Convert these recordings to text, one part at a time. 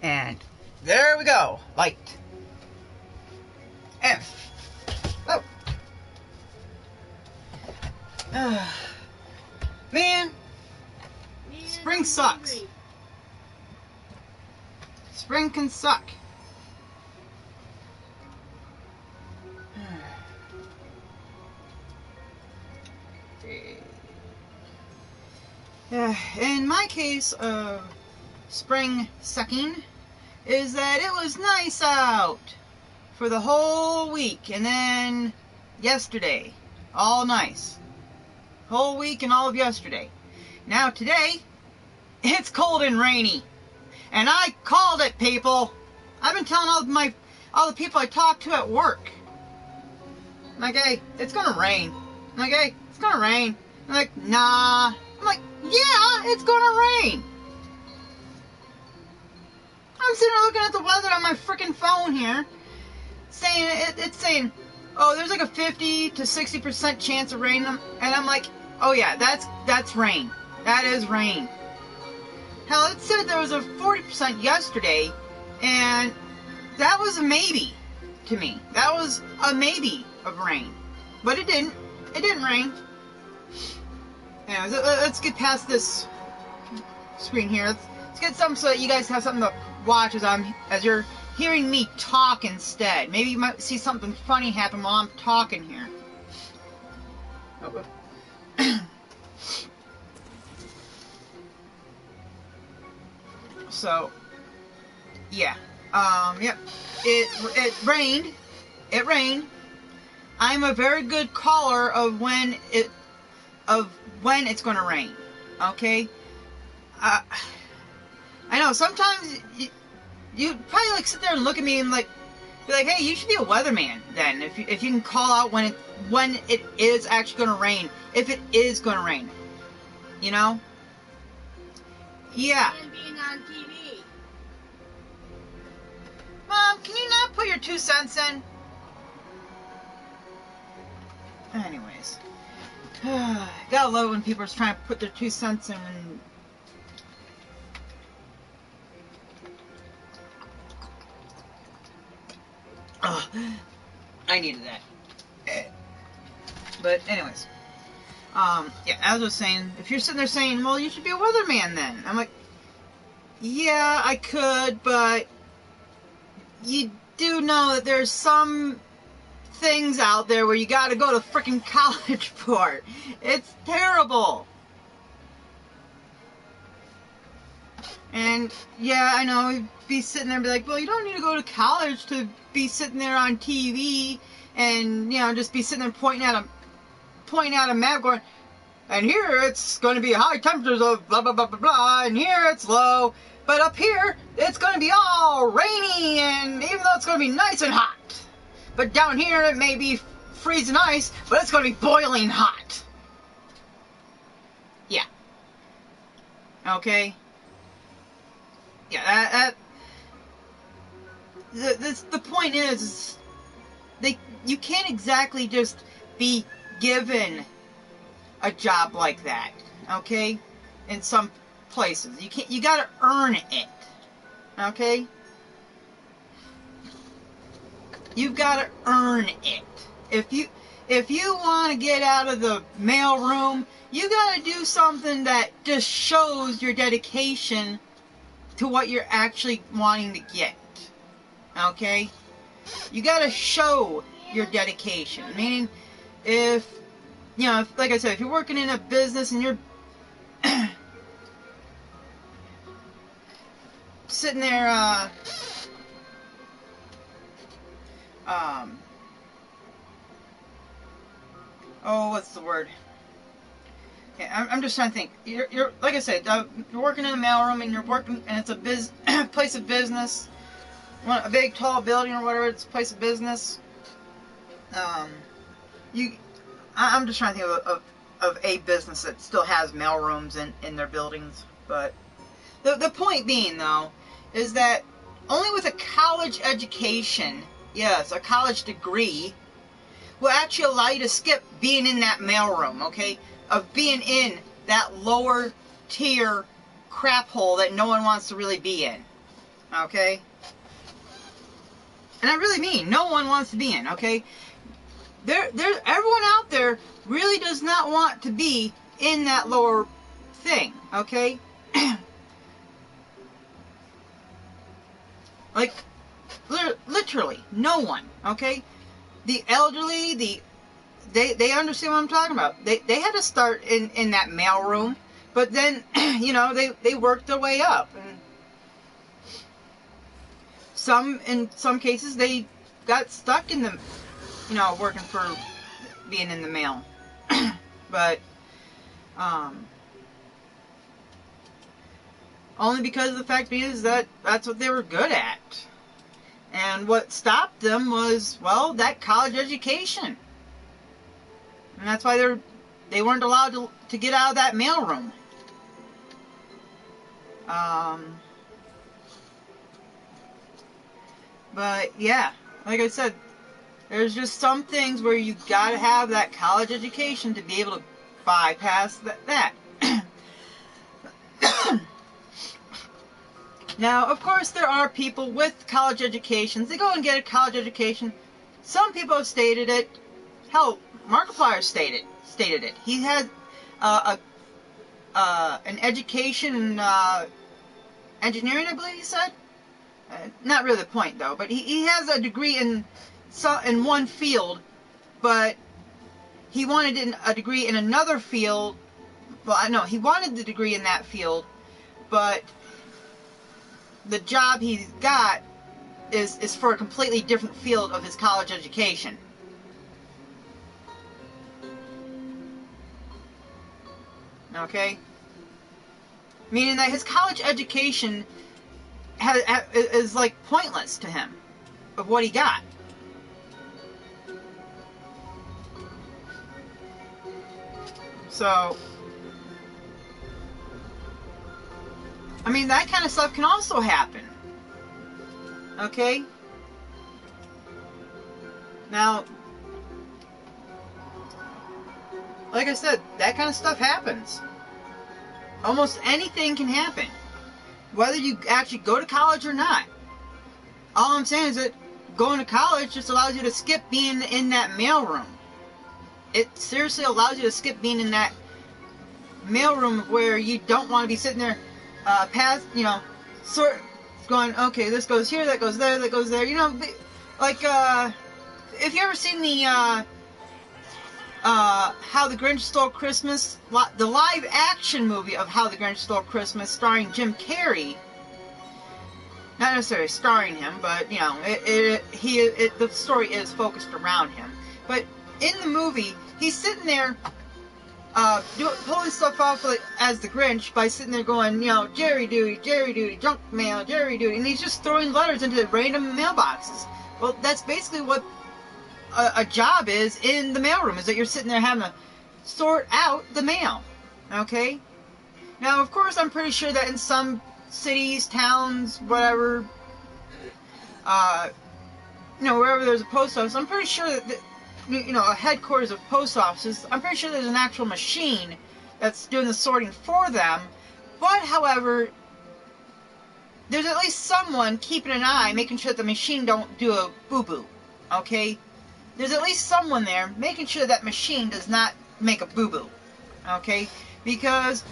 And there we go. Light. And oh. Man, spring sucks. Spring can suck. In my case of spring sucking is that it was nice out for the whole week, and then yesterday, all nice. Whole week and all of yesterday. Now today, it's cold and rainy. And I called it, people. I've been telling all the people I talk to at work. I'm like, hey, it's gonna rain. I'm like, hey, it's gonna rain. I'm like, nah. I'm like, yeah, it's gonna rain. I'm sitting there looking at the weather on my freaking phone here, saying it's saying, oh, there's like a 50 to 60% chance of rain, and I'm like, oh yeah, that's rain. That is rain. Hell, it said there was a 40% yesterday, and that was a maybe to me. That was a maybe of rain, but it didn't. It didn't rain. Anyways, let's get past this screen here. Let's get something so that you guys have something to watch as you're hearing me talk instead. Maybe you might see something funny happen while I'm talking here. So, yeah. Yep. It rained. It rained. I'm a very good caller of when it's going to rain. Okay? I know sometimes you probably like sit there and look at me and like be like, hey, you should be a weatherman then if you can call out when it is actually going to rain, if it is going to rain, you know? Yeah. And being on TV. Mom, can you not put your 2 cents in? Anyways, gotta love it when people are trying to put their 2 cents in. Oh, I needed that. But anyways, yeah, as I was saying, if you're sitting there saying, well, you should be a weatherman then. I'm like, yeah, I could, but you do know that there's some things out there where you gotta go to freaking college for. It's terrible. And yeah, I know, you'd be sitting there and be like, well, you don't need to go to college to be sitting there on TV and, you know, just be sitting there pointing at a map going, and here it's going to be high temperatures of blah, blah, blah, blah, blah, and here it's low, but up here it's going to be all rainy, and even though it's going to be nice and hot, but down here it may be freezing ice, but it's going to be boiling hot. Yeah. Okay? Yeah, the point is you can't exactly just be given a job like that, okay? In some places, you gotta earn it, okay? You've gotta earn it. If you want to get out of the mail room, you gotta do something that just shows your dedication to what you're actually wanting to get. Okay? You gotta show your dedication. Meaning, if, you know, like I said, if you're working in a business and you're sitting there, oh, what's the word? Yeah, I'm just trying to think. You're like I said, you're working in a mailroom and you're working, and it's a place of business, a big tall building or whatever. It's a place of business. I'm just trying to think of a business that still has mailrooms in their buildings. But the point being, though, is that only with a college education, yes, a college degree, will actually allow you to skip being in that mailroom, okay? Of being in that lower tier crap hole that no one wants to really be in. Okay? And I really mean, no one wants to be in, okay? Everyone out there really does not want to be in that lower thing, okay? Like, literally, no one, okay? The elderly, they understand what I'm talking about. They had to start in that mail room, but then, you know, they worked their way up. And in some cases, they got stuck in the, you know, working for being in the mail. But, only because the fact is that that's what they were good at. And what stopped them was, well, that college education. And that's why they weren't allowed to get out of that mailroom. But yeah, like I said, there's just some things where you gotta have that college education to be able to bypass that. Now, of course, there are people with college educations. They go and get a college education. Some people have stated it. Hell, Markiplier stated it. He had an education in engineering, I believe he said. Not really the point, though. But he has a degree in one field, but he wanted a degree in another field. Well, no, he wanted the degree in that field, but the job he got is for a completely different field of his college education. Okay? Meaning that his college education is like pointless to him of what he got. So, I mean, that kind of stuff can also happen. Okay? Now, like I said, that kind of stuff happens. Almost anything can happen. Whether you actually go to college or not. All I'm saying is that going to college just allows you to skip being in that mailroom. It seriously allows you to skip being in that mailroom where you don't want to be sitting there going, okay, this goes here, that goes there, that goes there. You know, like, if you ever seen the, How the Grinch Stole Christmas, the live action movie of How the Grinch Stole Christmas starring Jim Carrey, not necessarily starring him, but, you know, the story is focused around him. But in the movie, he's sitting there, pulling stuff off as the Grinch by sitting there going, you know, Jerry Duty, junk mail, Jerry Duty, and he's just throwing letters into random mailboxes. Well, that's basically what a job is in the mailroom, is that you're sitting there having to sort out the mail. Okay? Now, of course, I'm pretty sure that in some cities, towns, whatever, you know, wherever there's a post office, I'm pretty sure that you know, a headquarters of post offices, I'm pretty sure there's an actual machine that's doing the sorting for them. But, however, there's at least someone keeping an eye, making sure that the machine don't do a boo-boo. Okay? There's at least someone there making sure that machine does not make a boo-boo. Okay? Because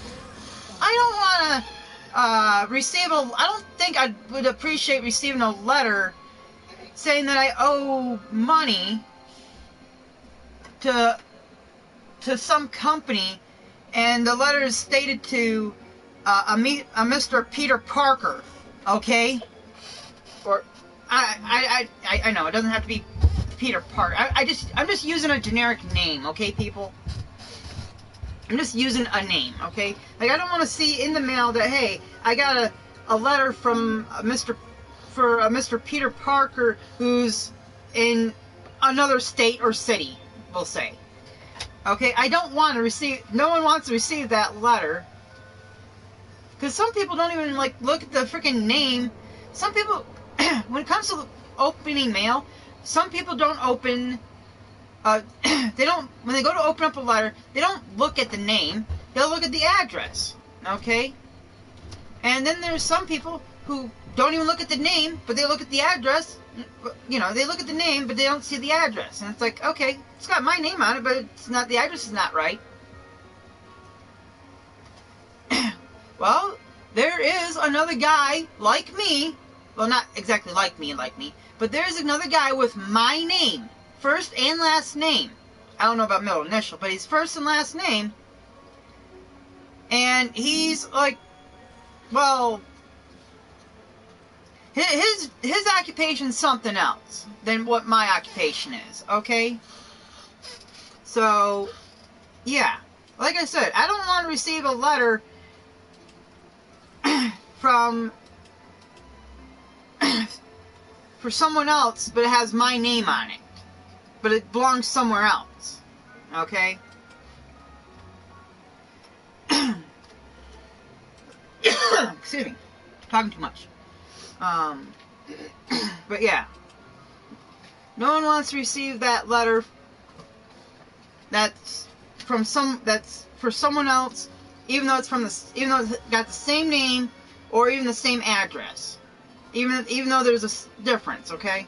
I don't want to I don't think I would appreciate receiving a letter saying that I owe money to some company, and the letter is stated to a Mr. Peter Parker, okay? Or I know it doesn't have to be Peter Parker. I'm just using a generic name, okay, people? I'm just using a name, okay? Like, I don't want to see in the mail that, hey, I got a letter from Mr. Peter Parker who's in another state or city, we'll say. Okay, I don't want to receive, no one wants to receive that letter. Because some people don't even, like, look at the freaking name. Some people, when it comes to opening mail, some people don't open, they don't, when they go to open up a letter, they don't look at the name, they'll look at the address, okay? And then there's some people who don't even look at the name, but they look at the address. You know, they look at the name, but they don't see the address. And it's like, okay, it's got my name on it, but it's not, the address is not right. Well, there is another guy like me. Well, not exactly like me, but there's another guy with my name, first and last name. I don't know about middle initial, but he's first and last name. And he's like, well, his occupation's something else than what my occupation is, okay? So, yeah. Like I said, I don't want to receive a letter from for someone else, but it has my name on it. But it belongs somewhere else. Okay? Excuse me. Talking too much. But yeah. No one wants to receive that letter that's for someone else, even though it's got the same name or even the same address. Even though there's a difference, okay?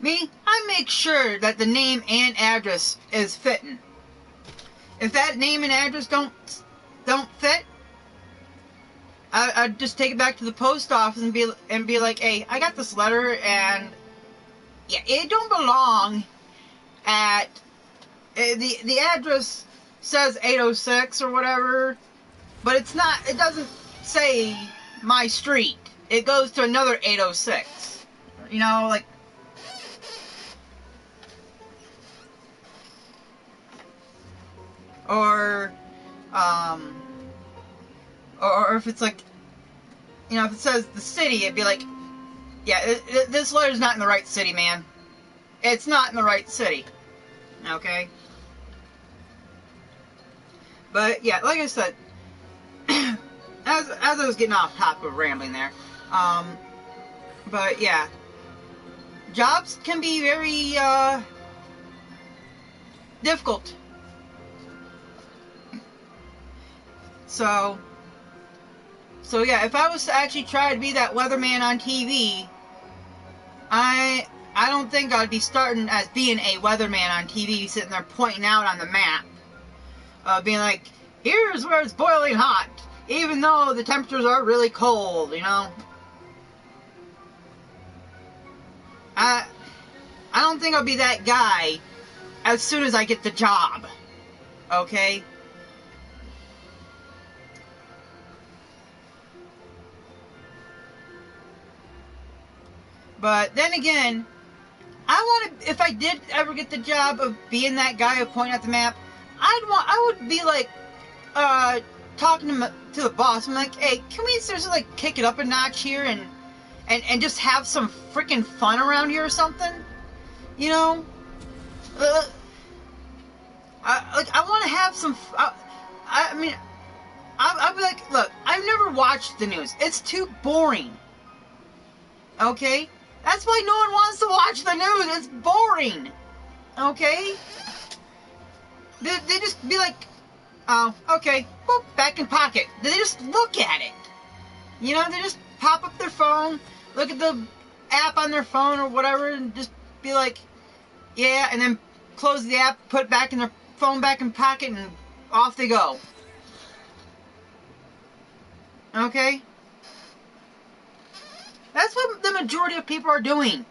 Me, I make sure that the name and address is fitting. If that name and address don't fit, I'd just take it back to the post office and be like, hey, I got this letter and yeah, it don't belong at the address says 806 or whatever, but it's not. It doesn't say my street. It goes to another 806. You know, like. Or if it's like, you know, if it says the city, it'd be like, yeah, this letter's not in the right city, man. It's not in the right city. Okay? But, yeah, like I said, as I was getting off topic of rambling there, but, yeah, jobs can be very, difficult. So yeah, if I was to actually try to be that weatherman on TV, I don't think I'd be starting as being a weatherman on TV, sitting there pointing out on the map, being like, here's where it's boiling hot, even though the temperatures are really cold, you know? I don't think I'll be that guy as soon as I get the job, okay? But then again, if I did ever get the job of being that guy who pointed at the map, I would be like, talking to the boss. I'm like, hey, can we seriously like kick it up a notch here and just have some freaking fun around here or something? You know? I want to have some. I mean, I'd be like, look, I've never watched the news. It's too boring. Okay? That's why no one wants to watch the news. It's boring. Okay? They just be like, oh, okay, boop, back in pocket. They just look at it. You know, they just pop up their phone, look at the app on their phone or whatever, and just be like, yeah, and then close the app, put it back in their phone back in pocket, and off they go. Okay? That's what the majority of people are doing.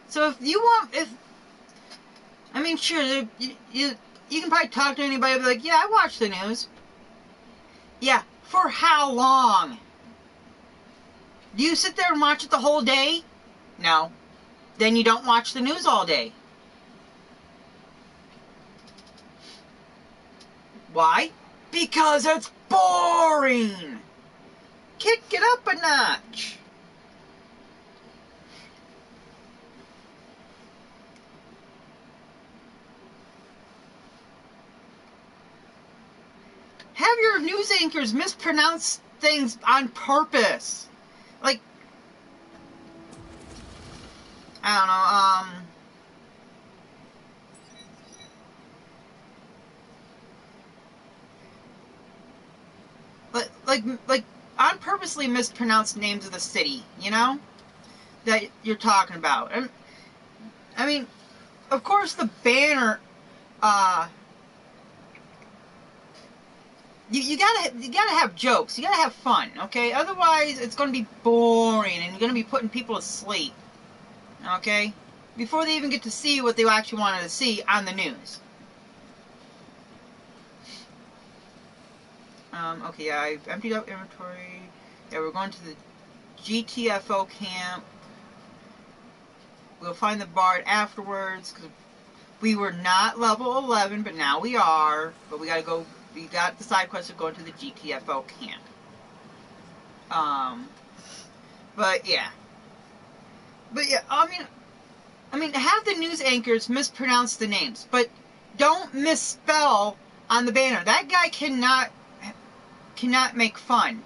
So if you want, I mean, sure, you can probably talk to anybody and be like, yeah, I watch the news. Yeah, for how long? Do you sit there and watch it the whole day? No. Then you don't watch the news all day. Why? Because it's boring. Kick it up a notch. Have your news anchors mispronounce things on purpose. Like, I don't know, like on purposely mispronounced names of the city, you know, that you're talking about. And I mean, of course, the banner. You gotta have jokes. You gotta have fun, okay? Otherwise, it's gonna be boring, and you're gonna be putting people to sleep, okay? Before they even get to see what they actually wanted to see on the news. Okay, yeah, I've emptied out inventory. Yeah, we're going to the GTFO camp. We'll find the bard afterwards, because we were not level 11, but now we are. But we gotta go, we got the side quest of going to the GTFO camp. But yeah. But yeah, I mean, have the news anchors mispronounce the names, but don't misspell on the banner. That guy cannot make fun,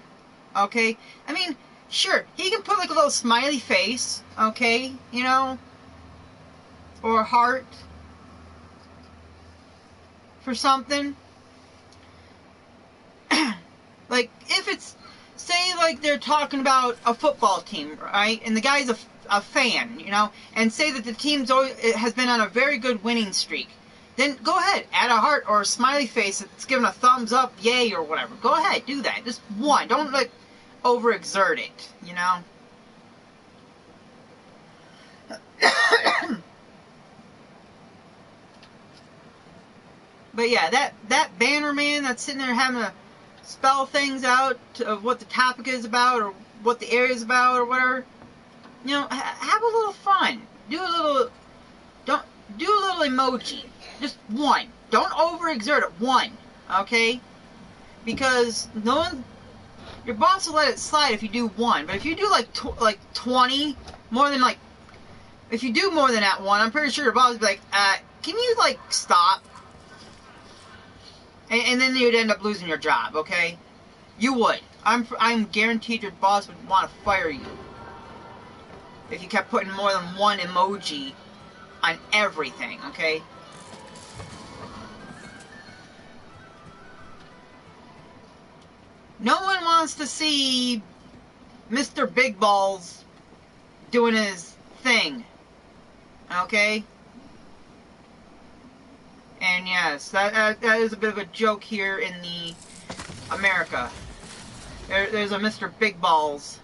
okay? I mean, sure, he can put like a little smiley face, okay, you know, or a heart for something. Like, if it's, say, like, they're talking about a football team, right, and the guy's a fan, you know, and say that the team's always, it has been on a very good winning streak, then go ahead, add a heart or a smiley face that's giving a thumbs up, yay, or whatever. Go ahead, do that. Just one. Don't, like, overexert it, you know? But yeah, that banner man that's sitting there having to spell things out of what the topic is about or what the area is about or whatever, you know, have a little fun. Do a little emoji. Just one. Don't overexert it. One. Okay? Because no one, your boss will let it slide if you do one. But if you do like 20, more than like, if you do more than that one, I'm pretty sure your boss will be like, can you like stop? And then you'd end up losing your job, okay? You would. I'm guaranteed your boss would want to fire you if you kept putting more than one emoji on everything, okay? No one wants to see Mr. Big Balls doing his thing, okay? And yes, that is a bit of a joke here in the America. There's a Mr. Big Balls,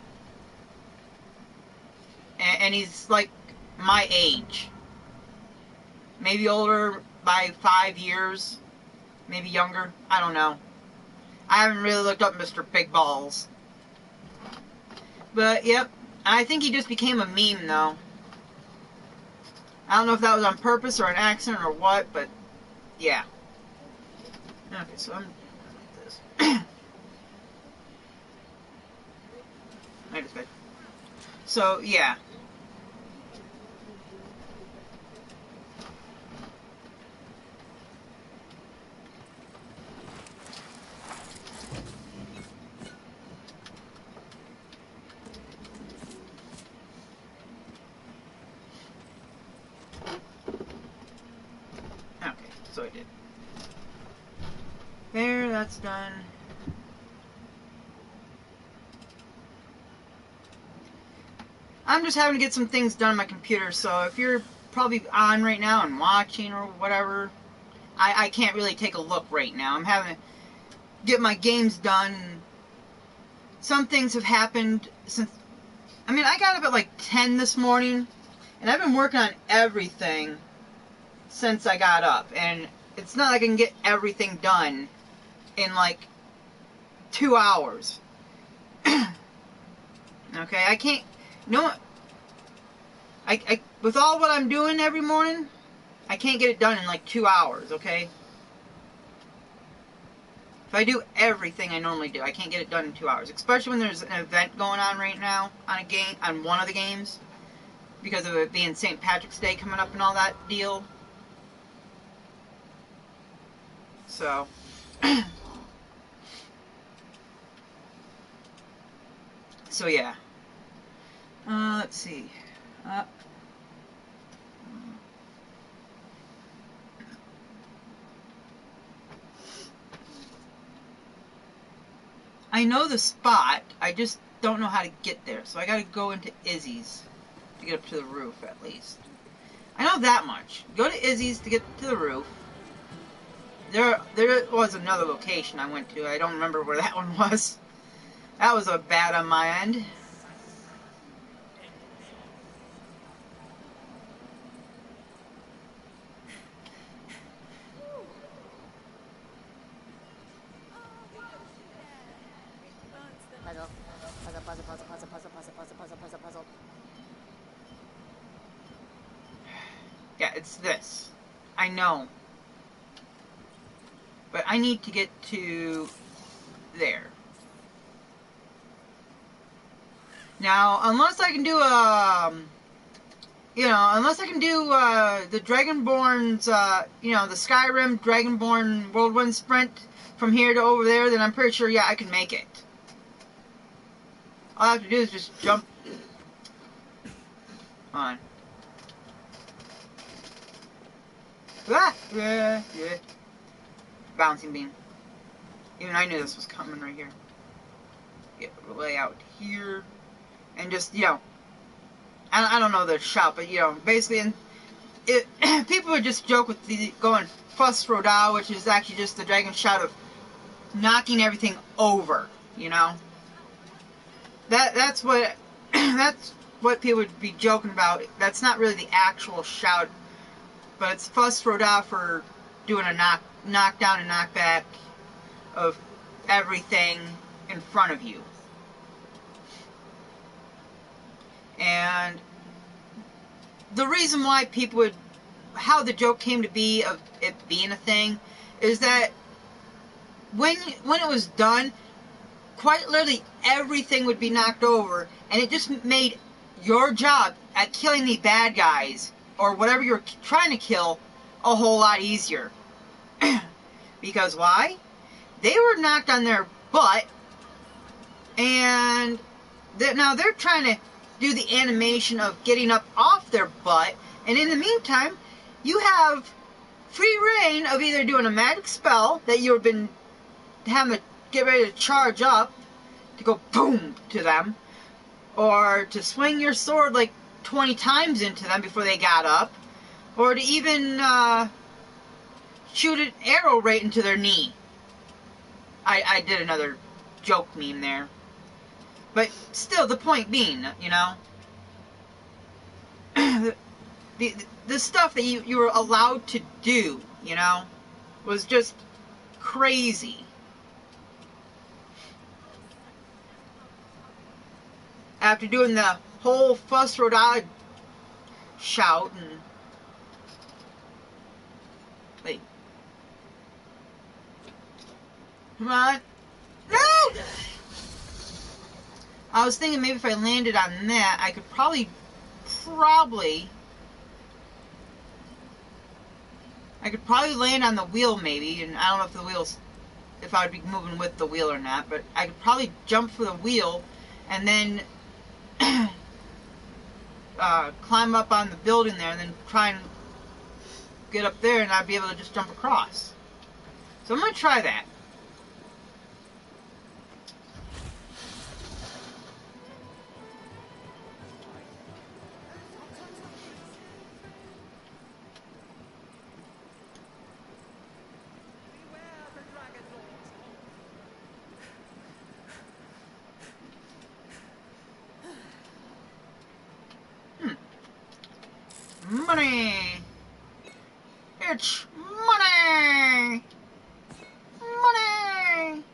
and he's like my age, maybe older by 5 years, maybe younger. I don't know. I haven't really looked up Mr. Big Balls, but yep, I think he just became a meme though. I don't know if that was on purpose or an accident or what, but yeah. Okay, so I'm this. I just bet. So yeah. Okay, so I did. There, that's done. I'm just having to get some things done on my computer, so if you're probably on right now and watching or whatever, I can't really take a look right now. I'm having to get my games done. Some things have happened since, I mean, I got up at like 10 this morning, and I've been working on everything since I got up, and it's not like I can get everything done in like 2 hours. Okay, I can't, no, I with all what I'm doing every morning, I can't get it done in like 2 hours, okay? If I do everything I normally do, I can't get it done in 2 hours. Especially when there's an event going on right now on a game, on one of the games, because of it being St. Patrick's Day coming up and all that deal. So, so yeah. Let's see. I know the spot, I just don't know how to get there. So I gotta go into Izzy's to get up to the roof, at least. I know that much. Go to Izzy's to get to the roof. There was another location I went to. I don't remember where that one was. That was a bad on my end. Puzzle. Yeah, it's this. I know. But I need to get to there. Now, unless I can do unless I can do the Dragonborn's, the Skyrim Dragonborn Whirlwind Sprint from here to over there, then I'm pretty sure, yeah, I can make it. All I have to do is just jump on. Ah, yeah. Bouncing beam. Even I knew this was coming right here. Get the layout here. And just, I don't know the shout, but, basically, people would just joke with the going Fuss Rodal, which is actually just the dragon shout of knocking everything over, That's what that's what people would be joking about. That's not really the actual shout, but it's Fuss Rodal for doing a knockdown and knockback of everything in front of you. And the reason why how the joke came to be of it being a thing is that when it was done, quite literally everything would be knocked over, and it just made your job at killing the bad guys or whatever you're trying to kill a whole lot easier. Because why? They were knocked on their butt, and now they're trying to do the animation of getting up off their butt, and in the meantime, you have free reign of either doing a magic spell that you've been having to get ready to charge up to go boom to them, or to swing your sword like 20 times into them before they got up, or to even shoot an arrow right into their knee. I did another joke meme there. But still, the point being, the stuff that you were allowed to do, was just crazy. After doing the whole Fuss Rodal shout and... Wait. Come on. No! I was thinking maybe if I landed on that, I could probably land on the wheel maybe, and I don't know if I would be moving with the wheel or not, but I could probably jump for the wheel and then climb up on the building there and then try and get up there, and I'd be able to just jump across. So I'm going to try that. Money! It's money! Money!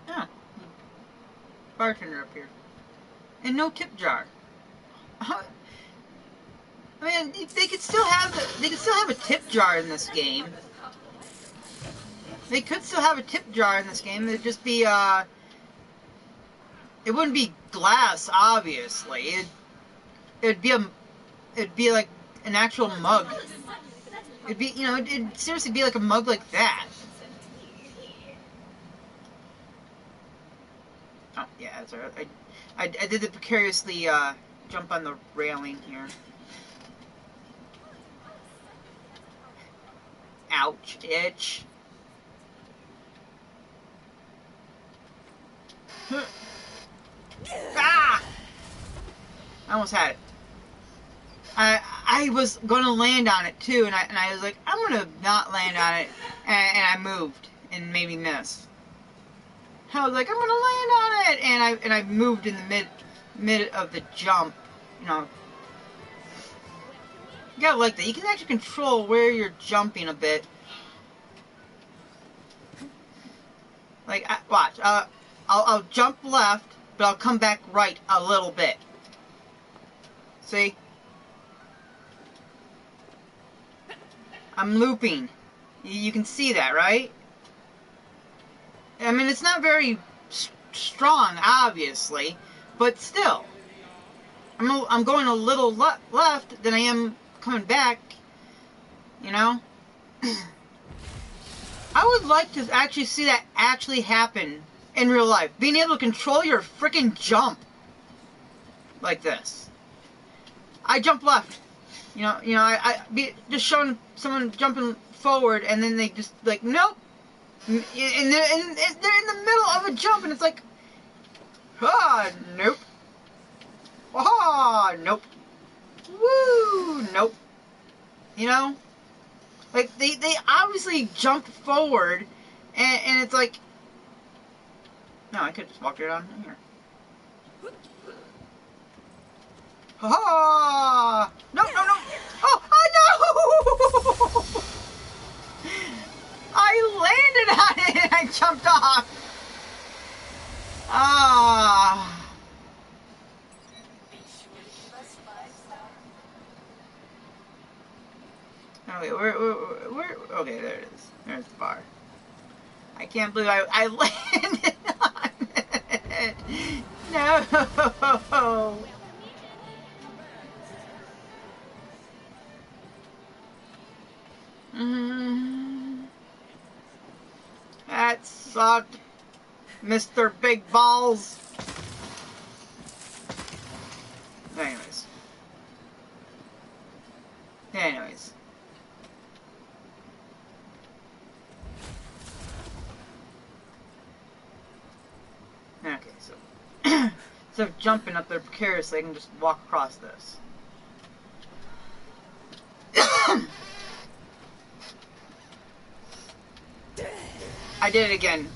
Oh. Bartender up here. And no tip jar. I mean, they could still have a tip jar in this game. They could still have a tip jar in this game. It'd just be it wouldn't be glass, obviously. It'd be like an actual mug. It'd be, it'd seriously be like a mug like that. Oh, yeah, that's alright. I did the precariously jump on the railing here. Ouch, itch. Ah! I almost had it. I was gonna land on it too, and I was like, I'm gonna not land on it, and I moved and made me miss. I was like, I'm gonna land on it, and I moved in the mid of the jump. You gotta like that. You can actually control where you're jumping a bit. Like, watch. I'll jump left, but I'll come back right a little bit. See? I'm looping. You can see that, right? I mean, it's not very strong, obviously, but still. I'm going a little left than I am coming back, I would like to actually see that actually happen in real life. Being able to control your freaking jump like this. I jump left. I be just showing someone jumping forward, and then they just like, nope. And they're in the middle of a jump, and it's like, nope. Nope. Woo, nope. Like they obviously jumped forward, and it's like, no, I could just walk right on here. Ha! No! Oh no! I landed on it and I jumped off. Ah. Okay, where? Okay, there it is. There's the bar. I can't believe I landed on it. No. That sucked, Mr. Big Balls. Anyways. Okay, so instead of jumping up there precariously, I can just walk across this. I did it again.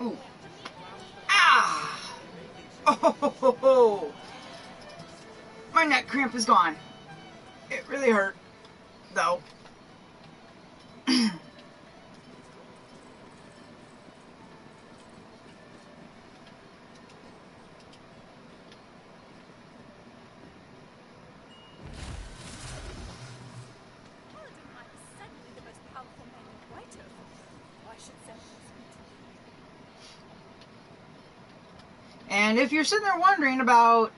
Ooh. Ah! Oh! My neck cramp is gone. It really hurt, though. And if you're sitting there wondering about,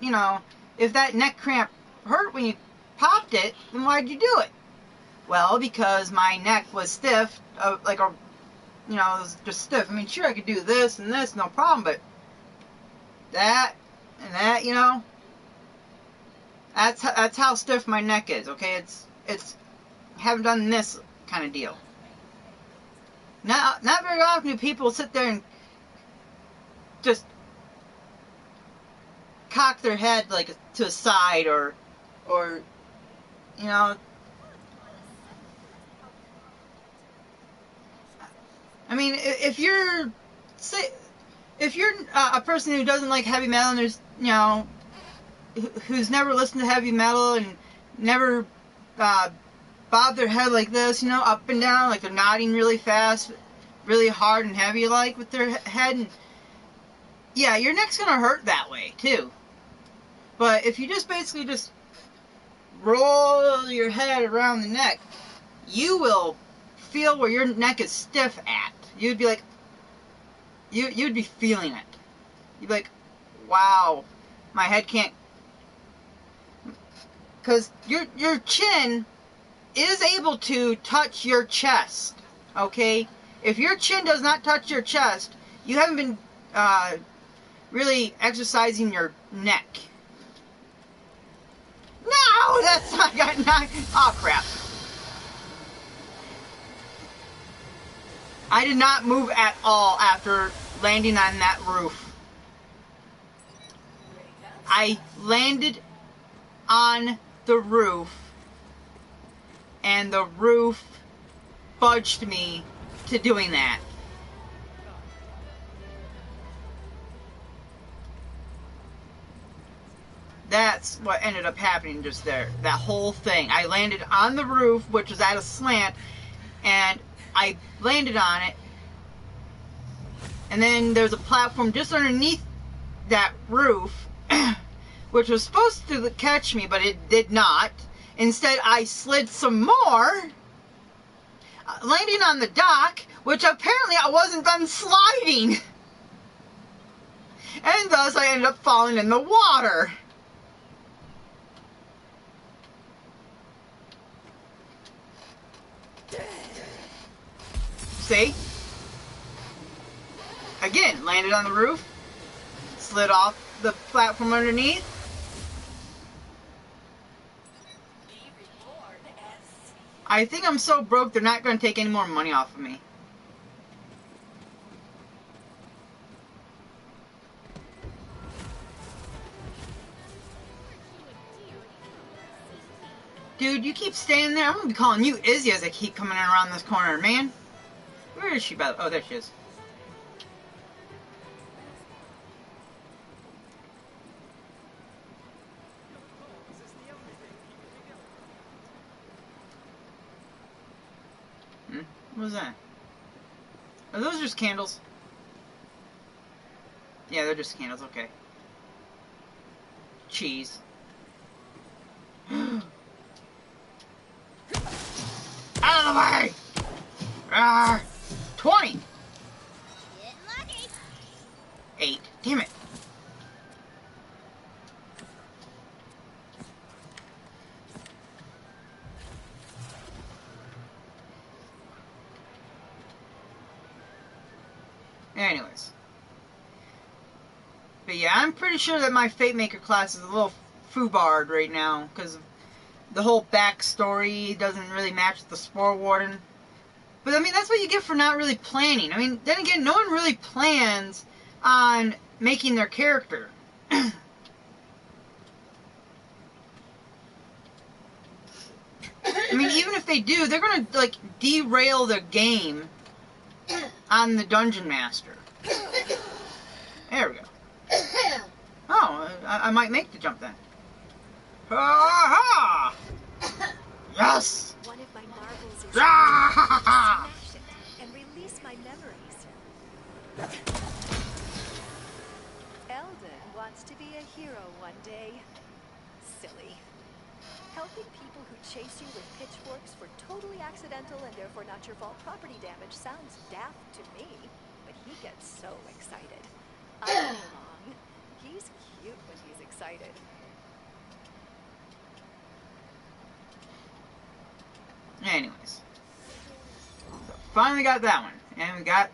if that neck cramp hurt when you popped it, then why'd you do it? Well, because my neck was stiff, it was just stiff. I mean, sure, I could do this and this, no problem, but that and that, that's how stiff my neck is, okay? It's haven't done this kind of deal. Not very often do people sit there and just cock their head like to a side or I mean, if you're a person who doesn't like heavy metal, and there's who's never listened to heavy metal and never bob their head like this, up and down, like they're nodding really fast, really hard and heavy like with their head, and yeah, your neck's gonna hurt that way too. But if you just basically just roll your head around the neck, you will feel where your neck is stiff at. You'd be like, you'd be feeling it. You'd be like, wow, my head can't, because your chin is able to touch your chest, okay? If your chin does not touch your chest, you haven't been really exercising your neck. No, that's not, oh crap. I did not move at all after landing on that roof. I landed on the roof, and the roof fudged me to doing that. That's what ended up happening just there. That whole thing. I landed on the roof, which was at a slant, and I landed on it. And then there's a platform just underneath that roof, which was supposed to catch me, but it did not. Instead, I slid some more, landing on the dock, which apparently I wasn't done sliding. And thus, I ended up falling in the water. See? Again, landed on the roof, slid off the platform underneath. I think I'm so broke they're not going to take any more money off of me. Dude, you keep standing there. I'm going to be calling you Izzy as I keep coming around this corner, man. Where is she? Oh, there she is. What was that? Are those just candles? Yeah, they're just candles, okay. Cheese. Out of the way! 20! 8. Damn it. Anyways. But yeah, I'm pretty sure that my Fate Maker class is a little foobarred right now, because the whole backstory doesn't really match the Spore Warden. But I mean, that's what you get for not really planning. I mean, then again, no one really plans on making their character. I mean, even if they do, they're gonna, like, derail the game on the Dungeon Master. There we go. Oh, I might make the jump then. Ha-ha! Yes! One of my marbles is smash it and release my memories. Eldon wants to be a hero one day. Silly. Helping people who chase you with pitchforks for totally accidental and therefore not your fault property damage sounds daft to me, but he gets so excited. I go along. He's cute when he's excited. Anyways. So finally got that one. And we got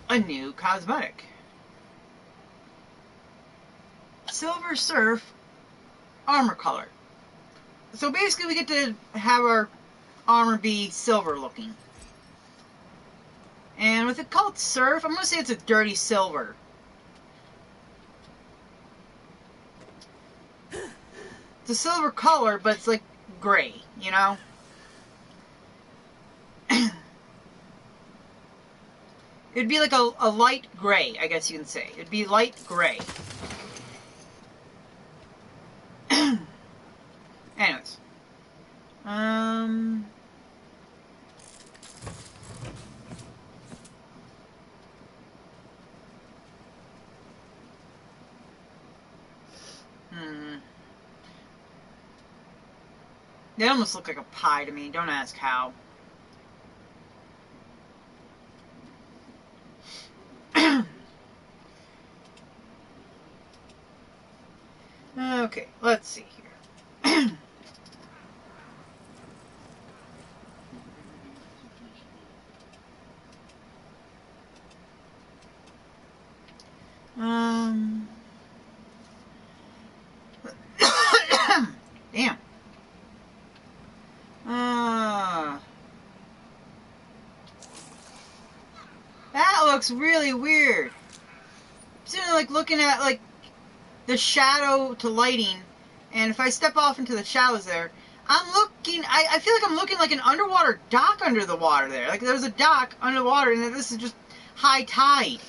a new cosmetic. Silver Surf armor color. So basically we get to have our armor be silver looking. And with it called Surf, I'm going to say it's a dirty silver. It's a silver color, but it's like gray, you know? It'd be like a light gray, I guess you can say. It'd be light gray. Anyways. They almost look like a pie to me. Don't ask how. Okay, let's see here. Damn. That looks really weird. I'm sitting there, like, looking at, like, the shadow to lighting, and if I step off into the shadows there, I'm looking, I feel like I'm looking like an underwater dock under the water there. Like, there's a dock under the water, and this is just high tide.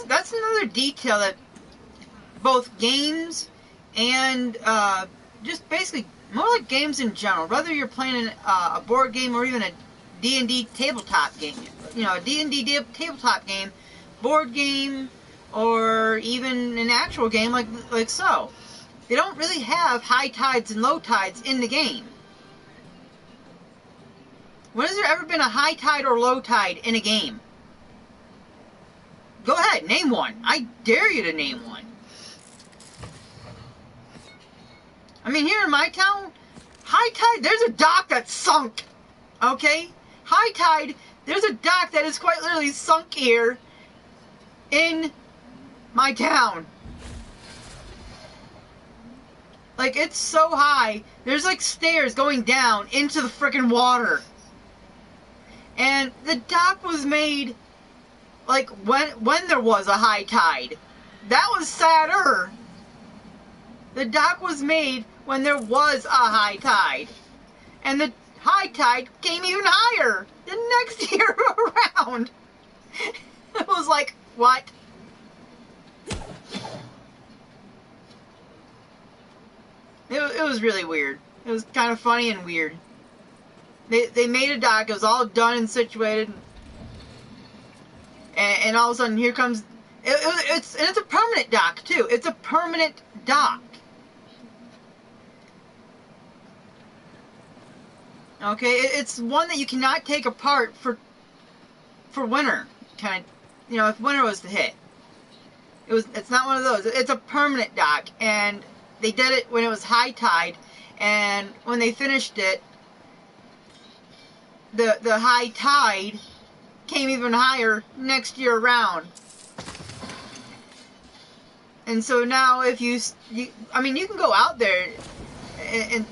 That's another detail that both games and just basically more like games in general, whether you're playing a board game or even a D&D tabletop game, you know, a D&D tabletop game, board game, or even an actual game like so. They don't really have high tides and low tides in the game. When has there ever been a high tide or low tide in a game? Go ahead, name one. I dare you to name one. I mean, here in my town, high tide, there's a dock that's sunk. Okay? High tide, there's a dock that is quite literally sunk here in my town. Like, it's so high, there's like stairs going down into the freaking water. And the dock was made like when there was a high tide. That was sadder. The dock was made when there was a high tide. And the high tide came even higher the next year around. It was like, what? It was really weird. It was kind of funny and weird. They made a dock. It was all done and situated. And all of a sudden, here comes... It's a permanent dock, too. It's a permanent dock. Okay? It's one that you cannot take apart for winter. Kind of, you know, if winter was to hit. It's not one of those. It's a permanent dock. And they did it when it was high tide. And when they finished it, the high tide came even higher next year around. And so now if you I mean, you can go out there and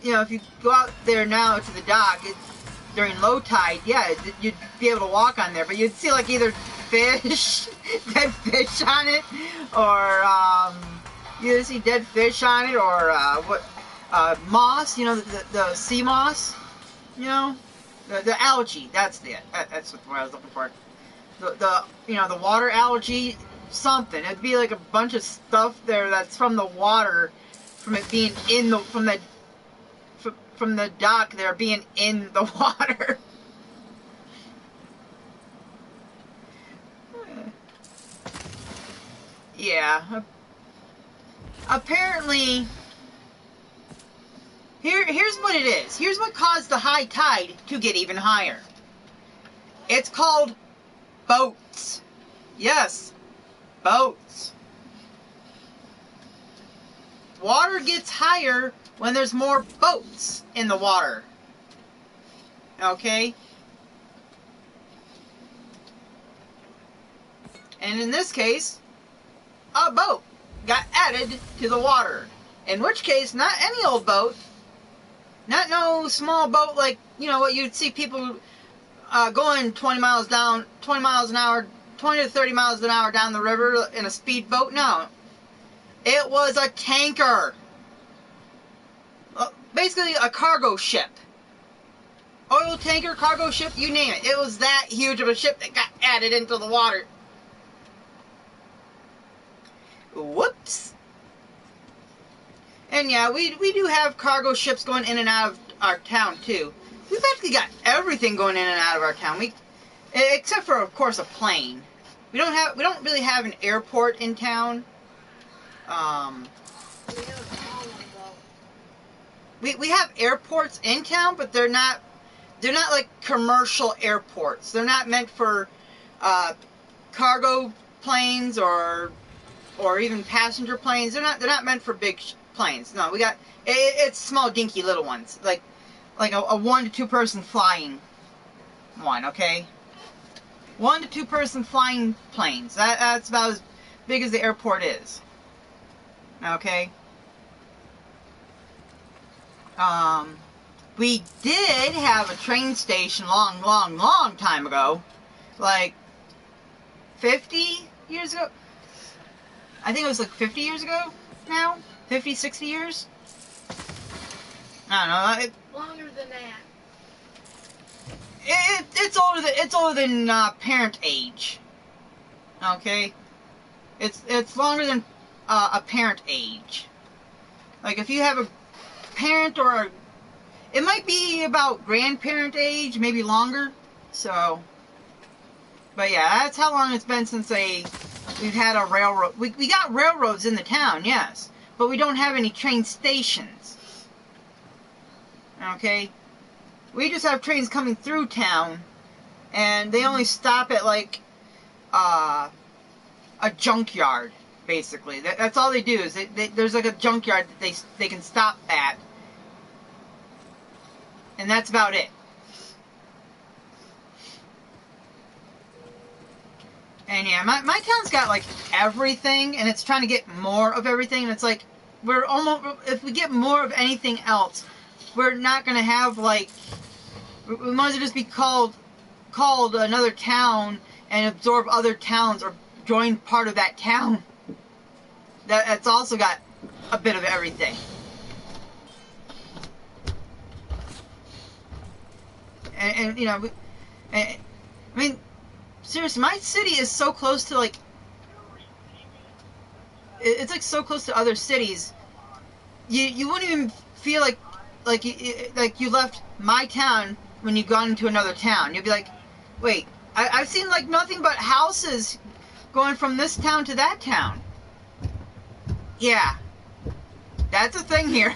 you know, if you go out there now to the dock during low tide, yeah, you'd be able to walk on there, but you'd see like either fish, dead fish on it, or you either see dead fish on it, or moss, you know, the sea moss, you know. The algae, that's what I was looking for. The you know, the water algae, something. It'd be like a bunch of stuff there that's from the water, from it being in the from the dock there being in the water. Yeah. Apparently. Here's what it is. Here's what caused the high tide to get even higher. It's called boats. Yes, boats. Water gets higher when there's more boats in the water. Okay? And in this case, a boat got added to the water. In which case, not any old boat. Not no small boat like, you know, what you'd see people going 20 miles an hour, 20 to 30 miles an hour down the river in a speedboat. No. It was a tanker. Basically a cargo ship. Oil tanker, cargo ship, you name it. It was that huge of a ship that got added into the water. Whoops. And yeah, we do have cargo ships going in and out of our town too. We've actually got everything going in and out of our town. Except for, of course, a plane. We don't really have an airport in town. We have airports in town, but they're not like commercial airports. They're not meant for cargo planes or even passenger planes. They're not meant for big planes. No, we got it's small dinky little ones, like a 1 to 2 person flying one. Okay, 1 to 2 person flying planes. That's about as big as the airport is. Okay. We did have a train station long time ago, like 50 years ago. I think it was like 50 years ago now, 50, 60 years. I don't know. Longer than that. It's older than parent age. Okay, it's longer than a parent age. Like if you have a parent it might be about grandparent age, maybe longer. So, but yeah, that's how long it's been since we've had a railroad. We got railroads in the town, yes, but we don't have any train stations. Okay, we just have trains coming through town, and they only stop at like a junkyard, basically. That's all they do is there's like a junkyard that they can stop at. And that's about it. And yeah, my town's got like everything, and it's trying to get more of everything. And it's like if we get more of anything else, we're not gonna have like, we might as well just be called another town and absorb other towns or join part of that town. That's also got a bit of everything. And you know, I mean, seriously, my city is so close to like, it's like so close to other cities. You wouldn't even feel like you left my town when you gone into another town. You'd be like, wait, I've seen like nothing but houses going from this town to that town. Yeah, that's a thing here.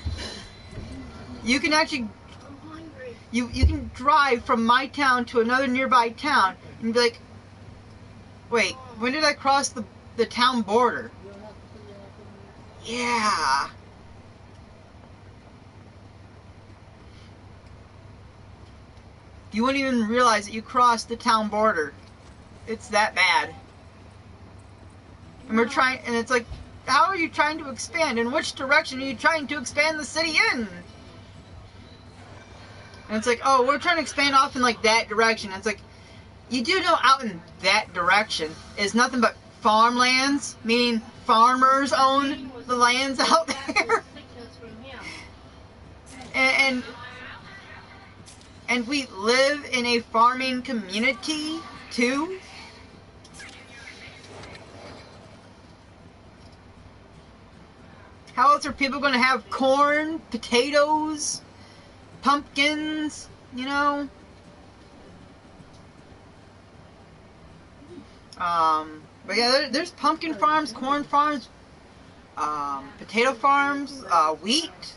You can actually. You can drive from my town to another nearby town and be like, wait, when did I cross the town border? Yeah. You wouldn't even realize that you crossed the town border. It's that bad. And and it's like, how are you trying to expand? In which direction are you trying to expand the city in? And it's like, oh, we're trying to expand off in like that direction. And it's like, you do know out in that direction is nothing but farmlands, meaning farmers own the lands out there. And we live in a farming community too. How else are people going to have corn, potatoes, pumpkins, you know? But yeah, there's pumpkin farms, corn farms, potato farms, wheat,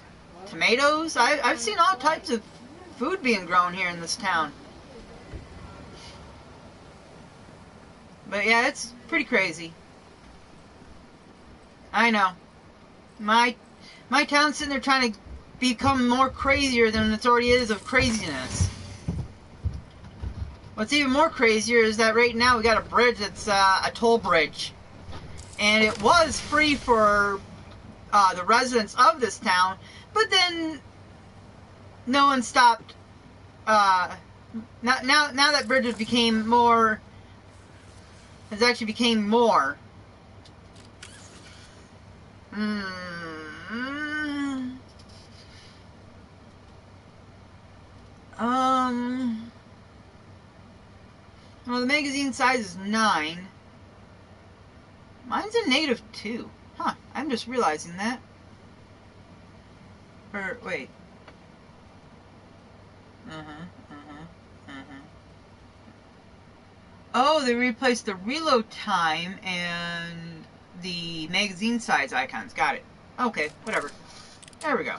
tomatoes. I've seen all types of food being grown here in this town. But yeah, it's pretty crazy. I know. My town's sitting there trying to become more crazier than it already is of craziness. What's even more crazier is that right now we got a bridge that's a toll bridge. And it was free for the residents of this town, but then no one stopped. Now that bridge has actually became more. Well, the magazine size is 9. Mine's a -2. Huh, I'm just realizing that. Or, wait. Oh, they replaced the reload time and the magazine size icons. Got it. Okay, whatever. There we go.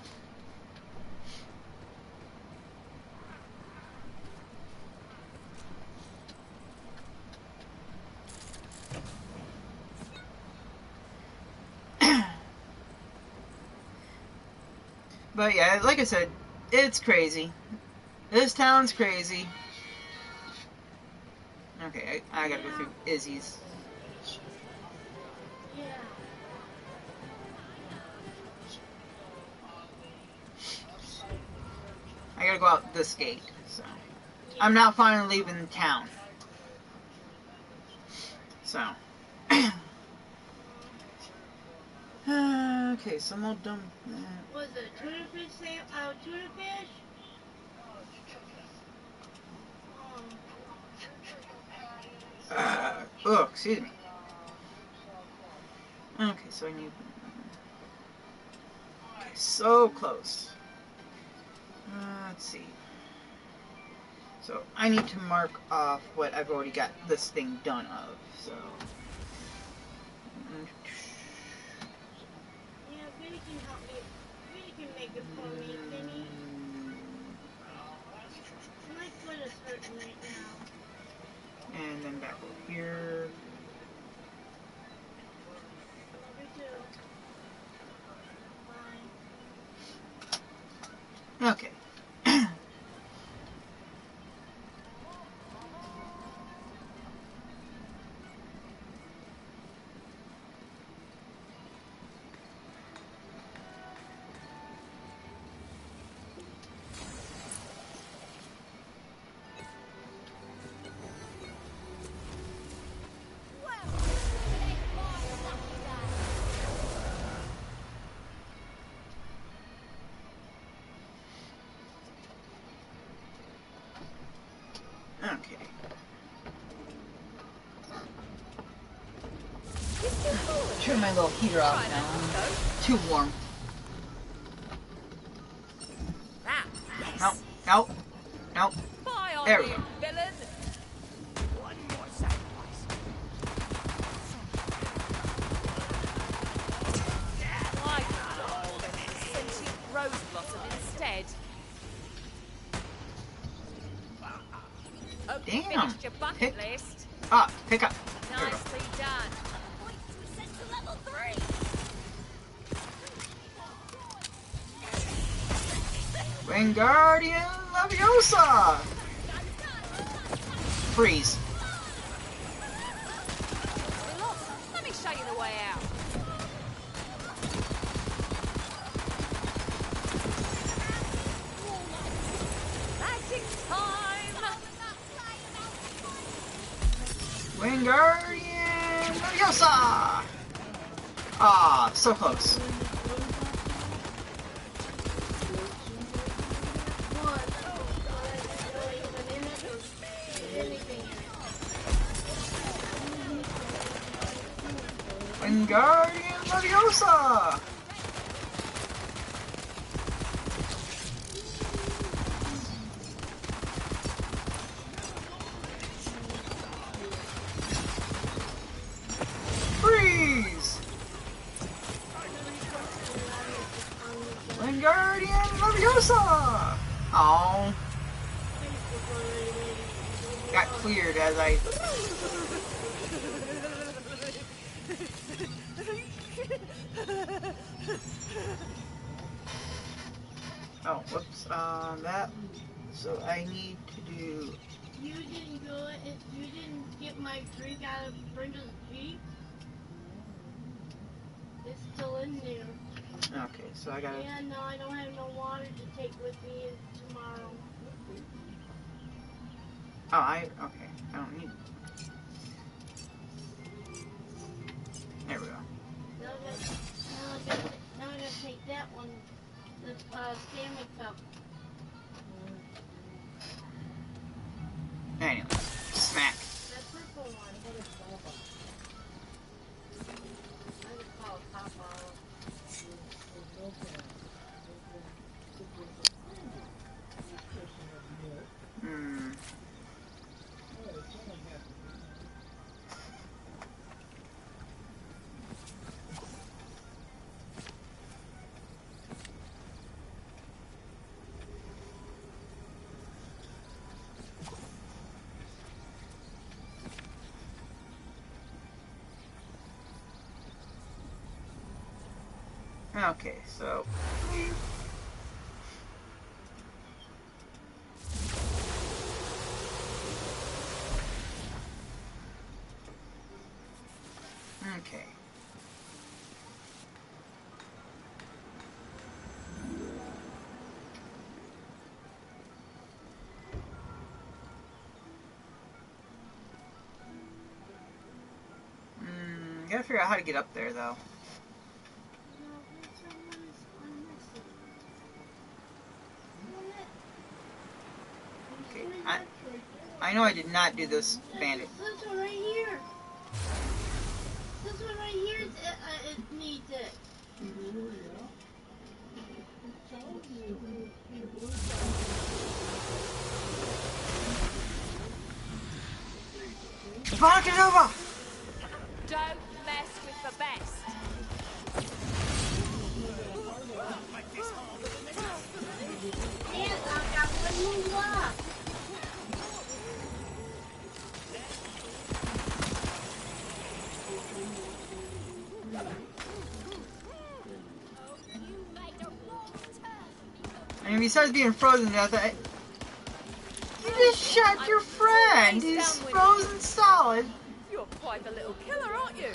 But yeah, like I said, it's crazy. This town's crazy. Okay, I gotta go through Izzy's. I gotta go out this gate, so. I'm now finally leaving town. So. Okay, so I'm all done with that. Was it a tuna fish tuna fish? Oh, excuse me. Okay, so I need. Okay, so close. Let's see. So I need to mark off what I've already got this thing done of. So. Yeah, Vinny can help me. Vinny can make it for me, Vinny. My foot is hurting right now. And then back over here. Love you too. Bye. Okay. Okay. Turn my little heater off now. Too warm. Nope. Nope. Nope. There we go. One more sacrifice. Why not? Sentient rose blossom instead. Hope you Damn. finished your bucket list. Ah, pick up. There we go. Nicely done. Points we sent to level 3. Wingardium Leviosa! Freeze. Let me show you the way out. Magic time! Wingardium Leviosa! Ah, so close. Wingardium Leviosa! Freeze! Wingardium Leviosa! Oh, got cleared as I. Oh, whoops. That. So I need to do. You didn't go. You didn't get my drink out of Brenda's Jeep. It's still in there. Okay, so I gotta. Yeah, no, I don't have no water to take with me tomorrow. Oh, okay. I don't need. There we go. Now I gotta take that one, the Stanley Cup. Anyway, smack. That purple one. I just call it Pop Bottle. Okay, so... Okay. Gotta figure out how to get up there, though. Okay, I know I did not do this bandit. This one right here. This one right here, it needs it. Knock it over! Don't mess with the best. And I've got one move left. And besides being frozen to death, you just shot your friend. He's frozen solid. You're quite the little killer, aren't you?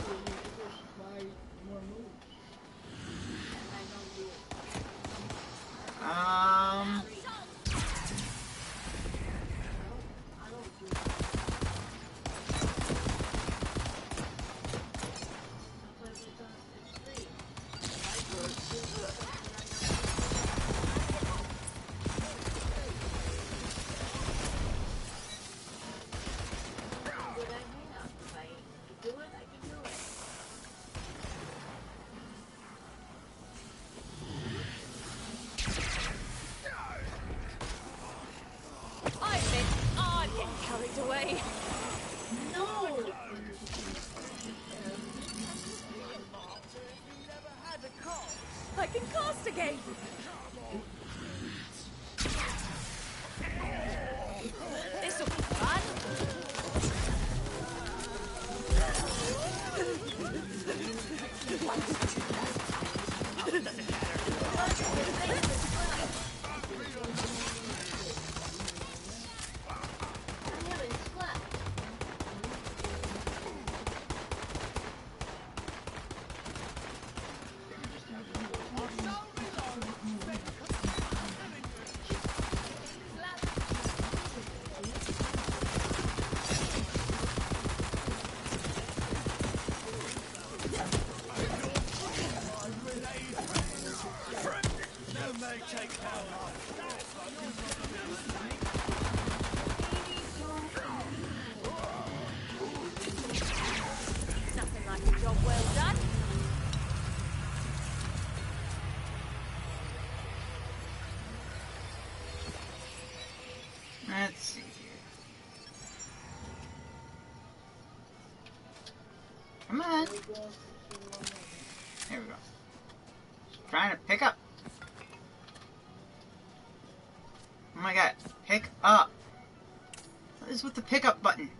I admit, I'm getting carried away. No. I can cast again. This'll be fun. I haven't slept. Nothing like a job well done. Let's see here. Come on. There we go. Just trying to pick up. Oh my god. Pick up. What is with the pickup button?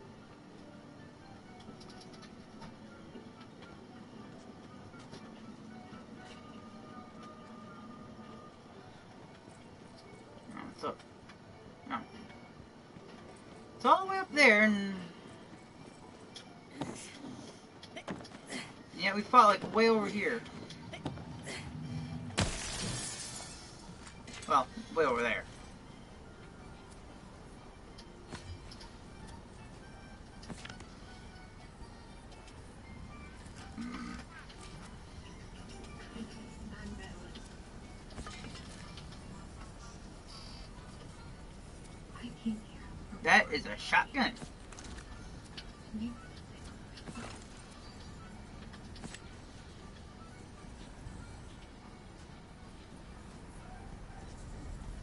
Oh, it's up. No. It's all the way up there and... Yeah, we fought like way over here. Well, way over there. That is a shotgun.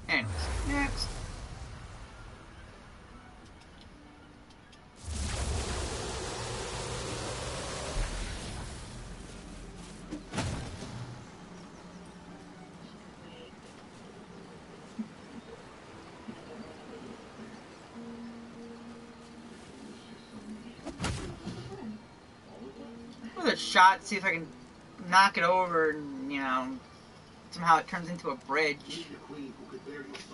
Anyways, next. With a shot, see if I can knock it over and, you know, somehow it turns into a bridge.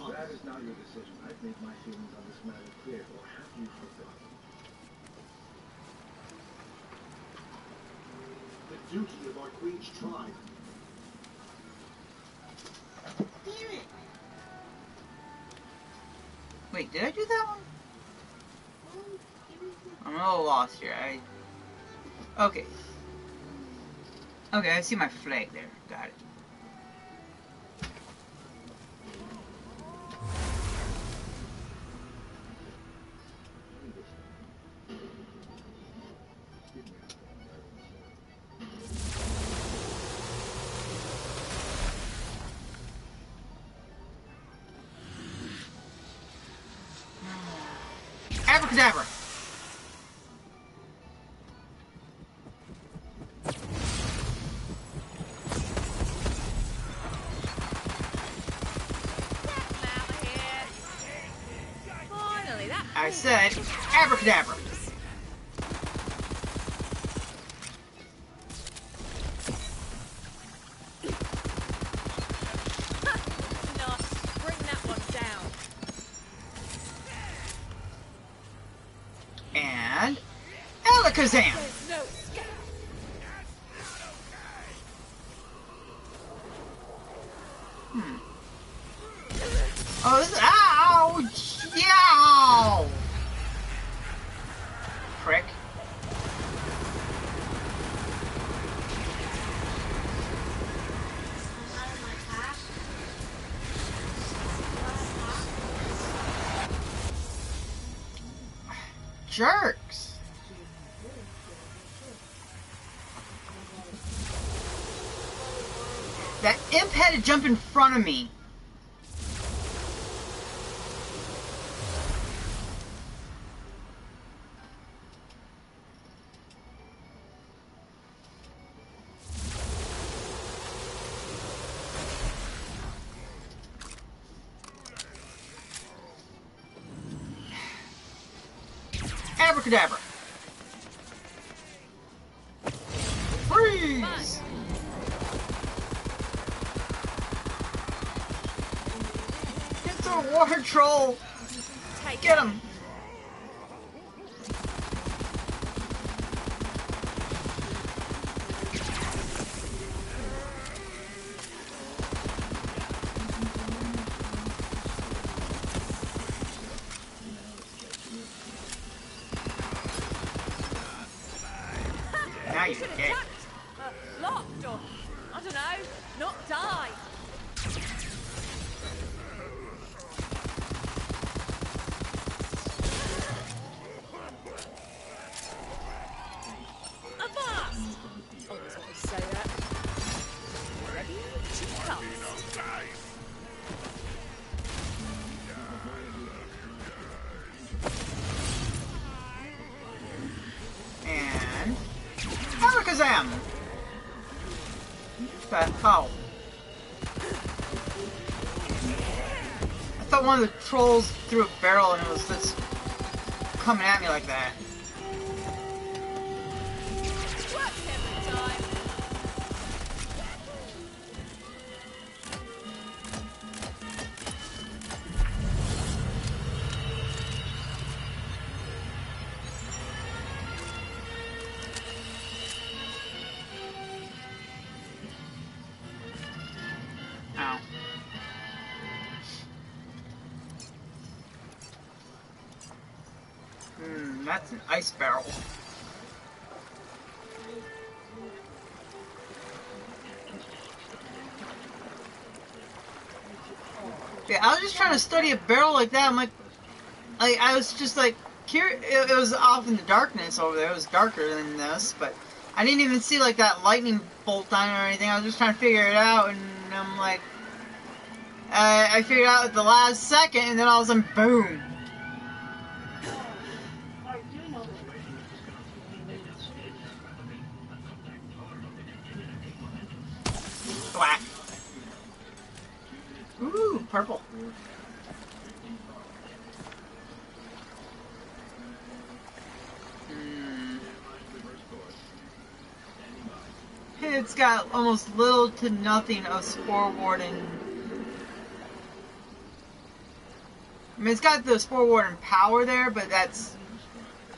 That is not your decision. I've made my feelings on this matter clear, or have you forgotten? The duty of our queen's tribe. Damn it. Wait, did I do that one? Give me I'm a little lost here. Okay. Okay, I see my flag there. Got it. Abracadabra! Finally, that. I said abracadabra! No, bring that one down. And Alakazam! There's no escape. Oh, this is, ouch! Yow! Prick. out of my pack. Jerks! That imp had to jump in front of me. Abracadabra! Freeze! It's a water troll! Take Get it. him! Now you're dead. Locked or, I don't know, not died. Avast! Always wanted to say that. Ready? She comes. And Alakazam! Oh. I thought one of the trolls threw a barrel and it was just coming at me like that. Works every time. Ow. That's an ice barrel. Yeah, I was just trying to study a barrel like that. I'm like I was just like, it was off in the darkness over there. It was darker than this, but I didn't even see like that lightning bolt on it or anything. I was just trying to figure it out, and I'm like, I figured out at the last second, and then all of a sudden, boom. Whack. Ooh, purple. it's got almost little to nothing of Spore Warden. I mean, it's got the Spore Warden power there, but that's...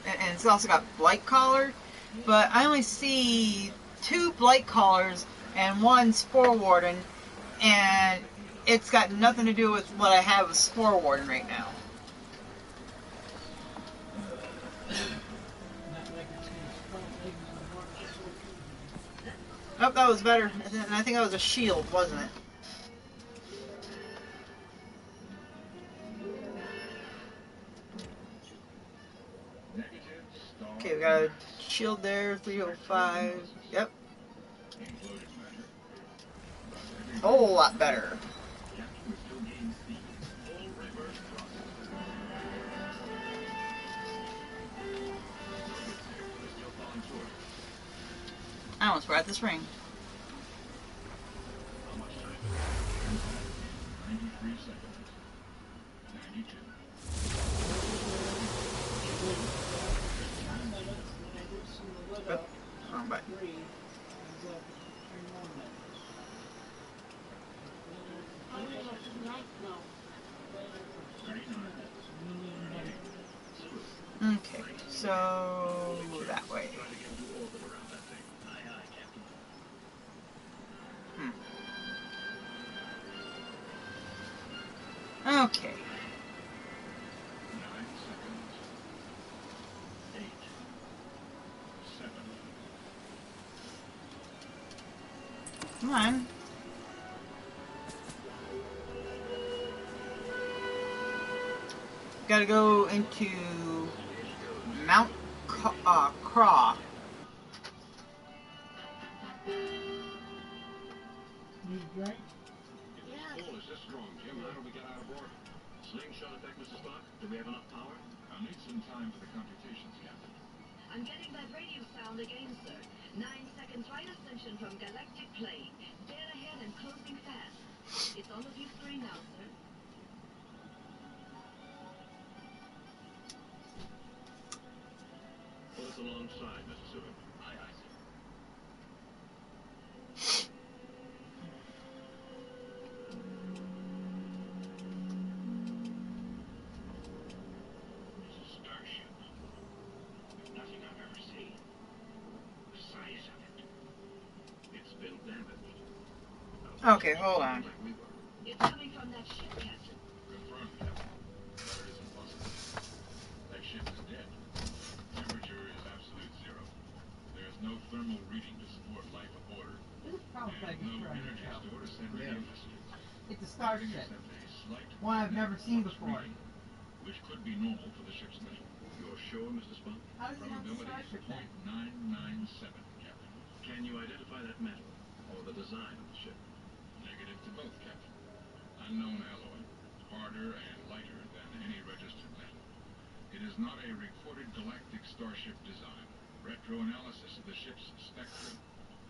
And it's also got Blight Collar. But I only see 2 Blight Collars and 1 Spore Warden. And it's got nothing to do with what I have with Spore Warden right now. Oh, that was better. And I think that was a shield, wasn't it? Okay, we got a shield there, 305. Yep. A whole lot better. I almost forgot this ring. Oop, wrong button. Okay, so that way. Okay. Come on. Gotta go into Mount Craw. Need a drink? Yeah. Full is this strong, Jim. How do we get out of order? Slingshot effect, Mr. Spock? Do we have enough power? I'll need some time for the computations, Captain. I'm getting that radio sound again, sir. 9 seconds right ascension from galactic plane. Dead ahead and closing fast. It's on the view screen now, sir. Put us alongside, Mr. Sulu. Aye, aye, sir. It's a starship. Nothing I've ever seen. The size of it. It's been damaged. Okay, hold on. Like we were. It's coming from that ship, Captain. Confirmed, Captain. Better isn't possible. That ship is dead. Temperature is absolute zero. There is no thermal reading to support life aboard. This is probably And no energy store to send radio messages. It's a Everything starship. except a slight One I've never seen pulse before. reading, which could be normal for the ship's metal. You're sure, Mr. Spock? How does it have a Probability starship then? 0.997, Captain. Can you identify that metal? Or the design of the ship? Negative to both, Captain. Unknown alloy, harder and lighter than any registered metal. It is not a recorded galactic starship design. Retroanalysis of the ship's spectrum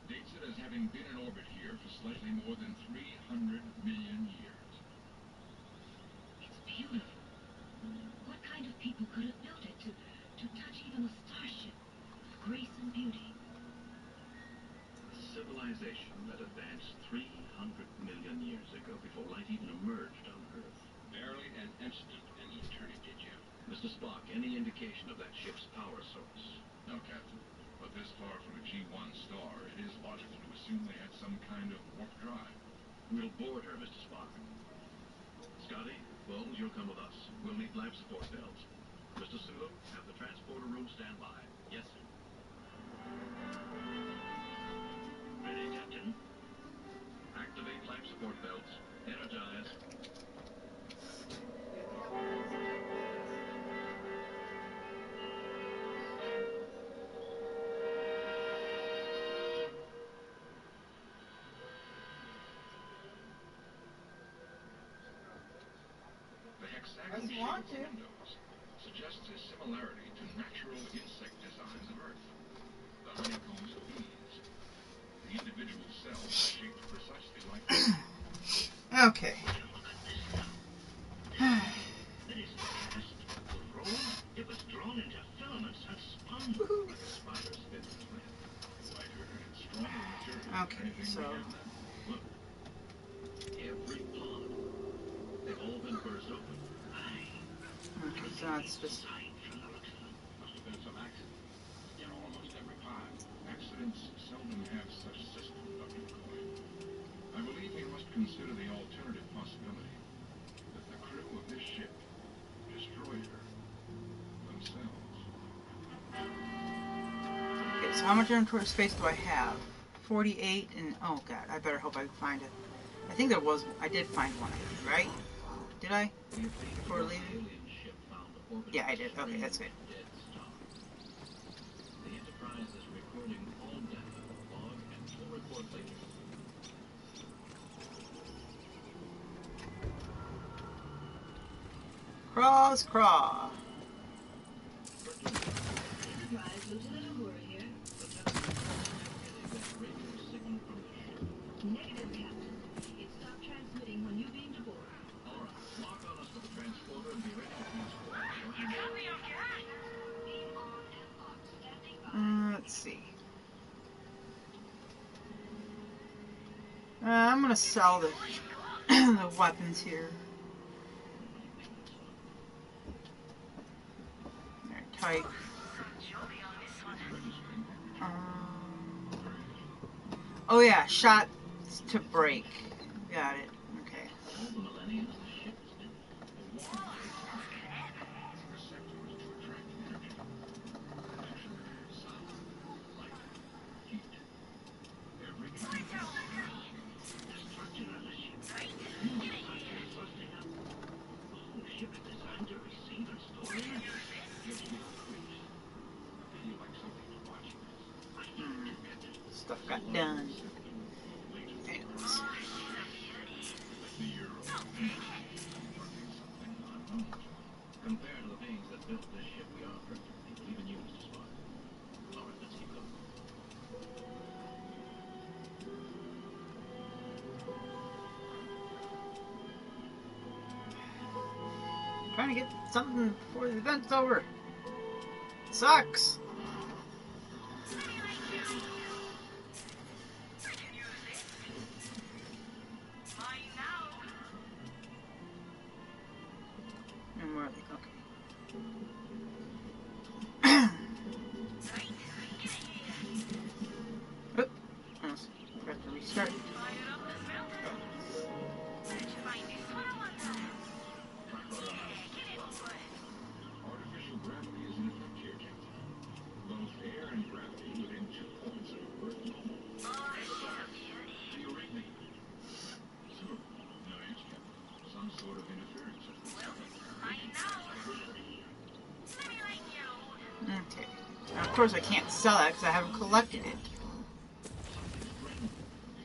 dates it as having been in orbit here for slightly more than 300 million years. It's beautiful. What kind of people could have built it to touch even a starship with grace and beauty? A civilization that advanced 300 million years ago before life even emerged on Earth. Barely an instant in eternity, Jim. Mr. Spock, any indication of that ship's power source? No, Captain. But this far from a G1 star, it is logical to assume they had some kind of warp drive. We'll board her, Mr. Spock. Scotty, Bones, you'll come with us. We'll need life support belts. Mr. Sulu, have the transporter room stand by. Yes, sir. Ready, Captain? Activate life support belts. Energize. The hexagonal Unless you shape want of the to. windows suggests a similarity to natural insect designs of Earth. The honeycombs of bees. The individual cells are shaped precisely like that. Okay. That is fast. The roll, it was drawn into filaments and spun like a spider spins its web. Lighter and stronger material. Okay. so. Look, every pod, they've all been burst open. Okay, so it's just. Must have been some accident. In almost every pod. Accidents seldom have such systems, Dr. McCoy. I believe we must consider the alternative possibility that the crew of this ship destroyed her themselves. Okay, so how much inventory space do I have? 48 and oh god, I better hope I can find it. I think I did find one, right? Did I? Before leaving? Yeah, I did. Okay, that's good. The Enterprise is recording all data, log, and full report later. Cross, craw. Enterprise, Lieutenant Uhura here. Radio signal from the ship. Negative, Captain. It stopped transmitting when you beamed aboard. All right, lock on us with the transporter and be ready to transport. Beam on and locked. Standing by. Let's see. I'm gonna sell the the weapons here. They're tight. Oh yeah, shot to break. Got it. Okay. All the millenniums the ship is doing. Receptors to attract energy. Connection, sound, light, heat. Every kind of The structure of the ship. New structure is busting up. The whole ship is designed to receive and store energy. gives me the creeps. I feel like something's watching us. Stuff got done. Anyways. The Euro. Something unknown. Compared to the beings that built this ship, we are perfect. Even you, Mr. Spock. All right, let's keep going. Trying to get something before the event's over. Sucks. And where are they? Okay. Oop. Almost forgot to restart. Artificial gravity is in effect here, Captain. Both air and gravity within 2 points of Earth normal. Do you read me? No, yes, Captain. Some sort of interference has been set up. Okay. Now, of course I can't sell that because I haven't collected it. You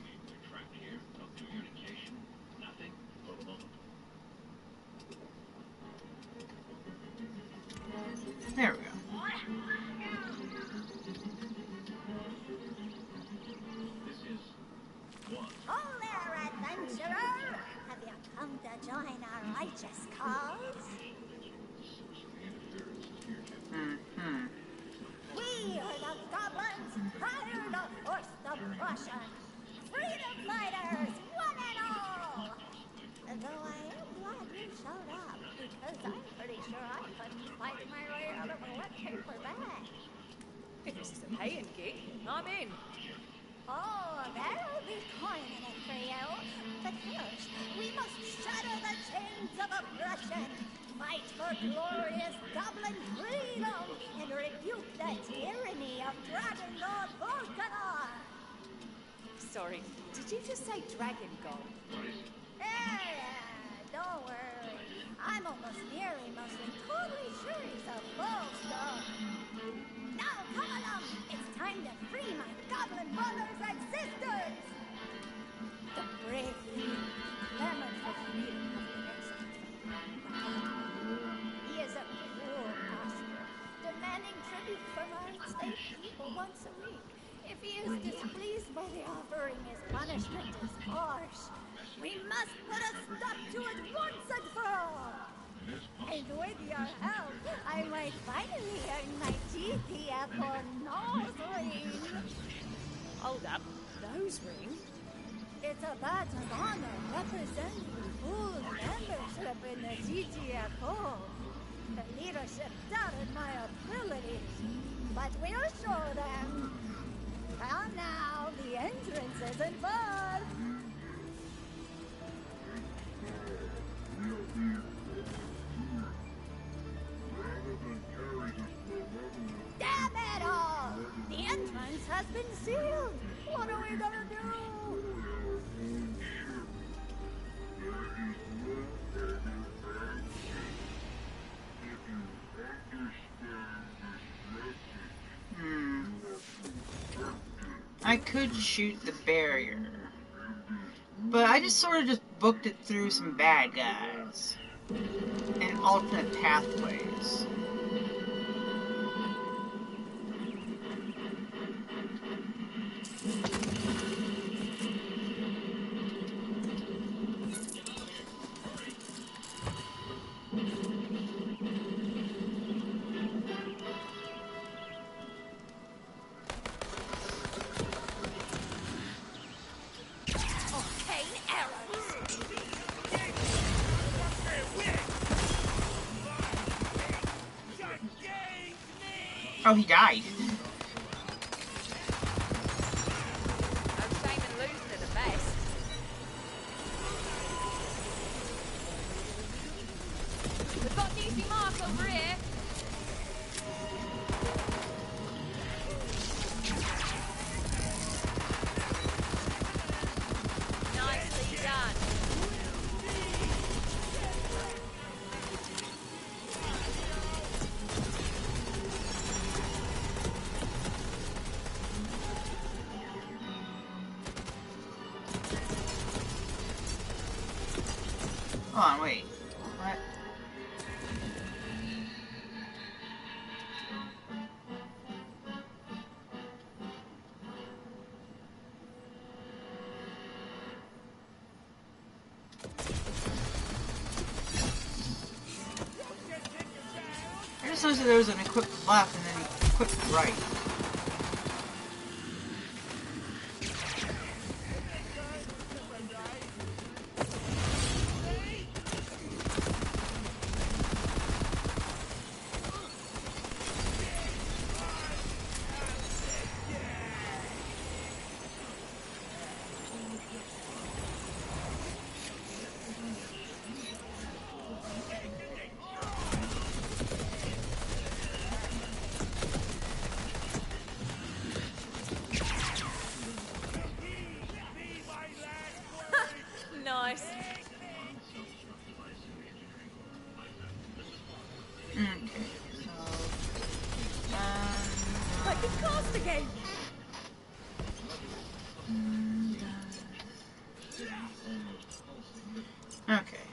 mean we're trapped here? No communication. Nothing for the moment. There we go. This is one. Oh there, adventurer! Have you come to join our righteous cause? Source of the interference is here, Captain. Mm-hmm. We are the goblins, hired to force the Prussians. Freedom fighters, one and all! Though I am glad you showed up, because I'm pretty sure I couldn't fight my way out of a wet paper bag. If this is a paying gig, I'm in. Oh, there'll be coin in it for you. But first, we must shatter the chains of oppression, fight for glorious goblin freedom, and rebuke the tyranny of Dragon Lord Volcanar. Sorry, did you just say Dragon God? Yeah, don't worry. I'm almost nearly, mostly totally sure he's a full stone. Now, come along. It's time to free my goblin brothers and sisters. The brave few clamor for freedom of the next. He is a cruel master, demanding tribute from our enslaved people once a week. If he is displeased by the offering, his punishment is harsh. We must put a stop to it once and for all. And with your help, I might finally earn my GTF or nose ring. Hold up. Nose ring? It's a badge of honor representing full membership in the GTFO. The leadership doubted my abilities, but we'll show them. Come now, the entrance isn't far. Damn it all! The entrance has been sealed. What are we gonna do? I could shoot the barrier, but I just sort of booked it through some bad guys and alternate pathways. Oh, he died. No shame in losing to the best. We've got an easy mark over here. Nicely done. Hold on, wait. What? I just noticed that there was an equipped left and then equipped right. Nice. Okay, so... I can cast again. Okay.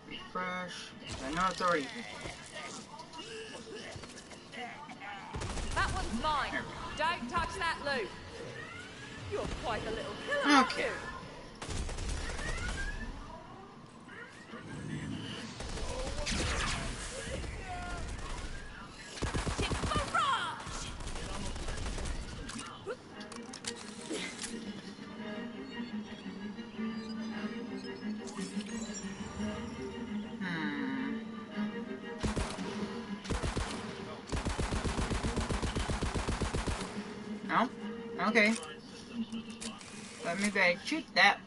Refresh. I know it's already... That one's mine. Don't touch that loot. You're quite a little killer, aren't Okay. you? Tip barrage! No? Okay. But maybe I shoot that.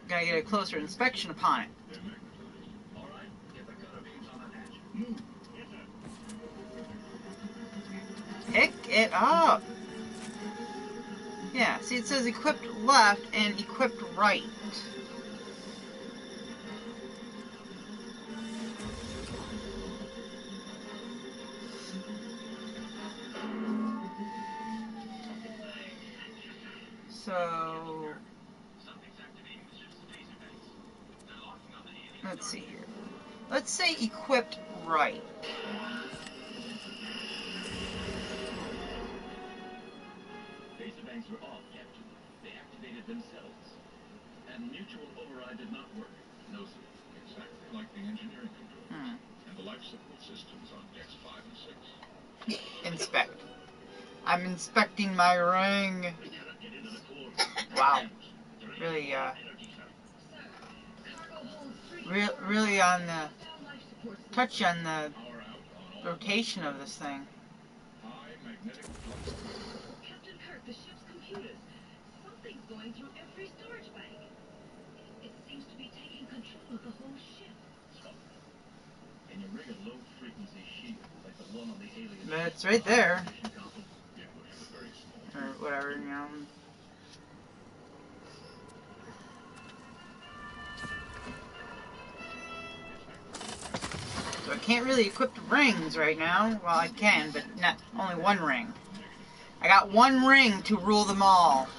Gotta get a closer inspection upon it. Pick it up! Yeah, see it says equipped left and equipped right. So, let's see here. Let's say equipped right. Data banks were off, Captain. They activated themselves. And mutual override did not work. No, sir. Exactly like the engineering control. And the life support systems on Dex 5 inspect. I'm inspecting my ring. Wow. Really, really on the touch on the rotation of this thing. Captain Kirk, the ship's computers. Something's going through every storage bank. It seems to be taking control of the whole ship. Can you rig a low-frequency shield like the one on the alien But ship? it's right there. Yeah, but it's very small. Or whatever, you know. So I can't really equip the rings right now. Well, I can, but not only one ring. I got one ring to rule them all.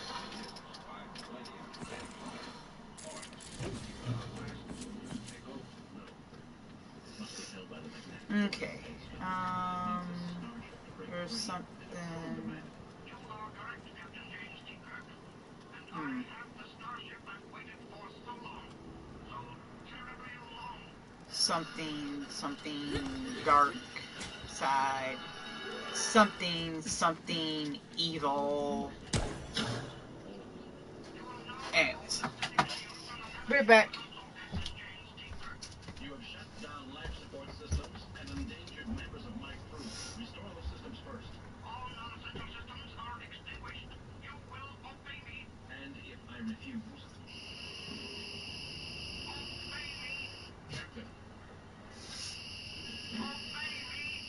Must be held by the magnetic. Okay. There's something. Something dark side. Something evil. Anyways. Be right back. You have shut down life support systems and endangered members of my crew. Restore those systems first. All non-essential systems are extinguished. You will obey me. And if I refuse? Obey me. Captain. Obey me.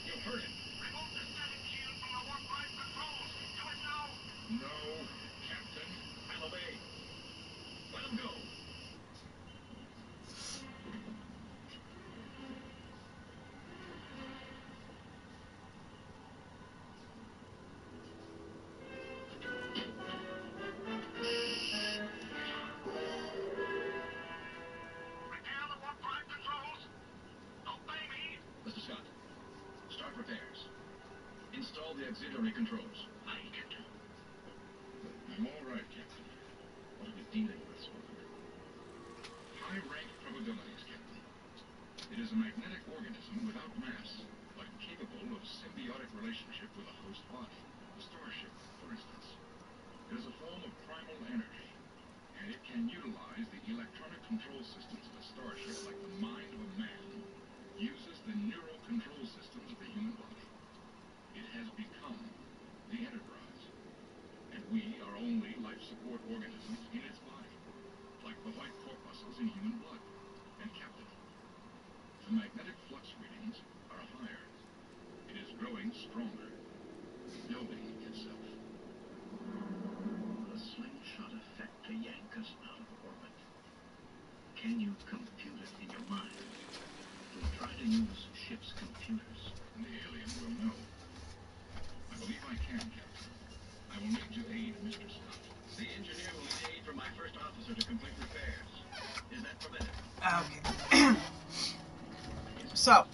You heard it. Remove the static shield from the warp drive controls. Do it now. No, Captain. I'll obey. Let him go. Repair the warp drive controls. Obey me. Mr. Scott, start repairs. Install the auxiliary controls. Aye, Captain. I'm all right, Captain. What are we dealing with, Spock? High rank probabilities, Captain. It is a magnetic organism without mass, but capable of symbiotic relationship with a host body. A starship, for instance. It is a form of primal energy, and it can utilize the electronic control systems of a starship like the mind of a man uses the neural control systems of the human body. It has become the Enterprise, and we are only life support organisms in its body, like the white corpuscles in human blood. And Captain, the magnetic flux readings are higher. It is growing stronger, building itself. A slingshot effect to yank us out of orbit. Can you compute it in your mind? We'll try to use ship's computers. The alien will know. I believe I can, Captain. I will need to aid Mr. Scott. The engineer will need aid from my first officer to complete repairs. Is that permitted? Okay. So.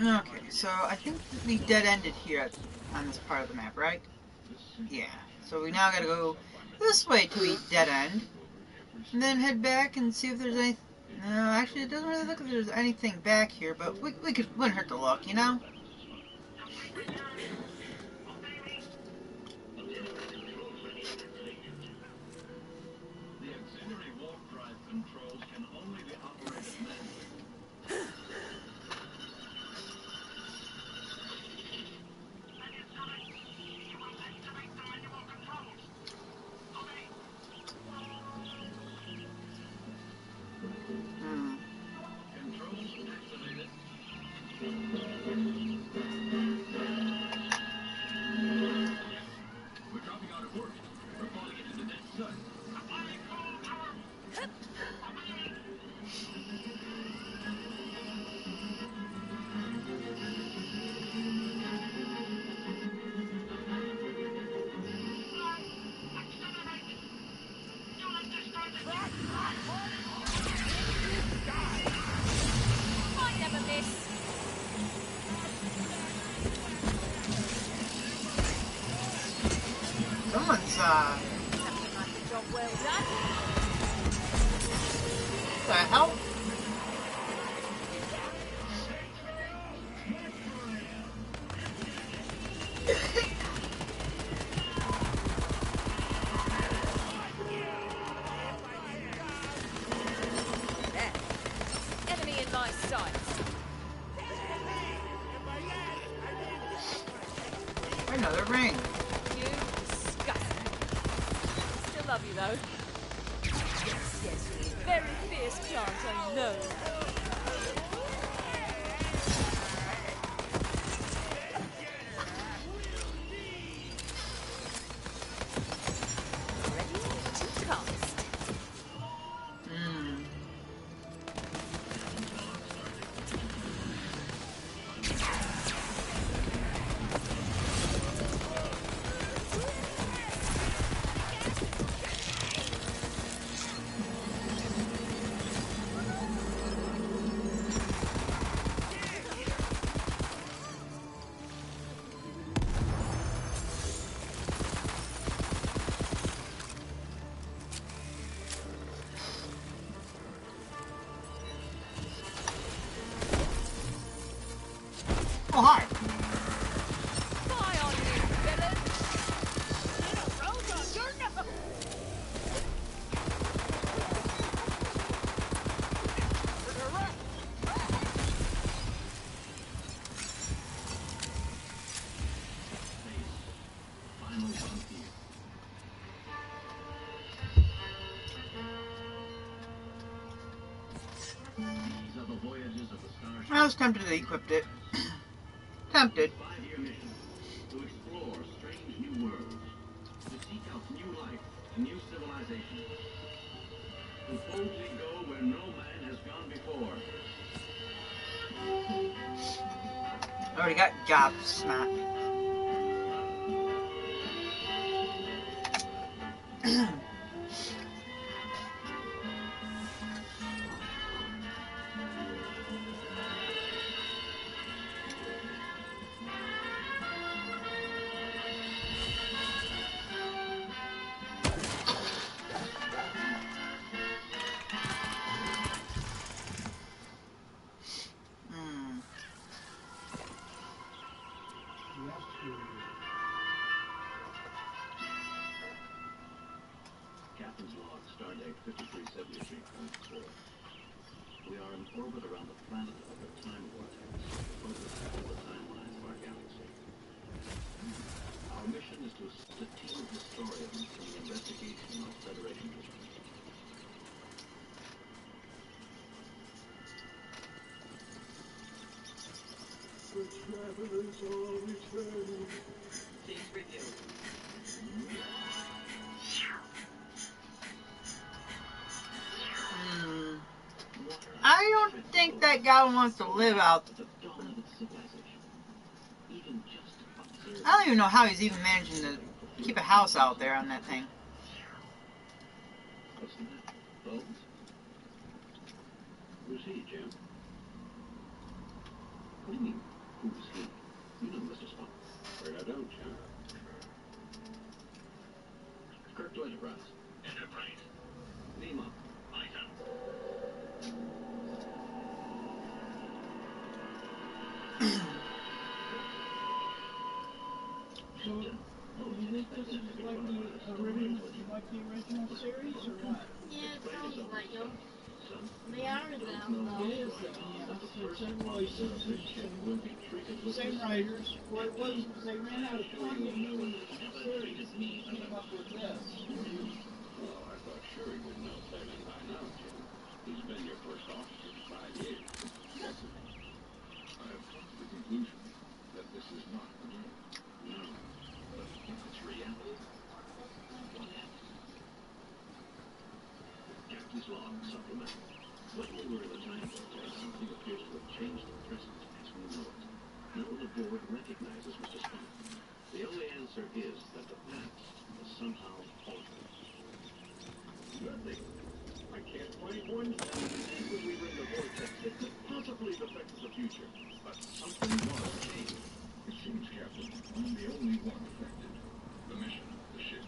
Okay, so I think we dead-ended here on this part of the map, right? Yeah. So we now gotta go this way to we dead-end, and then head back and see if there's any. No, actually, it doesn't really look like there's anything back here, but wouldn't hurt to look, you know? The auxiliary warp drive controls can only be operated manually. Controls activated. someone's, Nothing like a job well done. what the hell? There. Enemy in my sights. Another ring. You disgusting. Still love you though. Yes, yes, you're a very fierce plant, I know. Ready to cast. Hmm. Oh, hi. Fly on you, villain. Final frontier. These are the voyages of the Starship. I was tempted to equip it. Tempted. 5-year mission to explore strange new worlds, to seek out new life and new civilizations, to boldly go where no man has gone before. I already got gobsmacked. Hmm. Captain's log, stardate 5373.4. We are in orbit around the planet of the time vortex, focused on the timelines of our galaxy. Our mission is to assist a team of historians in the investigation of Federation history. The travelers all return. Please review. Hmm. I don't think that guy wants to live out. The dawn of its civilization. Even just observe. I don't even know how he's even managing to keep a house out there on that thing. What's the matter? Bones? Who's he, Jim? What do you mean, who's he? You know Mr. Spock. Afraid I don't, Jim. Kirk to Enterprise. Enterprise. Nemo. Item. So, you think this is like the original series, or what? Yeah, it sounds like them. They are them, though. It is them, yes. It's in voices, and same writers. What it was they ran out of funding for the series, and he came up with this. Well, I thought sure he would know sailing by now, Jim. He's been your first officer for 5 years. Yes, sir. I have come to the conclusion that this is not a game. No. But if it's reality, what happened? Captain's log supplemental. When we were in the time vortex, something appears to have changed the present as we know it. No one aboard recognizes Mr. Spock. The only answer is that the past was somehow altered. Nothing. I can't find one thing when we were in the vortex that could possibly affect the future. But something was changed. It seems, Captain, I'm the only one affected. The mission, the ship,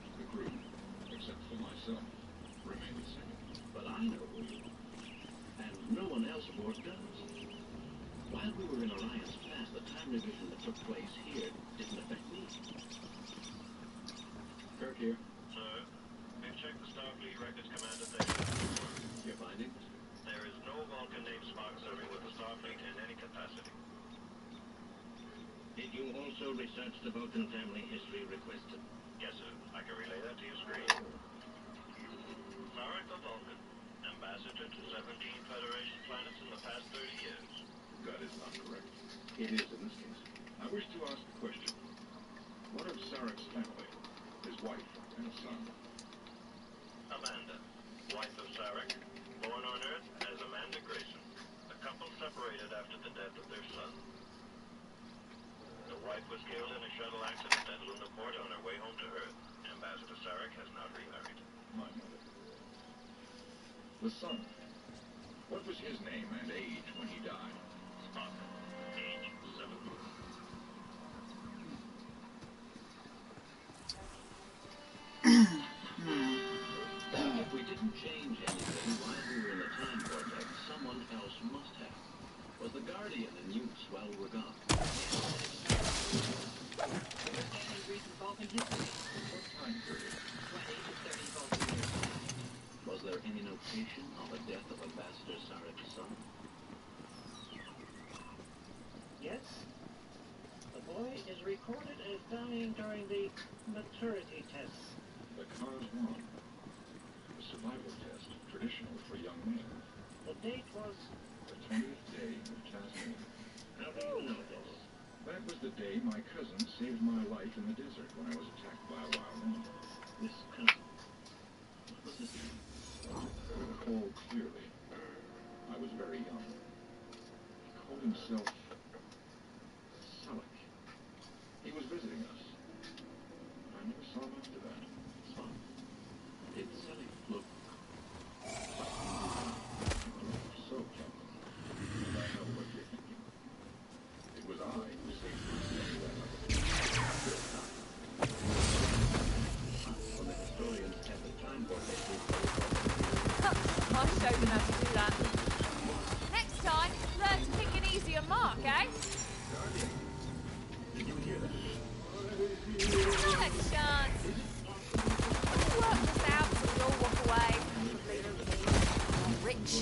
here? Sir, we've checked the Starfleet Records Commander thing. Your findings? There is no Vulcan named Spock serving with the Starfleet in any capacity. Did you also research the Vulcan family history requested? Yes, sir. I can relay that to your screen. Sarek the Vulcan, ambassador to 17 Federation planets in the past 30 years. That is not correct. It is in this case. I wish to ask a question. What of Sarek's family? His wife and a son? Amanda, wife of Sarek, born on Earth as Amanda Grayson. The couple separated after the death of their son. The wife was killed in a shuttle accident at Lunaport on her way home to Earth. Ambassador Sarek has not remarried. My mother. The son. What was his name and age when he died? Spock, age 7. If we didn't change anything while we were in the time vortex, someone else must have. Was the Guardian in use while we were gone? Any recent Vulcan history? What time period? 20 to 30 Vulcan years. Was there any notation on the death of Ambassador Sarek's son? Yes. The boy is recorded as dying during the maturity tests. The cause one. The survival test, traditional for young men. The date was The 20th day of Tasmania. How do you know this? That was the day my cousin saved my life in the desert when I was attacked by a wild animal. This cousin. What was his name? I recall clearly. I was very young. He called himself Selleck. He was visiting us. I never saw him after that. Spock. Did Selleck look So, Captain, I know what you're thinking. It was I who saved you that night. when the historians have the time vortex? I showed them how to do that. Next time, learn to pick an easier mark, eh? Did you hear that? Not a chance. We'll work this out so we all walk away. Rich.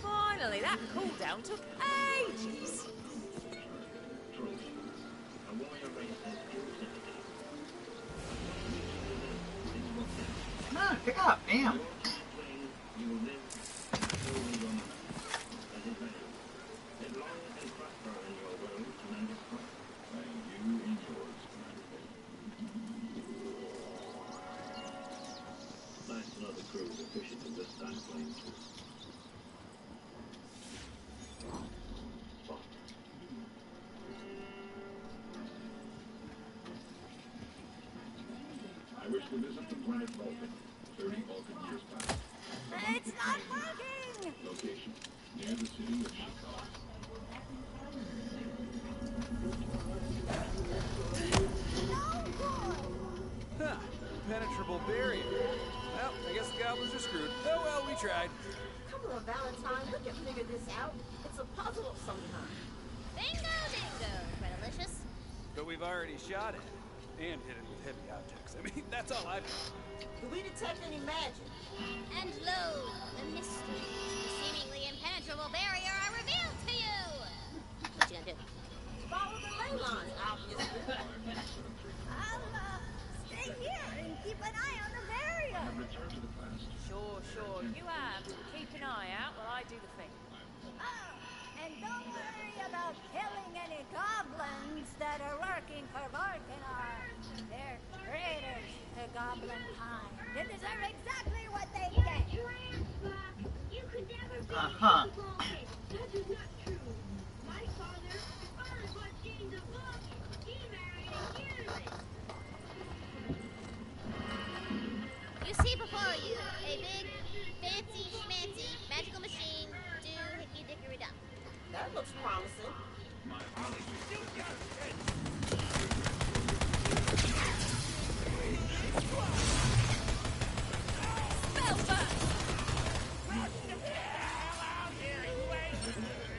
Finally, that cooldown took ages. Truly, a warrior race has pure sympathy. Things will happen. No, pick up. Damn. You will live and slowly run out. That is right. Live long and prosper in your world, Commander Spock. And you in yours, Commander Dave. Nice to know the crew is efficient in this time frame. Spock. I wish to visit the planet Vulcan. 30 Vulcan years past. It's not working! Location, near the city of Chicago. Huh. Impenetrable barrier. Well, I guess the goblins are screwed. Oh well, we tried. Come on, Valentine, we can figure this out. It's a puzzle of some kind. Bingo dingo, Predelicious. But we've already shot it. And hit it with heavy objects. I mean, that's all I've done. Do we detect any magic? And lo, the mysteries, the seemingly impenetrable barrier are revealed to you! What you gonna do? Follow the ley lines, obviously. I'll, stay here and keep an eye on the barrier! I have returned to the past. Sure. You have. Keep an eye out while I do the thing. Oh, and don't worry about killing any goblins that are working for Vulcanar. They're traitors to goblin kind. They deserve exactly what they get. You could never be Uh-huh. Vulcan. That is not true. My father That looks promising. My apologies.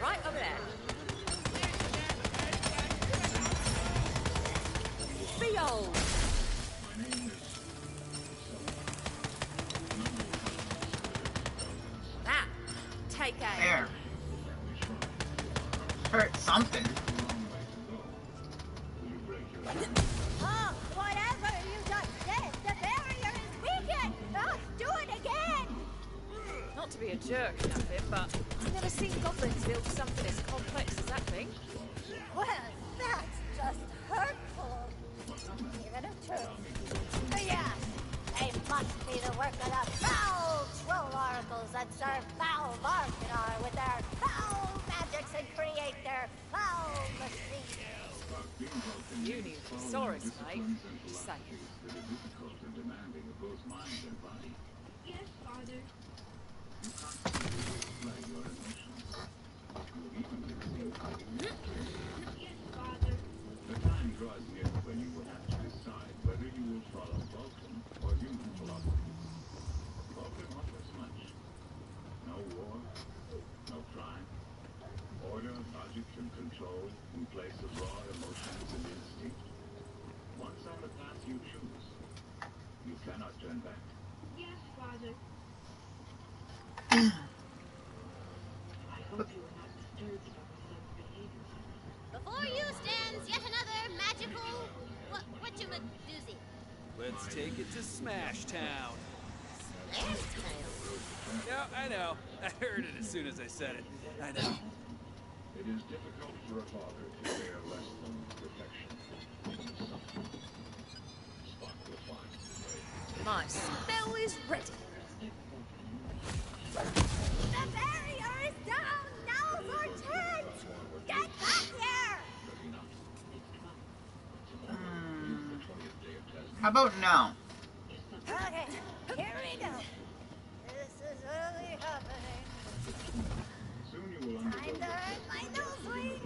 Right over there. Behold! My name is That. Take aim. There. Hurt something. Oh, whatever you just said, the barrier is weakened! Oh, do it again! Not to be a jerk, nothing, but I've never seen goblins build something as complex as that thing. Well, that's just hurtful. Even a truth. Yes, they must be the work of the foul troll oracles that serve foul Varkadar with their foul magics and create their foul machines. You need thesaurus, mate. Just saying. that are difficult and demanding of both mind and body. Yes, Father. You constantly display your emotions. You even exceed Yes, Father. The time draws near when you will have to decide whether you will follow Vulcan or human philosophy. Vulcan offers much. No war, no crime. Order, logic, and control in place of raw emotions and instinct. Once on the path you choose, you cannot turn back. Yes, Father. I hope you are not disturbed about my son's behavior. Before you stands yet another magical whatchamadoozy. Let's take it to Smash Town. Smash Town. Yeah, I know. I heard it as soon as I said it. I know. It is difficult for a father to bear less than perfection. Spot will find his way. My spell is ready. The barrier is down! Now's our chance! Get back here! How about now? Okay, here we go. This is really happening. Soon you will undergo Time to hurt my nose ring!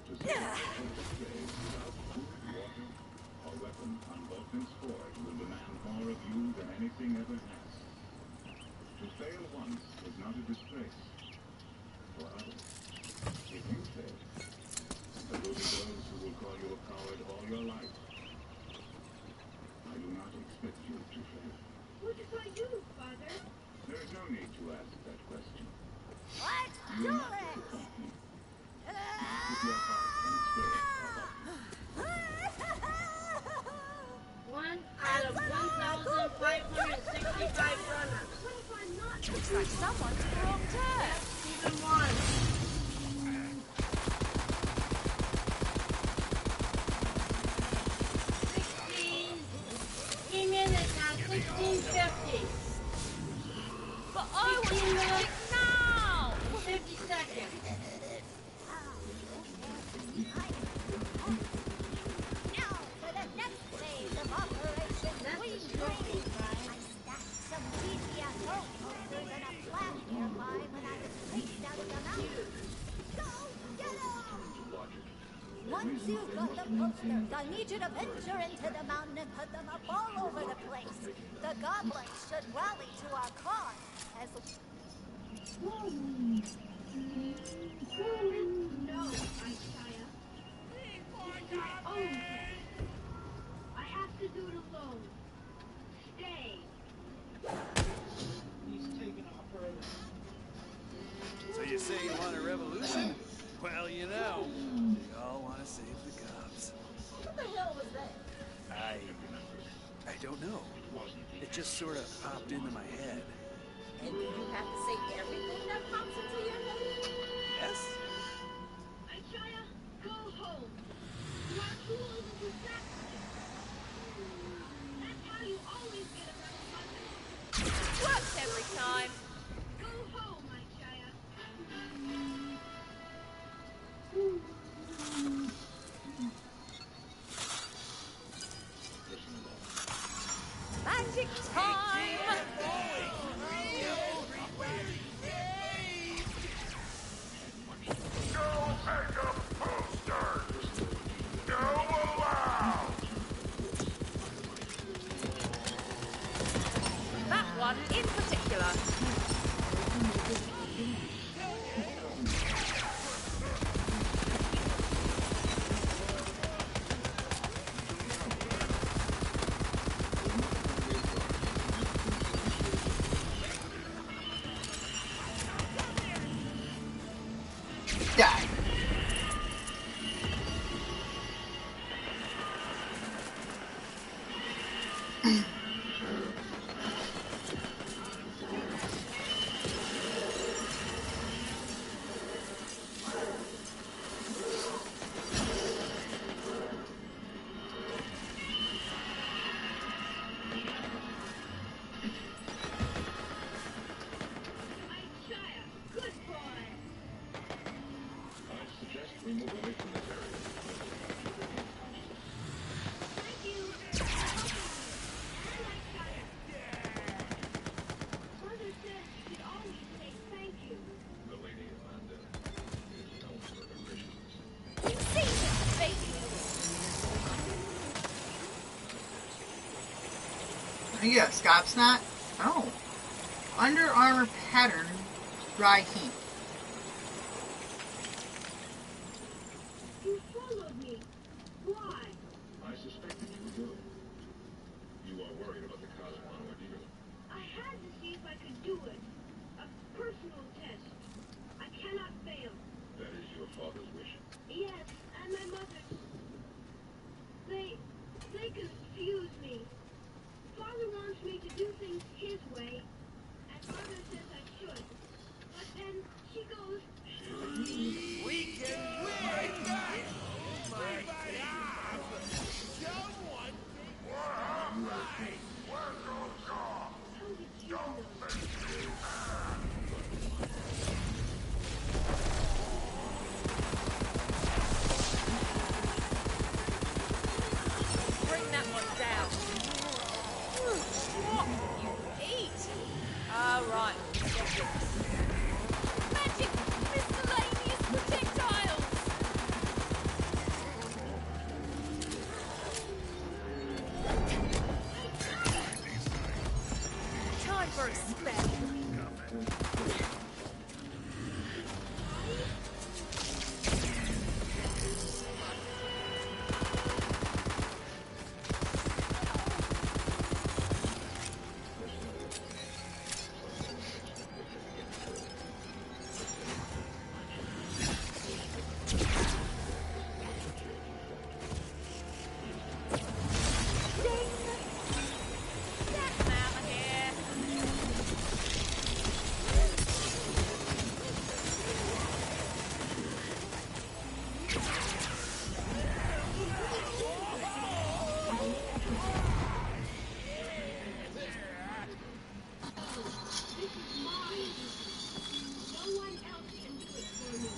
to see without food, water, or weapon on Vulcan's forge will demand more of you than anything ever has. To fail once is not a disgrace for others. If you fail, there will be those who will call you a coward all your life. I do not expect you to fail. What if I do, Father? There is no need to ask that question. Let's You do will not it! disappoint me. With your heart and spirit are up. 1 out of 1,565 runners. What if I'm not? Looks like someone's wrong turn. Even one. 16. Came in at 1650. But I want to pick now! 50 seconds. Now for the next phase of Operation Queen Tree. I stashed some GPS posters in a flat nearby when I was chased out of the mountain. Go get 'em! Once you've got the posters, I need you to venture into the mountain and put them up all over the place. The goblins should rally to our cause as No, Isaiah. I have to do it alone. Stay. He's taking operation. So you say you want a revolution? Well, you know, we all want to save the Cubs. What the hell was that? I don't know. It just sort of popped into my head. And do you have to say everything that pops into your head? Yes? Isaiah, go home. You are too old to do that. That's how you always get around Mother. Works every time. Go home, Isaiah. Magic time! Die. I suggest we move away from this area. Thank you. Mother said you should always say thank you. The Lady Amanda is known for her graciousness. You see this, baby? You got a scop snot? Oh. Under Armour pattern, dry heat. You followed me. Why? I suspected you would do it. You are worried about the Cosmon ordeal. I had to see if I could do it. A personal test. I cannot fail. That is your father's wish. Yes, and my mother's. They confuse me. Father wants me to do things his way, and Mother says I should. But then she goes, We can win! Oh my God! Someone how did you know? Bring that one down. What you eat? Right. Magic miscellaneous projectiles. Time for a spell. Get them out of here. This is mine. No one else can do it for me.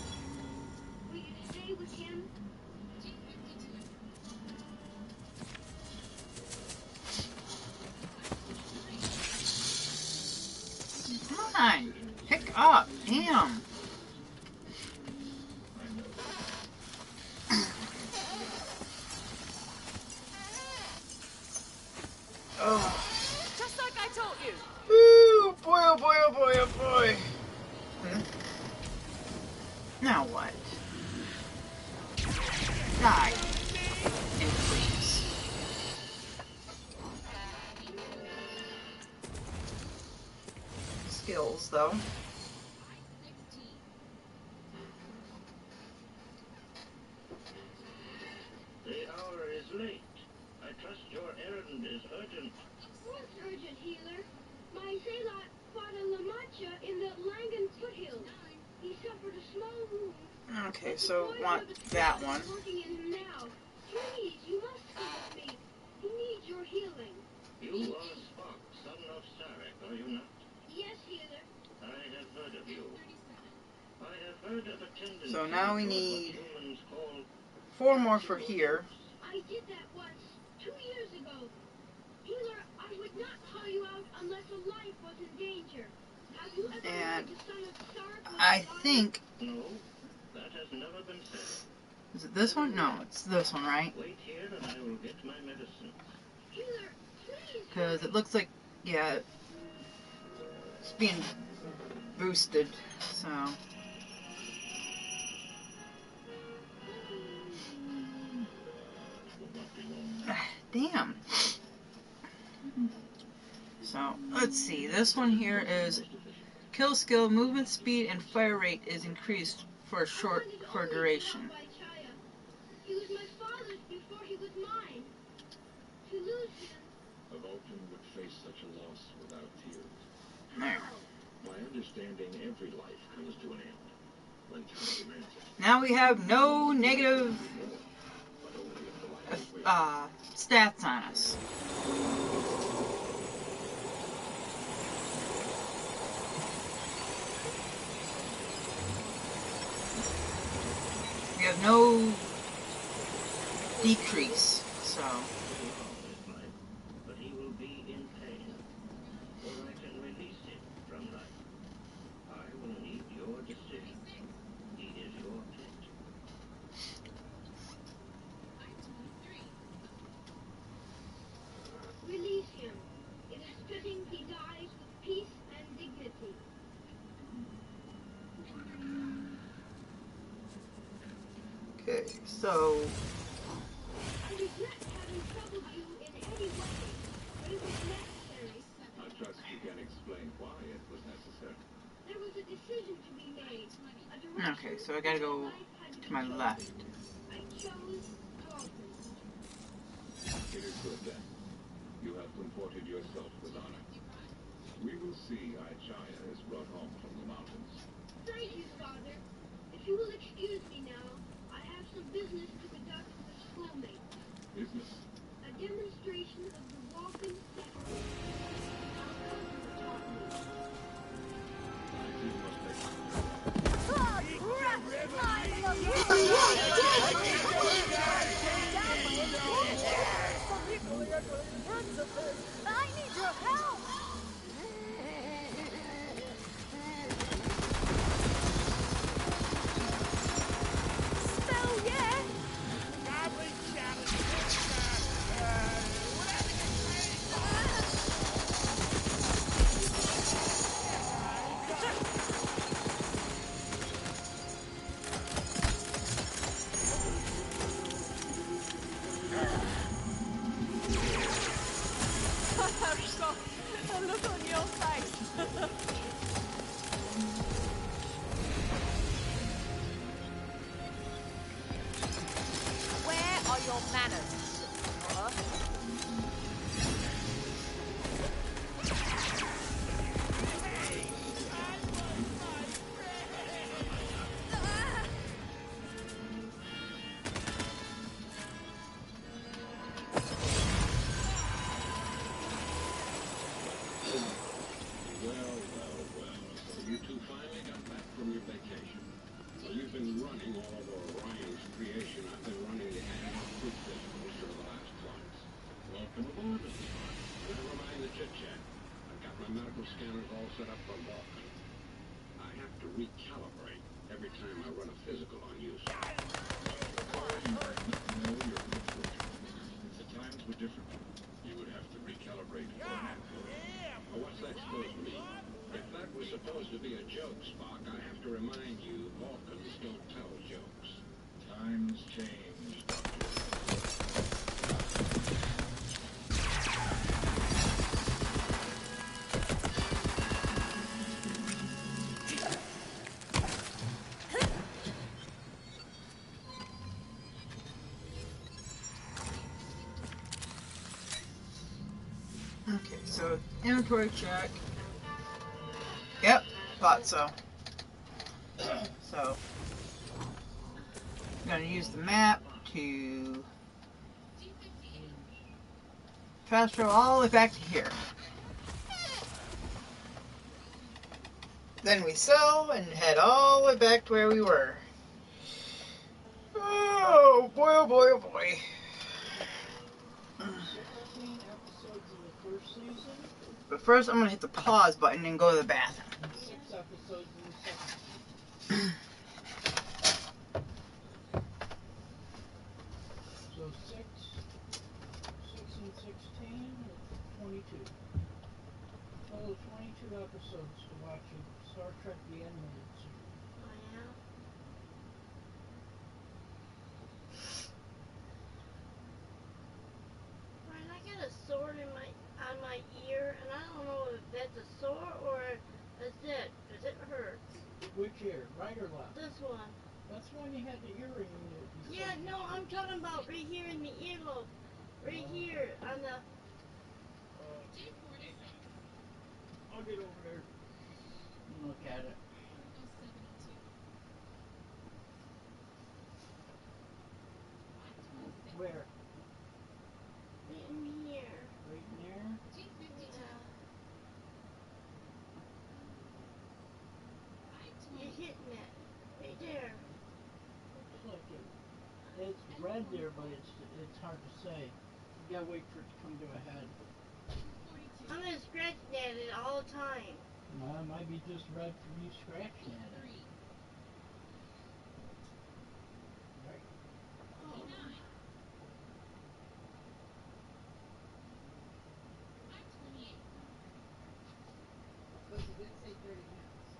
Will you stay with him? Come on. Pick up. Damn. Oh. Just like I told you. Ooh, boy, oh boy, oh boy, oh boy. Now what? Die. And please. Skills, though. The hour is late. I trust your errand is urgent. What's urgent, healer? My zealot fought a Lamacha in the Langan foothills. He suffered a small wound. Okay, so want that one. Working in him now. Please, you must come with me. He needs your healing. You are Spock, son of Sarek, are you not? Yes, healer. I have heard of you. I have heard of a tendency So now we toward what need humans call 4 more for here. I did that once, 2 years ago. Healer, I would not call you out unless a life was in danger. Have you ever And heard the son of Sarek was I alive? think, No, that has never been said. is it this one? No, it's this one, right? Wait here and I will get my medicine. Healer, please. Because it looks like, yeah, it's being boosted, so. Damn. So, let's see. This one here is kill skill, movement speed, and fire rate is increased for a duration. He was my father's before he was mine. To lose him. A Vulcan would face such a loss without tears. There. My understanding, every life comes to an end when time demands it. Now we have no negative But only if the life stats on us. We have no decrease, so. But he will be in pain, or I can release him from life. I will need your decision. He is your pet. Release him. It is fitting he dies with peace and dignity. Okay, so. I regret having troubled you in any way, but it was necessary. I trust you can explain why it was necessary. There was a decision to be made. Okay, so I gotta go to my left. I chose Vulcan. It is good then. You have comported yourself with honor. We will see Aichaya is brought home from the mountains. Thank you, Father. If you will excuse me now, I have some business to conduct with schoolmates. Business? A demonstration of the Vulcan technique. Our cousin taught me. I see you must make I need your help! Spell, yeah! Look on your face. Where are your manners? Huh? So you two finally got back from your vacation. Well, you've been running all over Orion's creation. I've been running the annual fruit festivals for the last months. Welcome aboard, Mr. Spock. Never mind the chit-chat. I've got my medical scanners all set up for Vulcan. I have to recalibrate every time I run a physical on you, sir. No, you're good. If the times were different, you would have to recalibrate for an android. Well, what's that supposed to mean? If that was supposed to be a joke, Spock, I have to remind you, Vulcans don't tell jokes. Times change, Okay, so inventory check. Yep, thought so. So, I'm gonna use the map to fast travel all the way back to here. Then we sell and head all the way back to where we were. Oh boy, oh boy, oh boy. 16 episodes of the first season, But first, I'm gonna hit the pause button and go to the bathroom. 6 episodes of the second season. So 6 and 16, or 22. Total 22 episodes to watch of Star Trek The Animated Series. Oh, yeah? Ryan, I got a sword on my ear, and I don't know if that's a sore or a zit, because it hurts. Which ear, right or left? one. That's the one you had the earring in it. Yeah, no, I'm talking about right here in the earlobe. Right here on the... I'll get over there and look at it. Where? Right in here. Right in there? Yeah. You're hitting it. Right there. Looks like it. It's red there, but it's hard to say. You gotta wait for it to come to a head. I'm gonna scratch at it all the time. It might be just red from you scratching at it. Right. Oh. Because he did say 30 minutes.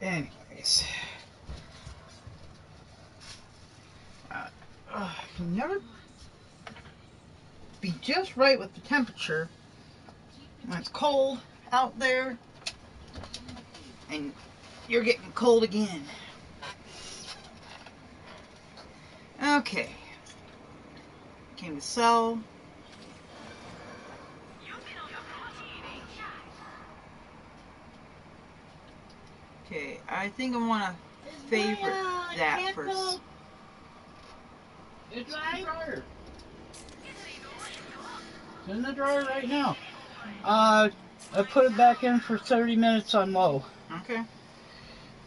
Anyways. Can never be just right with the temperature when it's cold out there and you're getting cold again. Okay. Came to sell. Okay, I think I want to favorite that first. It's in the dryer. It's in the dryer right now. I put it back in for 30 minutes on low. Okay.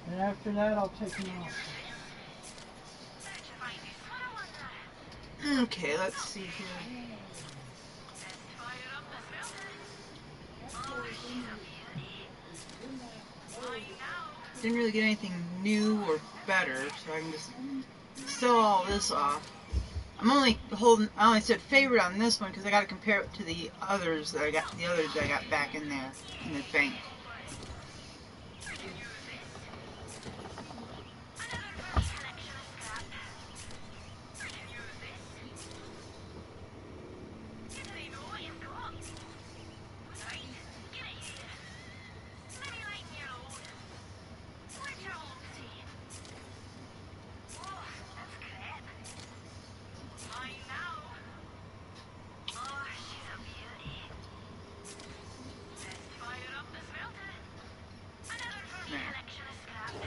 And after that, I'll take them out. Okay, let's see here. Didn't really get anything new or better, so I can just sell all this off. I'm only holding. I only said favorite on this one because I got to compare it to the others that I got. The others that I got back in there in the bank.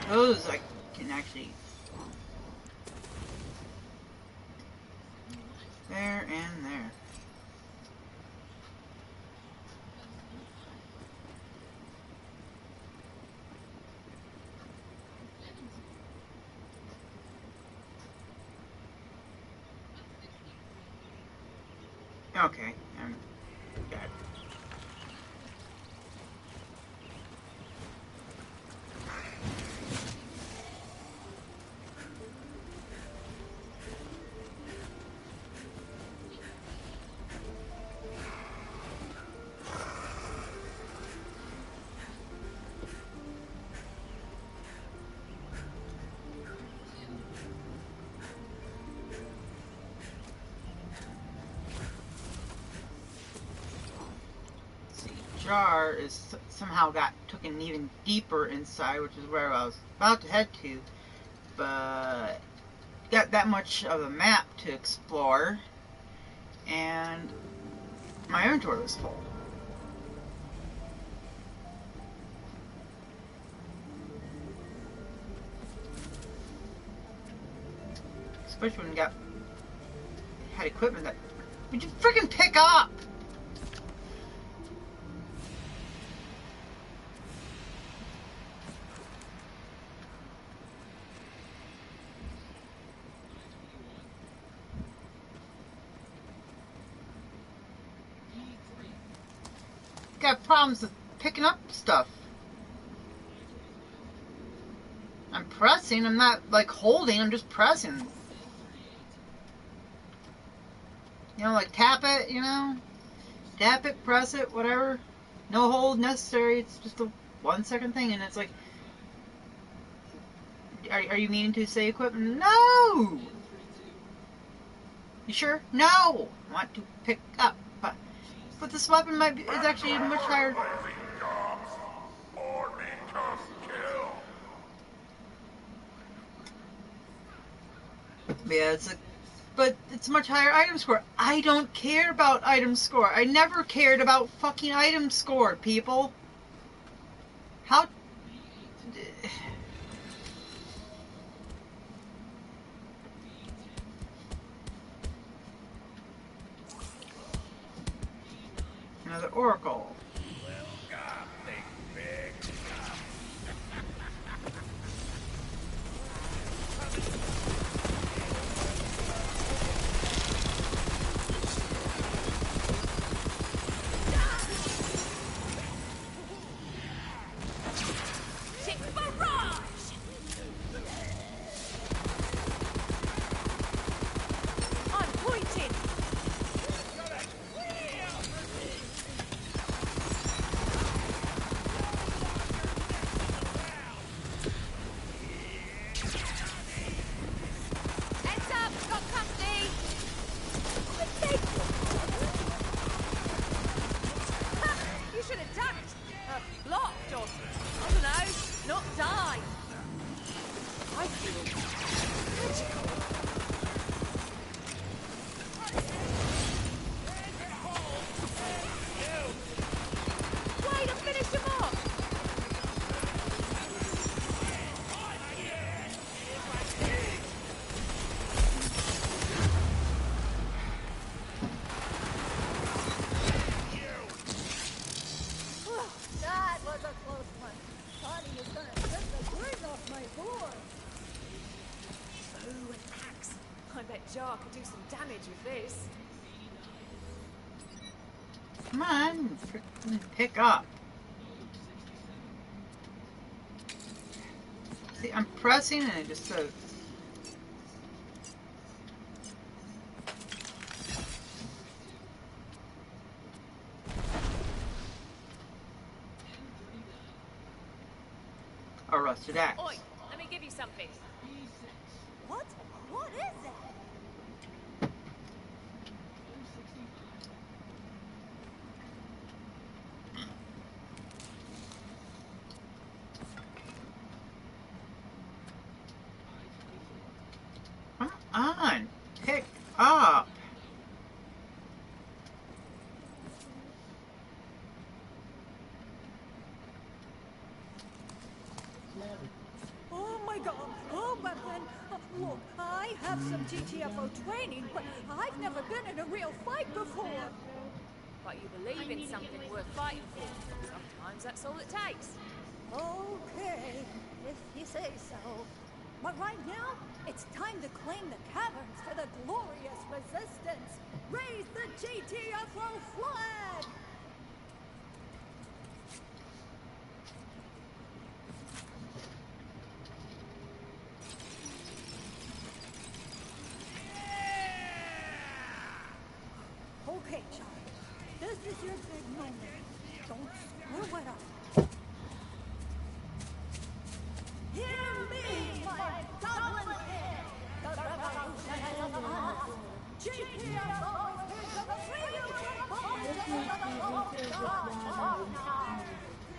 Those I can actually. There and there. Okay, I'm got it. Jar is somehow got taken even deeper inside, which is where I was about to head to, but got that much of a map to explore, and my inventory was full. Especially when you had equipment that would you freaking pick up? Got problems with picking up stuff. I'm pressing, I'm not like holding, I'm just pressing. You know, like tap it, you know? Tap it, press it, whatever. No hold necessary. It's just a 1 second thing. And it's like, are you meaning to say equipment? No! You sure? No! I want to pick up. But this weapon might be, is actually much higher. Yeah, but it's much higher item score. I don't care about item score. I never cared about fucking item score, people. How? Another oracle. That was a close one. Thought he was gonna rip the grid off my board. Ooh, an axe. I bet Jar could do some damage with this. Come on, freaking pick up. See, I'm pressing and it just says. A rusted axe. Oi, let me give you something. What? What is it? Come on, pick up. Oh my god, oh weapon. Look, I have some GTFO training, but I've never been in a real fight before. But you believe in something worth fighting for. Sometimes that's all it takes. Okay, if you say so. But right now, it's time to claim the caverns for the glorious resistance. Raise the GTFO flag! Okay, child. This is your big moment. Don't screw it up. Hear me, my goblin kid! The revolution is upon us! GTFO is the freedom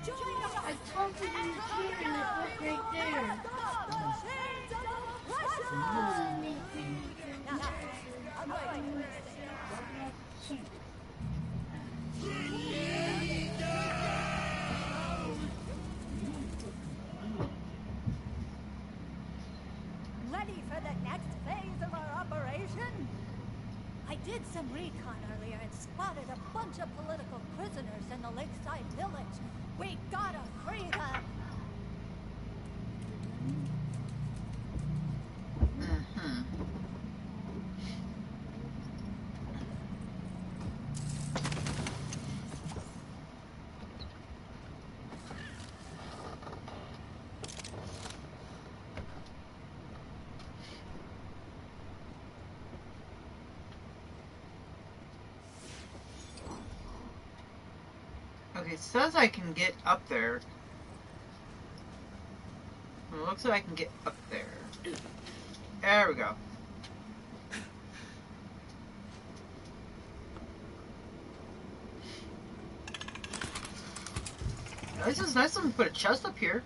Join us! I told you to here and I put right there. Stop the chains of oppression! I'm going to miss it. Ready for the next phase of our operation? I did some recon earlier and spotted a bunch of political prisoners in the lakeside village. We gotta free them! Mm-hmm. It says I can get up there. It looks like I can get up there. There we go. This is nice of them to put a chest up here.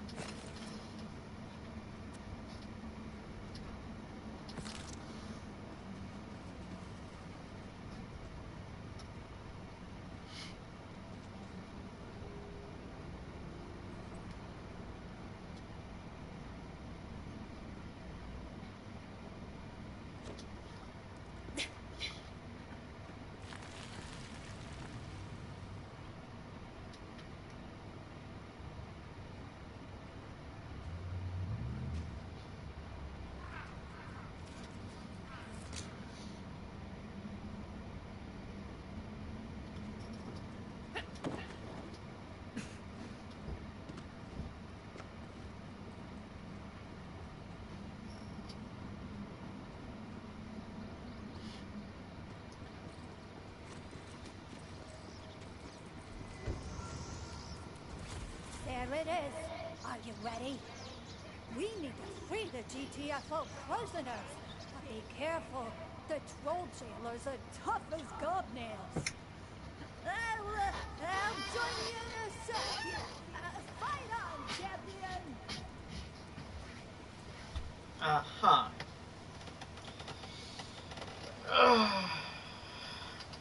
There it is. Are you ready? We need to free the GTFO prisoners. But be careful. The troll jailers are tough as gobnails. I'll join you in a sec. Fight on, champion. Uh-huh.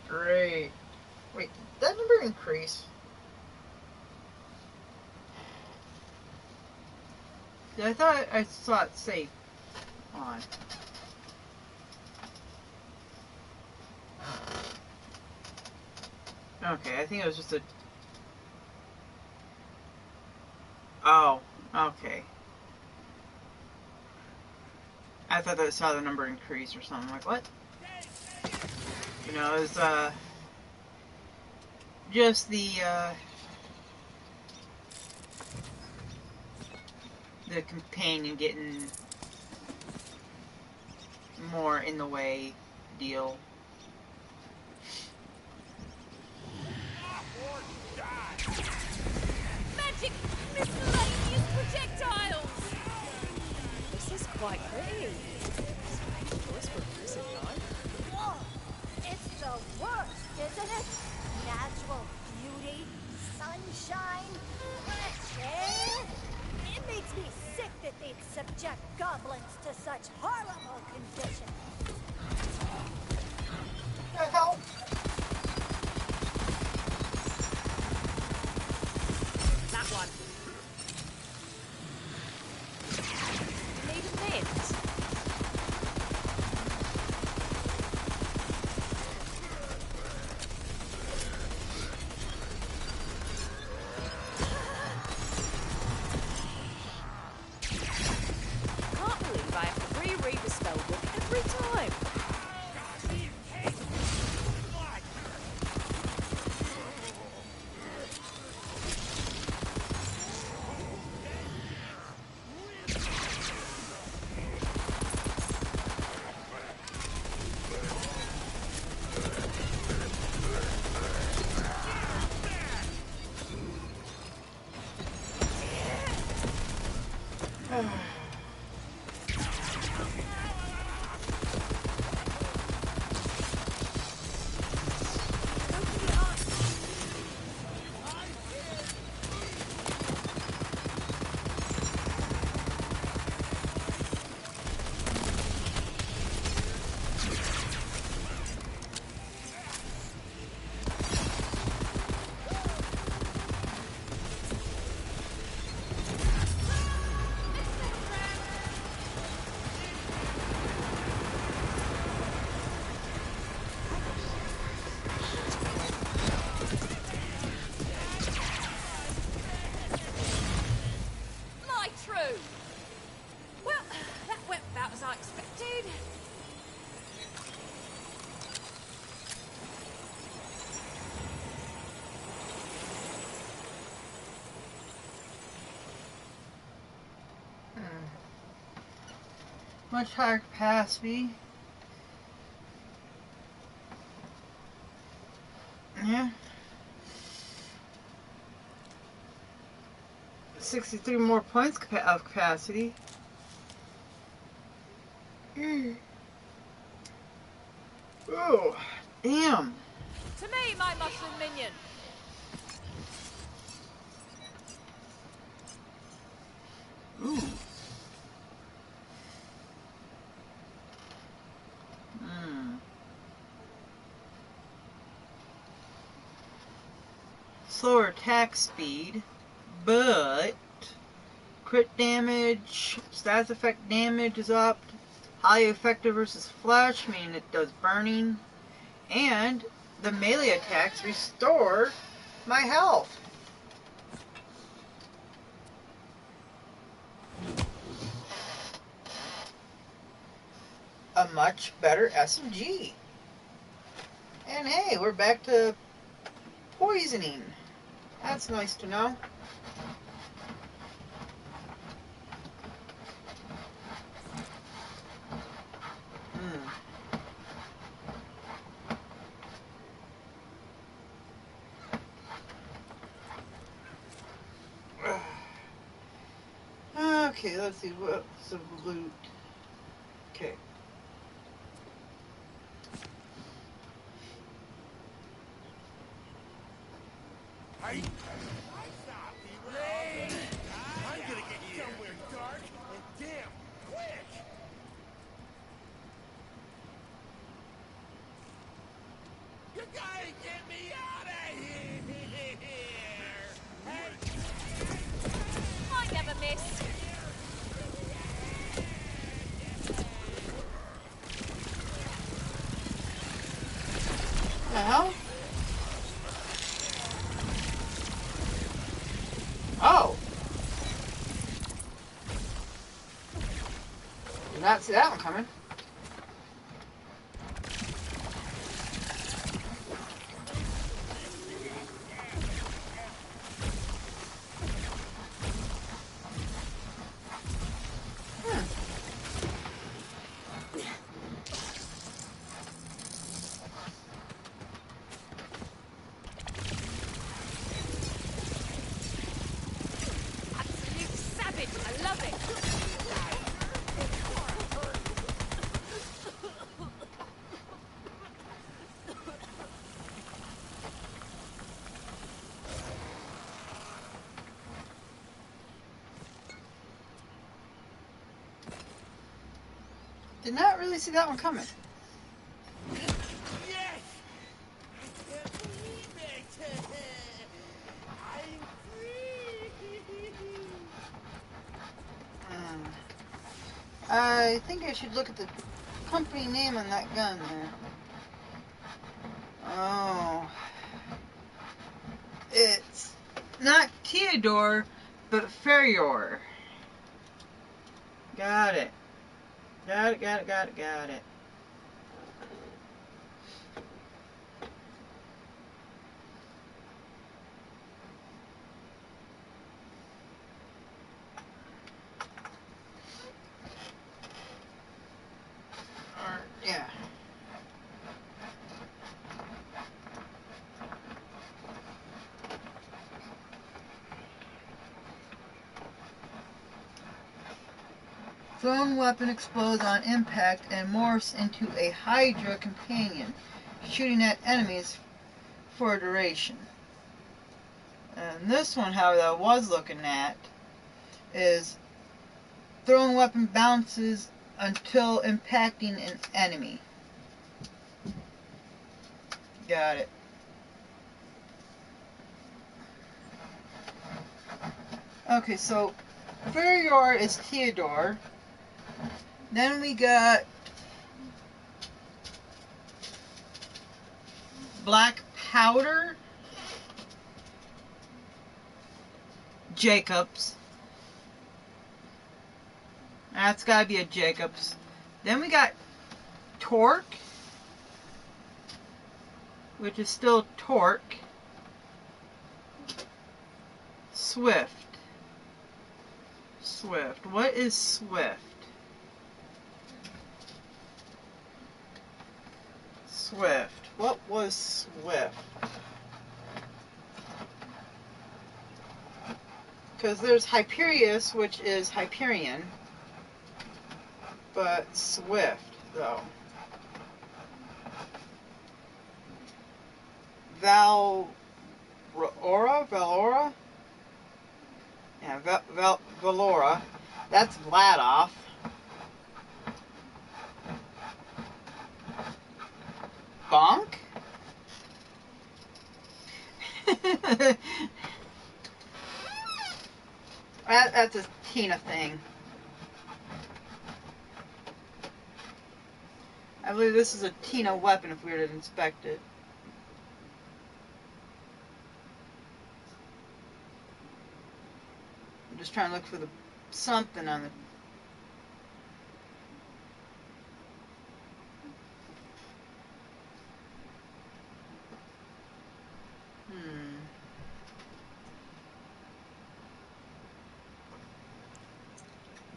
Great. Wait, did that number increase? I thought I saw it say on. Okay, I think it was just a... Oh, okay. I thought that I saw the number increase or something. I'm like, what? You know, it was, just the companion getting more in the way deal. Magic miscellaneous projectiles! This is quite pretty. Strange choice for a prison though. Whoa! It's the worst, isn't it? Natural beauty, sunshine, fresh air. It makes me sick that they'd subject goblins to such horrible conditions. What the hell? That one. Need a mint? Can't believe I have to reread the spell book every time. My true. Well, that went about as I expected. Much higher capacity. Yeah. 63 more points of capacity. Oh, damn. To me, my mushroom minion. Ooh. Slower attack speed, but crit damage, stats effect damage is up. Highly effective versus flesh, meaning it does burning. And the melee attacks restore my health. A much better SMG. And hey, we're back to poisoning. That's nice to know. Okay, let's see what's the loot. Okay. Hey! I'm gonna get somewhere dark and damn quick! You gotta get me out of here! Hey! I never miss. The hell? Oh. Did not see that one coming. Absolute savage. I love it. Did not really see that one coming. Yes! I can't believe it! I'm free! I think I should look at the company name on that gun there. Oh. It's not Theodore, but Ferrior. Got it. Got it. Yeah. Thrown weapon explodes on impact and morphs into a Hydra companion, shooting at enemies for a duration. And this one, however, that I was looking at is thrown weapon bounces until impacting an enemy. Got it. Okay, so Ferrior is Theodore. Then we got Black Powder, Jacobs. That's gotta be a Jacobs. Then we got Torque, which is still Torque. Swift. What is Swift? What was Swift? Because there's Hyperius, which is Hyperion, but Swift, though. Valora? Yeah, Valora. That's Vladoff. Bonk? That's a Tina thing. I believe this is a Tina weapon if we were to inspect it. I'm just trying to look for the something on the...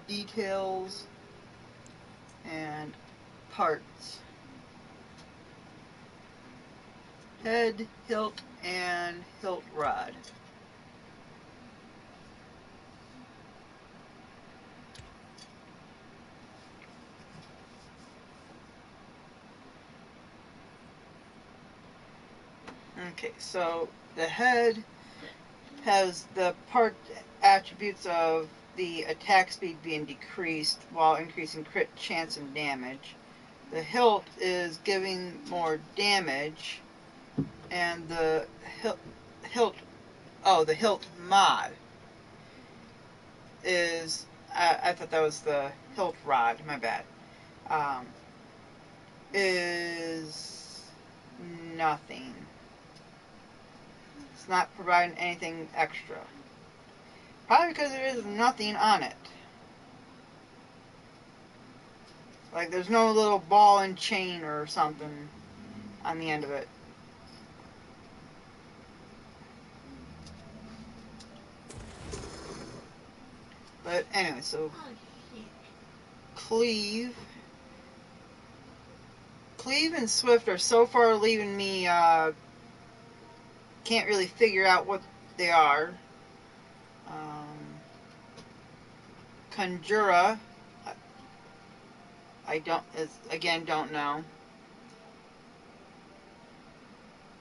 Details and parts. Head, hilt, and hilt rod. Okay, so the head has the part attributes of the attack speed being decreased while increasing crit chance and damage. The hilt is giving more damage, and the hilt mod is, I thought that was the hilt rod, my bad, is nothing. It's not providing anything extra. Probably because there is nothing on it. Like there's no little ball and chain or something on the end of it. But anyway, so Cleave and Swift are so far leaving me, can't really figure out what they are. Conjura, I don't know.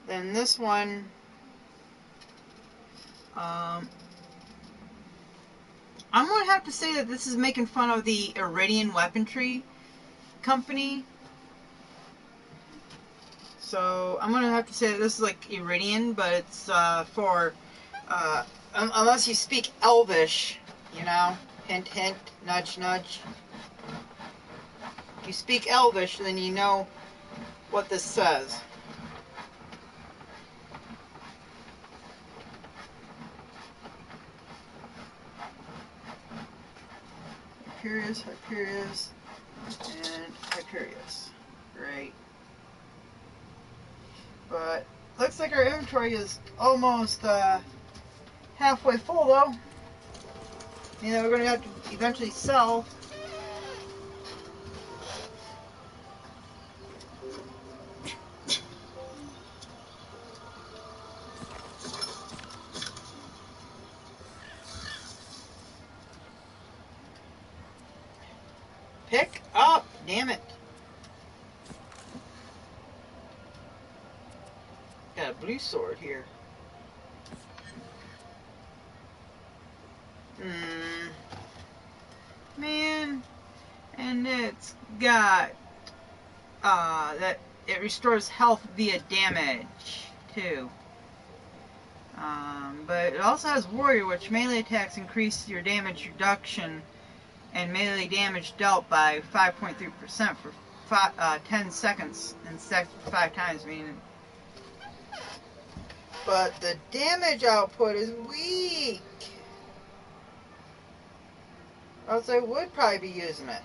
Then this one, I'm going to have to say that this is making fun of the Iridian Weaponry Company. So I'm going to have to say that this is like Iridian, but it's for, unless you speak Elvish, you know, hint hint, nudge nudge. If you speak Elvish, then you know what this says. Hyperius, and Hyperius. Great. But looks like our inventory is almost halfway full, though. You know, we're going to have to eventually sell. Pick up! Damn it. Got a blue sword here. Man. And it's got that it restores health via damage too. But it also has Warrior, which melee attacks increase your damage reduction and melee damage dealt by 5.3% for 10 seconds and 5 times. Meaning, but the damage output is weak. Else I would probably be using it.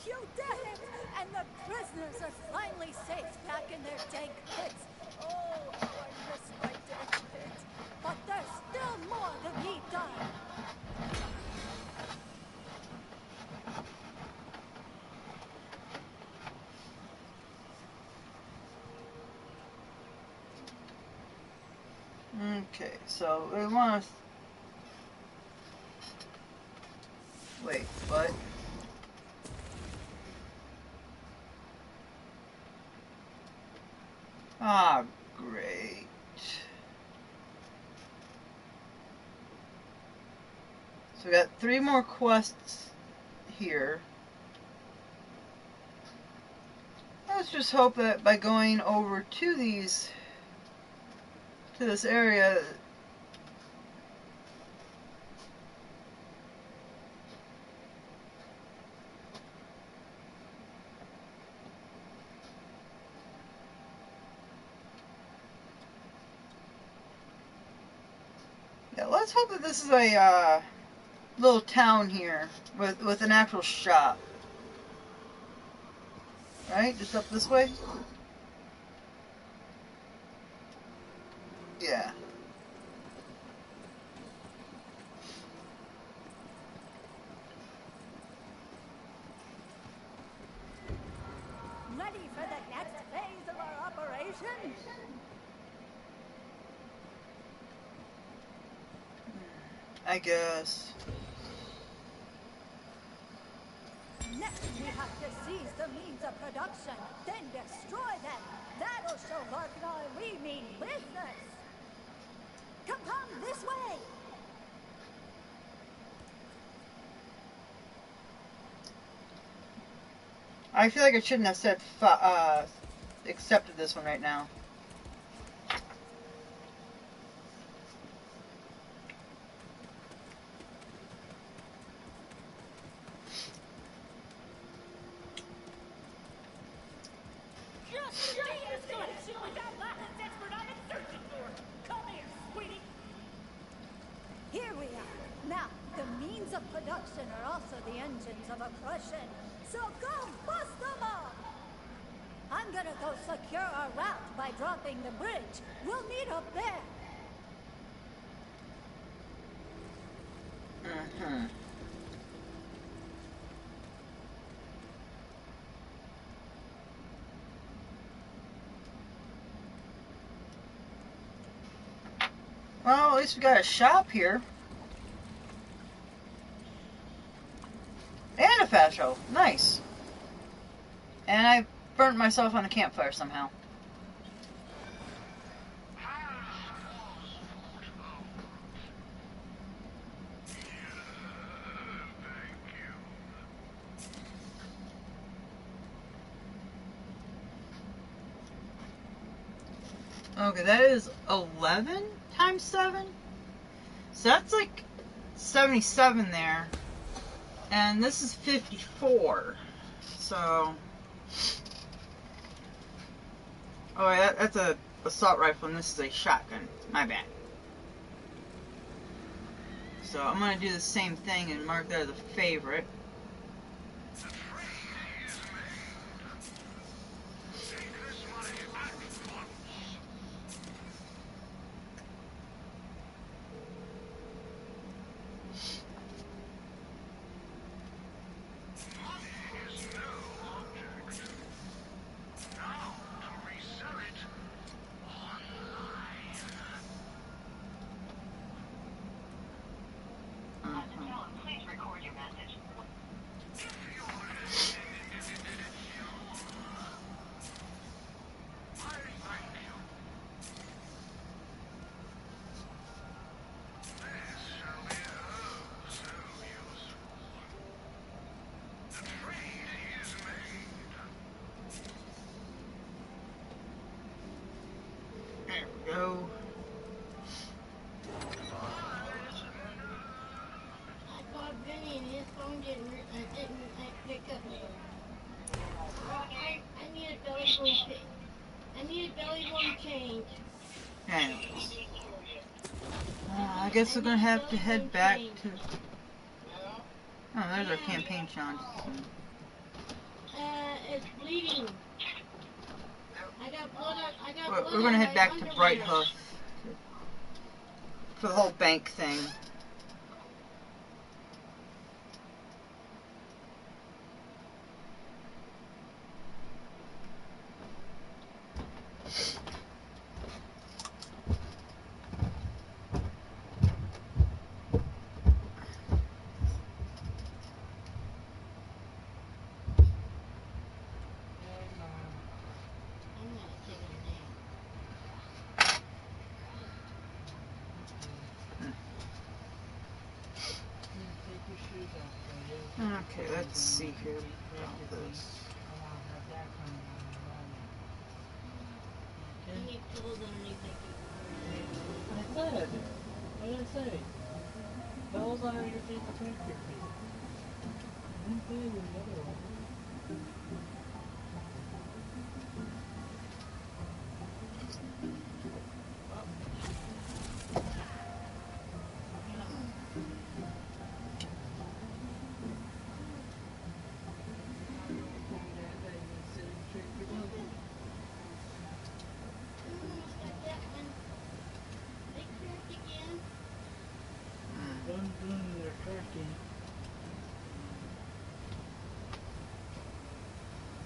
You did it! And the prisoners are finally safe back in their dank pits. Oh, how I miss my dank pit. But there's still more to be done. Okay, so we want to... Wait, what? Ah, great. So we got 3 more quests here. Let's just hope that by going over to this area, yeah, let's hope that this is a little town here with an actual shop. Right? Just up this way? Yeah. Ready for the next phase of our operation? I guess. Next, we have to seize the means of production, then destroy them. That'll show Larknar we mean business. Come this way. I feel like I shouldn't have said accepted this one right now. Just the de-escalation without Latin's expert I'm in searching for. Come here, sweetie. Here we are. Now, the means of production are also the engines of oppression. So go bust them up! I'm gonna go secure our route by dropping the bridge. We'll meet up there. Mm-hmm. Well, at least we got a shop here. And a fast show. Nice. And I burnt myself on a campfire somehow. Okay, that is 11 times 7? So that's like 77 there. And this is 54. So... Oh, yeah, that's a assault rifle and this is a shotgun. My bad. So I'm going to do the same thing and mark that as a favorite. Go. I called Vinny and his phone didn't pick up. I need a belly button. I need a belly button change. Anyways. I guess we're gonna have to head back to... Oh, there's our campaign challenge. It's bleeding. I got blood. We're gonna head back to Bright Hoof for the whole bank thing. Okay, let's see here about this. I want to have that coming on in the morning. You need tools underneath that I said. What did I say? Those are your feet to protect your feet. I didn't say the other one.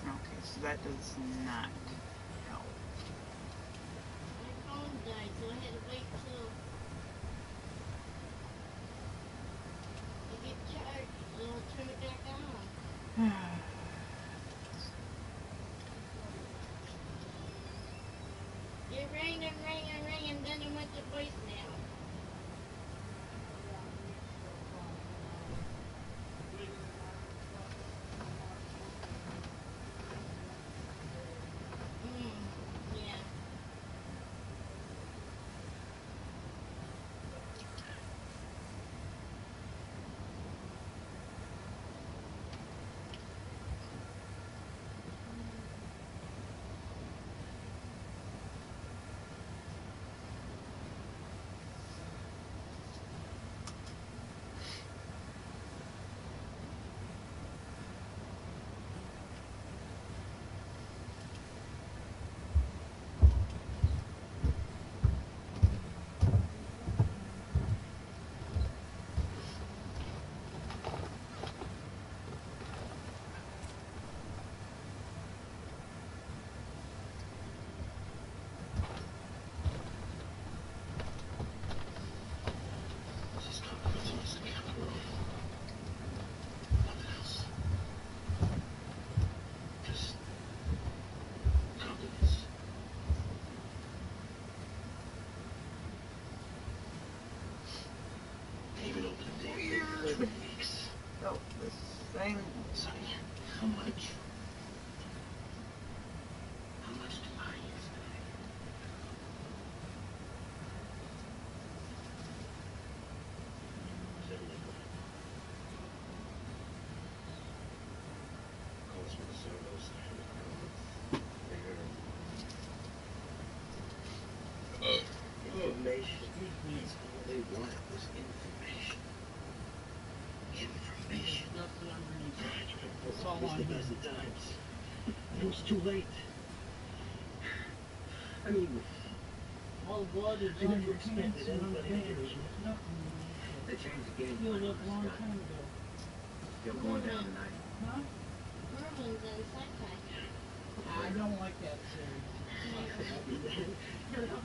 Okay, so that does not help. My phone died, so I had to wait till it get charged, so I'll turn it back on. It rang and rang and rang, and then it went to voicemail. Yeah. This is confidence, Mr. Captain. Nothing else. Just confidence. Even open the day for 3 weeks. Oh, this thing. Sonny, how much? How much do I expect? Calls from the servos. Information. That's all they wanted was information. Information. Nothing underneath it. That's all on the here. best of times. It was too late. I mean, All the blood is I on never your expected hands and on the anybody to fingers. hear There's nothing underneath they it. changed the game Healed plan up on a long this guy. time ago. Still going down tonight. Huh? Merlin's and Sci-Fi. I don't like that series.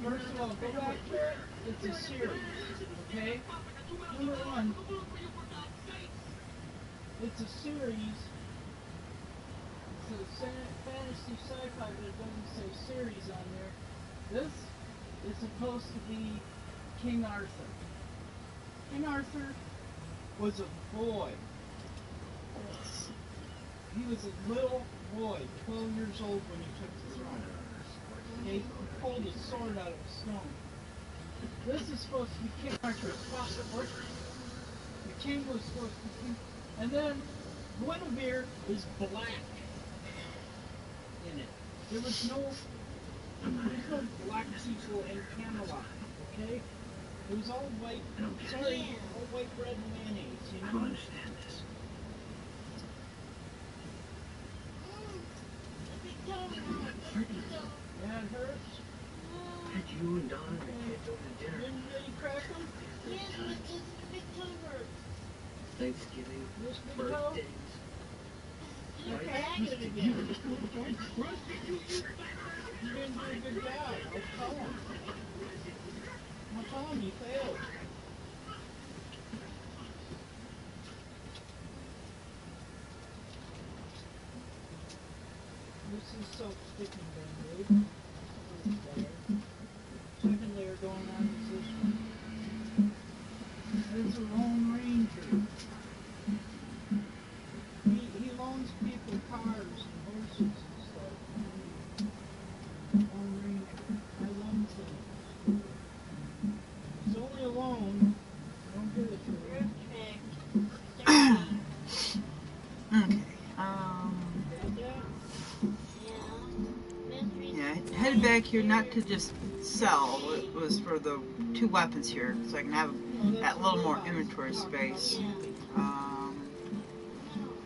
First of all, go back to it. It's a series, okay? Number one, it's a series. It's a fantasy sci-fi, but it doesn't say series on there. This is supposed to be King Arthur. King Arthur was a boy. He was a little boy, 12 years old when he took the throne. He pulled a sword out of a stone. This is supposed to be King Arthur's father. The king was supposed to be king. And then Guinevere is black in it. There's no black people in Camelot, okay? It was all white, all white bread and mayonnaise, you I know? don't understand this. Yeah, it hurts. Had you and Don and the kids over to dinner. Didn't you crack them? Yes, but this big toe hurts. Thanksgiving, This big toe? birthdays. You're dragging it again. You didn't do a good job. I'll tell him. I'll tell him you failed. This is self-sticking Band-Aid. Second layer going on is this one. There's a Lone Ranger. alone. Don't give it to her. Okay. Yeah, I headed back here not to just sell. It was for the 2 weapons here, so I can have that little more inventory space.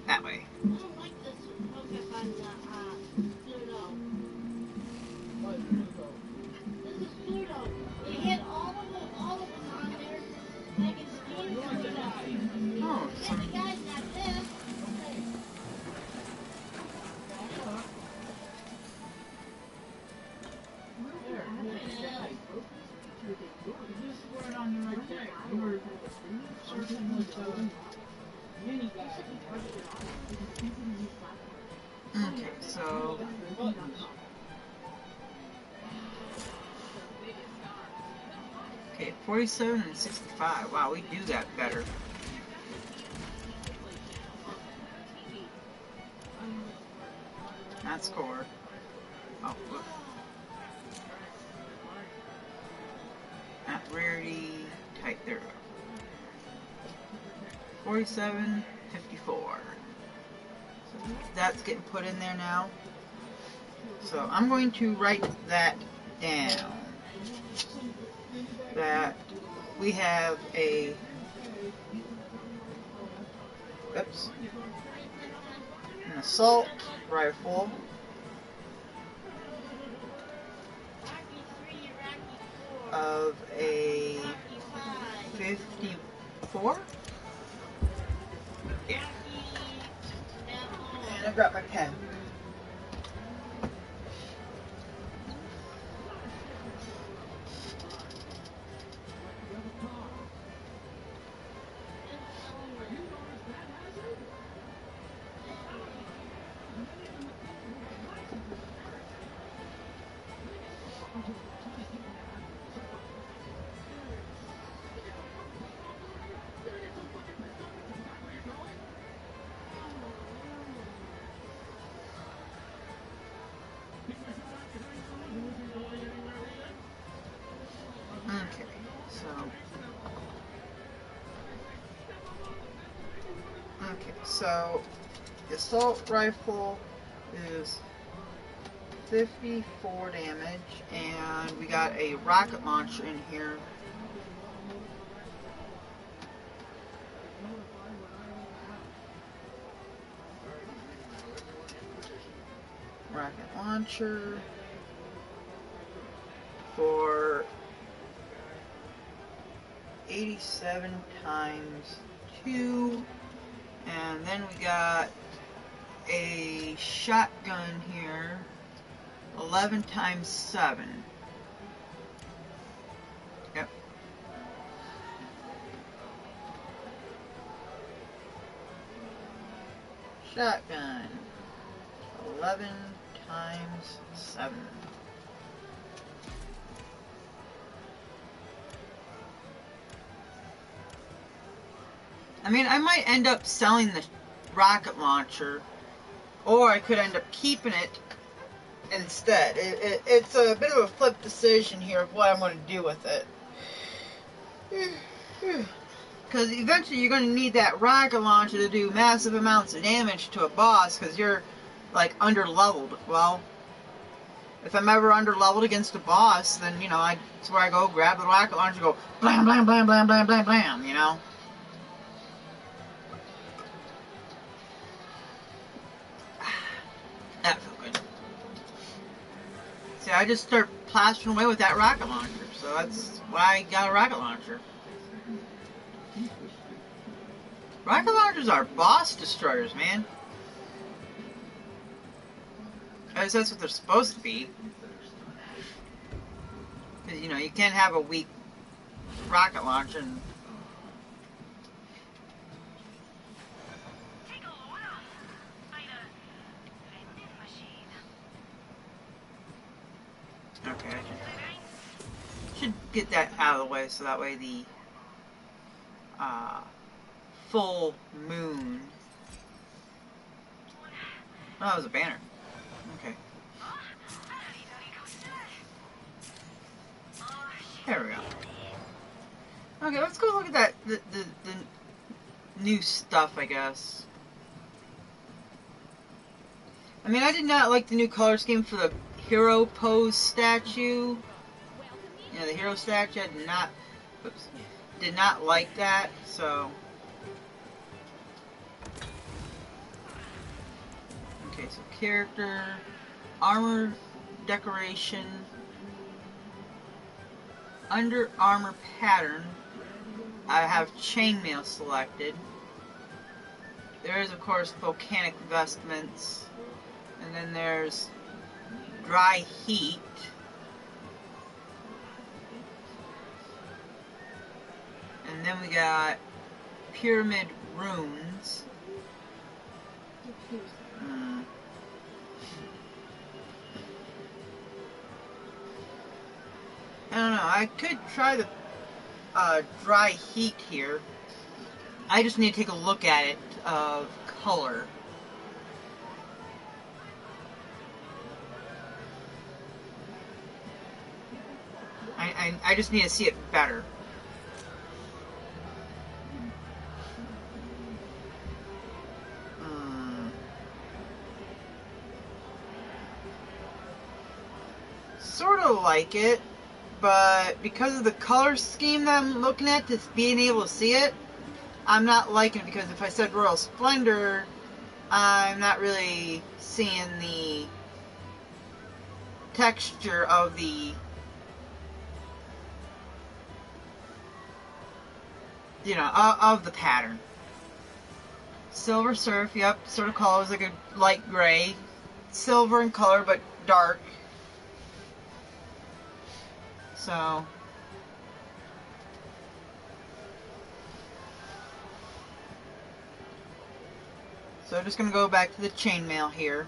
That way. I don't like this focus on Pluto. What, Pluto? This is Pluto. You hit all of them on there. Like it's doing Pluto. Oh, Yeah, some, the guy's got this. There, just put it on the right there. You were searching with mini guy. okay, so Buttons. okay, 47 and 65. Wow, we do that better. That's core. Oh, look. At rarity, type 0. 47, 54. So that's getting put in there now. So I'm going to write that down. That we have a, oops, an assault rifle of a 54? Yeah. And I've got my pen. Okay, so the assault rifle is 54 damage, and we got a rocket launcher in here. Rocket launcher for 87 times 2, and then we got a shotgun here, 11 times 7. Yep. Shotgun, 11 times 7. I mean, I might end up selling the rocket launcher, or I could end up keeping it instead. It's a bit of a flip decision here of what I'm going to do with it. Because eventually you're going to need that rocket launcher to do massive amounts of damage to a boss, because you're, like, under-leveled. Well, if I'm ever under-leveled against a boss, then, you know, that's where I go grab the rocket launcher and go blam, blam, blam, blam, blam, blam, blam, you know? That felt good. See, I just start plastering away with that rocket launcher, so that's why I got a rocket launcher. Rocket launchers are boss destroyers, man. At least that's what they're supposed to be. Because, you know, you can't have a weak rocket launcher and... Okay. Should get that out of the way so that way the full moon. Oh, that was a banner. Okay. There we go. Okay, let's go look at that, the new stuff, I guess. I mean, I did not like the new color scheme for the hero pose statue. You know, the hero statue, I did not like that, so. Okay, so character, armor decoration, under armor pattern, I have chainmail selected. There is, of course, volcanic vestments, and then there's dry heat. And then we got pyramid runes. I don't know. I could try the dry heat here. I just need to take a look at it of color. I just need to see it better. Sort of like it, but because of the color scheme that I'm looking at, just being able to see it, I'm not liking it, because if I said Royal Splendor, I'm not really seeing the texture of the, you know, of the pattern. Silver Surf, yep, sort of colors like a light gray. Silver in color, but dark. So I'm just going to go back to the chainmail here.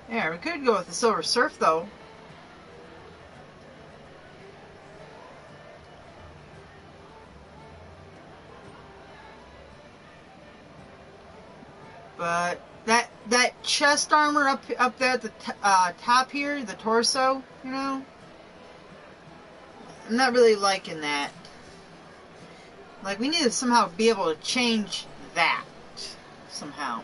Yeah, we could go with the Silver Surf though. But that chest armor up there at the top here, the torso, you know, I'm not really liking that. Like, we need to somehow be able to change that somehow.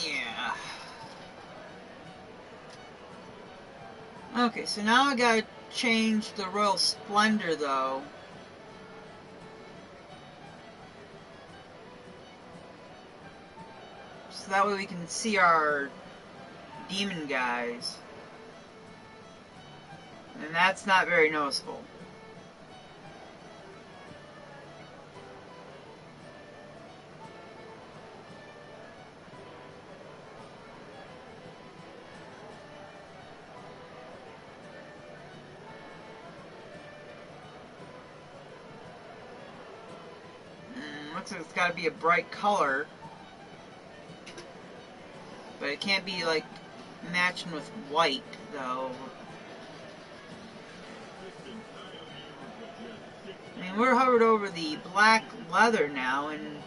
Yeah. Okay, so now I gotta change the Royal Splendor though. So that way we can see our demon guys. And that's not very noticeable. Looks like it's gotta be a bright color. But it can't be like matching with white though. I mean, we're hovered over the black leather now, and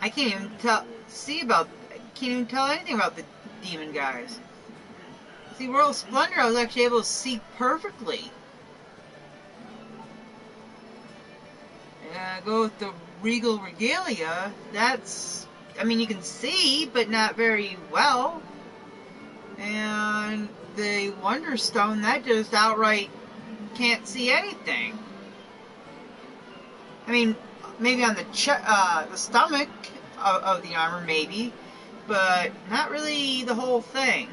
I can't even can't even tell anything about the demon guys. See, Royal Splendor, I was actually able to see perfectly. Go with the Regal Regalia, that's, I mean, you can see, but not very well. And the Wonderstone, that just outright can't see anything. I mean, maybe on the stomach of the armor, maybe, but not really the whole thing.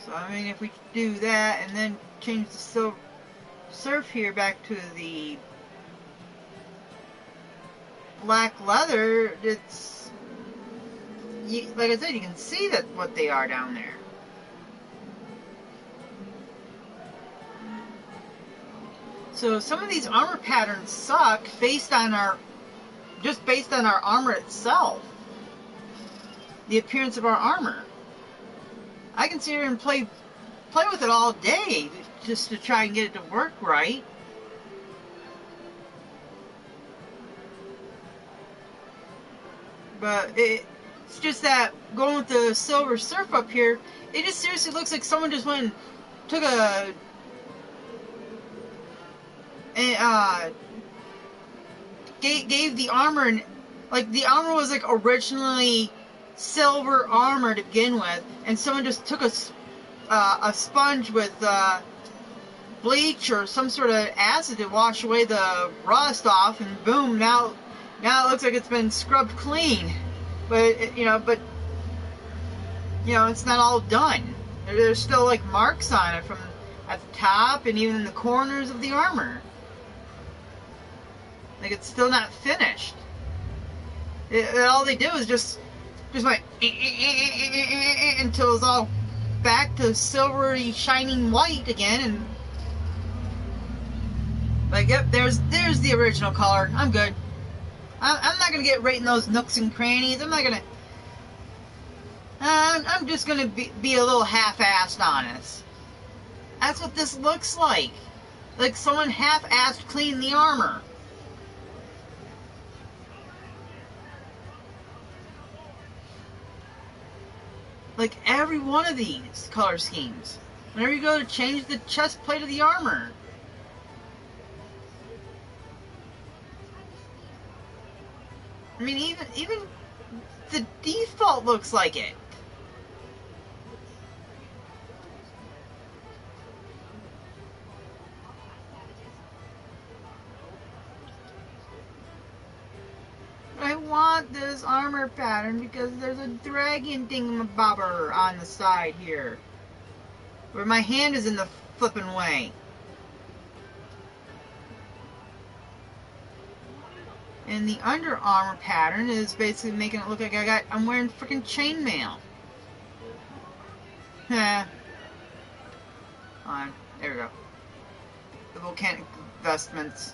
So, I mean, if we do that and then change the Silver Surf here back to the black leather, it's like I said, you can see that what they are down there. So some of these armor patterns suck based on our armor itself. The appearance of our armor. I can sit here and play with it all day just to try and get it to work right. But it's just that going with the Silver Surf up here, it just seriously looks like someone just went and took gave the armor, and like the armor was like originally silver armor to begin with, and someone just took a sponge with bleach or some sort of acid to wash away the rust off, and boom, now it looks like it's been scrubbed clean. But it's not all done. There's still like marks on it from at the top and even in the corners of the armor. Like it's still not finished. All they do is just like until it's all back to silvery shining white again, and like, yep, there's the original color. I'm good. I'm not gonna get right in those nooks and crannies. I'm not gonna. I'm just gonna be a little half-assed honest. That's what this looks like. Like someone half-assed cleaned the armor. Like every one of these color schemes. Whenever you go to change the chest plate of the armor. I mean, even the default looks like it. I want this armor pattern because there's a dragon thingamabobber on the side here. Where my hand is in the flippin' way. And the under armor pattern is basically making it look like I'm wearing freaking chainmail. Heh. On. There we go. The volcanic vestments.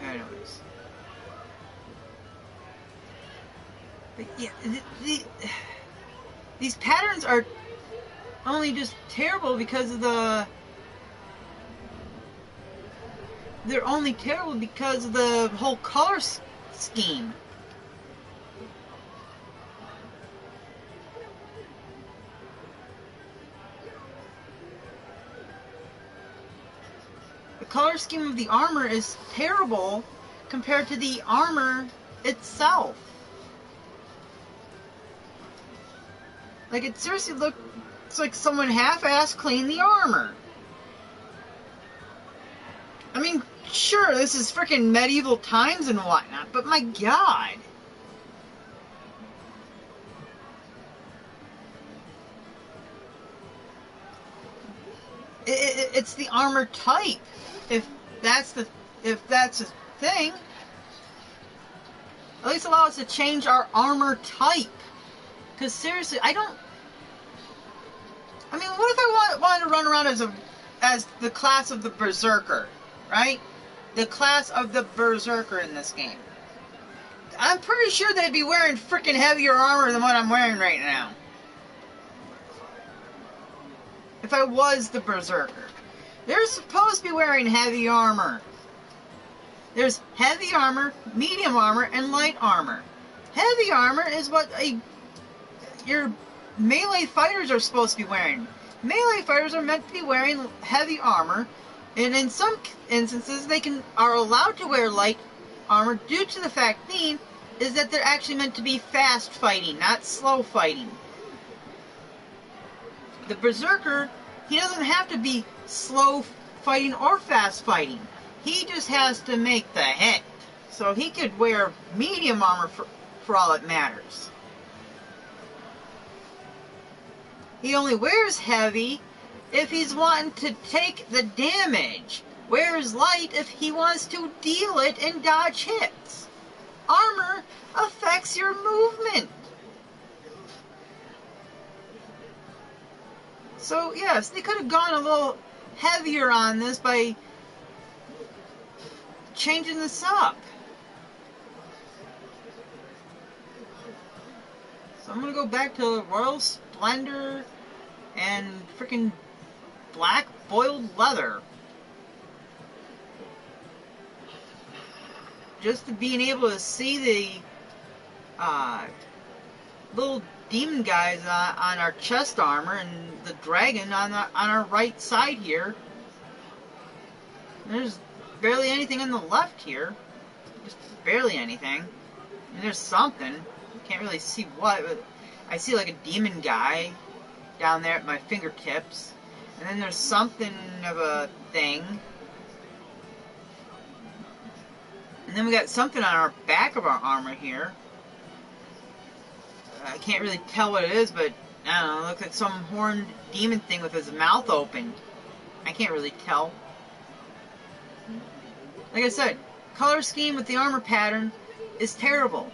Anyways. But yeah, these patterns are only just terrible because of they're only terrible because of the whole color scheme. The color scheme of the armor is terrible compared to the armor itself. Like, it seriously looks like someone half-assed cleaned the armor. I mean, sure, this is freaking medieval times and whatnot, but my God. It's the armor type. If that's the thing, at least allow us to change our armor type. Because seriously, I mean, what if I wanted to run around as the class of the Berserker, right? The class of the Berserker in this game. I'm pretty sure they'd be wearing freaking heavier armor than what I'm wearing right now. If I was the Berserker. They're supposed to be wearing heavy armor. There's heavy armor, medium armor, and light armor. Heavy armor is what your melee fighters are supposed to be wearing. Melee fighters are meant to be wearing heavy armor, and in some instances they are allowed to wear light armor due to the fact is that they're actually meant to be fast fighting, not slow fighting. The Berserker, he doesn't have to be slow fighting or fast fighting. He just has to make the hit. So he could wear medium armor for all it matters. He only wears heavy if he's wanting to take the damage. Where's Light if he wants to deal it and dodge hits? Armor affects your movement. So yes, they could have gone a little heavier on this by changing this up. So I'm gonna go back to Royal Splendor and freaking black boiled leather. Just to being able to see the little demon guys on our chest armor and the dragon on our right side here. There's barely anything on the left here. Just barely anything. And there's something. Can't really see what, but I see like a demon guy down there at my fingertips. And then there's something of a thing. And then we got something on our back of our armor here. I can't really tell what it is, but I don't know, it looks like some horned demon thing with his mouth open. I can't really tell. Like I said, color scheme with the armor pattern is terrible.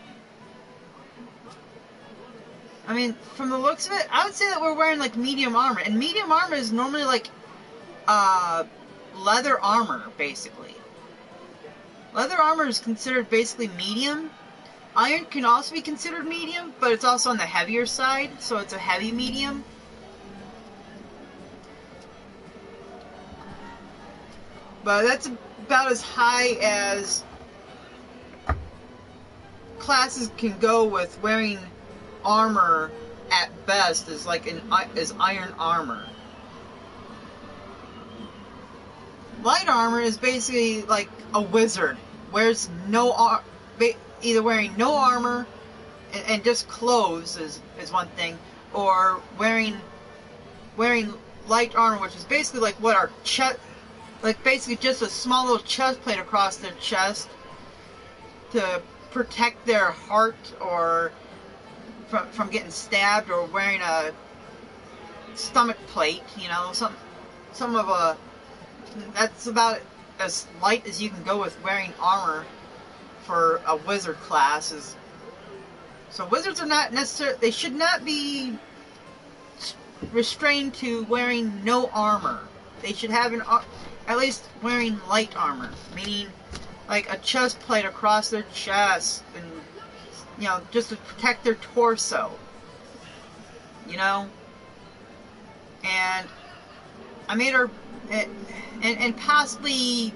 I mean, from the looks of it, I would say that we're wearing like medium armor. And medium armor is normally like leather armor, basically. Leather armor is considered basically medium. Iron can also be considered medium, but it's also on the heavier side, so it's a heavy medium. But that's about as high as classes can go with wearing armor at best, is like is iron armor. Light armor is basically like a wizard, wears either wearing no armor and just clothes is one thing, or wearing light armor, which is basically like what our chest, like basically just a small little chest plate across their chest to protect their heart or from getting stabbed, or wearing a stomach plate, you know, some of a, that's about as light as you can go with wearing armor for a wizard class. So wizards are not necessarily, they should not be restrained to wearing no armor. They should have at least wearing light armor, meaning like a chest plate across their chest, and you know, just to protect their torso, you know. And I made her, and possibly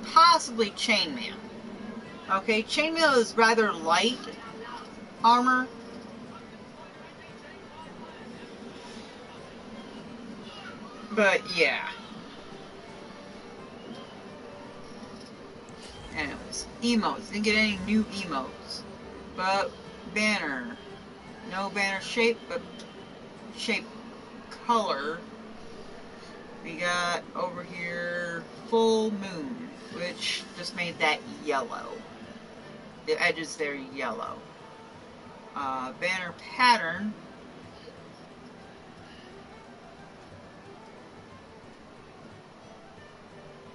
chainmail. Okay, chainmail is rather light armor. But yeah. Anyways, emotes. Didn't get any new emotes. But banner. No banner shape, but shape color. We got over here full moon, which just made that yellow. The edges there yellow. Banner pattern.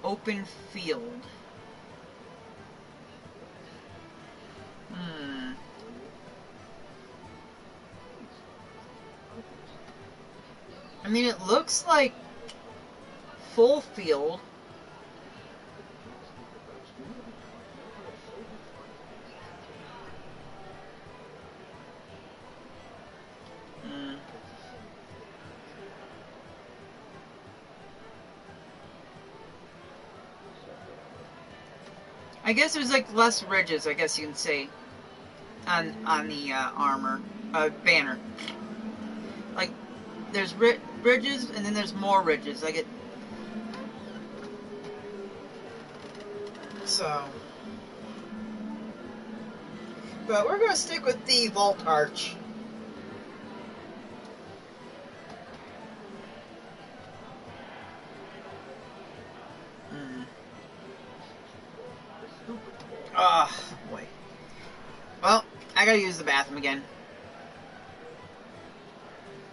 Open field. I mean, it looks like full field. I guess there's like less ridges, I guess you can say, on the armor, banner. Like, there's ridges, and then there's more ridges. Like it. So, but we're gonna stick with the vault arch. Boy. Well, I gotta use the bathroom again.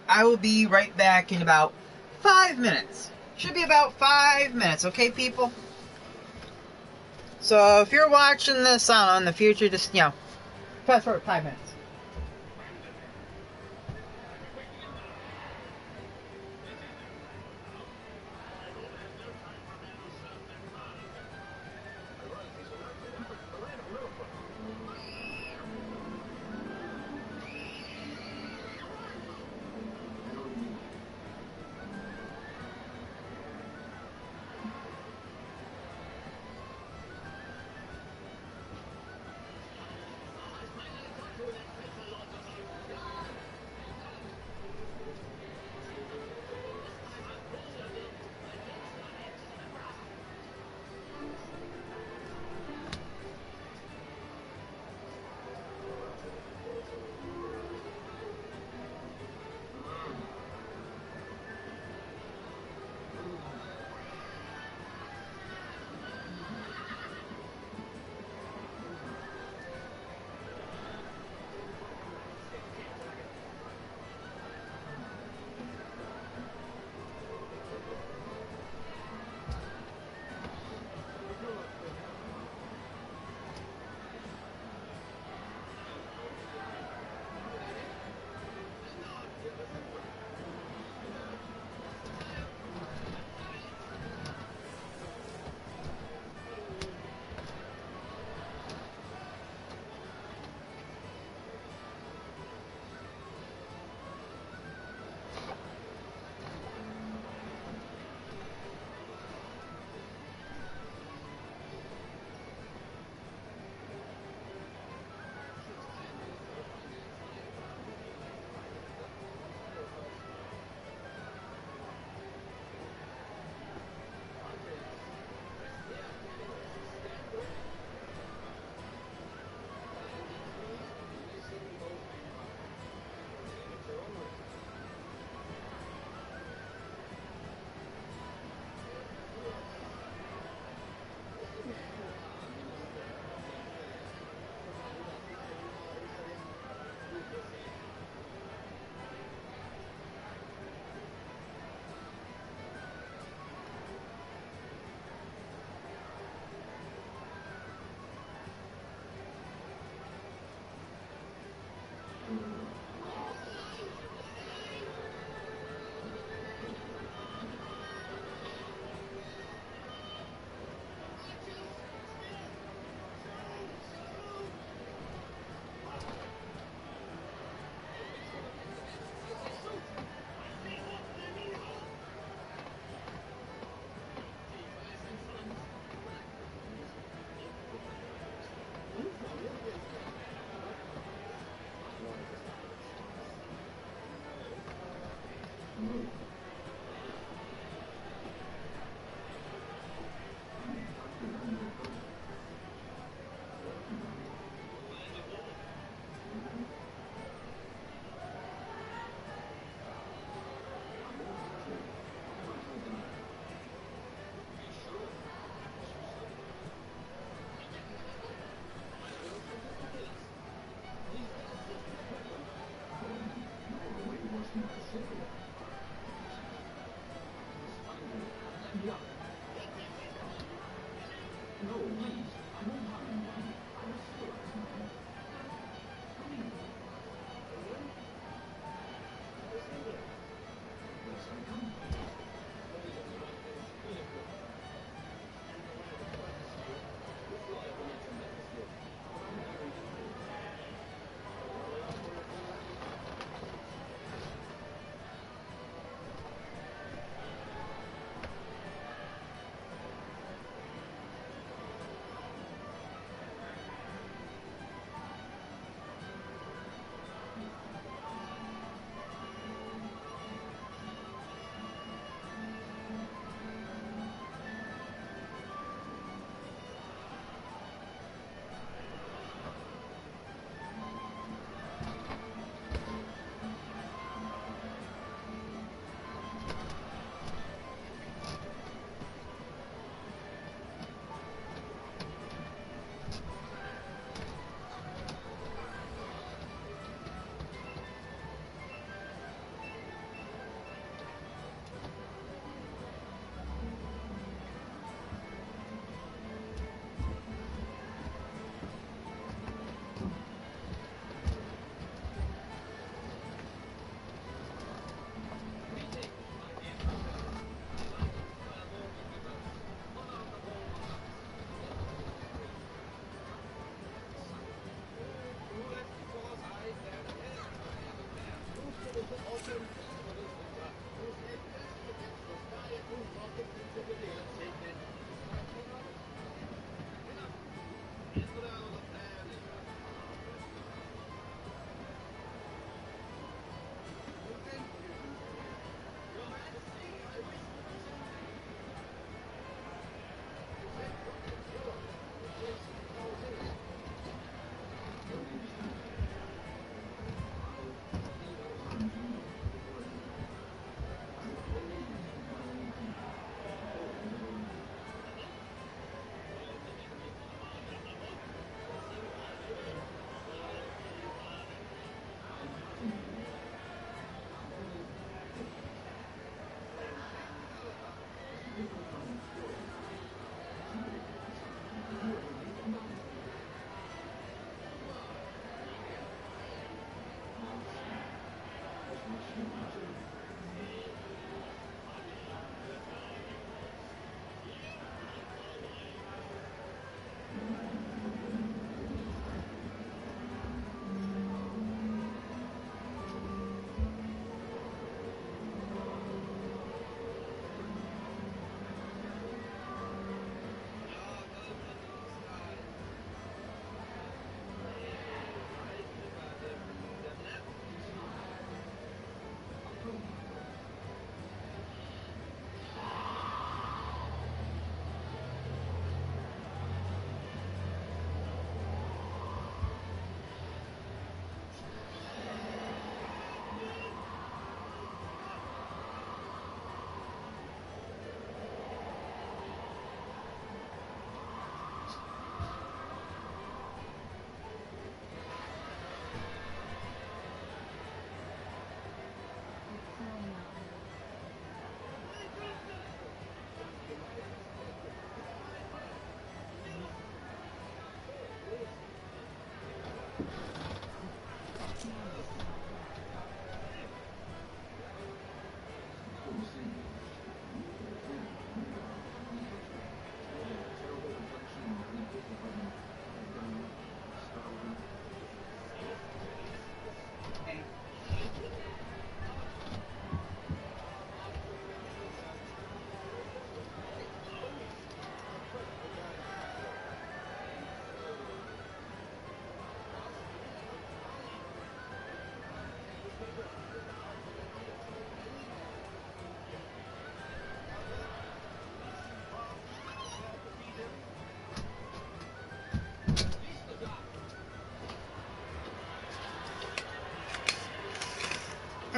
I will be right back in about 5 minutes. Should be about 5 minutes, okay, people? So if you're watching this, I don't know, in the future, just, fast forward 5 minutes.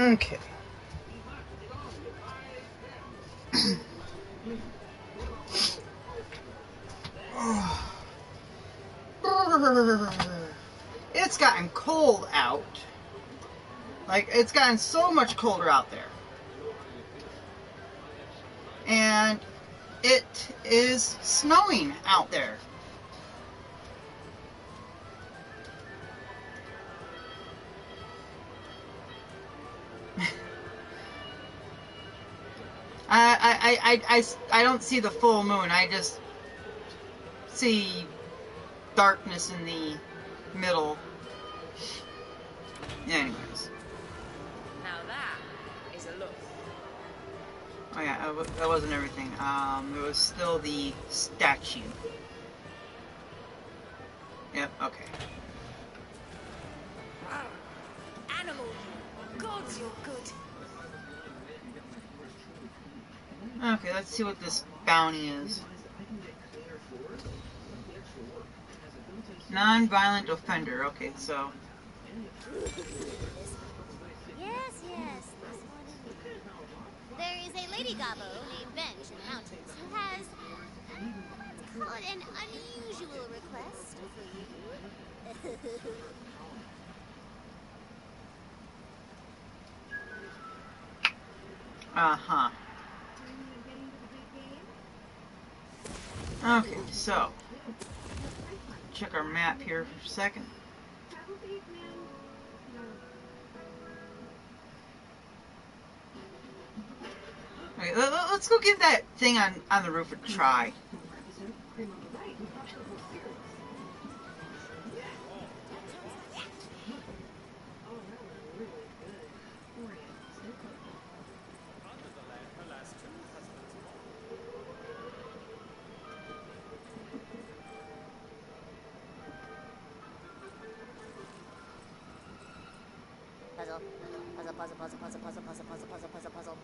Okay. It's gotten cold out. Like, it's gotten so much colder out there. And it is snowing out there. I don't see the full moon. I just see darkness in the middle. Anyways. Now that is a look. Oh yeah, that wasn't everything. It was still the statue. Yep, okay. Animal, God, you're good. Okay, let's see what this bounty is. Non-violent offender. Okay, so. Yes, this one indeed. There is a lady gobbo named Bench in the mountains who has, let's call it an unusual request for you. Uh-huh. Okay, so. Check our map here for a second. Okay, let's go give that thing on the roof a try. Puzzle.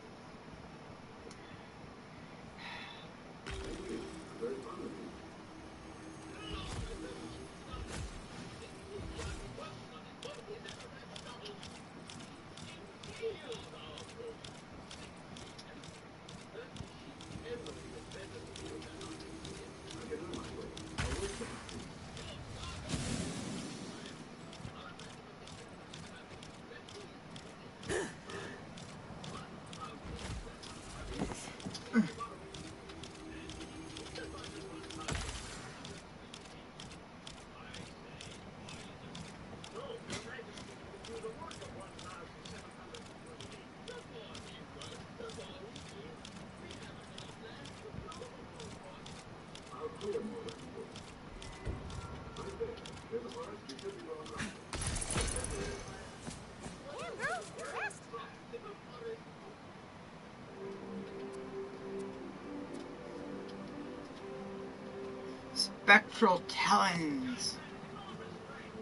Spectral talons.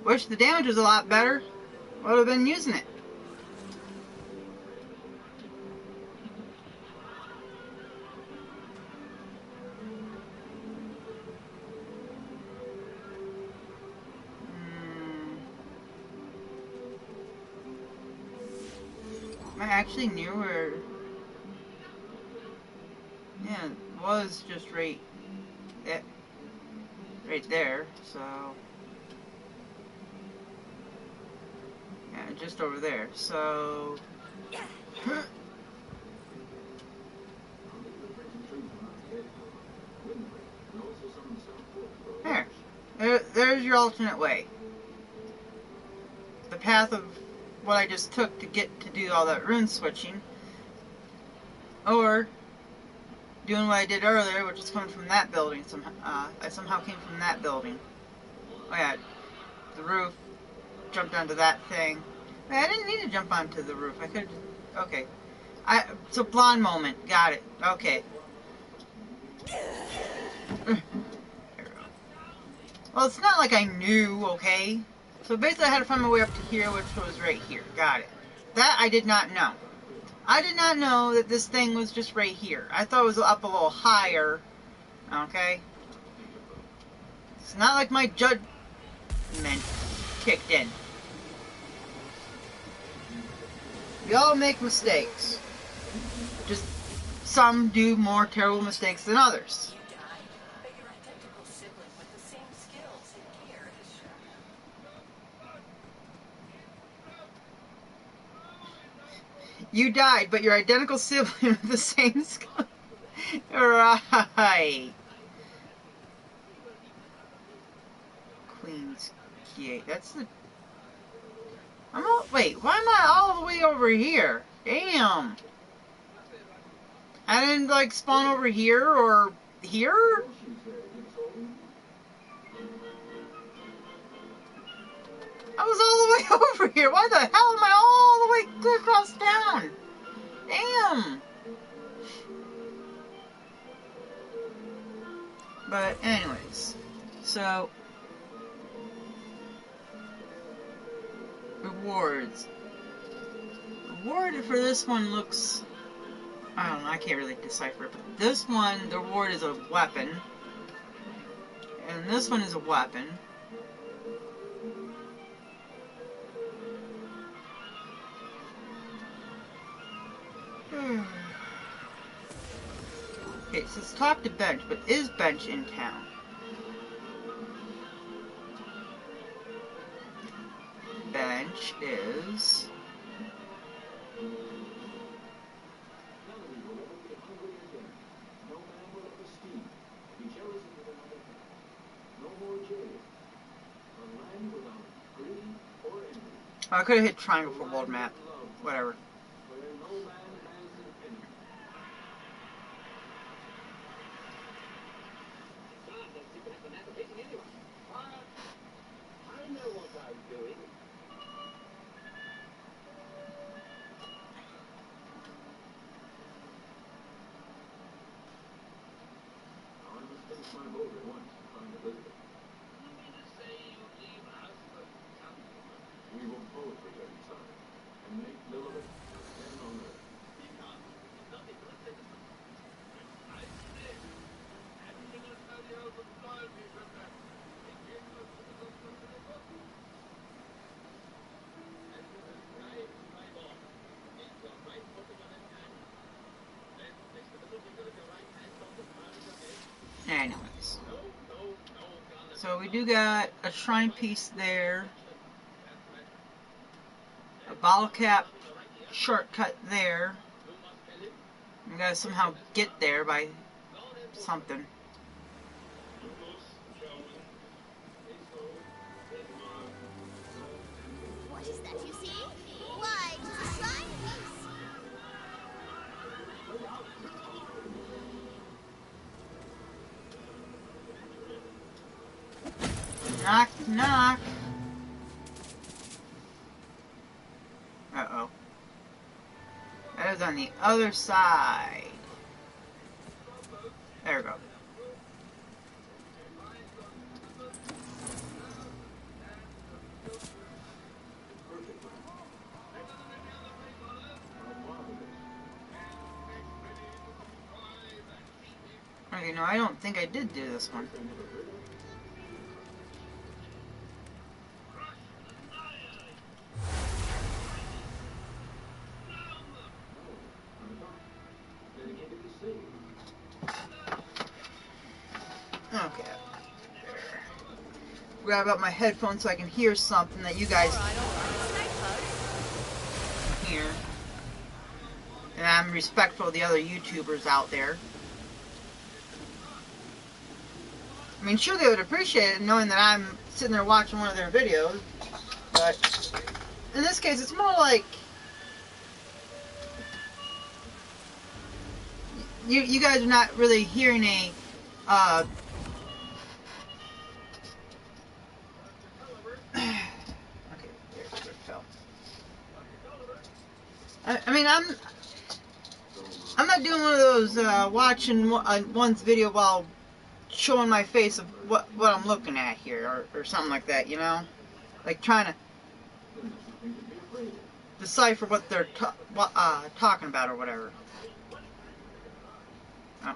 Wish the damage was a lot better. Would have been using it. I actually knew where. Yeah, it was just right there, so yeah, just over there. So there's your alternate way. The path of what I just took to get to do all that rune switching, or doing what I did earlier, which is coming from that building. I somehow came from that building. Oh yeah, the roof. Jumped onto that thing. I didn't need to jump onto the roof. I could. Okay. It's a blonde moment. Got it. Okay. There we go. Well, it's not like I knew. Okay. So basically, I had to find my way up to here, which was right here. Got it. That I did not know. I did not know that this thing was just right here. I thought it was up a little higher. Okay. It's not like my judgment kicked in. We all make mistakes. Just some do more terrible mistakes than others. You died, but your identical sibling with the same skills and gear has shown. You died, but your identical sibling with the same skill. Right. Queen's Gate. That's the... Wait, why am I all the way over here? Damn. I didn't, like, spawn over here or here? I was all the way over here. Why the hell am I all the way clear across town? Damn. But anyways, so rewards. Reward for this one looks, I don't know, I can't really decipher it, but this one, the reward is a weapon. And this one is a weapon. Okay, so let's talk to Bench, but is Bench in town? Bench is... Oh, I could have hit triangle for world map. Whatever. Anyways. So we do got a shrine piece there. A bottle cap shortcut there. We gotta somehow get there by something. What is that you see? Why, it is a shrine piece. Knock, knock. Uh-oh. That is on the other side. There we go. Okay, no, I don't think I did do this one. Okay. Grab out my headphones so I can hear something that you guys hear. And I'm respectful of the other YouTubers out there. I mean, sure they would appreciate it knowing that I'm sitting there watching one of their videos. But in this case, it's more like you guys are not really hearing a okay, there it fell. I mean, I'm not doing one of those watching one's video while showing my face of what I'm looking at here or something like that, you know, like trying to decipher what they're talking about or whatever. Oh.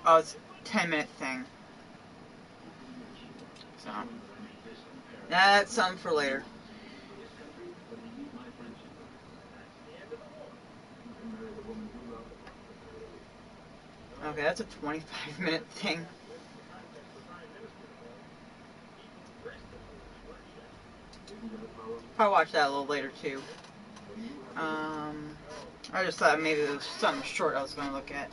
Oh, it's a 10-minute thing. So, that's something for later. Okay, that's a 25-minute thing. I'll watch that a little later too. I just thought maybe there was something short I was going to look at.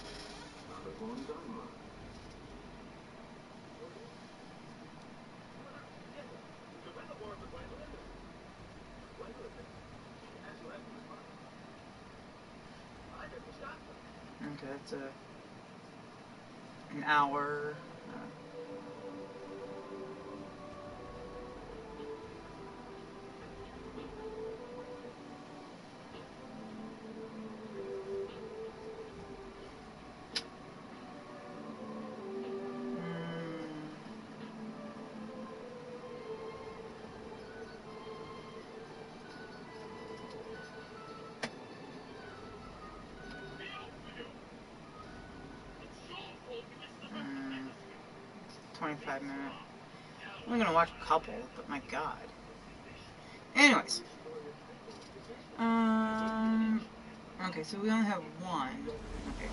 Okay, that's an hour. Mm, 25 minutes. I'm only gonna watch a couple, but my god. Anyways. Okay, so we only have one. Okay.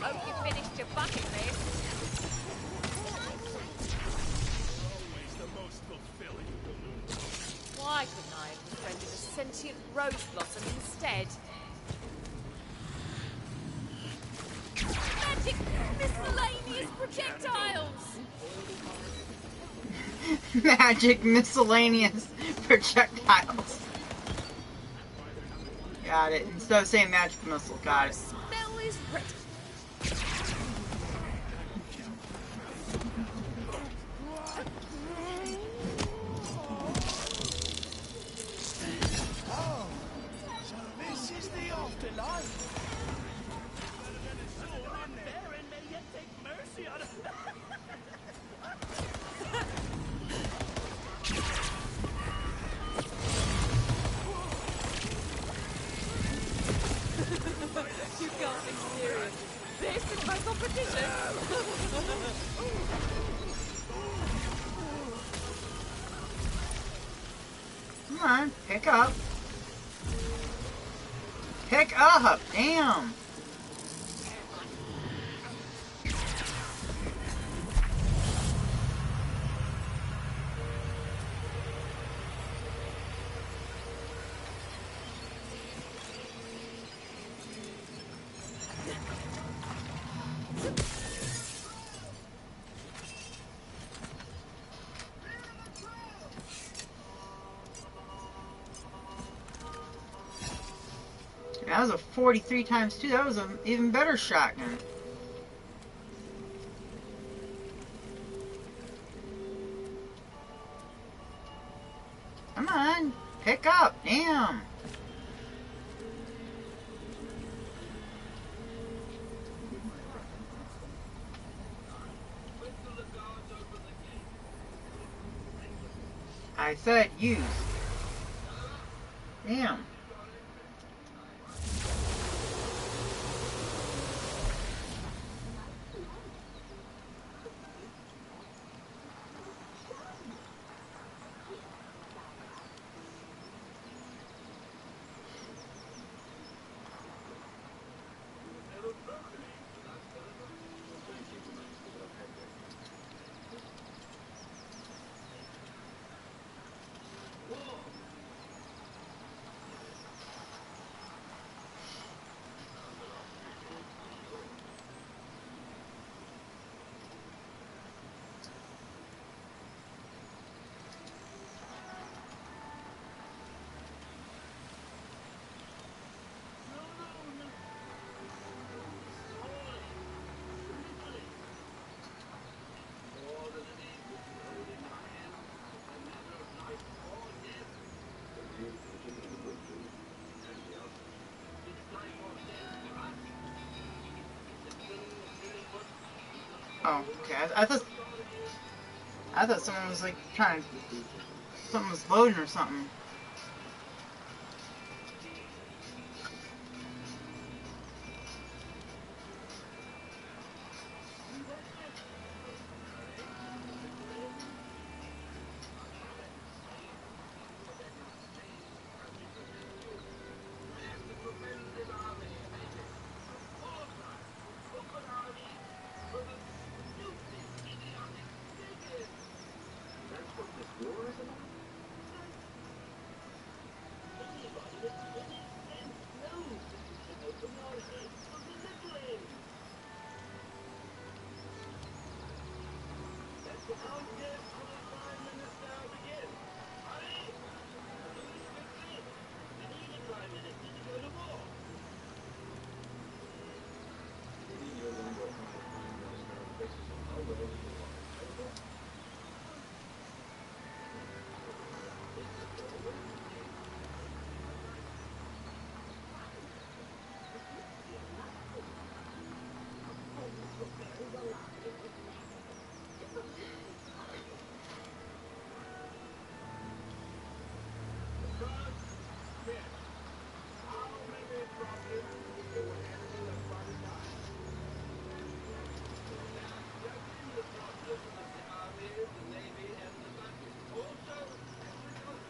Hope you finished your bucket list. Why couldn't I have befriended a sentient rose blossom instead? Magic miscellaneous projectiles! Magic miscellaneous projectiles. Got it. Instead of saying magic missile, got it. Smell is ready. So this is the afterlife. You can't be serious. This is my competition. Come on, pick up. Pick up! Damn! That was a 43 times 2. That was an even better shotgun. Come on, pick up. Damn. I said use. Damn. Oh, okay. I thought. I thought someone was like trying to, something was loading or something.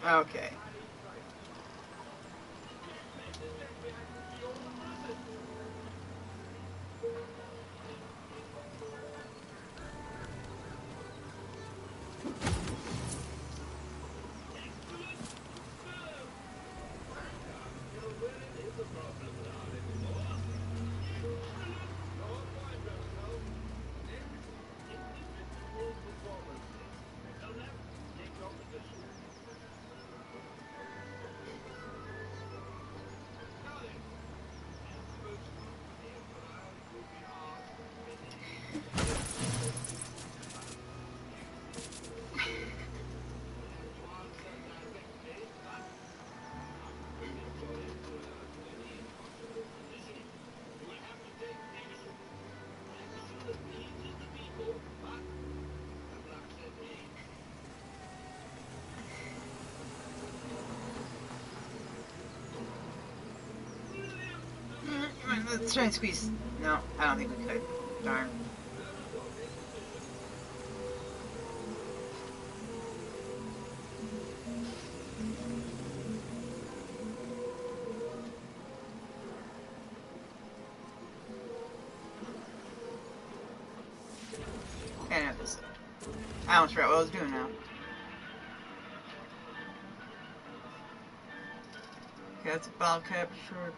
Okay. Let's try and squeeze. No, I don't think we could. Darn. Can't have this. I almost forgot what I was doing now. Okay, that's a bottle cap shortcut.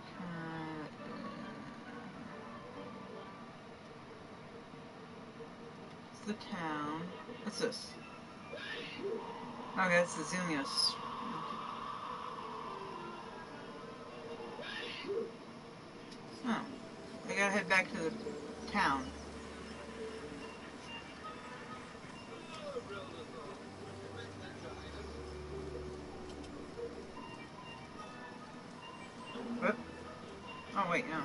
It's the town. What's this? Okay, that's the Zumios. Oh. I gotta head back to the town. What? Oh, wait, no.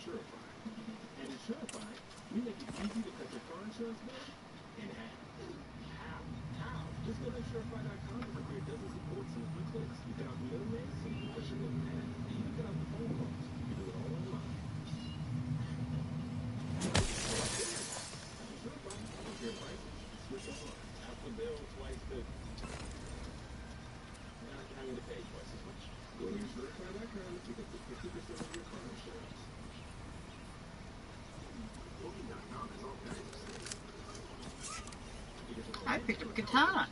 And at Surefy, we make it easy to cut your car insurance bill in half. How? Just go to surefy.com and compare dozens of quotes in a few clicks. You cut out the middleman, so you push your bill in half. And even cut out the phone calls. You do it all online. Surefy, compare prices, switch online. Half the bill, twice the... Not having to pay twice as much. Go to surefy.com and pick up to 50% of your car insurance. Booking.com has all kinds of savings. I picked up a katana.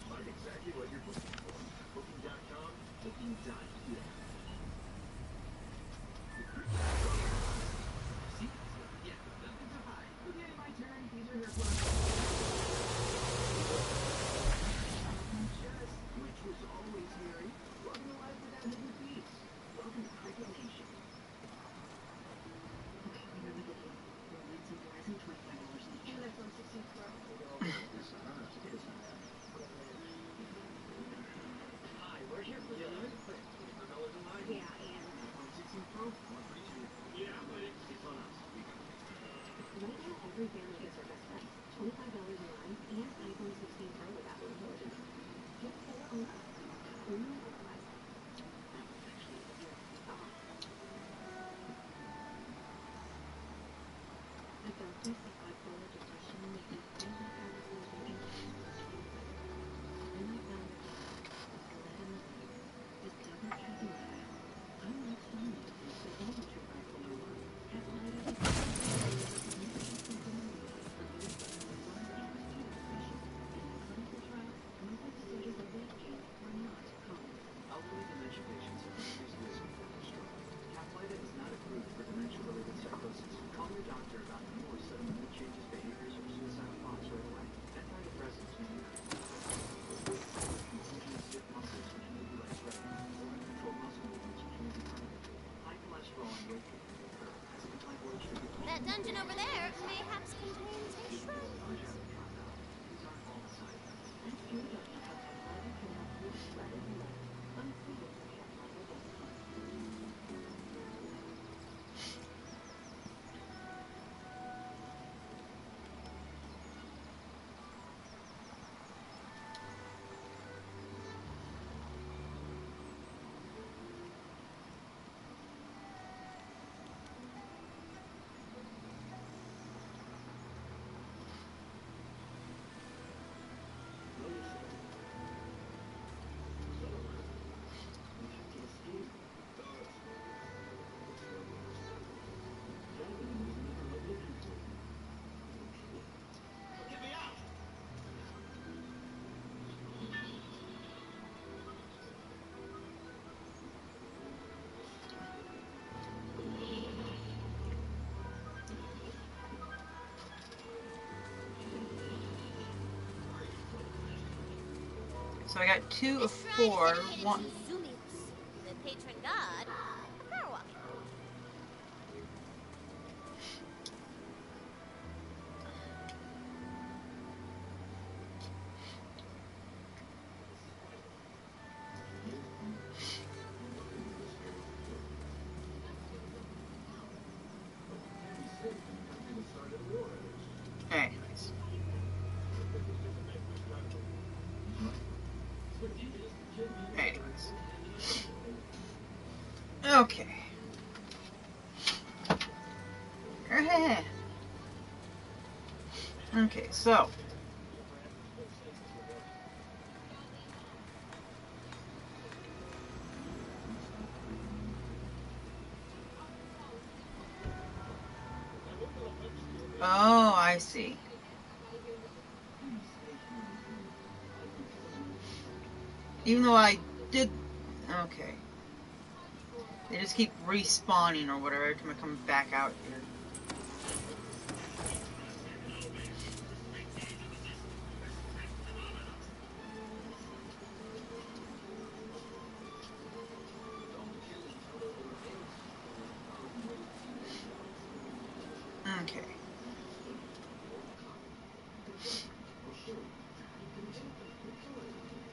Find exactly what you're looking for. Booking.com, booking.yeah. See? Yeah, nothing to hide. Okay, my turn. These are your questions. Which was always hairy. Welcome to life without hidden feet. Welcome to Cricket Nation. And that's on 16th Pro. Hi, we're here for the quick. Yeah, and iPhone 16 Pro, 132. Yeah, but it's on us. right now every family gets our best price. $25 a line and iPhone 16 Pro with Apple Intelligence. Get four on us. Only on otherwise. I felt this bipolar depression make me feel like I was losing interest. Then I found a guy, a lead in the light, that doesn't keep me down. I'm not telling you that all the true bipolar one has light at its core. Clinical trials, monthly studies of weight gain are not common. Elderly dementia patients have increased risk of further stroke. Caplyta is not approved for dementia-related psychosis. Call your doctor about new or sudden mood changes, behaviors, or suicidal thoughts right away. Antidepressants may be confusion, stiff muscles, which may be life-threatening, or uncontrolled muscle movements, which may be permanent. High cholesterol and weight gain may occur, as can high blood sugar. That dungeon over there mayhaps contains a These shrine. aren't all the side effects. Ask your doctor how Caplyta can help you spread it away. Unproven for Caplyta.com. So I got 2 of This shrine 4. is dedicated 1. to Zumius, the patron god of power walking. Anyways. Anyways. Okay. Okay, so. Oh, I see. Even though I did... Okay. They just keep respawning or whatever every time I come back out here. Okay.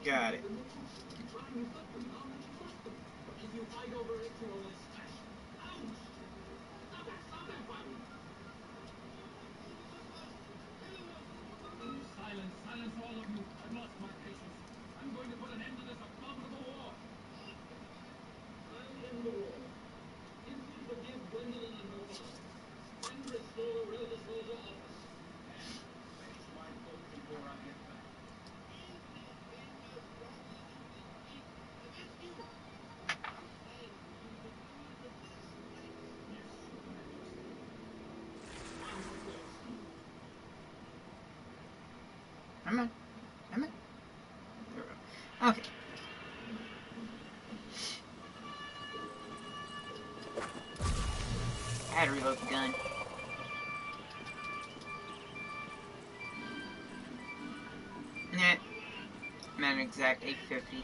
Got it. Silence all of you. I've lost my patience. I'm going to put an end to this abominable war. I'll end the war. If we forgive Gwendolyn and her father, and restore Regisol to office. And finish my book before I get back. Yes, Your Majesty. I'm thirsty. Come on. Come on. There we go. Okay. I had to reload the gun. Nah. I'm at an exact 850.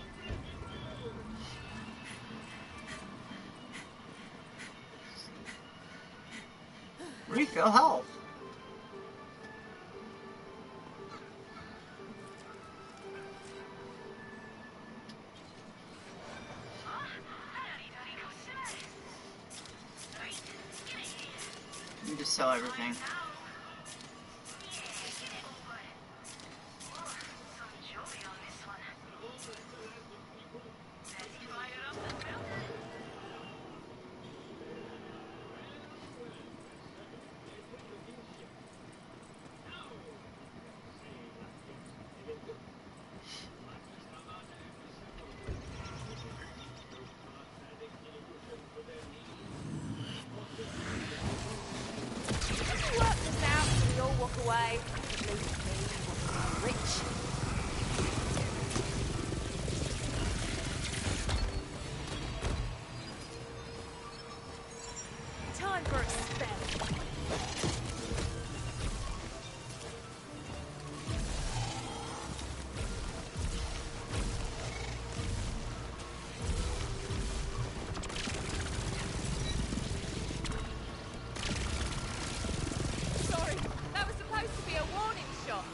Refill health. You just sell everything. Work this out so we all walk away. At least me walk away rich. Time for a spell. Sorry, that was supposed to be a warning shot.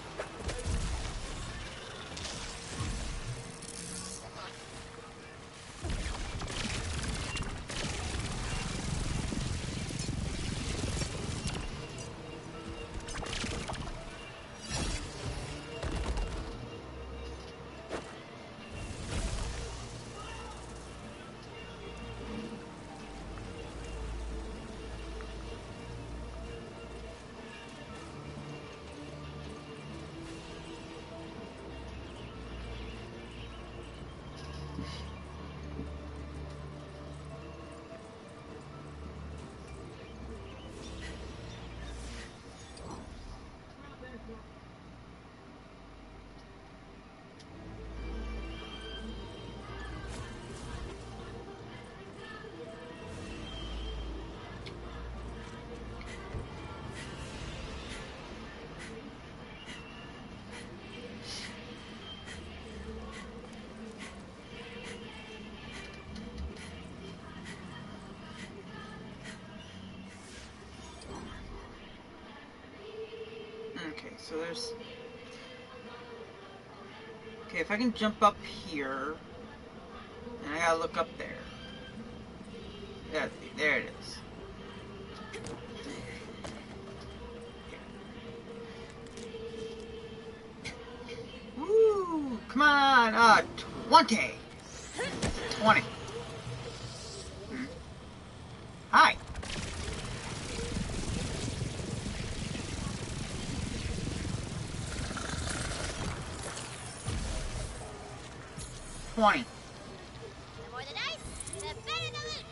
Okay, so there's... Okay, if I can jump up here, and I gotta look up there. There it is. Woo! Come on! 20! 20. Hi! $20. The more the dice, the better the loot.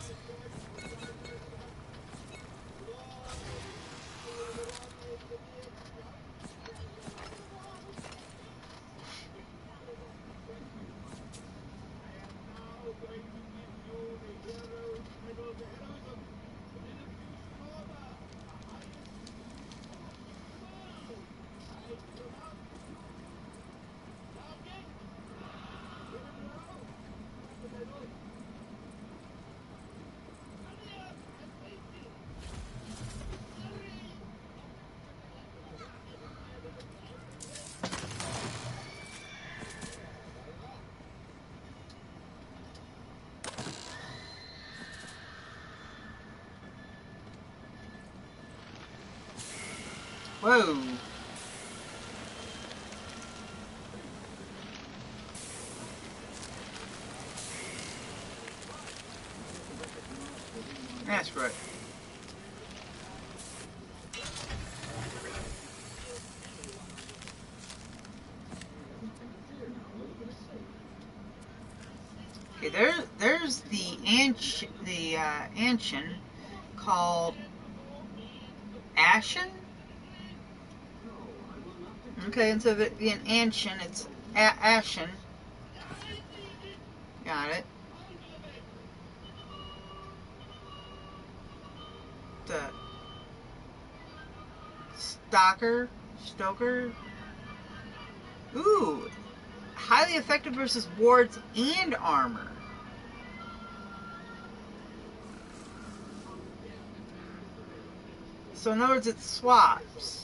Whoa. That's right. Okay, there's the ancient called Ashen. Okay, instead of it being ancient, it's Ashen. Got it. The Stoker. Ooh, highly effective versus wards and armor. So in other words, it swaps.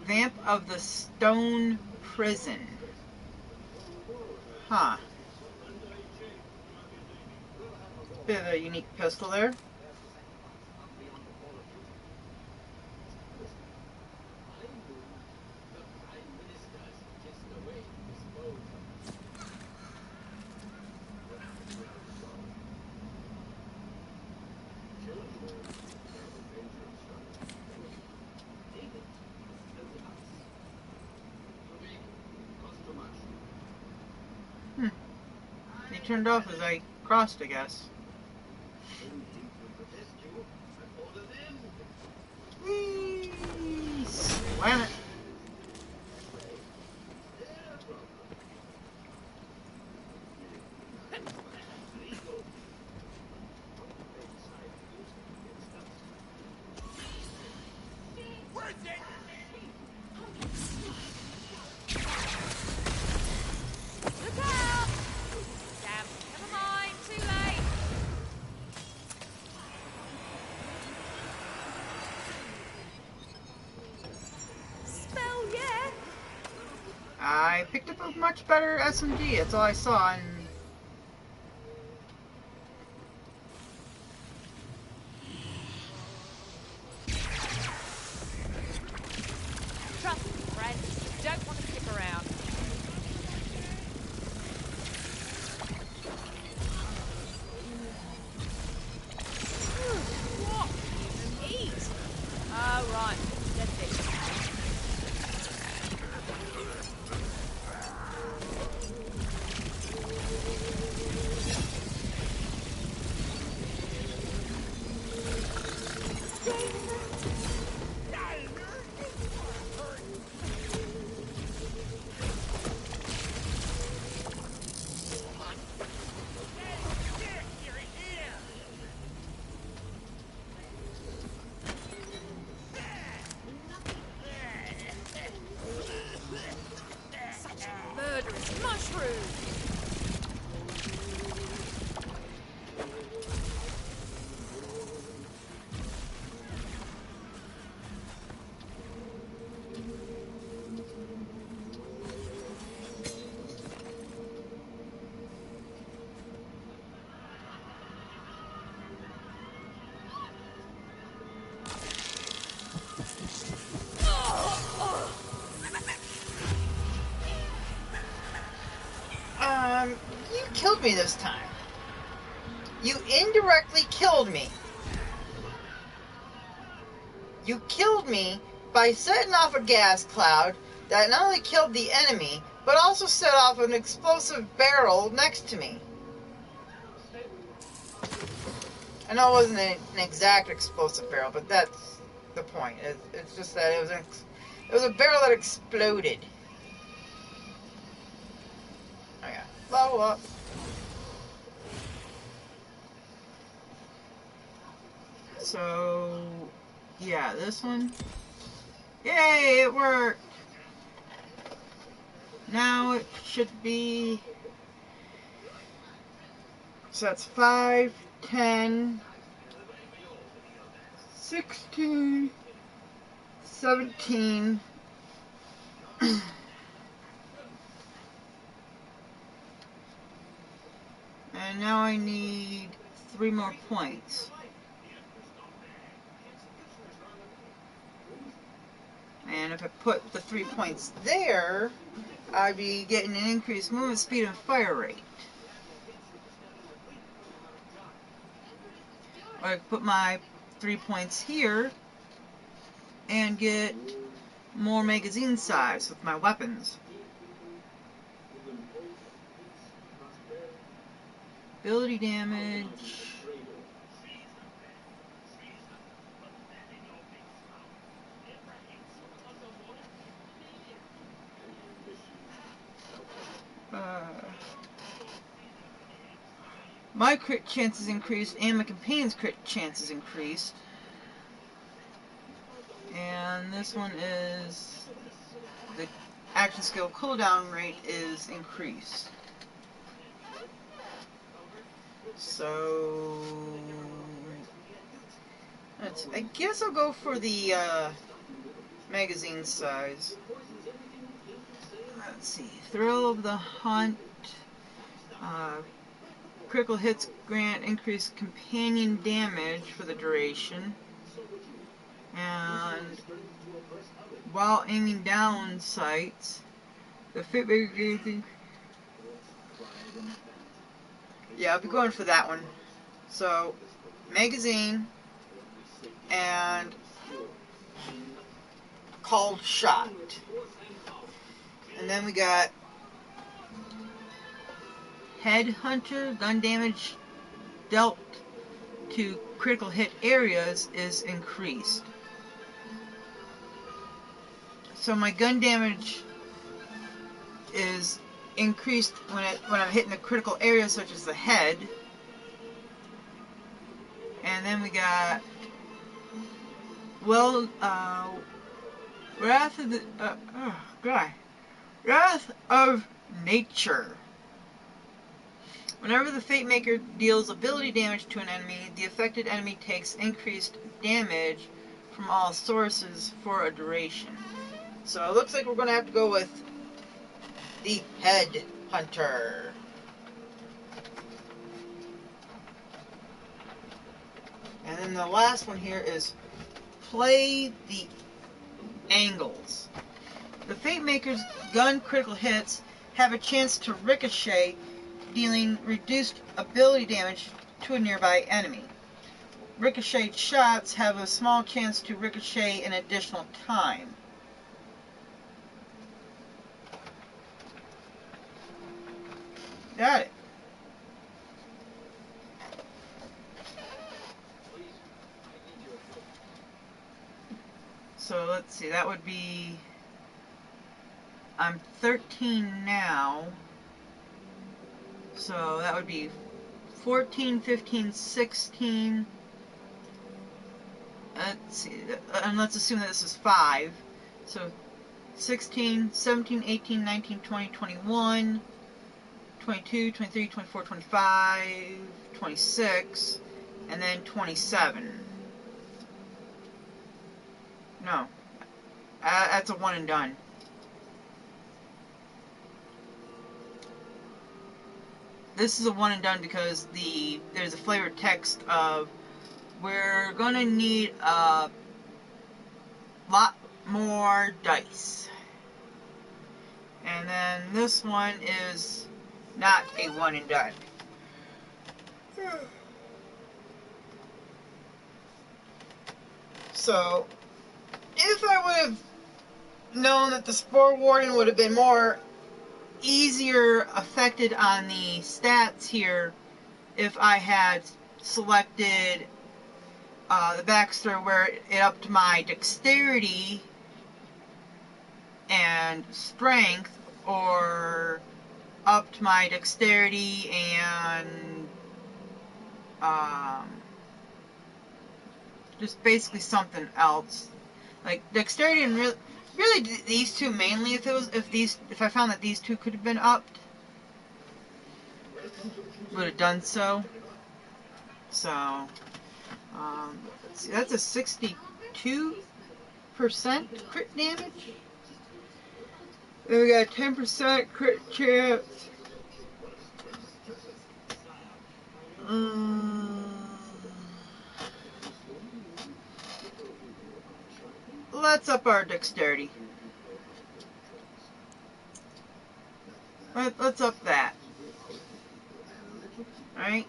Vamp of the Stone Prison. Huh. Bit of a unique pistol there. He turned off as I crossed, I guess. Whee! Slam it. Look out! Damn, never mind, too late. Spell, yeah. I picked up a much better SMG. That's all I saw. And Trust me, friend. You don't want to stick around. What? Eat. Oh, right. Dead fish. Such a murderous mushroom. you killed me this time. You indirectly killed me. You killed me by setting off a gas cloud that not only killed the enemy, but also set off an explosive barrel next to me. I know it wasn't an exact explosive barrel, but that's the point. It's just that it was a barrel that exploded. Okay, level up. So, yeah, this one. Yay, it worked! Now it should be... So that's 5, 10, 16, 17... And now I need 3 more points. And if I put the 3 points there, I'd be getting an increased movement speed and fire rate. Or I could put my 3 points here and get more magazine size with my weapons. Ability damage. My crit chances increased and my companion's crit chances increased. And this one is the action skill cooldown rate is increased. So I guess I'll go for the magazine size. Let's see. Thrill of the Hunt. Critical hits grant increased companion damage for the duration. And while aiming down sights, the fit maker. Yeah, I'll be going for that one. So, magazine and called shot. And then we got Headhunter. Gun damage dealt to critical hit areas is increased. So my gun damage is increased when I'm hitting a critical area such as the head. And then we got Wrath of the Wrath of Nature. Whenever the Fate Maker deals ability damage to an enemy, the affected enemy takes increased damage from all sources for a duration. So it looks like we're going to have to go with the Head Hunter. And then the last one here is play the angles. The Fate Maker's gun critical hits have a chance to ricochet, dealing reduced ability damage to a nearby enemy. Ricocheted shots have a small chance to ricochet an additional time. Got it. So let's see, that would be, I'm 13 now, so that would be 14, 15, 16, let's see, and let's assume that this is 5, so 16, 17, 18, 19, 20, 21, 22, 23, 24, 25, 26, and then 27. No, that's a one and done. This is a one and done because there's a flavored text of we're gonna need a lot more dice. And then this one is not a one and done. So, if I would have known that the Spore Warden would have been more easier affected on the stats here if I had selected the backstory where it upped my dexterity and strength, or upped my dexterity and just basically something else, like dexterity and really these two mainly. If I found that these two could have been upped, would have done so. So let's see, that's a 62% crit damage. Then we got 10% crit chance. let's up our dexterity. Let's up that. Alright?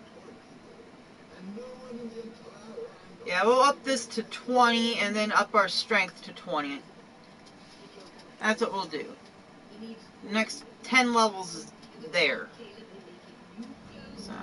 Yeah, we'll up this to 20 and then up our strength to 20. That's what we'll do. Next 10 levels is there. So.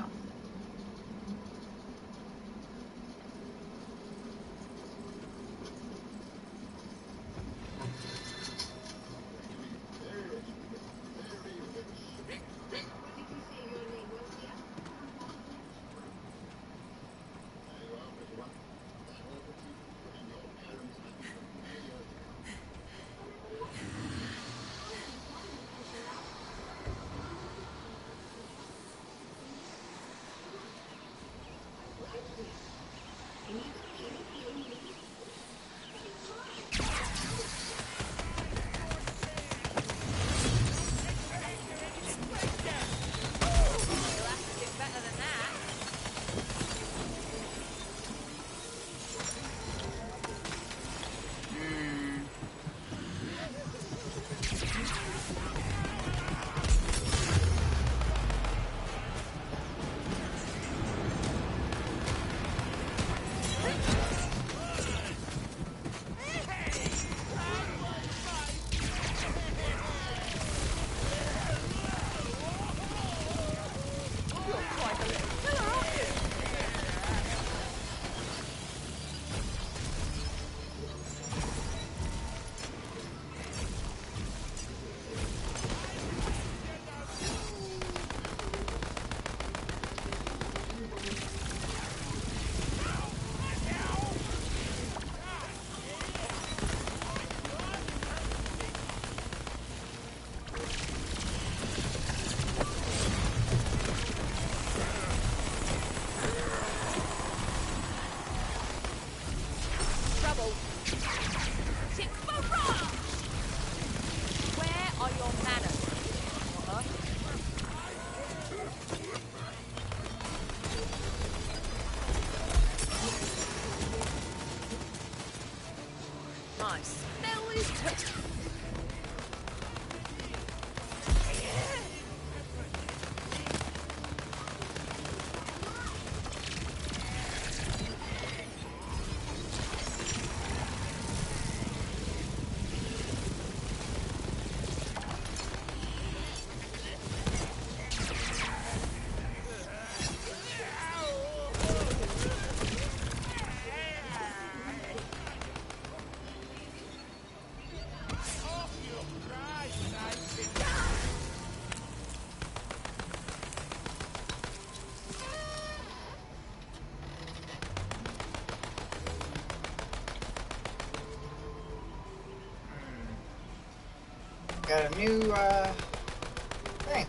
Got a new thing.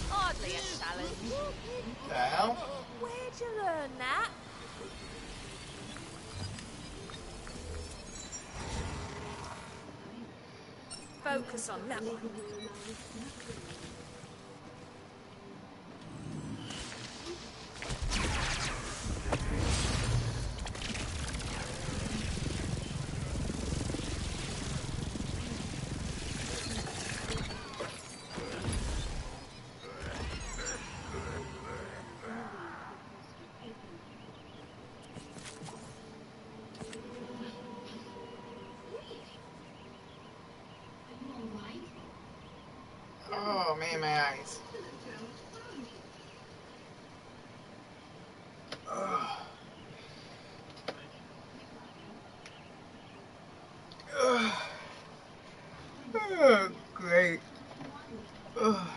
Hardly a challenge. The hell? Where'd you learn that? Focus on that one. Oh man, my eyes. Ugh. Ugh. Oh, great. Ugh.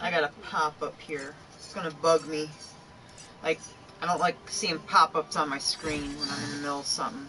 I got a pop-up here. It's gonna bug me. Like, I don't like seeing pop-ups on my screen when I'm in the middle of something.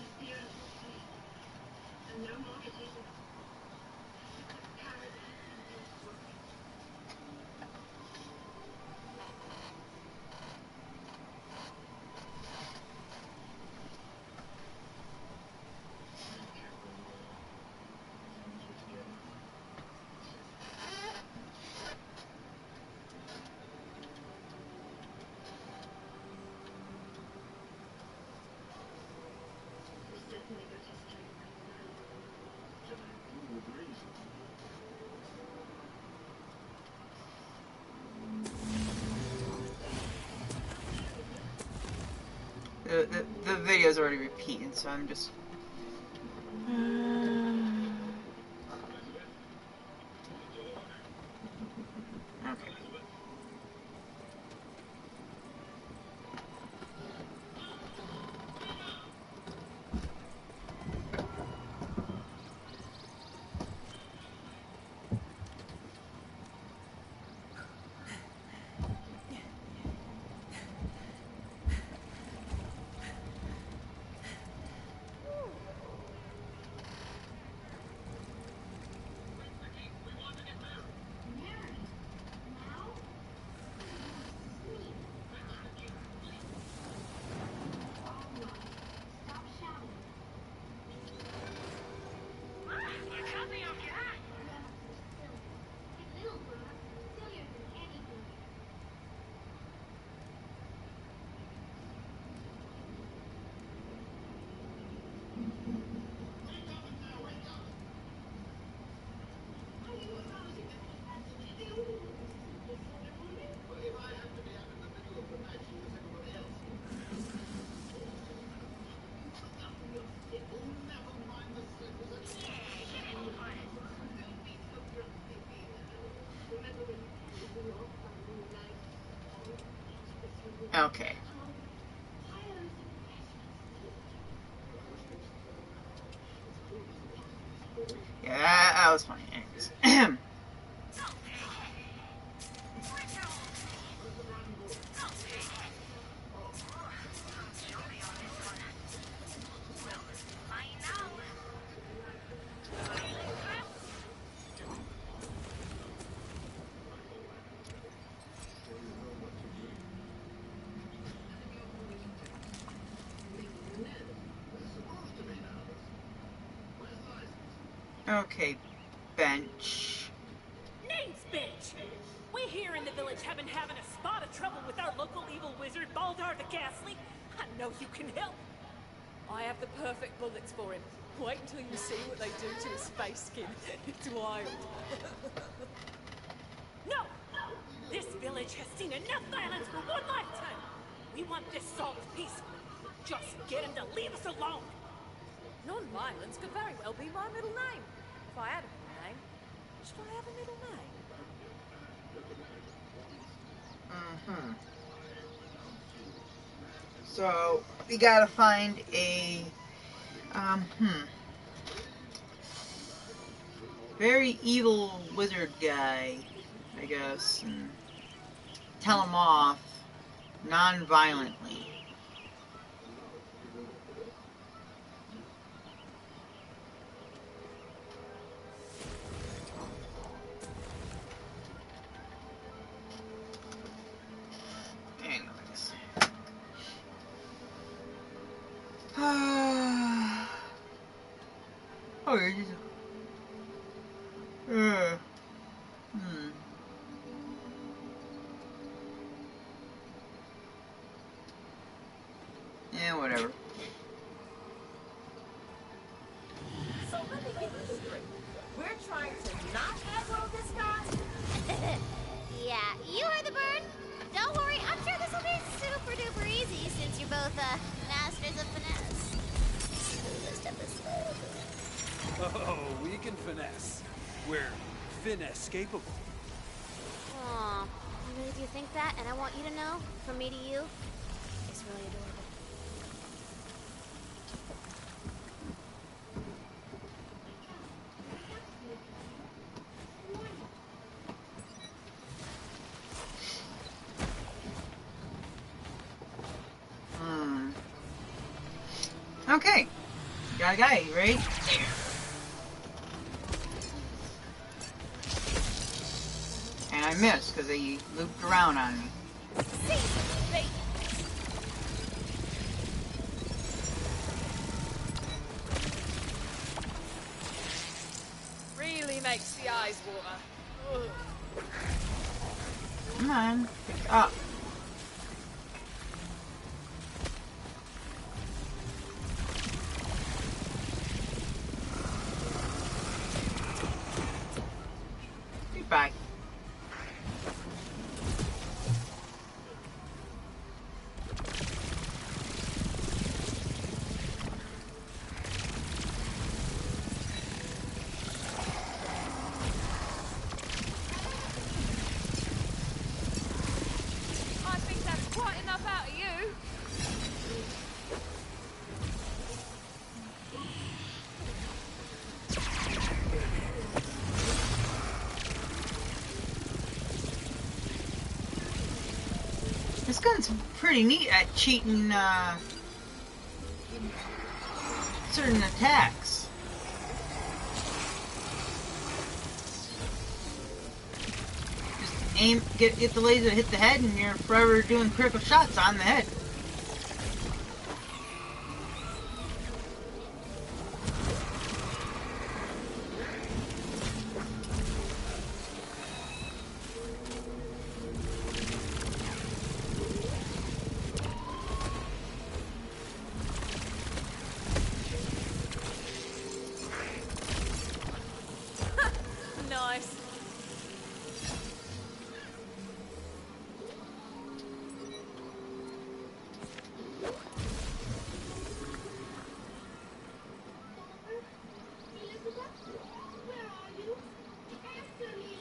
video's already repeating, so I'm just... Okay. Okay. Yeah, that was funny. Anyways. Okay, bench. Name's Bench. We here in the village have been having a spot of trouble with our local evil wizard, Baldar the Ghastly. I know you can help. I have the perfect bullets for him. Wait until you see what they do to his face skin. It's wild. No! This village has seen enough violence for one lifetime. We want this solved peacefully. Just get him to leave us alone. Non-violence could very well be my middle name. If I had a middle name, should I have a middle name? So, we gotta find a, very evil wizard guy, I guess, and tell him off non-violently. Anyways. Oh, you're just... Yeah, whatever. So let me get this straight. We're trying to not aggro this guy? Yeah, you heard the bird. Don't worry, I'm sure this will be super duper easy since you're both masters of finesse. Just up this little bit. Oh, we can finesse. We're finesse-capable. Aw, you really do think that? And I want you to know, from me to you, it's really adorable. Okay. Got a guy, right? And I missed because he looped around on me. Really makes the eyes water. Ugh. Come on, pick up. Goodbye. gun's pretty neat at cheating certain attacks. Just aim, get the laser to hit the head, and you're forever doing critical shots on the head. Nice. Where are you? Answer me!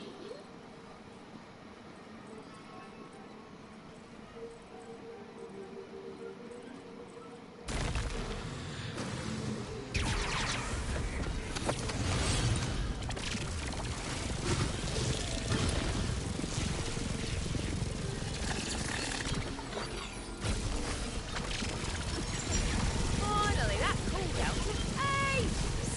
Finally, that cooldown took ages.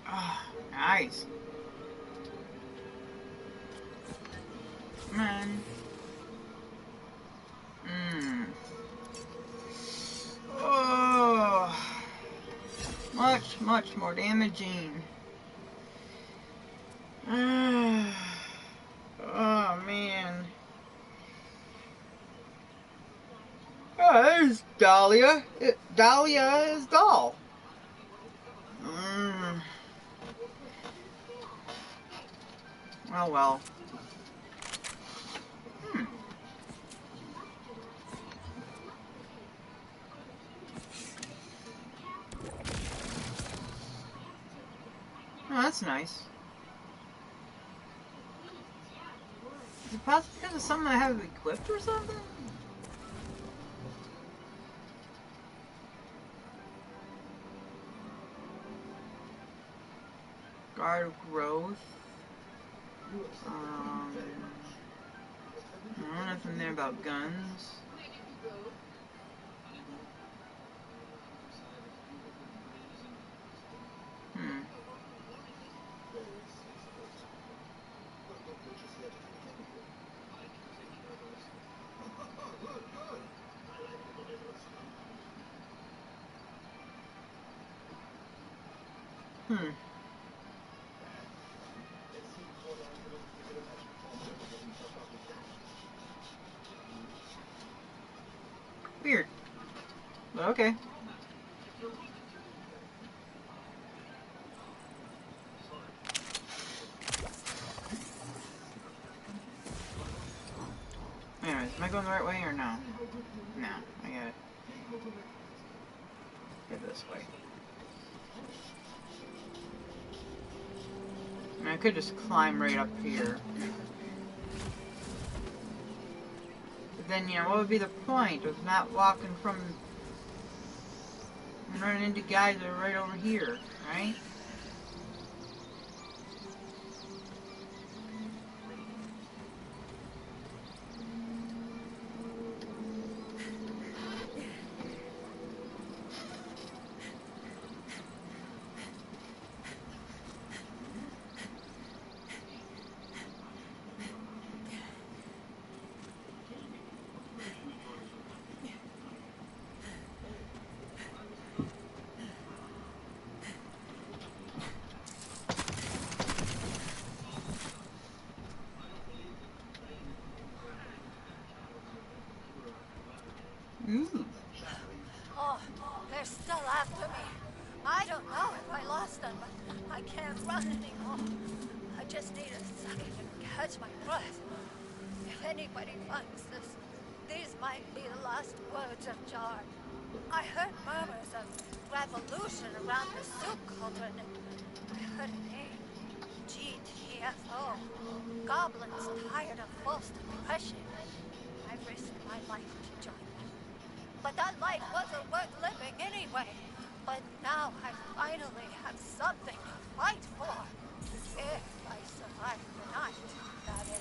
Ah, nice. Man. Oh. Much more damaging. Oh, man. Oh, there's Dahlia. Dahlia is doll. Oh, well. Oh, that's nice. Is it possible because of something I have equipped or something? Guard of growth. I don't know nothing there about guns. Weird. But okay. Anyways, am I going the right way or no? No, I gotta get this way. I mean, I could just climb right up here. But then, you know, what would be the point of not walking from and running into guys that are right over here, right? Oh, they're still after me. I don't know if I lost them, but I can't run anymore. I just need a second to catch my breath. If anybody finds this, these might be the last words of Jar. I heard murmurs of revolution around the soup cauldron, and I heard a name. Jean TFO. Goblins tired of false depression. I risked my life to join them. But that life wasn't worth living anyway. But now I finally have something to fight for. If I survive the night, that is.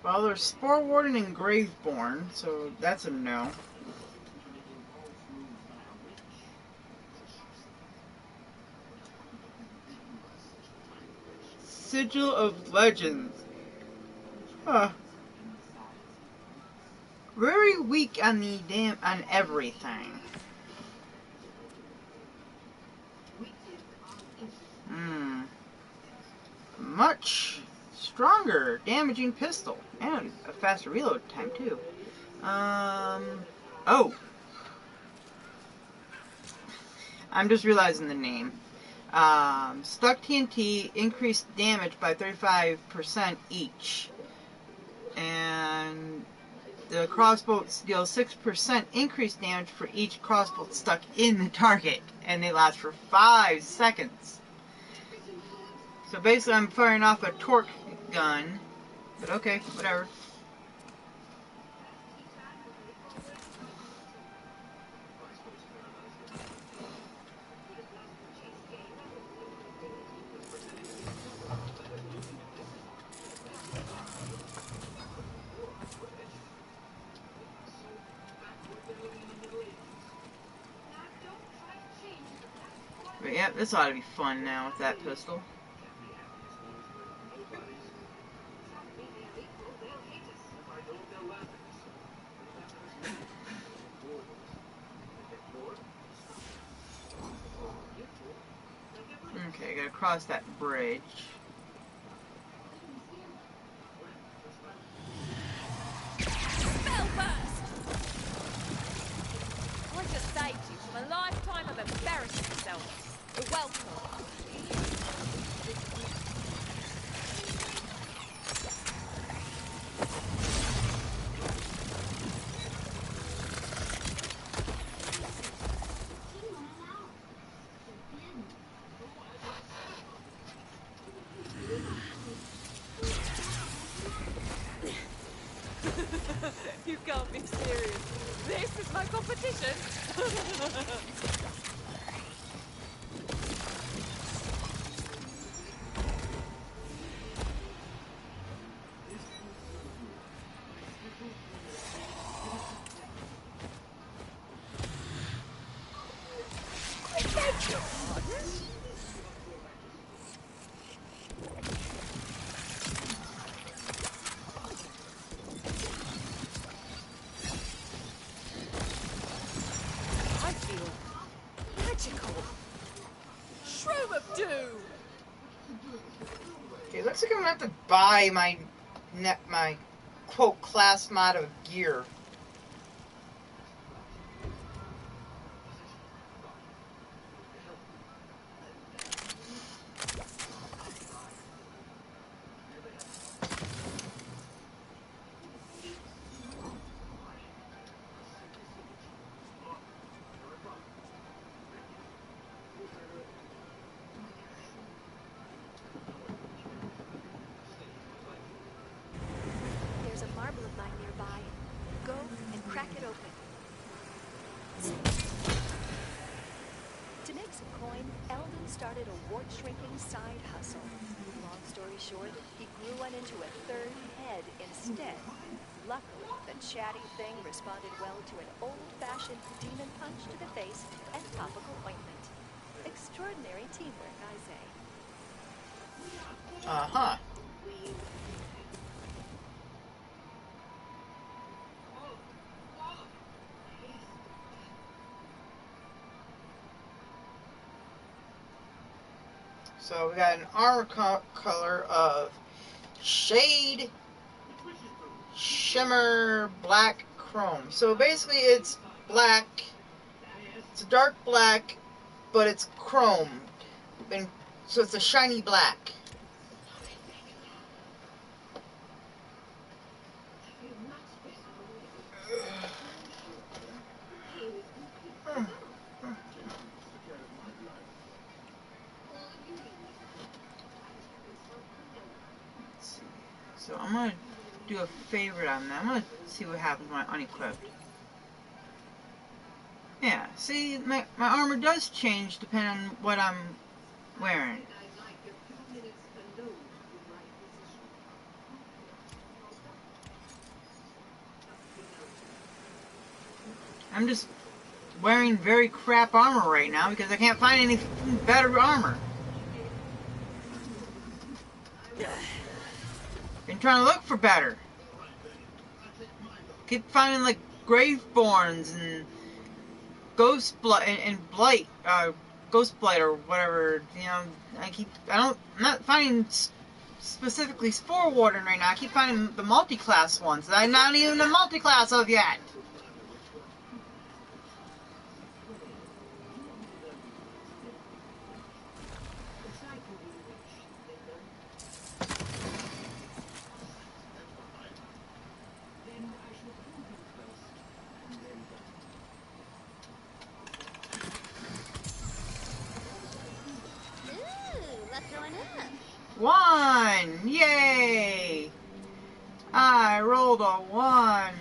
Well, there's Spore Warden and Graveborn, so that's a no. Sigil of Legends. Huh. Very weak on the on everything. Much stronger damaging pistol and a faster reload time too. Oh, I'm just realizing the name. Stuck TNT increased damage by 35% each, and the crossbow deals 6% increased damage for each crossbow stuck in the target, and they last for 5 seconds. So basically I'm firing off a torque gun, but okay, whatever. But yeah, this ought to be fun now with that pistol. Okay, gotta cross that bridge. Spellburst! I just saved you from a lifetime of embarrassing yourself. You're welcome. You can't be serious. This is my competition. I feel magical. Shroom of Doom. Okay, looks like I'm gonna have to buy my quote class mod of gear. There's a marble of mine nearby. Go and crack it open. To make some coin, Eldon started a wart-shrinking side hustle. Long story short, he grew one into a third head instead. Luckily, the chatty thing responded well to an old-fashioned demon punch to the face and topical ointment. Extraordinary teamwork, I say. Uh-huh. So we got an armor color of Shade Shimmer Black Chrome. So basically it's black, it's a dark black but it's chrome, and so it's a shiny black. Let's see. So I'm gonna do a favorite on that. I'm gonna see what happens when I unequip. Yeah, see, my armor does change depending on what I'm wearing. I'm just wearing very crap armor right now because I can't find any better armor. Been trying to look for better. Keep finding like Graveborns and Ghost Blight and Blight, Ghost Blight or whatever. You know, I'm not finding specifically Spore Warden right now. I keep finding the multi-class ones that I'm not even a multi-class of yet. One! Yay! I rolled a 1.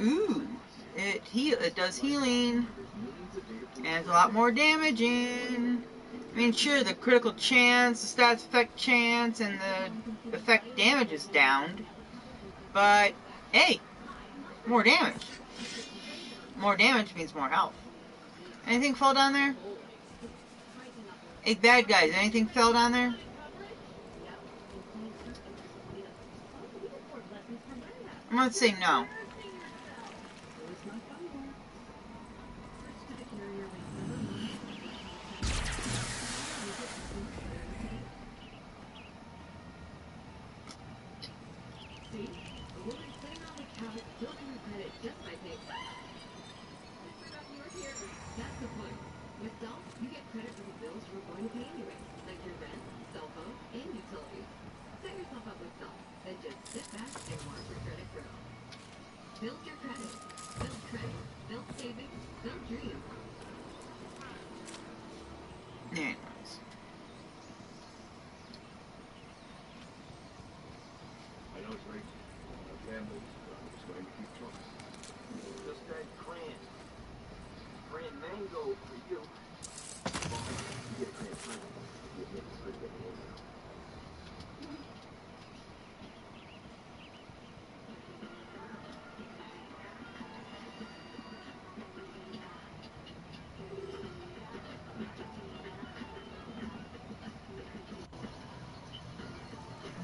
Ooh, it does healing, and it's a lot more damaging. I mean, sure, the critical chance, the stats effect chance, and the effect damage is downed, but hey, more damage. More damage means more health. Anything fall down there? Hey, bad guys, anything fell down there? I'm gonna say no. Anyways. I know it's late. Our families are just going to keep talking. Just that grand mango for you. You get a clear plan. You make this good getting over now.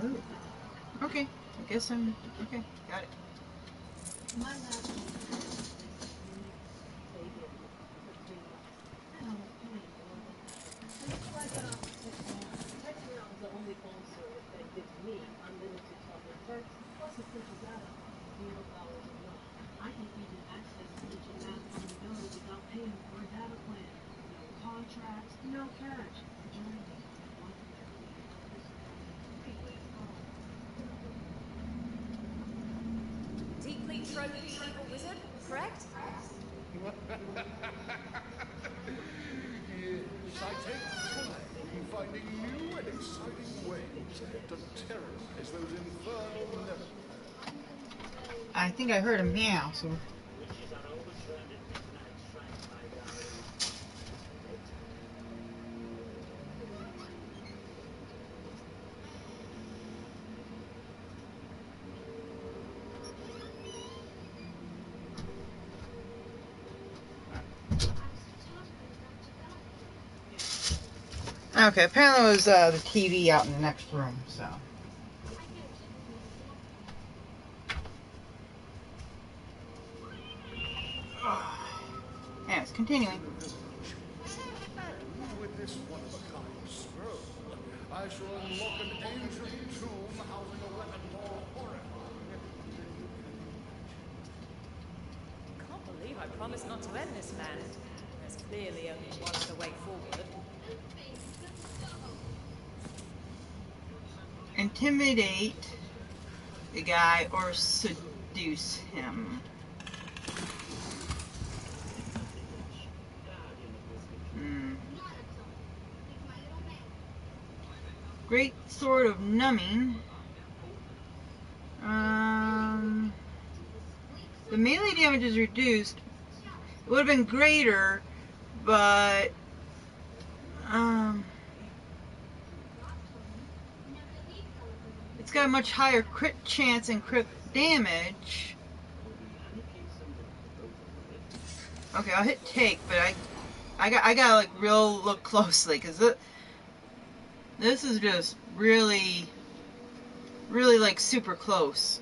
Oh. Okay. I guess I'm okay. Got it. Deeply trophy evil wizard, correct? Yes, I take pride in finding new and exciting ways to terrorize those infernal levels. I think I heard a meow, so. Okay, apparently it was the TV out in the next room, so. Anyways, continuing. And with this one-of-a-kind scroll, I shall unlock an ancient tomb housing a weapon more horrifying promise not to end this man. There's clearly only one other way forward. Intimidate the guy or seduce him. Great Sword of Numbing. The melee damage is reduced. It would have been greater, but it's got a much higher crit chance and crit damage. Okay, I'll hit take, but I gotta like real look closely because this is just really like super close.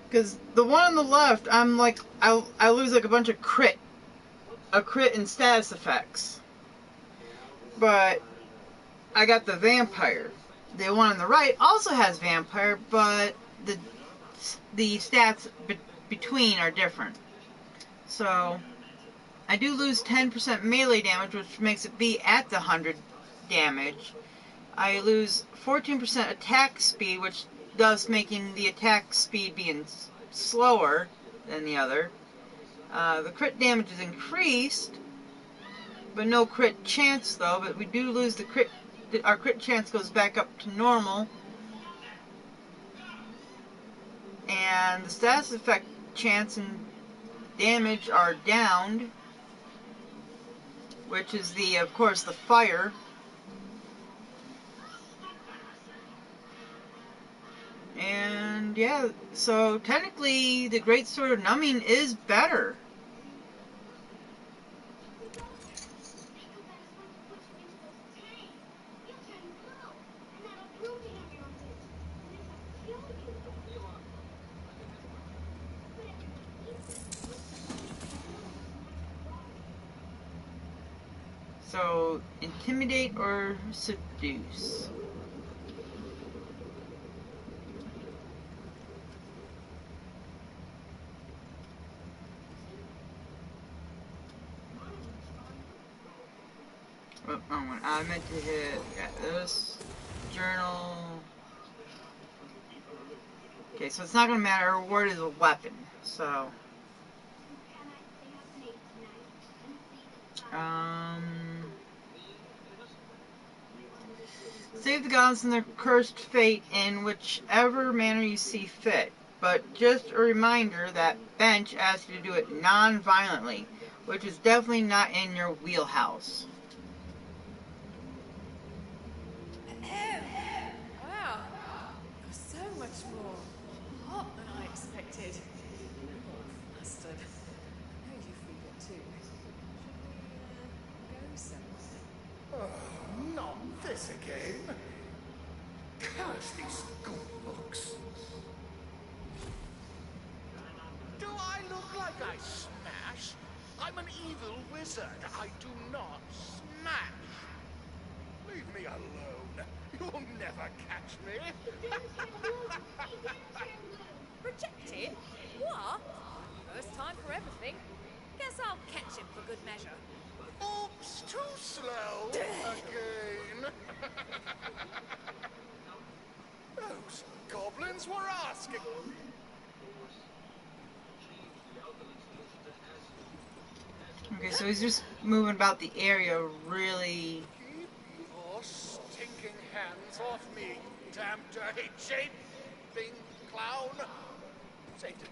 Because the one on the left, I'm like I lose like a bunch of crit and status effects, but I got the vampire. The one on the right also has vampire, but the stats between are different. So I do lose 10% melee damage, which makes it be at the 100 damage. I lose 14% attack speed, which thus making the attack speed being slower than the other. The crit damage is increased, but no crit chance though. But we do lose the crit. Our crit chance goes back up to normal, and the status effect chance and damage are downed, which is of course the fire. And yeah, so technically the Great Sword of Numbing is better. So, intimidate or seduce? Oh, I meant to hit this journal. Okay, so it's not going to matter. Reward is a weapon. So, save the gods from their cursed fate in whichever manner you see fit. But just a reminder that Bench asks you to do it non-violently, which is definitely not in your wheelhouse. Wow, so much more hot than I expected. I'm all flustered. I know you feel it too. Should we go somewhere? Oh, not this again. Curse these school books. Do I look like I smash? I'm an evil wizard. I do not smash. Leave me alone. You'll never catch me. Rejected? What? First time for everything. Guess I'll catch him for good measure. Oops, too slow. Again. Those goblins were asking. Okay, so he's just moving about the area really. Keep your stinking hands off me, damn dirty cheap clown. Saved it.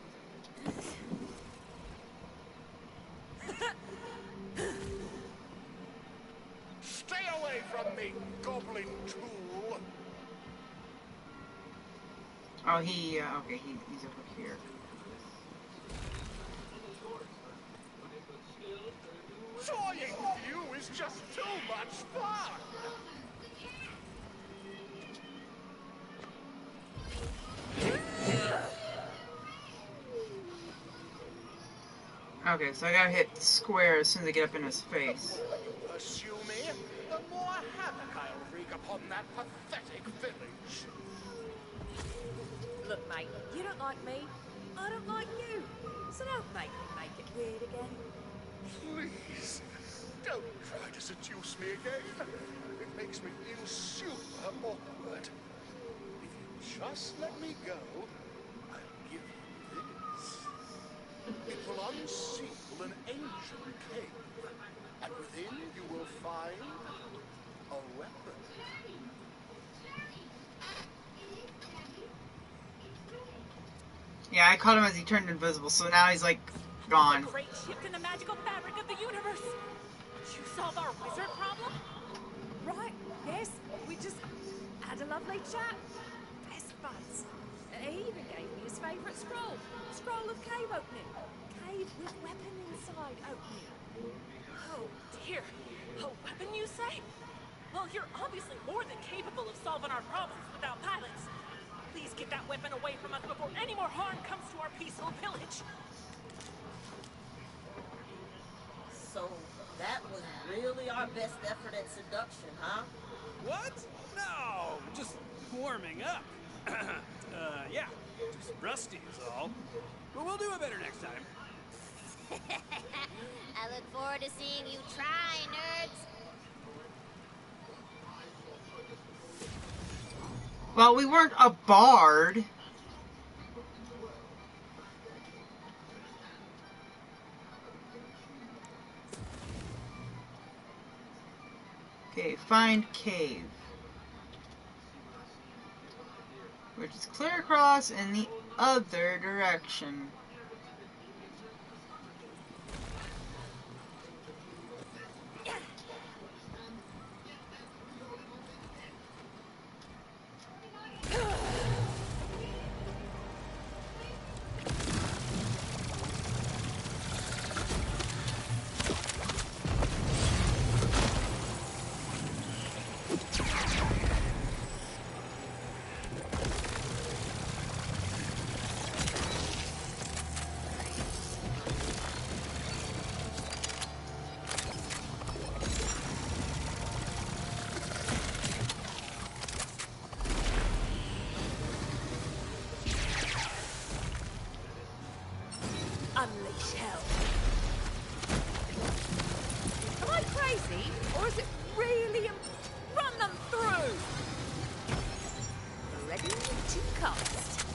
Stay away from me, goblin tool. Oh, okay, he's over here. Toying with you is just too much fun. Okay, so I gotta hit square as soon as I get up in his face. Pursue me, the more havoc I'll wreak upon that pathetic village. Look, mate, you don't like me, I don't like you. So don't make it weird again. Please, don't try to seduce me again. It makes me feel super awkward. If you just let me go, I'll give you this. It will unseal an ancient cave, and within you will find a weapon. Yeah, I caught him as he turned invisible, so now he's like gone. A great shift in the magical fabric of the universe. Did you solve our wizard problem? Right, yes. We just had a lovely chat. Best buds. And he even gave me his favourite scroll. Scroll of cave opening. Cave with weapon inside opening. Oh dear. A weapon, you say? Well, you're obviously more than capable of solving our problems without pilots. Please get that weapon away from us before any more harm comes to our peaceful village. So, that was really our best effort at seduction, huh? What? No, just warming up. Yeah, just rusty is all. But we'll do it better next time. I look forward to seeing you try, nerds. Well, we weren't a bard. Okay, find cave. Which is clear across in the other direction. Unleash hell. Am I crazy? Or is it really run them through? Ready to cast.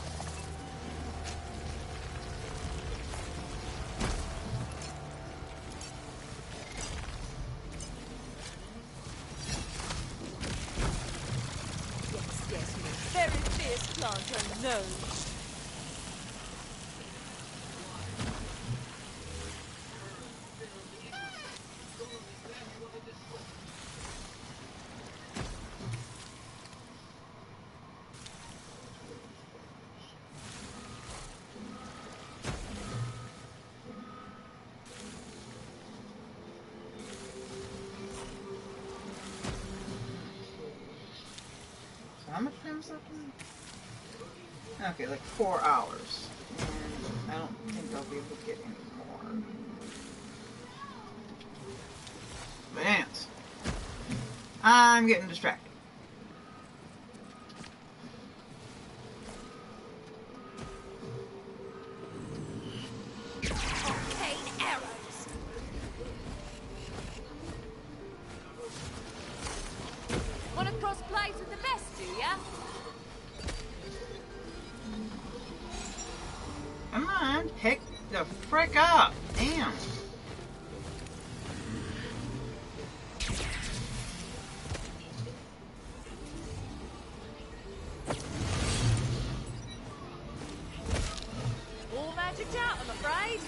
Yes, very fierce plant unknown. How much time is left in? Okay, like 4 hours. And I don't think I'll be able to get any more. Bananas. I'm getting distracted. Arcane arrows. Wanna cross blades with the best, do ya? Come on, pick the frick up. Damn. All magic's out, I'm afraid.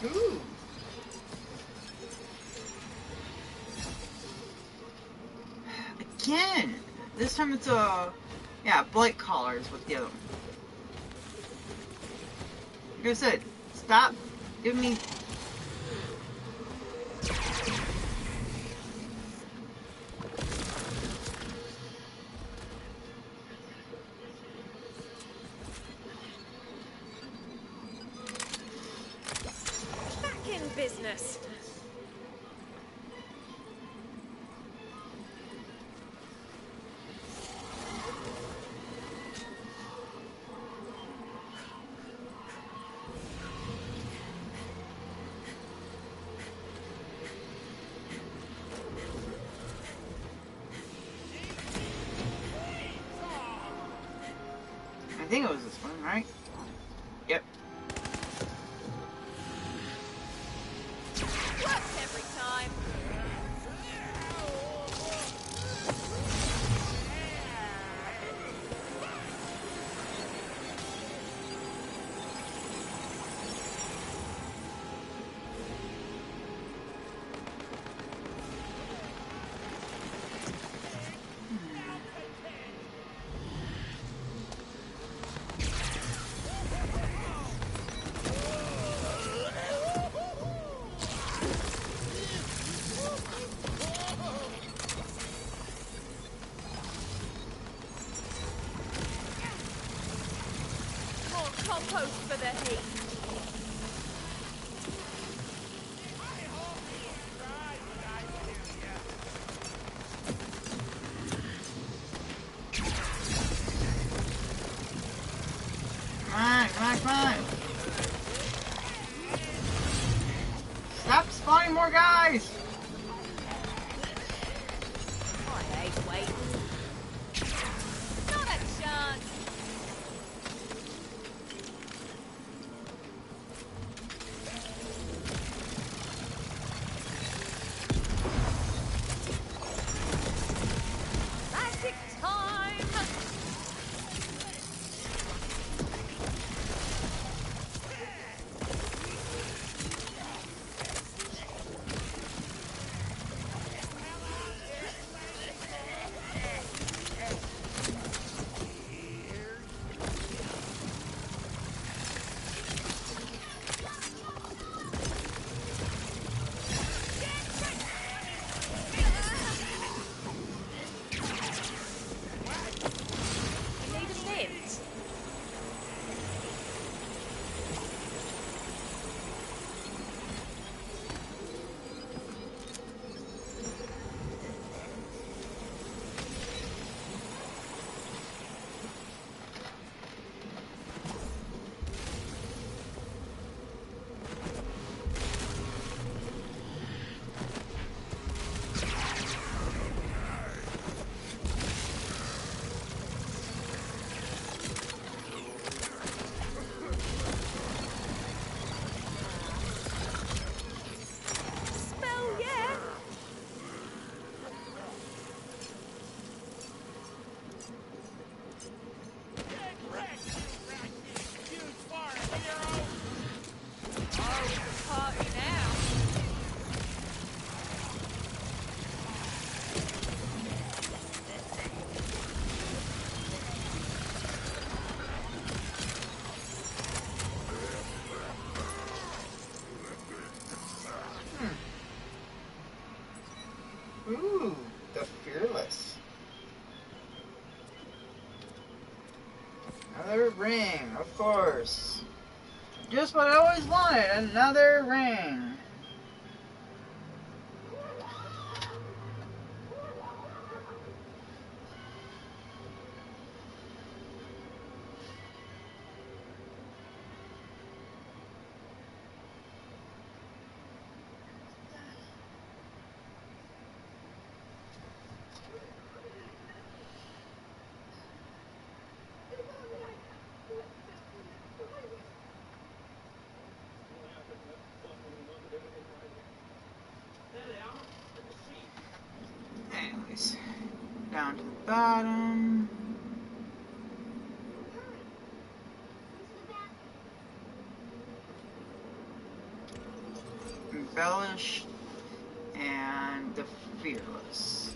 Ooh. again. This time it's a, yeah, blight collar is what the other one. Like I said, stop giving me. Back in business. I think it was this one, right? Yep. Works every time. More compost for the heat. Come on. Stop spawning more guys! I hate waiting. Not a chance. Magic time. You need a lift. Smell, yeah. Party now. Ooh, the Fearless. Another ring, of course. Just what I always wanted, another ring. Anyways, down to the bottom. Embellish and the Fearless.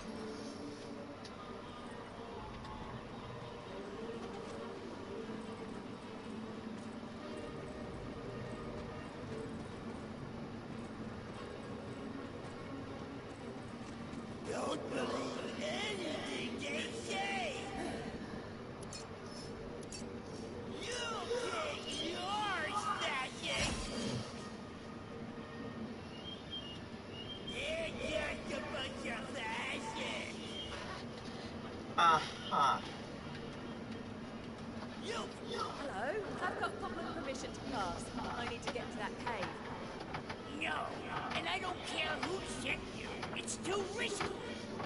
I don't care who sent you. It's too risky.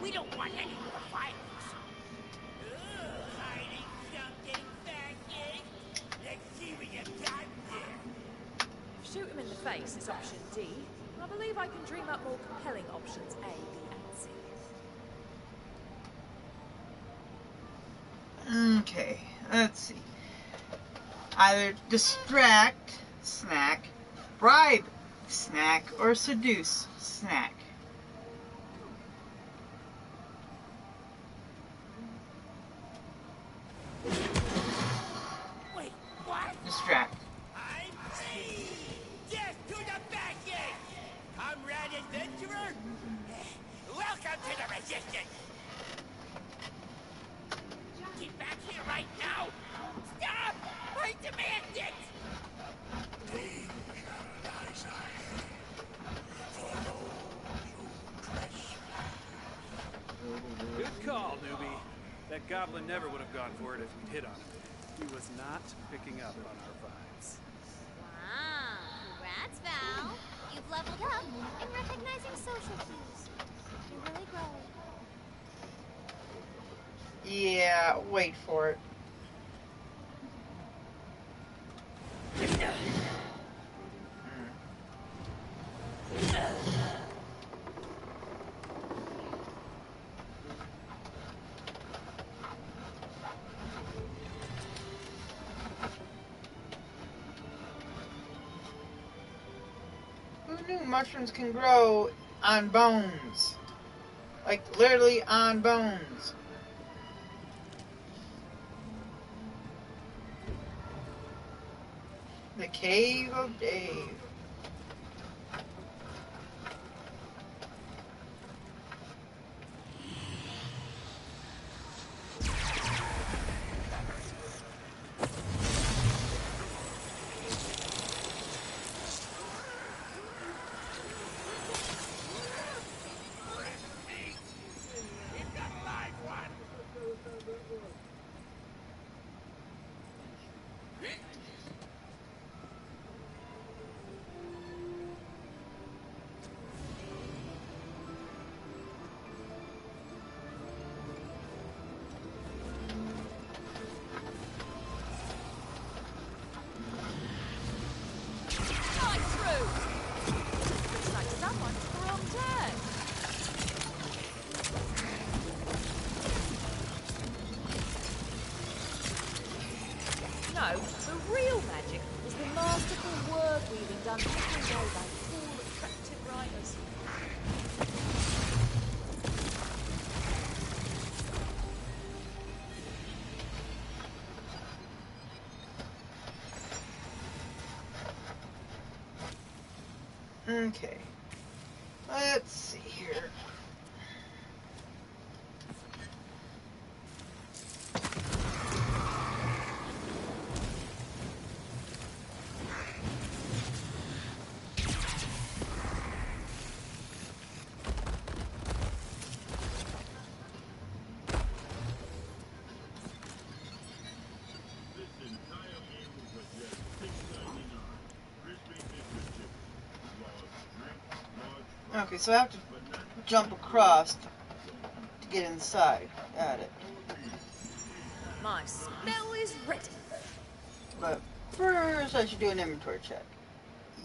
We don't want any more violence. Hiding something, fascist? Let's see what you got there. Shoot him in the face is option D. I believe I can dream up more compelling options A, B, and C. Okay, let's see. Either distract, snack, bribe, snack, or seduce, snack. Wait, what? Distract. I'm free! Death to the fascists! Comrade adventurer? Welcome to the resistance! Get back here right now! Stop! I demand it! Good call, newbie. That goblin never would have gone for it if we'd hit on him. He was not picking up on our vibes. Wow, congrats, Val. You've leveled up in recognizing social cues. You're really growing. Yeah, wait for it. Who knew mushrooms can grow on bones? Like, literally on bones. The Cave of Dave. No, the real magic was the masterful word weaving done every day by cool, attractive writers. Okay. Let's see here. Okay, so I have to jump across to get inside. Got it. My spell is ready. But first, I should do an inventory check.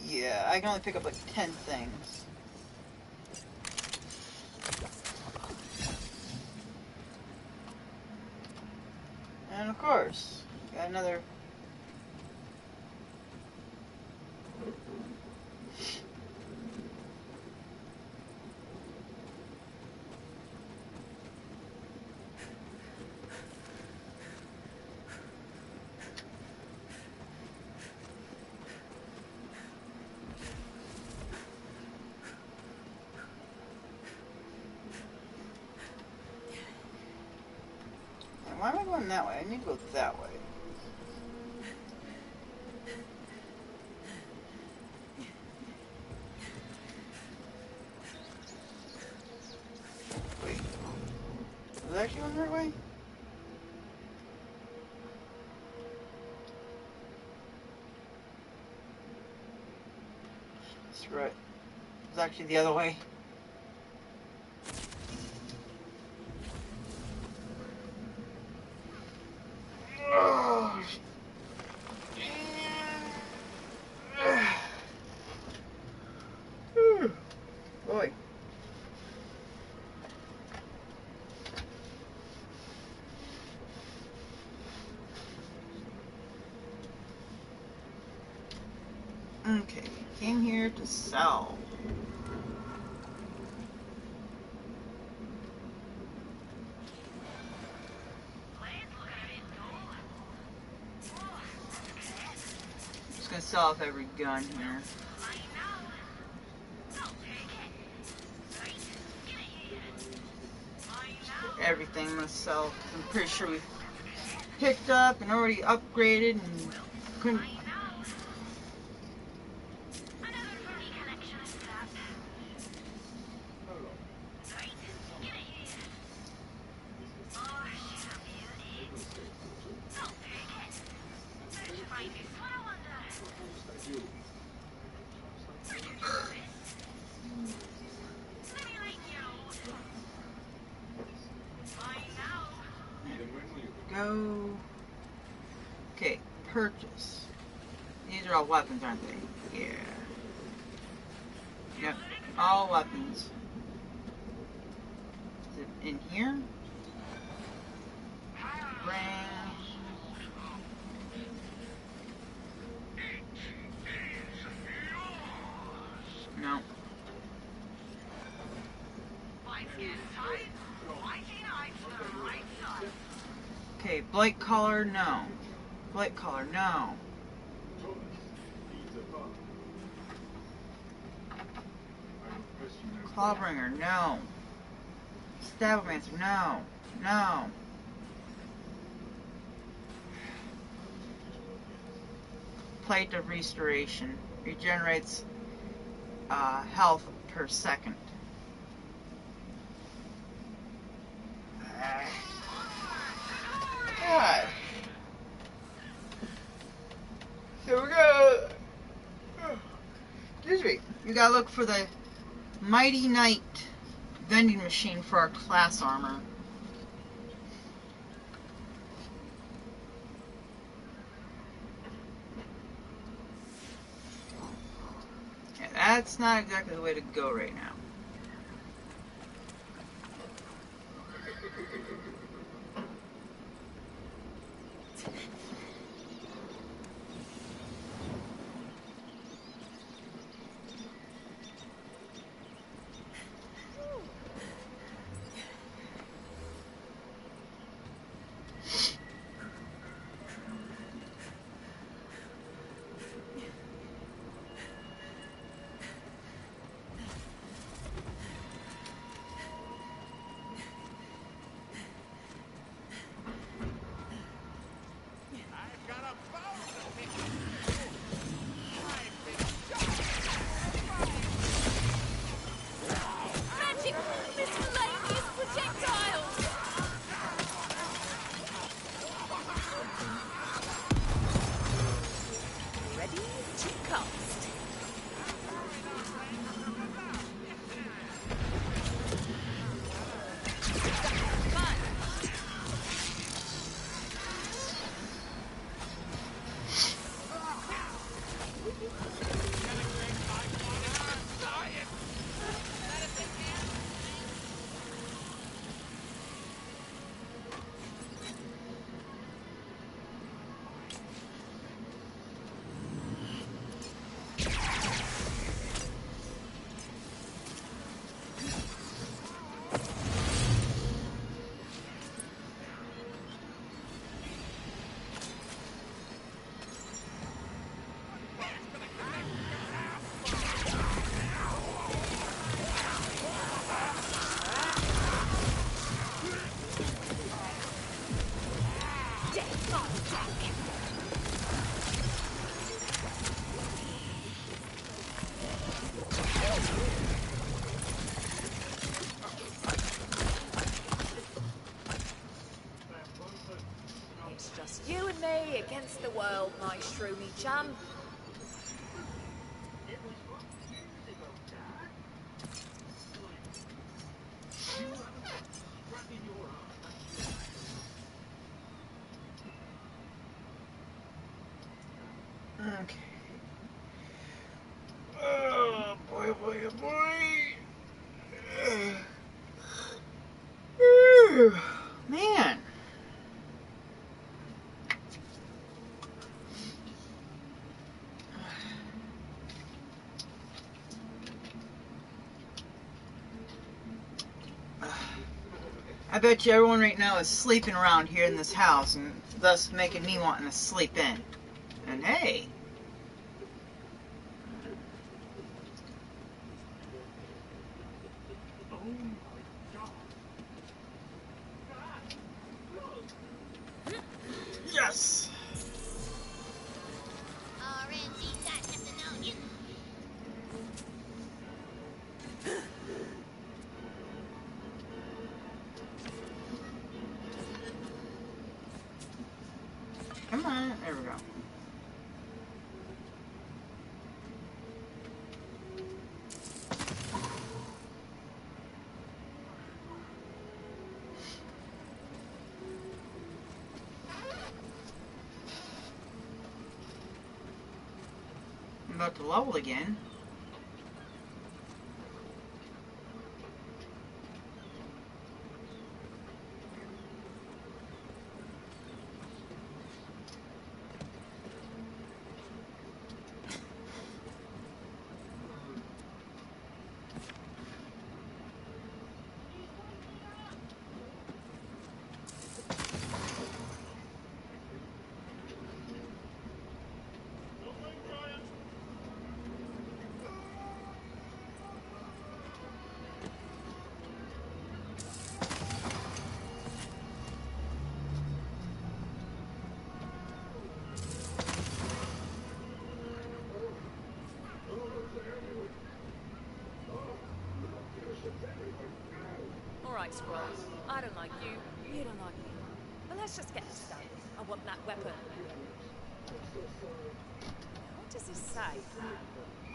Yeah, I can only pick up like 10 things. And of course, got another. Why am I going that way? I need to go that way. Wait. Was I actually going the right way? That's right. It's actually the other way. Oh. Boy. Okay, came here to sell. Just gonna sell off every gun here. Everything I'm gonna sell, 'cause I'm pretty sure we've picked up and already upgraded and couldn't. Go. Okay, purchase. These are all weapons, aren't they? Yeah. Yep, all weapons. Is it in here? Ring. No. Okay, blight collar, no. Blight collar, no. Clawbringer, no. Stabbermancer, no. No. Plate of restoration. Regenerates health per second. God. So we're gonna. Excuse me. We gotta look for the Mighty Knight vending machine for our class armor. Yeah, that's not exactly the way to go right now. It's just you and me against the world, my shroomy chum. Man. I bet you everyone right now is sleeping around here in this house, and thus making me wanting to sleep in. And hey. Yes! RNG's got nothing on you. Come on, there we go. I'm about to level again. Alright, Squirrel. I don't like you. You don't like me. But let's just get this done. I want that weapon. What does he say?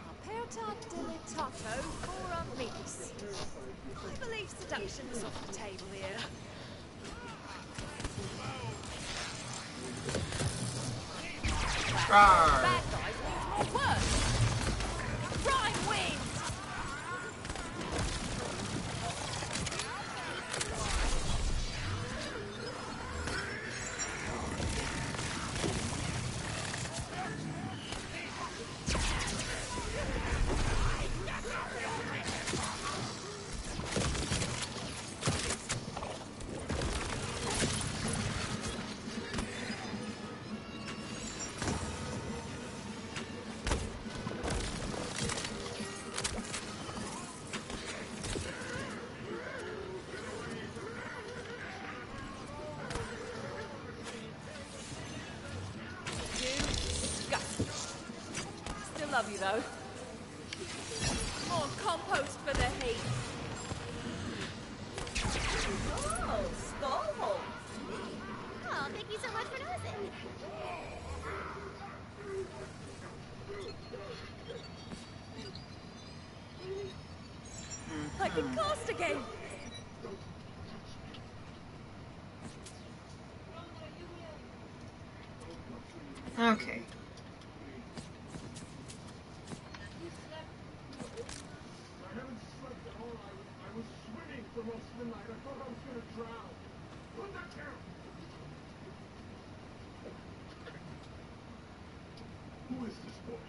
Aperta deletato for amicis. I believe seduction is off the table here. Bad guys need more words. Rhyme wins! Love you though. More compost for the heat. Oh, skull. Oh, thank you so much for noticing. I can cast again. Okay. For most of the night, I thought I was gonna drown. Put that down! Who is this boy?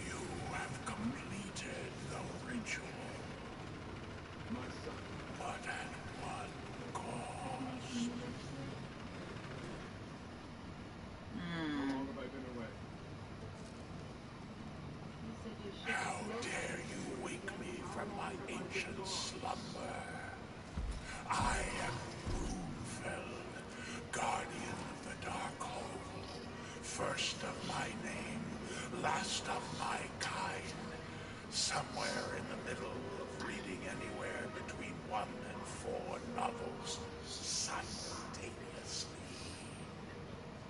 You have completed the ritual. My son. But at what cost? How long have I been away? How dare you wake me from my ancient slumber? I am Moonfeld, guardian of the Darkhold, first of my name, last of my kind, somewhere in the middle of reading anywhere between 1 and 4 novels simultaneously.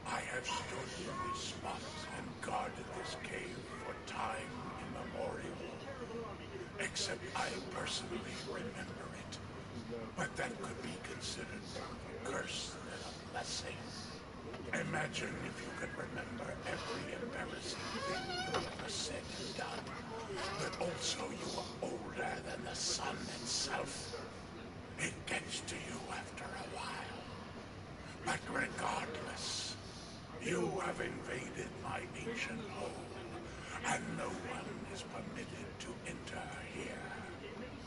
I have stood in this spot and guarded this cave for time immemorial. Except I personally remember it. But that could be considered a curse and a blessing. Imagine if you could remember every embarrassing thing you ever said and done, but also you were older than the sun itself. It gets to you after a while. But regardless, you have invaded my ancient home, and no one is permitted to enter here.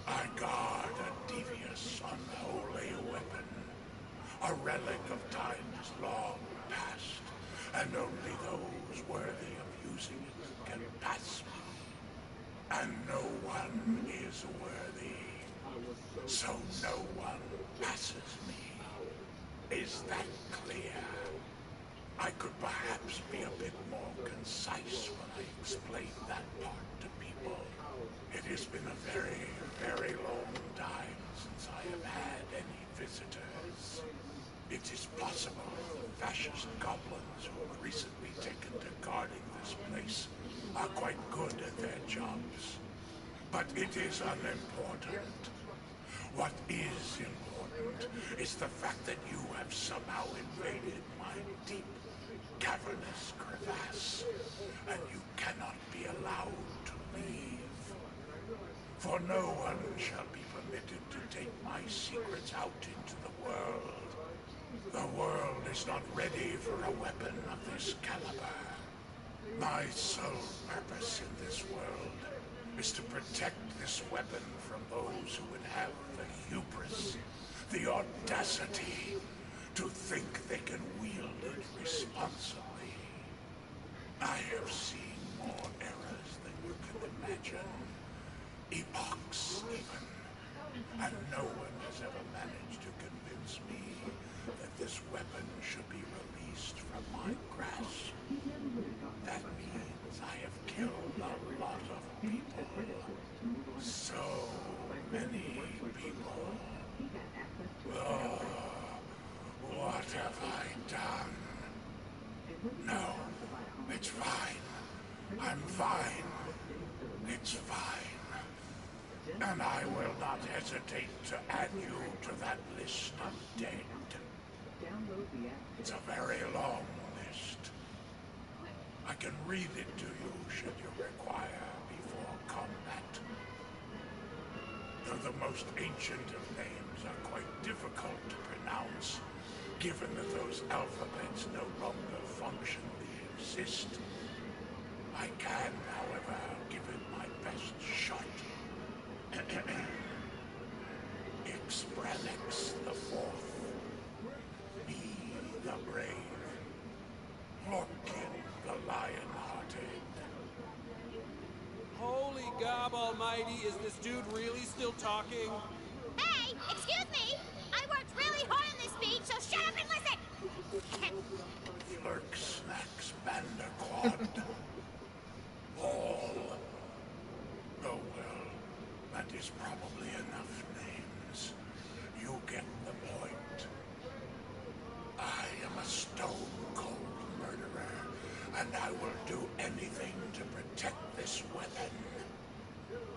I guard a devious, unholy weapon, a relic of times long past, and only those worthy of using it can pass me. And no one is worthy, so no one passes me. Is that clear? I could perhaps be a bit more concise when I explain that part to people. It has been a very, very long time since I have had any visitors. It is possible the fascist goblins who have recently taken to guarding this place are quite good at their jobs. But it is unimportant. What is important is the fact that you have somehow invaded my deep, cavernous crevasse, and you cannot be allowed to leave. For no one shall be permitted to take my secrets out into the world. The world is not ready for a weapon of this caliber. My sole purpose in this world is to protect this weapon from those who would have the hubris, the audacity, to think they can wield it responsibly. I have seen more errors than you can imagine, epochs even, and no one has ever managed to convince me that this weapon should be released from my grasp. That means I have killed a lot of people. So many people. Oh, what have I done? No, it's fine. I'm fine. It's fine. And I will not hesitate to add you to that list of dead. It's a very long list. I can read it to you should you require before combat. Though the most ancient of names are quite difficult to pronounce, given that those alphabets no longer functionally exist. I can, however, give it my best shot. Expranix the Fourth, me the Brave, Lorkin the Lion-Hearted. Holy gob almighty, is this dude really still talking? Hey, excuse me! I worked really hard on this speech, so shut up and listen! Flurk Snacks Banderquad. All. Oh well, that is probably enough names. You get the point. I am a stone-cold murderer, and I will do anything to protect this weapon.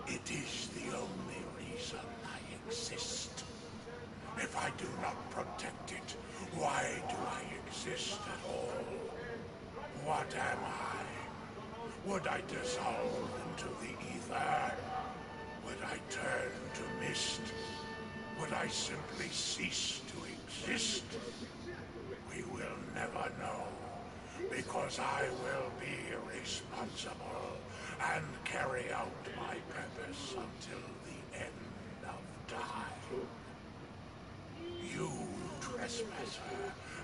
It is the only reason I exist. If I do not protect it, why do I exist at all? What am I? Would I dissolve into the ether? Would I turn to mist? Would I simply cease to exist? We will never know, because I will be responsible and carry out my purpose until the end of time. You, trespasser,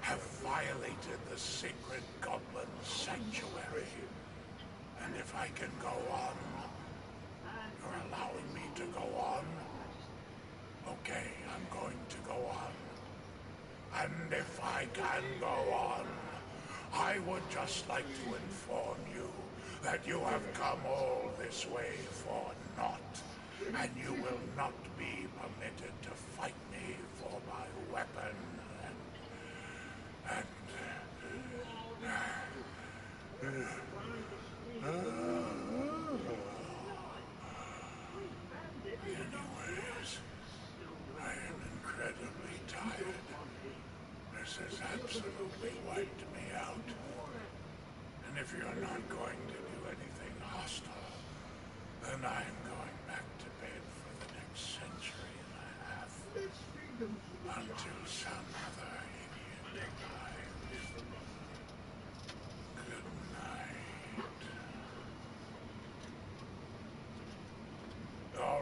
have violated the sacred goblin sanctuary. And if I can go on, you're allowing me to go on? Okay, I'm going to go on. And if I can go on, I would just like to inform you that you have come all this way for naught, and you will not be permitted to fight me for my weapon Anyways, I am incredibly tired. This has absolutely wiped me out. And if you're not going to do anything hostile, then I'm going back to bed for the next century and a half.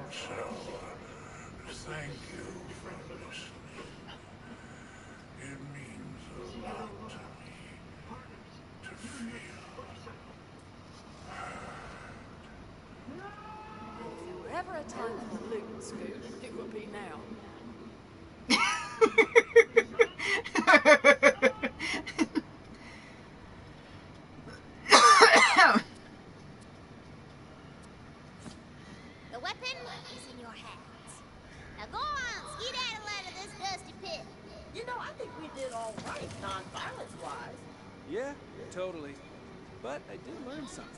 So, thank you for listening. It means a lot to me to feel If there were ever a time for a loot, Scoot, it would be now. The weapon is in your hands. Now go on, skedaddle out of this dusty pit. You know, I think we did all right, non-violence-wise. Yeah, totally. But I did learn something.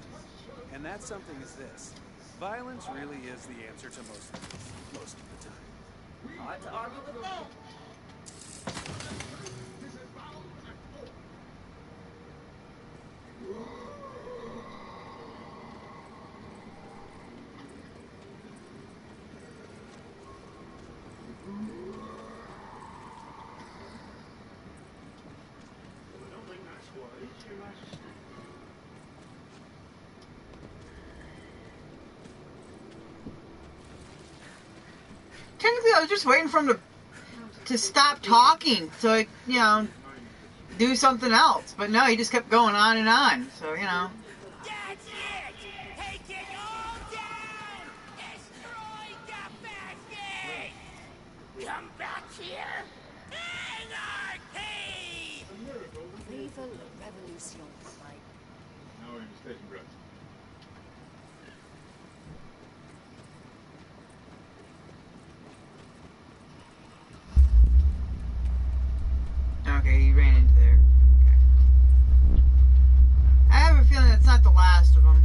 And that something is this. Violence really is the answer to most things, most of the time. Hard to argue with that. Technically, I was just waiting for him to stop talking so I, you know, do something else. But no, he just kept going on and on. So, you know. That's it! Take it all down! Destroy the basket! Come back here! Anarchy! Viva la revolution, mate. Now we're taking breath. Okay, he ran into there. Okay. I have a feeling that's not the last of them.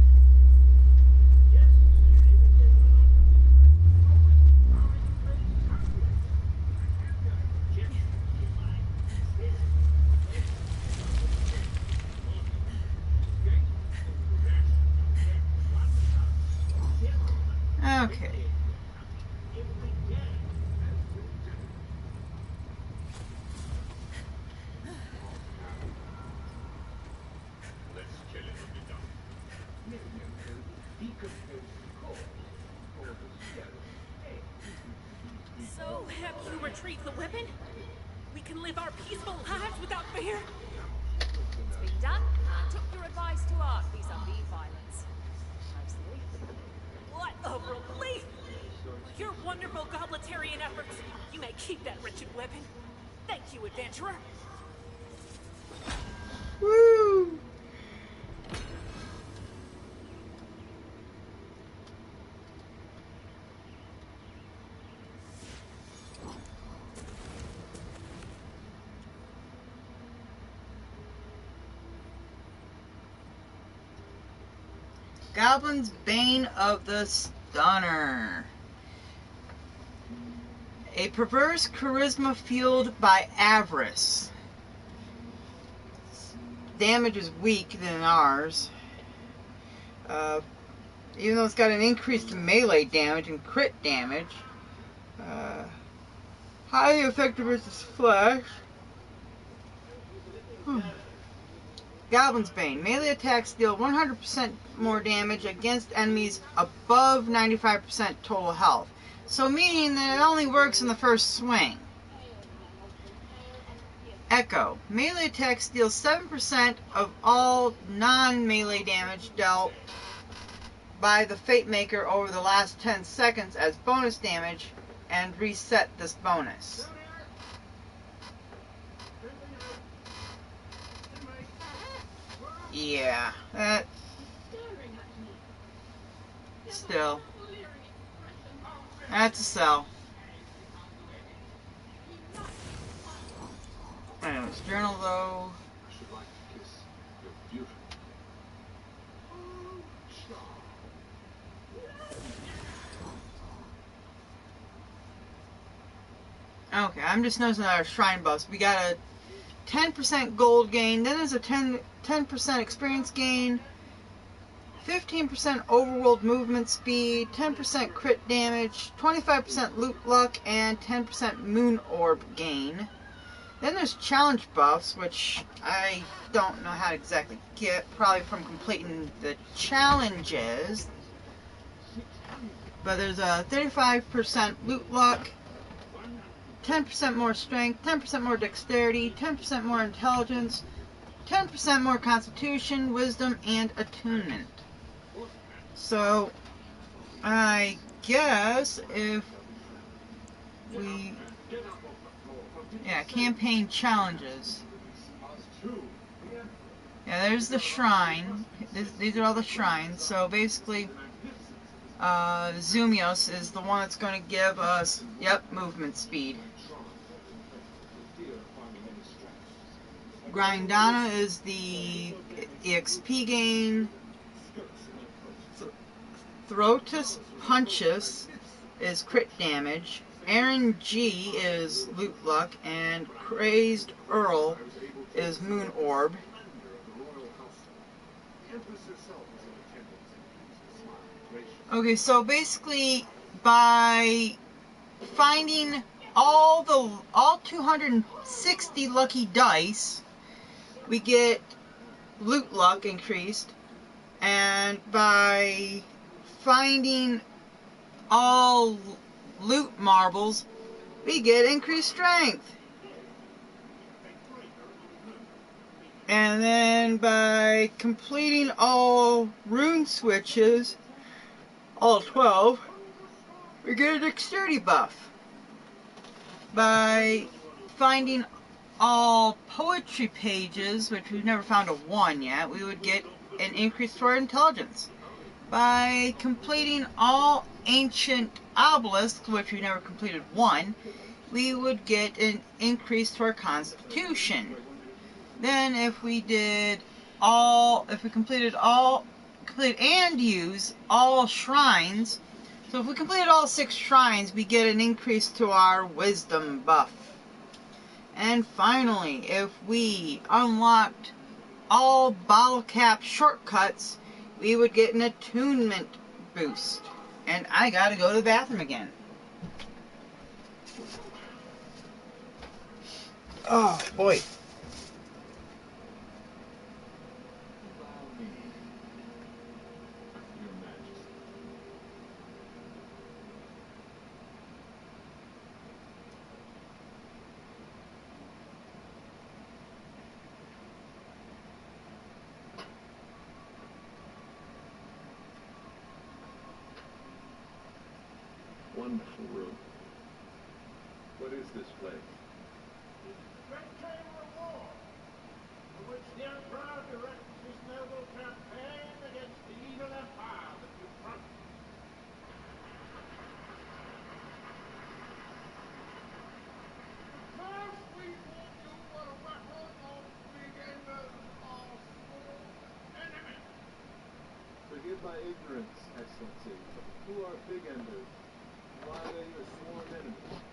Okay. So, have you retrieved the weapon? We can live our peaceful lives without fear? It's been done. I took your advice to heart vis-a-vis violence. Mostly. What a relief! For your wonderful gobletarian efforts, you may keep that wretched weapon. Thank you, adventurer. Woo! Goblin's Bane of the Stunner. A perverse charisma fueled by avarice. Damage is weak than ours. Even though it's got an increased melee damage and crit damage. Highly effective versus flesh. Goblin's Bane. Melee attacks deal 100% more damage against enemies above 95% total health. So meaning that it only works in the first swing. Echo. Melee attacks deal 7% of all non-melee damage dealt by the Fate Maker over the last 10 seconds as bonus damage and reset this bonus. Yeah, that still. That's a sell. Anyways, journal though. I should like to kiss your beautiful. Okay, I'm just noticing our shrine buffs. We got a 10% gold gain, then there's a 10% experience gain, 15% overworld movement speed, 10% crit damage, 25% loot luck, and 10% moon orb gain. Then there's challenge buffs, which I don't know how to exactly get, probably from completing the challenges. but there's a 35% loot luck, 10% more strength, 10% more dexterity, 10% more intelligence, 10% more constitution, wisdom, and attunement. So, I guess if we... Yeah, campaign challenges. Yeah, there's the shrine. These are all the shrines. So basically, Zoomios is the one that's going to give us, movement speed. Grindana is the EXP gain. Throtus Punches is crit damage. Aaron G is loot luck, and Crazed Earl is Moon Orb. Okay, so basically by finding all 260 lucky dice, we get loot luck increased, and by finding all loot marbles, we get increased strength. And then by completing all rune switches, all 12, we get a dexterity buff. By finding all poetry pages, which we've never found a 1 yet, we would get an increase to our intelligence. By completing all ancient obelisks, which we never completed 1, we would get an increase to our constitution. Then if we completed and use all shrines, so if we completed all 6 shrines, we get an increase to our wisdom buff. And finally, if we unlocked all bottle cap shortcuts, we would get an attunement boost. And I gotta go to the bathroom again. Oh, boy. Wonderful room. What is this place? Great Chamber of War, in which the Emperor directs his noble campaign against the evil empire that confronts him. First, we warn you what a weapon those big enders are, small enemy. Forgive my ignorance, Excellency. Who are big enders? Why are they your sworn enemies?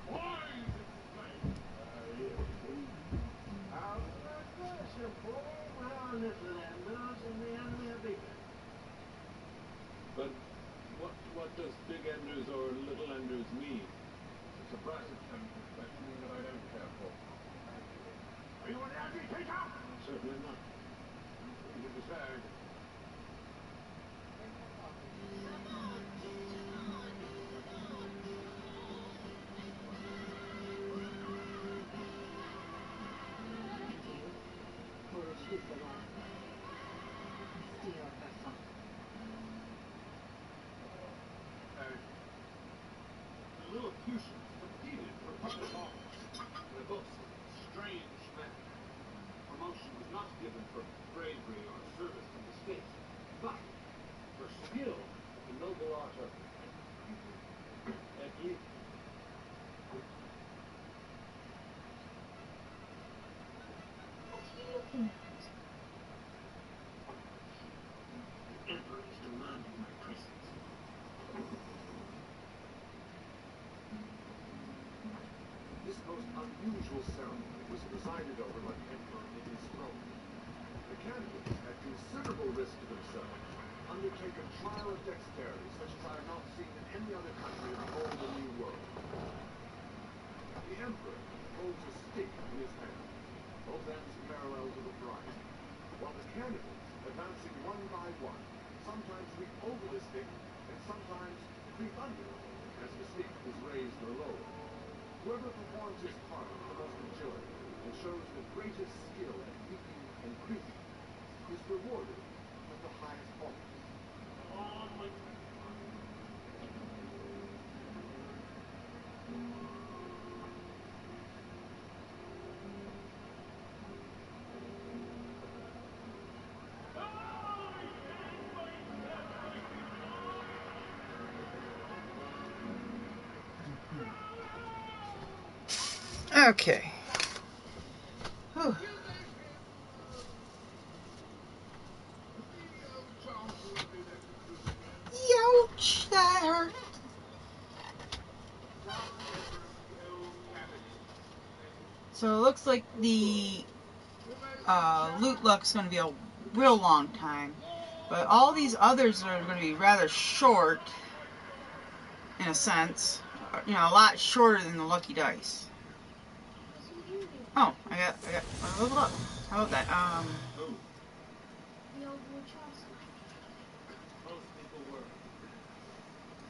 Why is it explained? Yes, please. Answer that very simple. We are little enders and the enemy are big enders. But what does big enders or little enders mean? It's a subversive chemical questioning that I don't care for. Are you an agitator? Certainly not. Easy to say. The Lilliputians competed for public office. Their books were strange men. Promotion was not given for bravery or service to the state, but for skill in the noble art of écrire. The Emperor is demanding my presence. This most unusual ceremony was presided over by the Emperor in his throne. The candidates, at considerable risk to themselves, undertake a trial of dexterity such as I have not seen in any other country in the whole of the New World. The Emperor holds a stick in his hand, both ends parallel to the horizon, while the candidates why. Sometimes we over the stick, and sometimes creep under, as the stick is raised or lowered. Whoever performs his part with the most agility and shows the greatest skill at leaping and creeping is rewarded with the highest bonus. Okay. Whew. Ouch, that hurt. So it looks like the loot luck's going to be a real long time. But all these others are going to be rather short, in a sense. You know, a lot shorter than the lucky dice. Oh, I got leveled up. How about that? The old war chest. Most people were.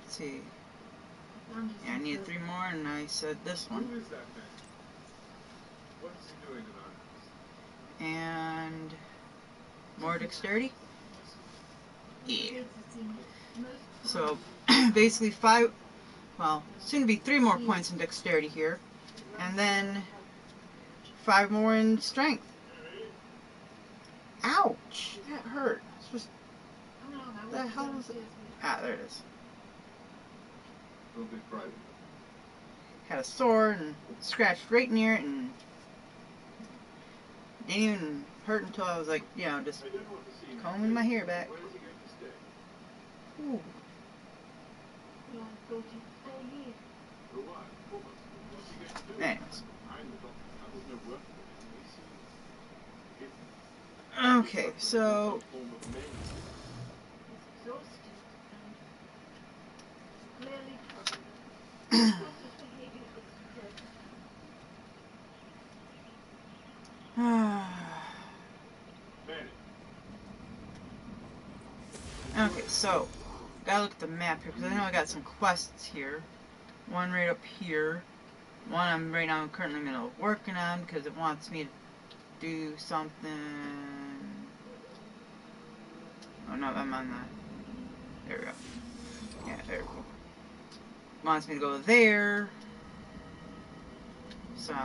Let's see. Yeah, I needed 3 more, and I said this one. Who is that man? What is he doing in our house? And more dexterity. Yeah. So basically 5. Well, soon to be 3 more points in dexterity here, and then 5 more in strength. Ouch! That hurt. It's just, what the hell is it? Ah, there it is. Don't be frightened. Had a sword and scratched right near it, and didn't even hurt until I was like, you know, just combing my hair back. Where is he going to stay? Ooh. Yeah, I thought he'd stay here. For what? What's he going to do? Anyways. I'm the doctor. I was no work for him. Okay, so He's exhausted and clearly troubled. His behavior isn't good. Okay, so gotta look at the map here because I know I got some quests here. One right up here. One I'm right now currently working on because it wants me to do something. Oh no, I'm on the. There we go. Yeah, there we go. Wants me to go there. So.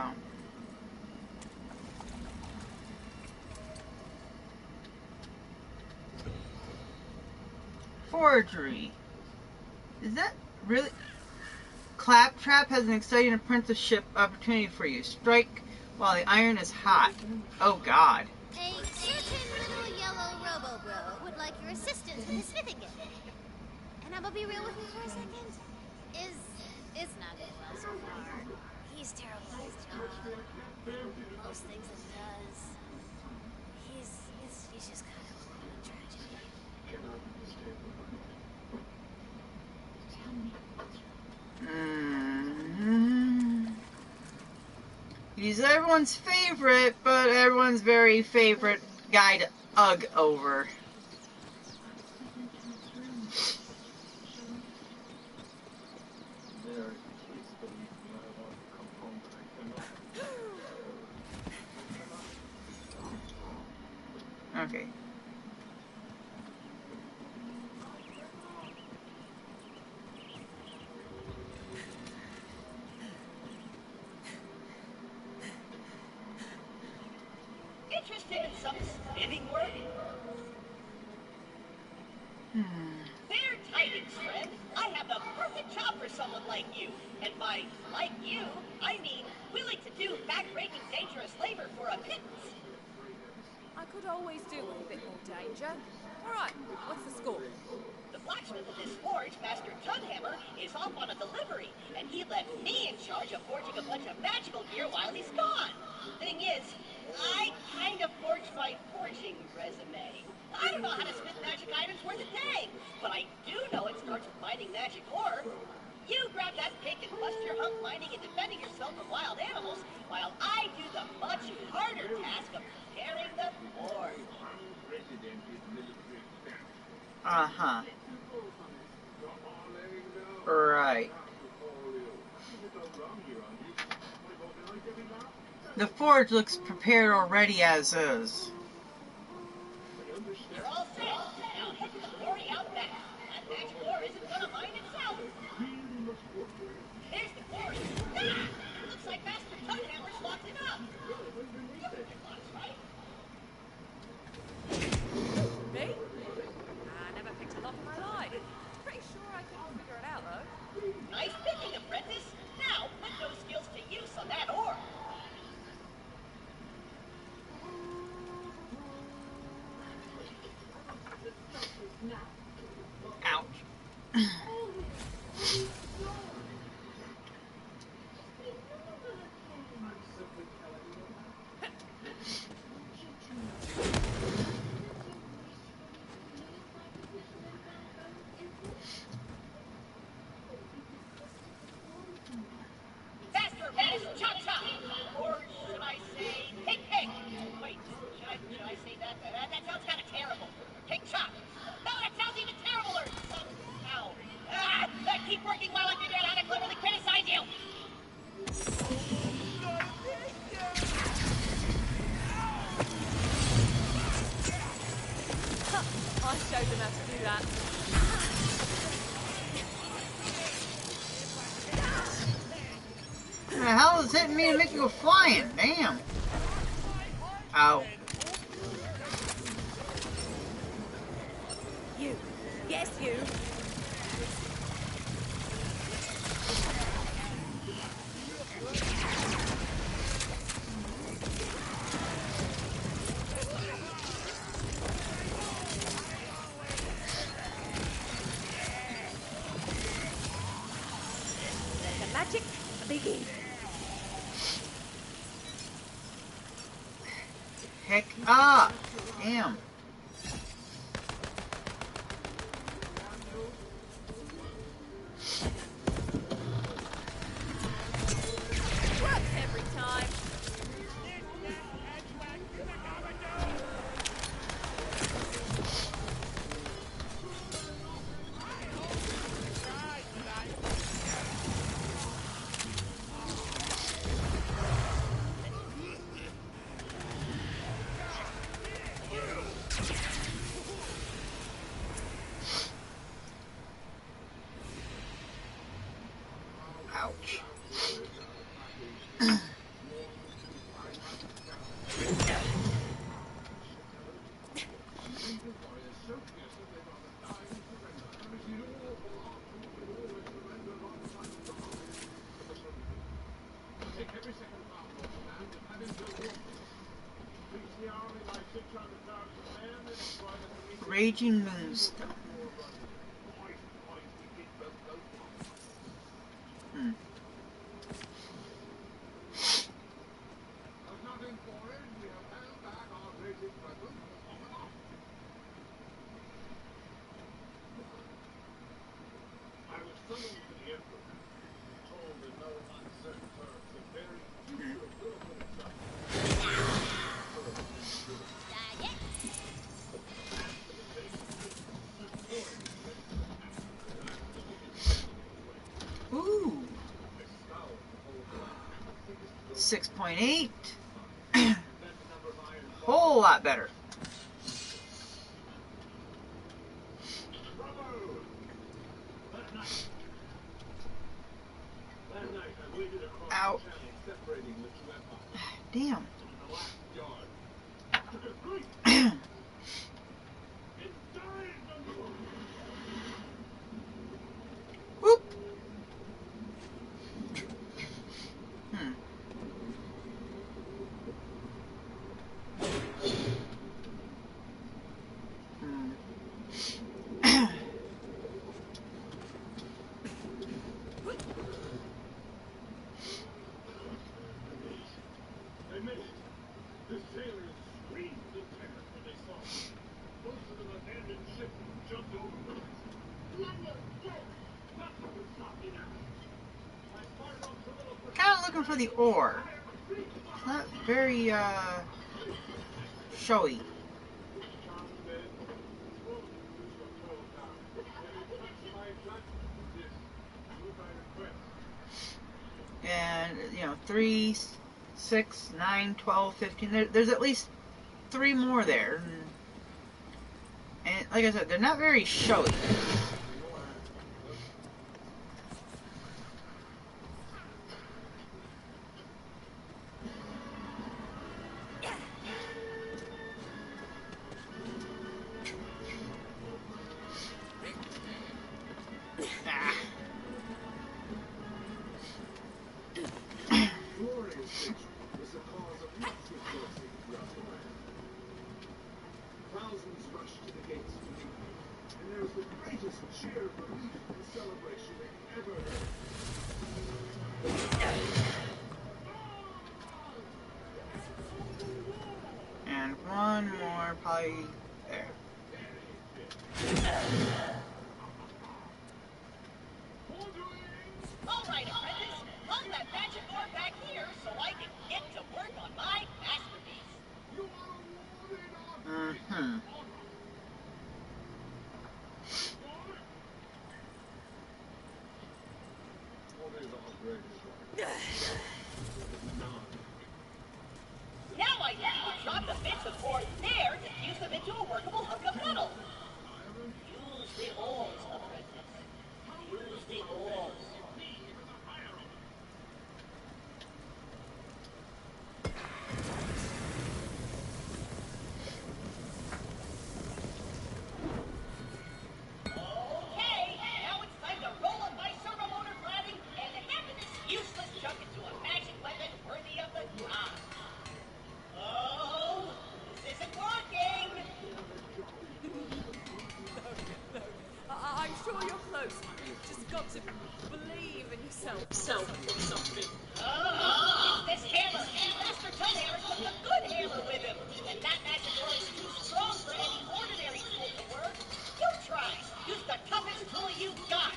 Forgery. Is that really? Claptrap has an exciting apprenticeship opportunity for you. Strike while the iron is hot. Oh God. A certain little yellow robo-bro would like your assistance with his smithing gift. And I'm gonna be real with you for a second. It's not going well so far. He's terrible at his job. Most things that he does. He's just kind of a tragedy. He's everyone's favorite, but everyone's very favorite guy to ugh over. Okay. Interested in some spinning work? Fair tidings, friend. I have the perfect job for someone like you. And by like you, I mean willing to do back-breaking dangerous labor for a pittance. I could always do with a bit more danger. All right, what's the score? The blacksmith of this forge, Master Tunhammer, is off on a delivery, and he left me in charge of forging a bunch of magical gear while he's gone. Thing is, I kind of forged my forging resume. I don't know how to smith magic items worth a dang, but I do know it starts with mining magic ore. You grab that pick and bust your hump mining and defending yourself from wild animals, while I do the much harder task of preparing the forge. Uh-huh. Right. The forge looks prepared already as is. You're all set. Now head to the quarry out back. That magic ore isn't gonna mine itself. There's the quarry. Ah! Looks like Master Tunhammer's locked it up. You can pick locks, right? Me? I never picked a lock in my life. Pretty sure I couldn't figure it out, though. Nice picking, apprentice. Now put those skills to use on that ore. Ouch. Faster, fast, cha-cha! Or should I say, pick-pick? Wait, should I say that? That sounds kind of terrible. Pick-chop. No, that sounds even terribler somehow. Ah! Keep working while I figure out how to cleverly criticize you! I showed them how to do that. What the hell is hitting me to make me go flying? Damn. Ow. You. Yes, you. The magic begins. Heck up. Damn. Works every time. Ouch. Raging Moonstone. Hmm. Ooh. 6.8. Whole lot better. Ow. Damn. Whoop. Hmm. They made it. The sailors screamed in terror when they saw us. Most of them abandoned ship and jumped overboard. Nothing would stop me now. I started off the little Kind of looking for the ore. Not very, showy. And, you know, 3, 6, 9, 12, 15. There's at least 3 more there. And like I said, they're not very showy. Thousands rushed to the gates to meet me, and there was the greatest cheer of relief and celebration they've ever heard. And one more, probably there. All right, apprentice, hold that magic door back here so I can get to work on my masterpiece. Mm-hmm. Now I need to drop the bits of ore there to fuse them into a workable hunk of metal. Use the ores, apprentice. Use the ores. Okay, now it's time to roll up my servo motor cladding and hammer this useless junk into a magic weapon worthy of the gods. Oh, this isn't working! No. I'm sure you're close. You've just got to believe in yourself. Something. Oh, it's this hammer! Master Ton Hammer took a good hammer with him! And that magic door is too strong for any ordinary tool to work! You try! Use the toughest tool you got!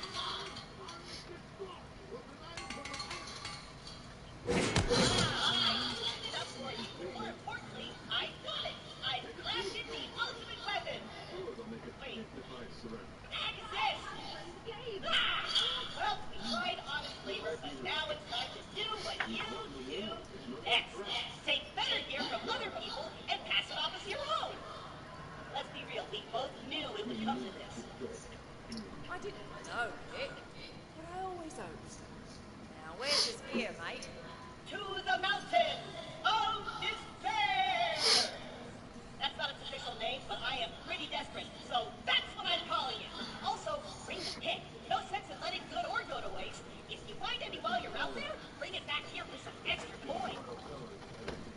More importantly, I got it! I crafted the ultimate weapon! Wait, what the heck is this? Well, we tried honest labor, but now it's time to do what you do next. Take better gear from other people and pass it off as your own. Let's be real, we both knew it would come to this. I didn't know it, but I always hoped. Now, where's this gear, mate? To the mountain of despair! That's not its official name, but I am pretty desperate, so that's what I'm calling it. Also, bring the pick. No sense in letting good ore go to waste. If you find any while you're out there, bring it back here with some extra coin.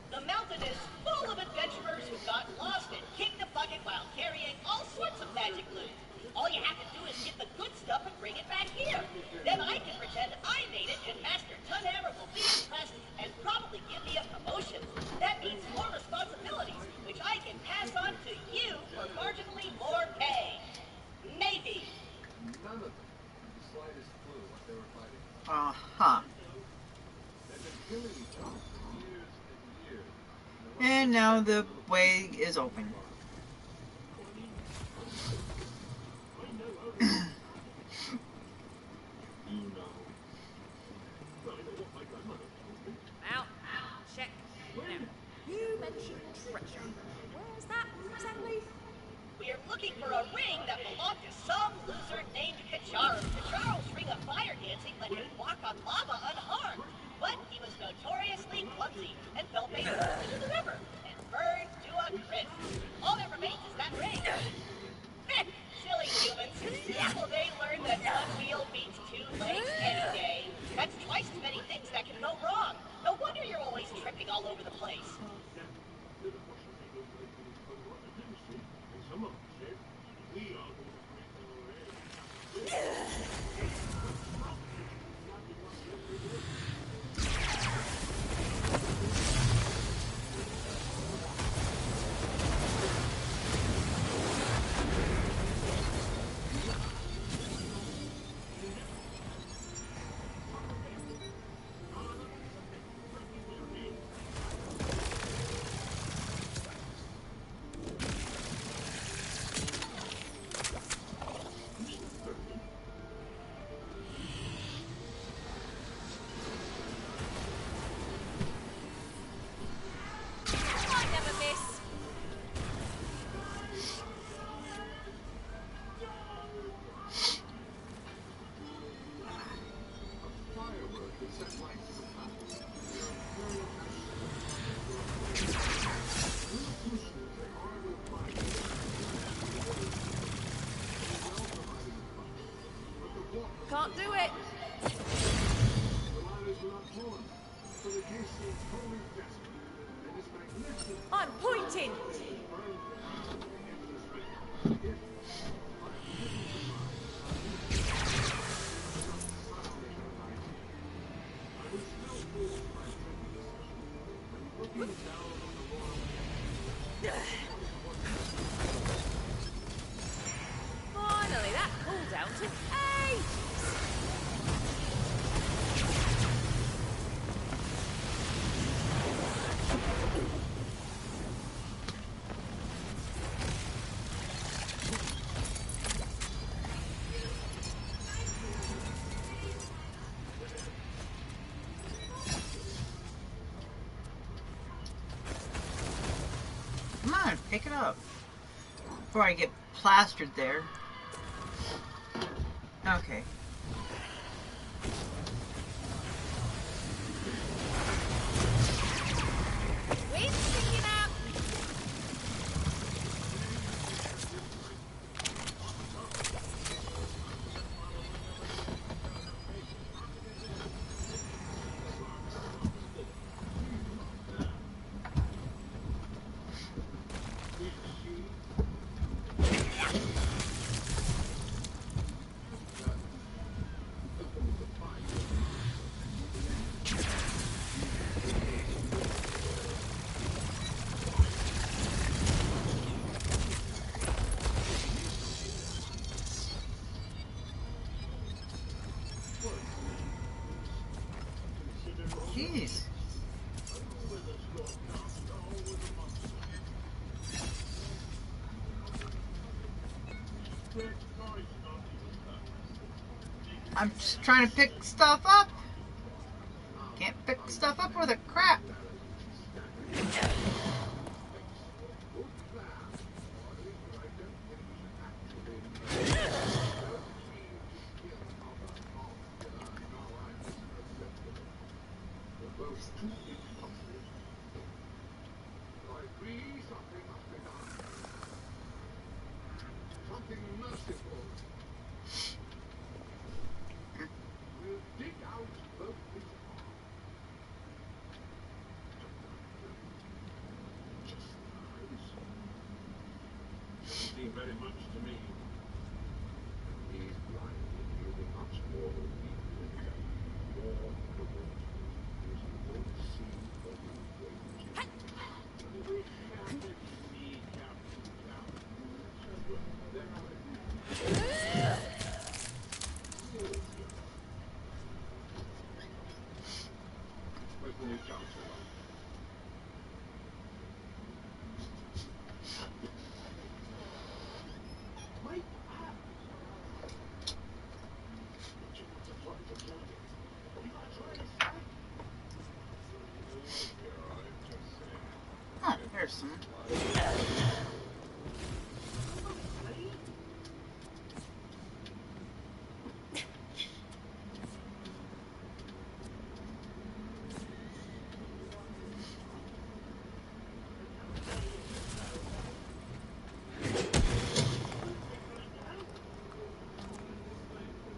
The mountain is full of adventurers who got lost and kicked the bucket while carrying all sorts of magic loot. All you have to do is get the good stuff and bring it back here. Then I can pretend I made it, and Master Tunhammer will be impressed and probably give me a promotion. That means more responsibilities, which I can pass on to you for marginally more pay. Maybe. None of them had the slightest clue what they were fighting. Uh-huh. They've been killing each other for years and years. And now the way is open. Out. Check. Now, you mentioned treasure. Where's that exactly? We're looking for a ring that belonged to some loser named Kacharo. Kacharo's ring of fire dancing let him walk on lava unharmed, but he was notoriously clumsy and fell face first into the river and burned to a crisp. All that remains is that ring. Silly humans. Now they learn that one wheel beats 2 legs any day. That's twice as many things that can go wrong. No wonder you're always tripping all over the place. Some of them said, we are going to break our eggs. can't do it. The miners were not torn, so the case seems totally desperate. And this magnificent I'm pointing. burned into this man. If, by a hidden device, sounding an idea, I was still forced by taking decision. And looking down on the royal Finally, that cooldown took ages. Come on, pick it up. Before I get plastered there. Okay. Wind's picking up. Jeez. I'm just trying to pick stuff up. Can't pick stuff up with a crap. Something merciful. We'll dig out both his arms. Just eyes. Doesn't seem very much to me. He's blind and he'll be much more weak than that. More the water. He won't see what he waits. We can't see Captain Where's the new chancellor? Wait, you want to fly to Georgia? You want to try to fight? Oh, there's some.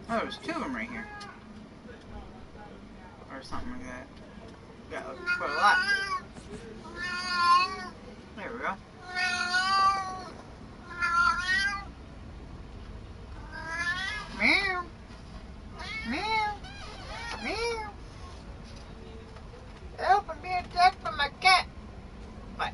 Oh, there's two of them right here. Or something like that. Got quite a lot. There we go. Meow. Meow. Meow. Help, I'm being attacked by my cat. What?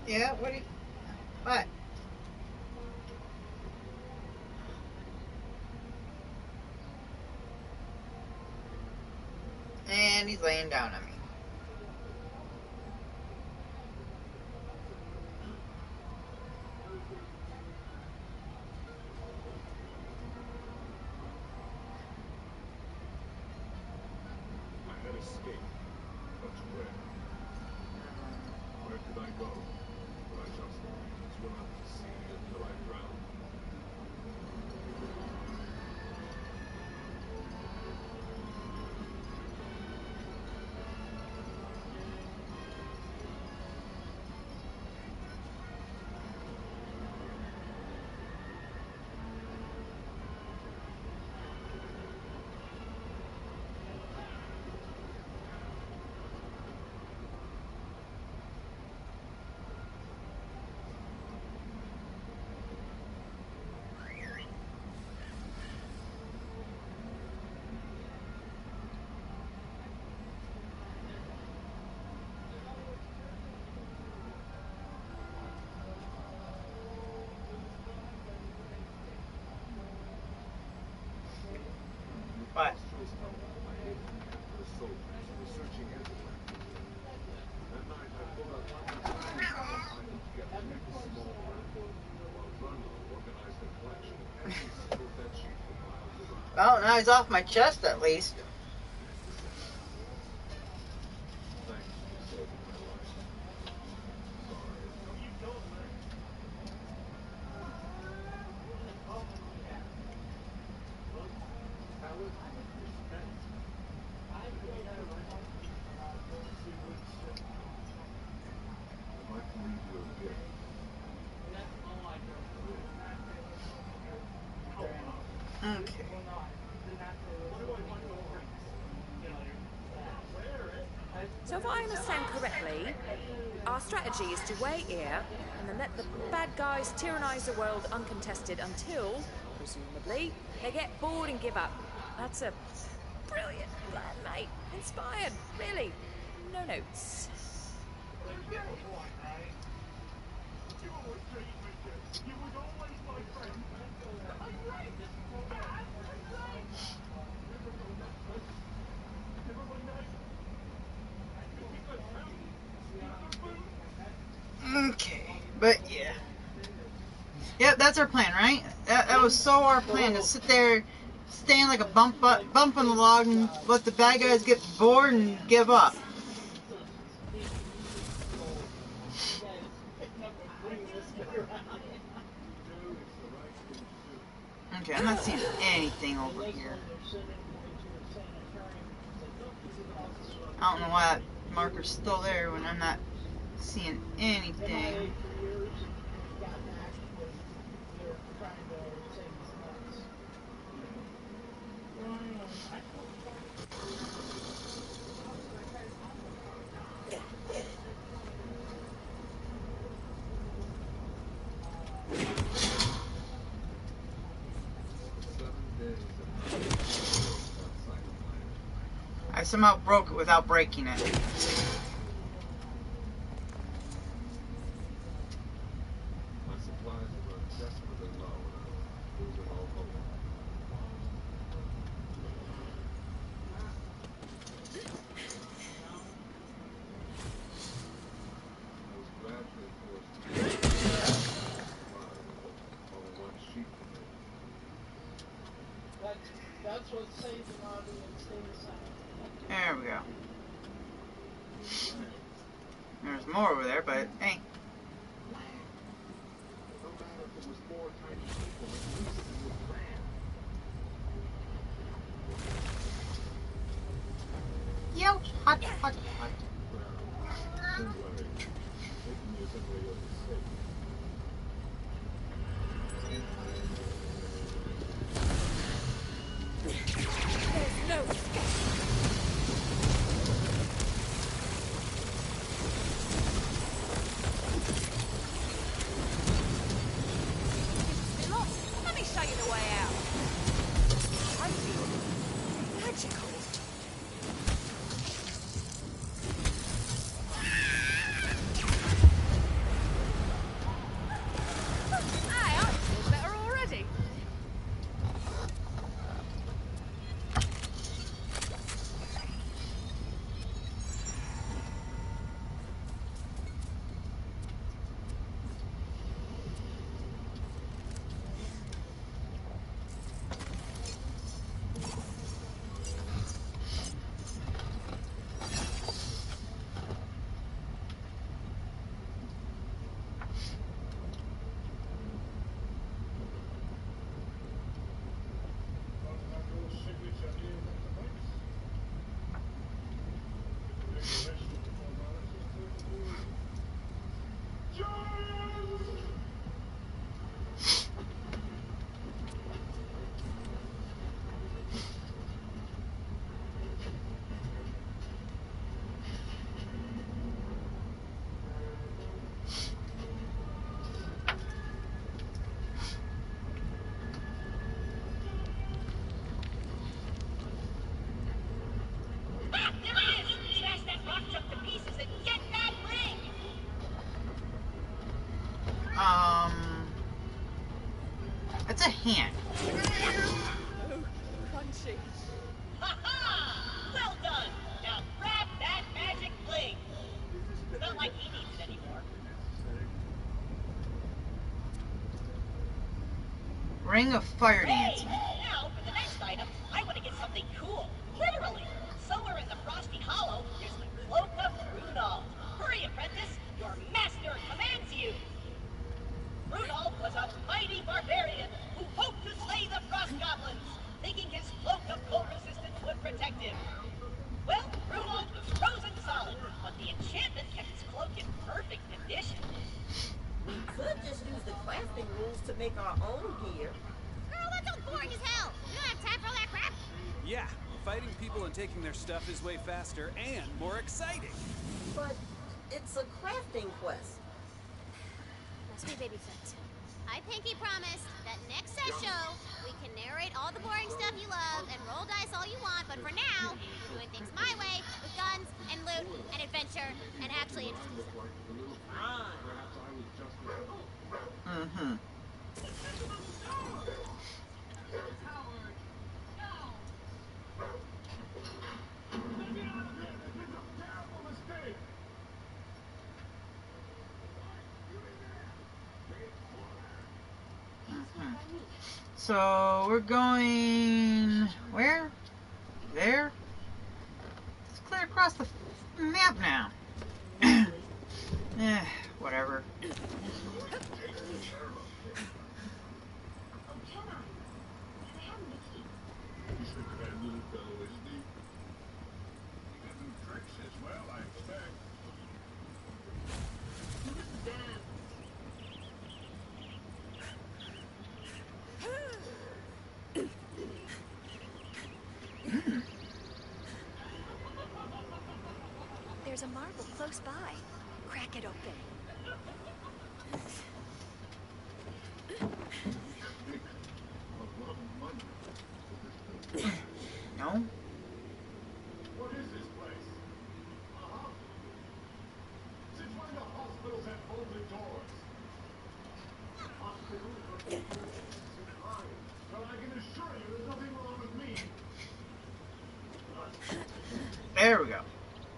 Yeah, what do you... What? And he's laying down on me. escape. But where? Where could I go? Would I just swim out to sea until I drown? What? Well, now he's off my chest at least. Okay. So if I understand correctly, our strategy is to wait here and then let the bad guys tyrannize the world uncontested until, presumably, they get bored and give up. That's a brilliant plan, mate. Inspired, really. No notes. Okay, but yeah. Yep, that's our plan, right? That was so our plan, to sit there, stand like a bump on the log and let the bad guys get bored and give up. Okay, I'm not seeing anything over here. I don't know why that marker's still there when I'm not seeing anything. I somehow broke it without breaking it. My supplies were desperately low, losing all hope. I was gradually forced to only one sheep to make. That's what saves an audience data center. There we go. There's more over there, but hey. No matter if it was more tiny people, at least it was land. Yo, hot, hot, hot. Don't worry. Taking me is a real mistake. There's no escape. Let me show you the way out. I feel magical. Ah, there he is! Smash that rock chunk to pieces and get that ring! It's a hand. Oh, crunchy. Ha ha! Well done! Now grab that magic bling! Not like he needs it anymore. Ring of fire dancing. Hey! Now, for the next item, I want to get something cool. Literally! Somewhere in the Frosty Hollow, there's the Cloak of Rudolph. Hurry, apprentice! Your master commands you! Rudolph was a mighty barbarian who hoped to slay the Frost Goblins, thinking his cloak of cold resistance would protect him. Well, Rudolph was frozen solid, but the enchantment kept his cloak in perfect condition. We could just use the crafting rules to make our own gear. Girl, that sounds boring as hell. We don't have time for all that crap. Yeah, fighting people and taking their stuff is way faster and more exciting. But it's a crafting quest. Must be babysit. I pinky promised that next show we can narrate all the boring stuff you love and roll dice all you want, but for now, we're doing things my way with guns and loot and adventure and actually interesting stuff. Mm-hmm. So we're going where? There? It's clear across the map now. Whatever. There's a marble close by. Crack it open. No? What is this place? Since when do hospitals have folding doors? Hospitals are well, I can assure you there's nothing wrong with me. There we go.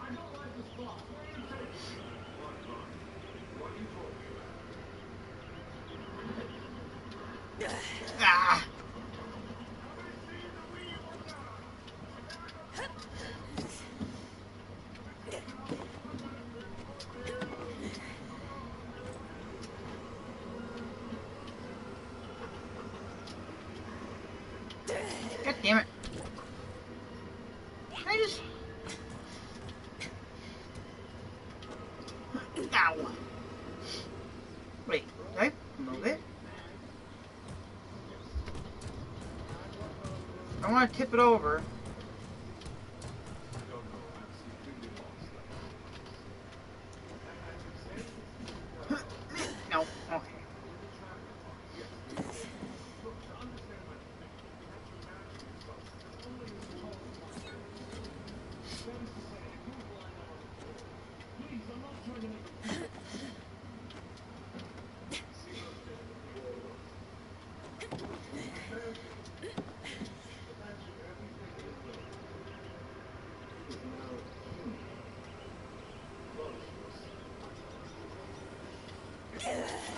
I don't like the spot. Where are you taking me? What are you talking about? Ah! God damn it. I just... Ow. Wait, did I move it? I want to tip it over. No, okay.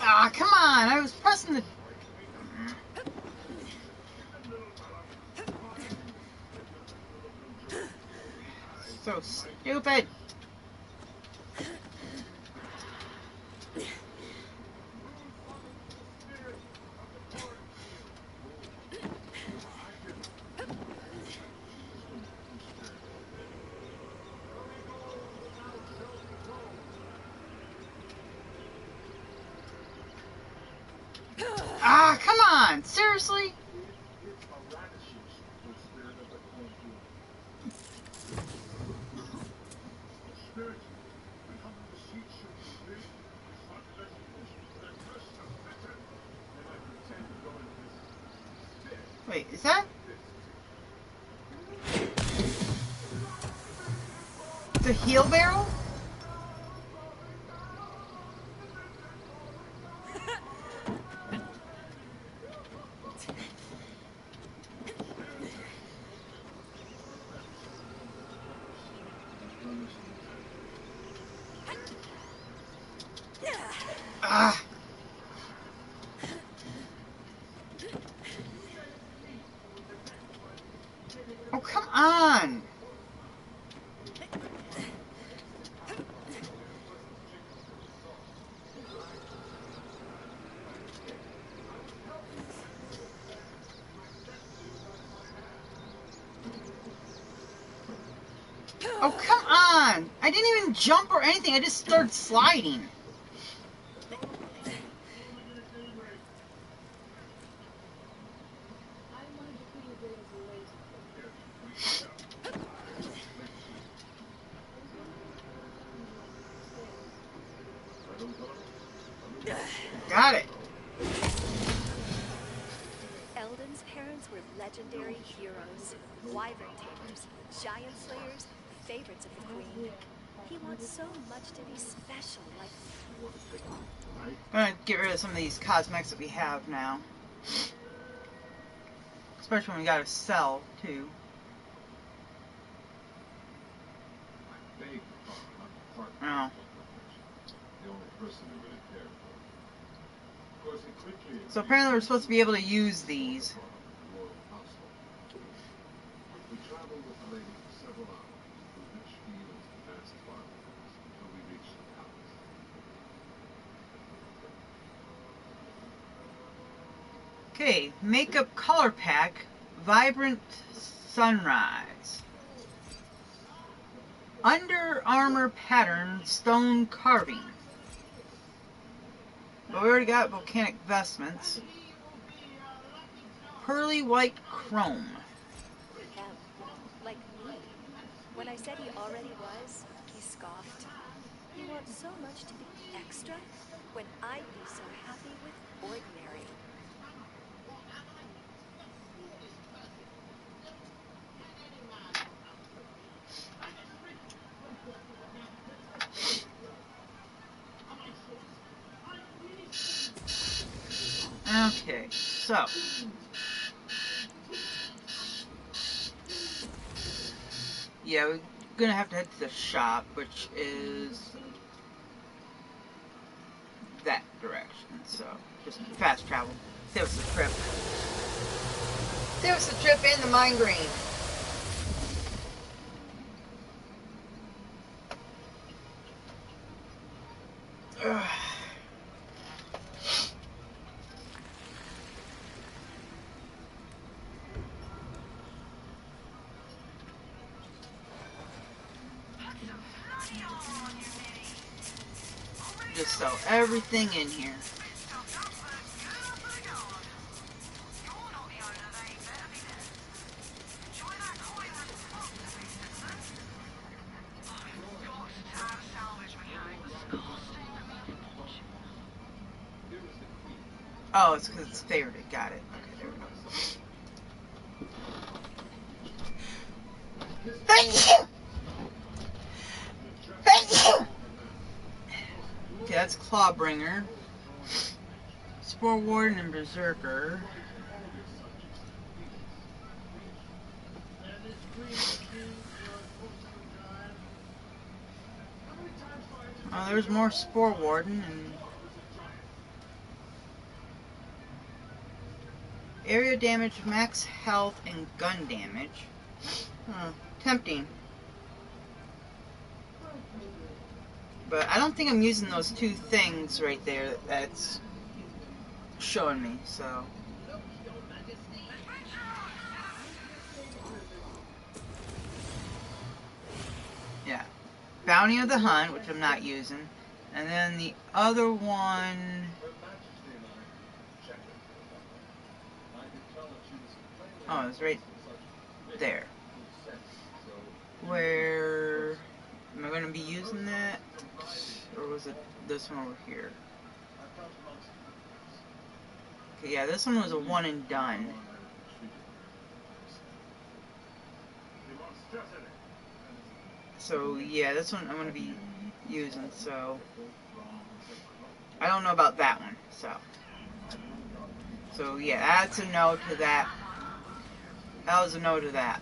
Ah, come on! I was pressing the... So stupid! Ah, come on! Seriously? Wait, is that? a heal barrel? Ah. Oh, come on. Oh, come on. I didn't even jump or anything. I just started sliding. Got it. Eldon's parents were legendary heroes, wyvern tamers, giant slayers, favorites of the queen. He wants so much to be special, like... I'm gonna get rid of some of these cosmetics that we have now. Especially when we gotta sell, too. Oh. So apparently we're supposed to be able to use these. We traveled with the lady for several hours through rich fields and vast farmlands until we reached the palace. Okay, makeup color pack, vibrant sunrise. Under Armour pattern stone carving. But we already got volcanic vestments. Pearly white chrome. Like me. When I said he already was, he scoffed. He wants so much to be extra when I'd be so happy with ordinary. Okay, so. Yeah, we're gonna have to head to the shop, which is that direction, so just fast travel. Save us the trip. Save us the trip and the migraine. Ugh. Just sell everything in here. Oh, it's because it's favorited. Got it. Okay, there we go. Thank you! Thank you! Okay, that's Clawbringer. Spore Warden and Berserker. Oh, there's more Spore Warden and area damage, max health, and gun damage. Tempting. But I don't think I'm using those two things right there that's showing me, so. Yeah. Bounty of the Hunt, which I'm not using. And then the other one. Oh, it's right there. Where am I going to be using that? Or was it this one over here? Okay, yeah, this one was a one and done. So yeah, this one I'm going to be using, so I don't know about that one, so yeah, that's a no to that. That was a no to that.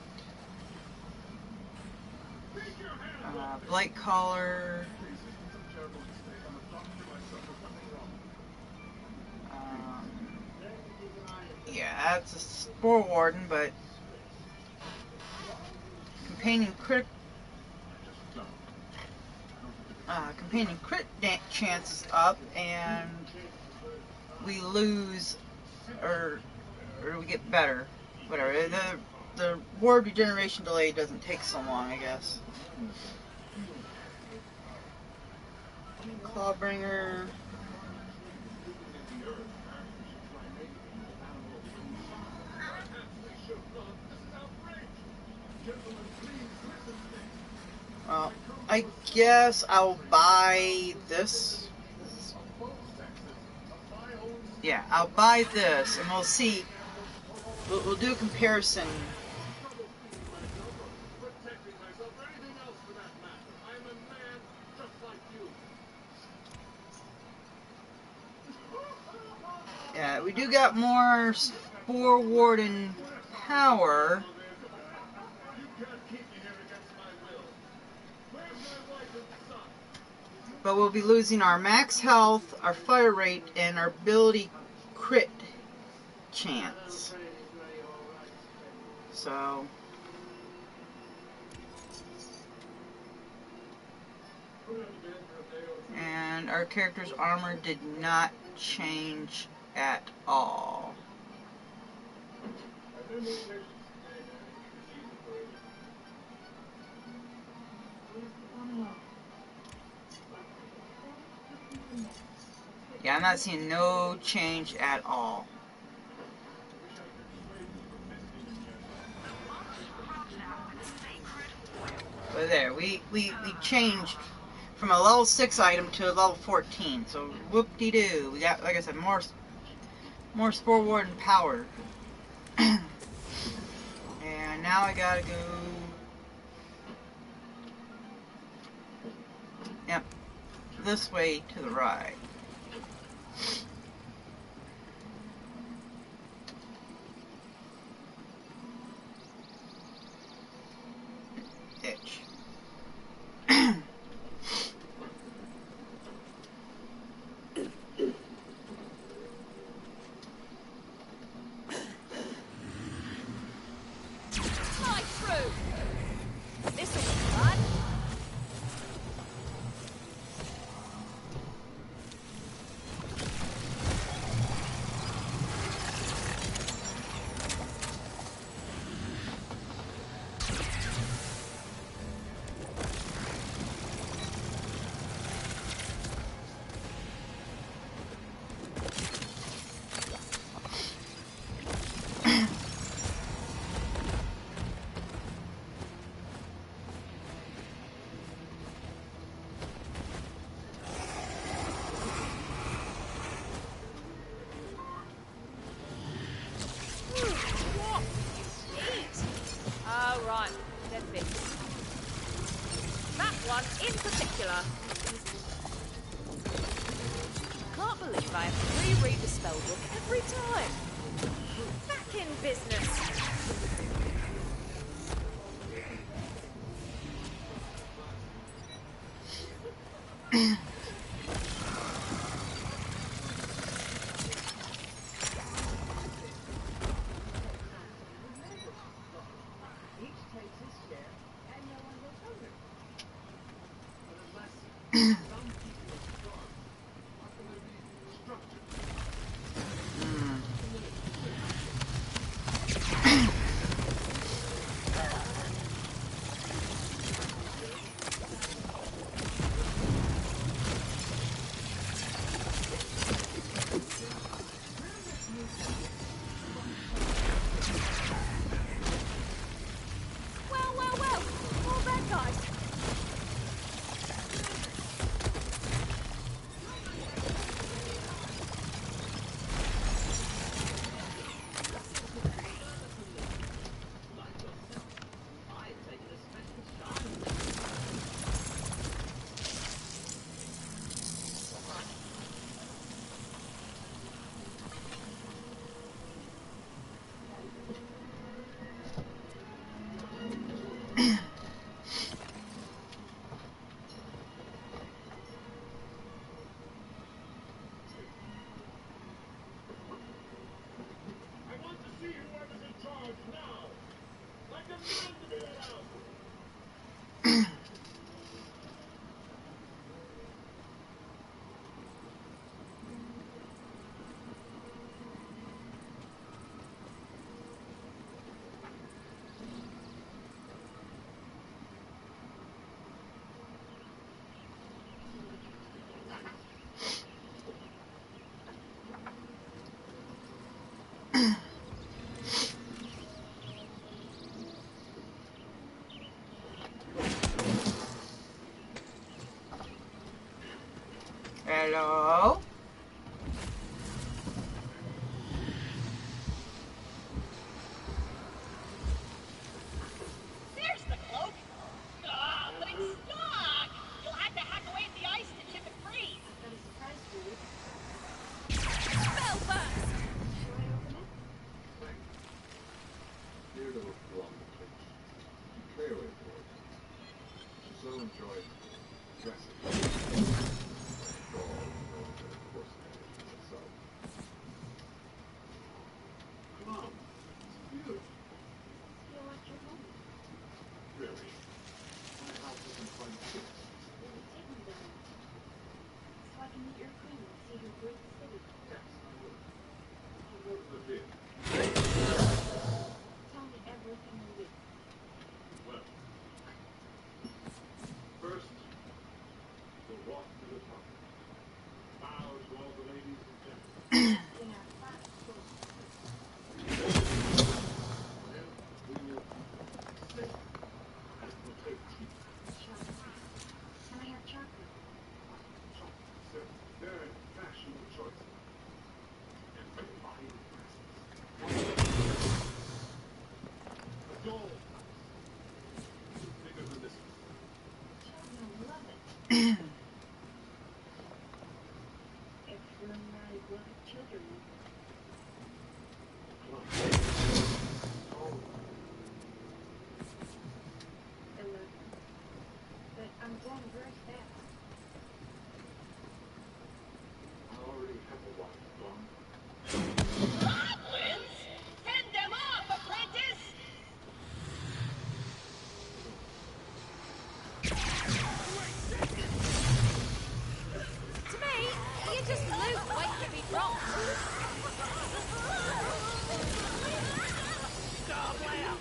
Blight Caller. Yeah, that's a Spore Warden, but Companion Crit chance is up, and we lose, or we get better. Whatever. The ward regeneration delay doesn't take so long, I guess. Clawbringer. Well, I guess I'll buy this. Yeah, I'll buy this, and we'll see. We'll do a comparison. Yeah, we do got more Spore Warden power. But we'll be losing our max health, our fire rate, and our ability crit chance. So, and our character's armor did not change at all. Yeah, I'm not seeing no change at all. But there, we changed from a level 6 item to a level 14. So whoop-de-doo. We got, like I said, more Spore Warden power. And now I gotta go. Yep, this way to the right. Itch. In particular. Can't believe I have to reread the spellbook every time. Back in business. Hello? There's the cloak. Ah, but it's stuck. You'll have to hack away at the ice to chip it free. I've got a surprise for you. Spell burst! Shall I open it? Thank you. Dear little blonde bitch. You clearly adored me. She so enjoyed dressing me. Doll, knowing that of course I had it myself. Come on. It's beautiful. Feel like you're home. Really. My house isn't quite fixed. Well, take me down. So I can meet your queen and see her great city. Yes, I will. I'll go to the theater. Tell me everything you do. Well, first, we'll walk to the top. Bow to all the ladies and gentlemen. In our flat clothes. Then we will sit and we'll take tea. Chocolate. Can I have chocolate? Chocolates, they're very fashionable choices. And fine presents. A doll house. Bigger than this one. Children will love it. If we're married, we'll have children. Oh, 11. But I'm growing very fast. I already have a wife, Dawn. Goblins? Fend them off, apprentice! To me, you just loot waiting to be dropped. Stop now!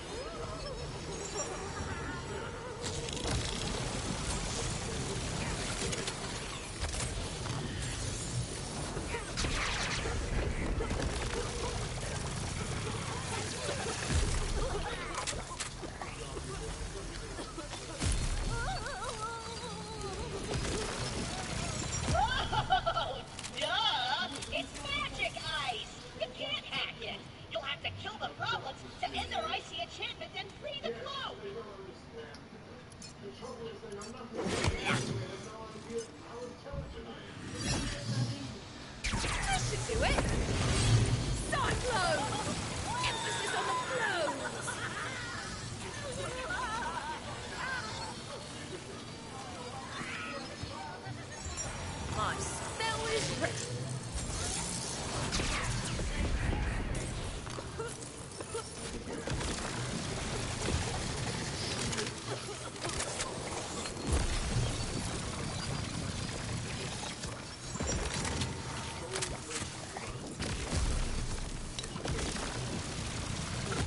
Oh, duh! It's magic ice! You can't hack it! You'll have to kill the goblins to end their icy enchantment and free the cloak! They don't understand. The trouble is they know nothing. They have no idea how intelligent I am. That should do it. Cyclone! Emphasis on the flows! My spell is ready.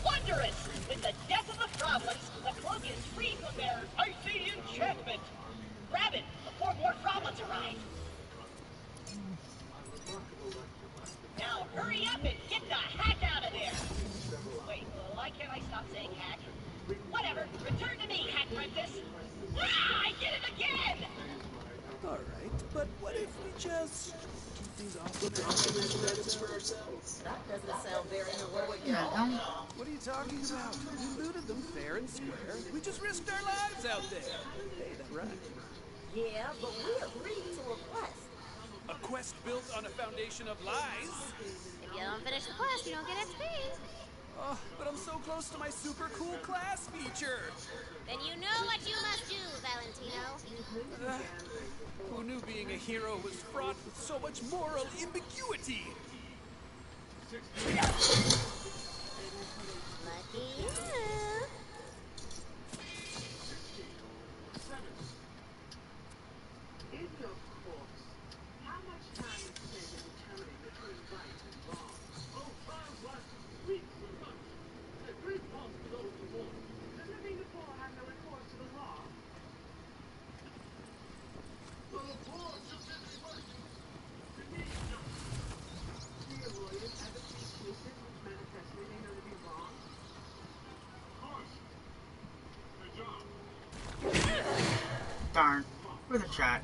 Wondrous! With the death of the goblins, the cloak is free from their icy enchantment! Grab it before more goblins arrive! Now hurry up and get the hack out of there! Wait, why can't I stop saying hack? Whatever, return to me, hack apprentice! Ah, I did it again! Alright, but what if we just keep these off the credits for ourselves? That doesn't sound very heroic No. at all. What are you talking about? We looted them fair and square. We just risked our lives out there. Hey, that rhymed. Yeah, but we agreed to a quest. A quest built on a foundation of lies? If you don't finish the quest, you don't get XP. Oh, but I'm so close to my super cool class feature. Then you know what you must do, Valentino. Who knew being a hero was fraught with so much moral ambiguity? Lucky you. In your course, how much time is spent in determining between right and wrong? Oh, trials last weeks and months. They're great faults for those who won't. Does it mean the poor have no recourse to the law? Well, of course, you did me much. To me, no. Do your lawyers ever see cases which manifestly they know to be wrong? Of course. Good job. Darn. With a shot.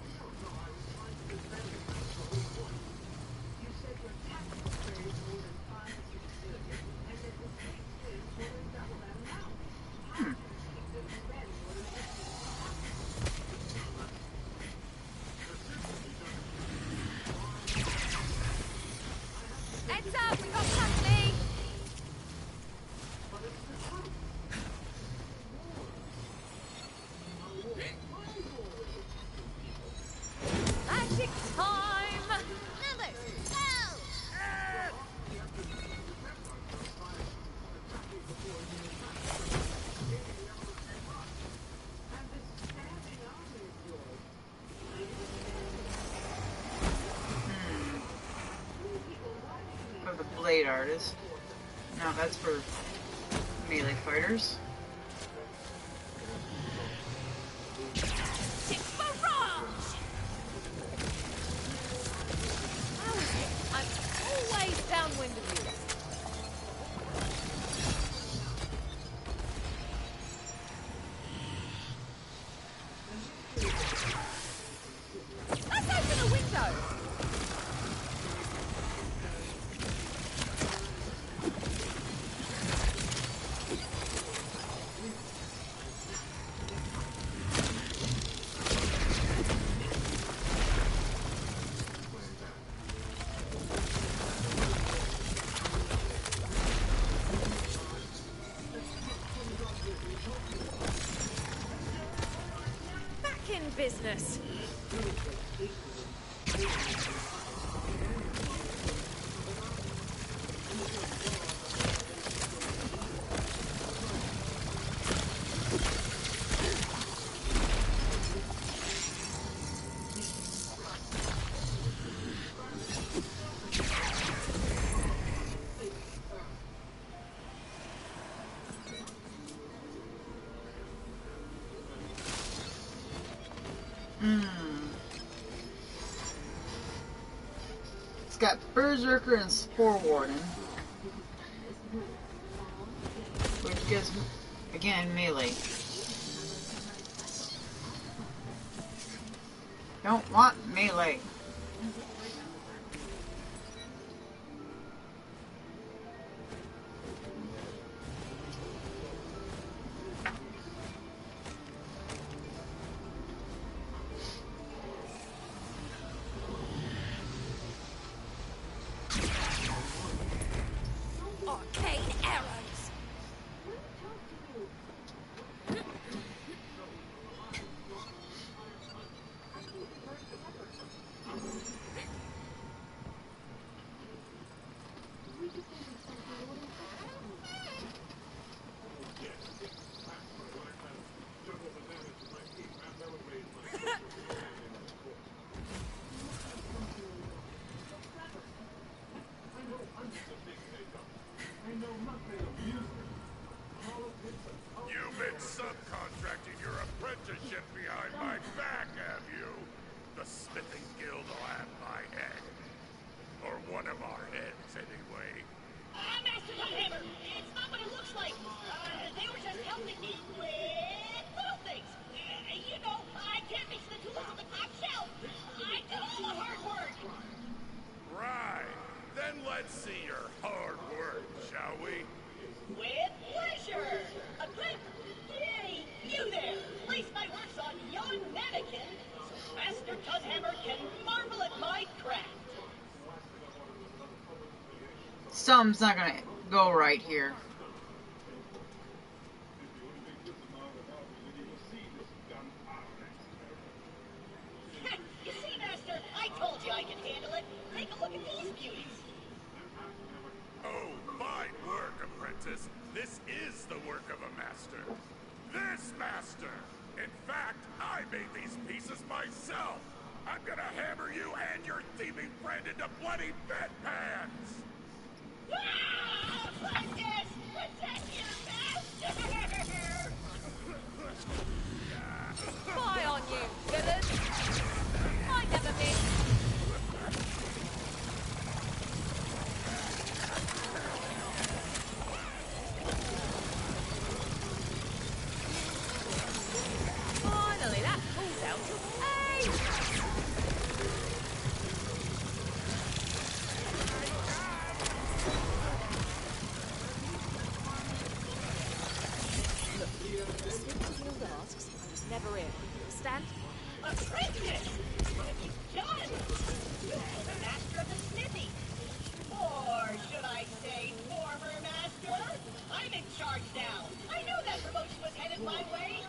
You don't know I was trying to defend artist. No, that's for melee fighters. How is it? I'm always downwind of you. Let's open a window. Back in business. It's got Berserker and Spore Warden, which gives, again, melee. Don't want melee. Arcane arrows. You've been subcontracting your apprenticeship behind my back, have you? The smithing guild will have my head. Or one of our heads, anyway. Master Hammer, it's not what it looks like. They were just helping me with little things. You know, I can't reach the tools on the top shelf. I did all the hard work. Right. Then let's see your hard work, shall we? With pleasure. Quick, hey, you there. Place my works on yon mannequin so Master Tudhammer can marvel at my craft. Something's not gonna go right here. You see, Master, I told you I could handle it. Take a look at these beauties. Oh, fine work, apprentice. This is the work of a master. This master! In fact, I made these pieces myself. I'm gonna hammer you and your thieving friend into bloody bedpans! Apprentice! Protect your master! Spy on you, villain. I never miss. Finally, that pulls out to eight. Look, the Smith Guild asks I was never in. Understand? Apprentice! What have you done? You're the master of the smithy. Or should I say former master? I'm in charge now. I knew that promotion was headed my way.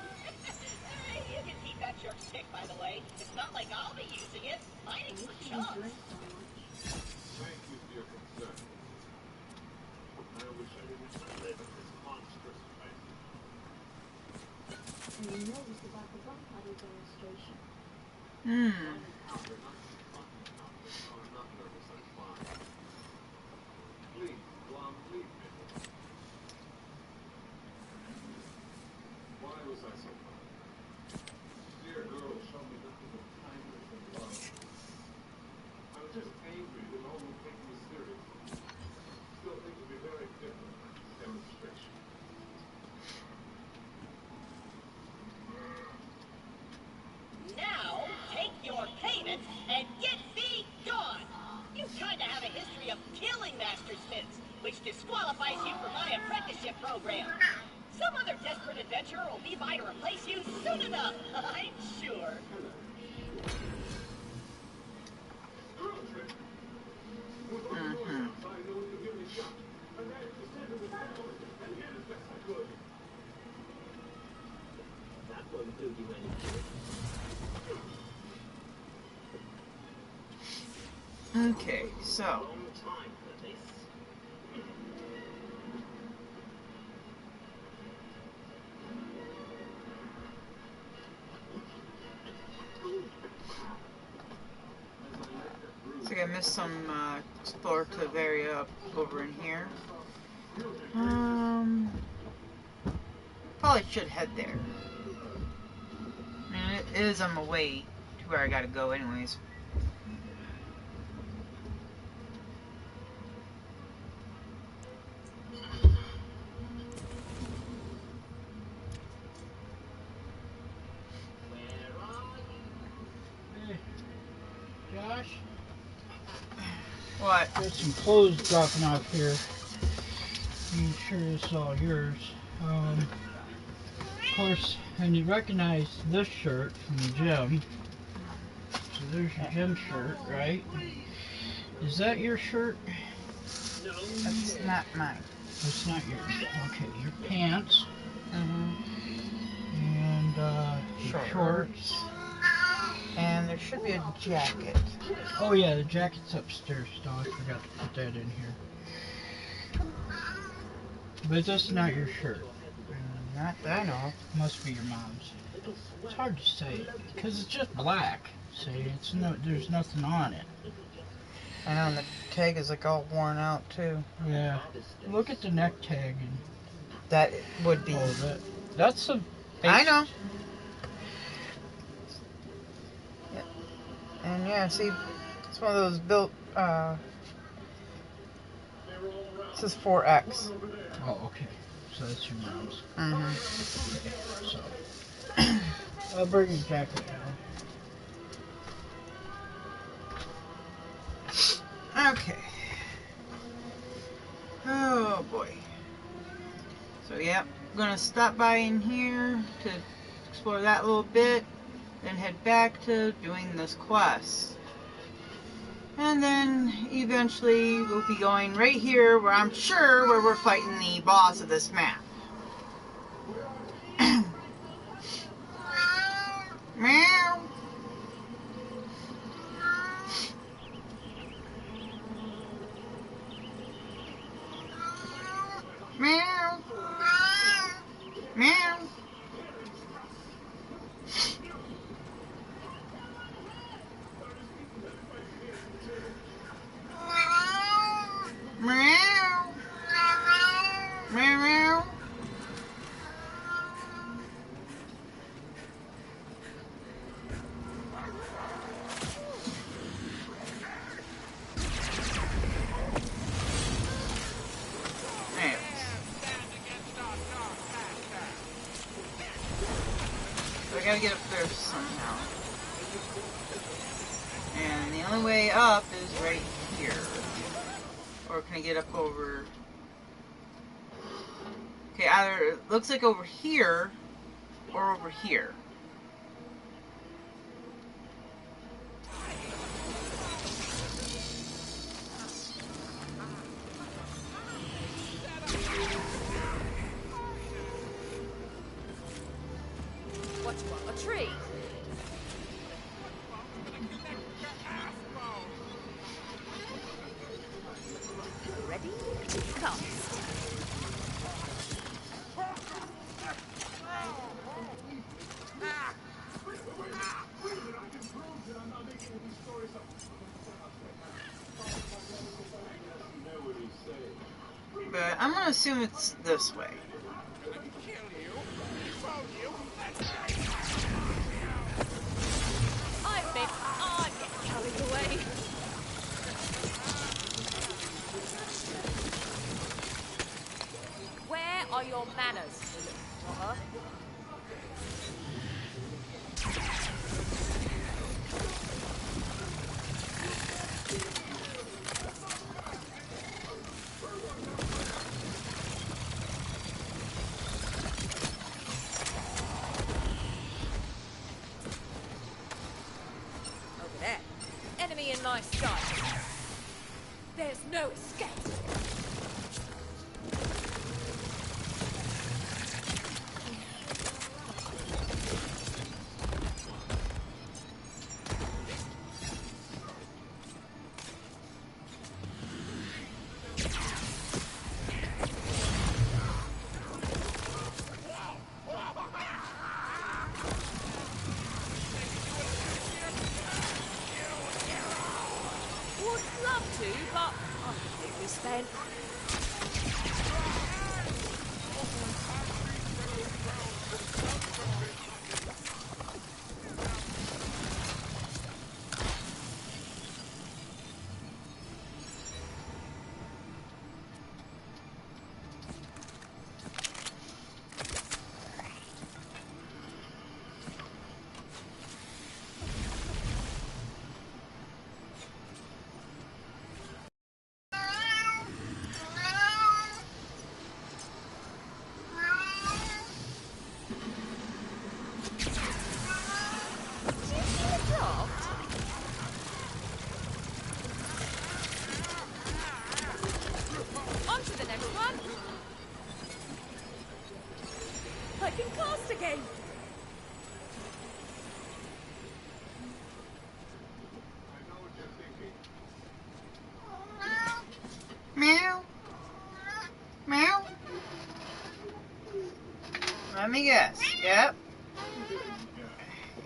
You can keep that jerk stick, by the way. It's not like I'll be using it. Mining for chumps. Thank you for your concern. I wish I didn't live in this monstrous place. And you noticed about the gunpowder demonstration. Please, which disqualifies you from my apprenticeship program. Some other desperate adventurer will be by to replace you soon enough, I'm sure. That won't do you any good. Okay, so. Long time for this. Looks like I missed some explorative area up over in here. Probably should head there. I mean, it is on my way to where I gotta go anyways. Hey, Josh? What? There's some clothes dropping off here. Being sure it's all yours. Of course, and you recognize this shirt from the gym. So there's your gym shirt, right? Is that your shirt? That's not mine. That's not yours. Okay, your pants. And your shorts. And there should be a jacket. Oh yeah, the jacket's upstairs still. I forgot to put that in here. But that's not your shirt. Not that I know of. Must be your mom's. It's hard to say because it's just black. See, it's no, there's nothing on it. I know, and the tag is like all worn out too. Yeah. Look at the neck tag and. That would be. Oh, that's a. I know. Yeah. And yeah, see, it's one of those built. This is 4X. Oh, okay. So that's your mom's. Mm-hmm. Okay, so I'll bring your jacket down. Okay. Oh boy. So yeah, I'm gonna stop by in here to explore that a little bit, then head back to doing this quest. And then eventually we'll be going right here where I'm sure where we're fighting the boss of this map. Meow. Meow. Meow. Meow. Meow. Meow. So I gotta get up there somehow. And the only way up is right here. Or can I get up over... Okay, either it looks like over here or over here. What you want? A tree? Ready? Cast. But I'm gonna assume it's this way. I'm getting carried away. Where are your manners, little brother? my sight. There's no escape. Would love to, but I'm completely spent. On to the next one. I can cast again. I know what you're thinking. Meow. Meow. Let me guess. Yep.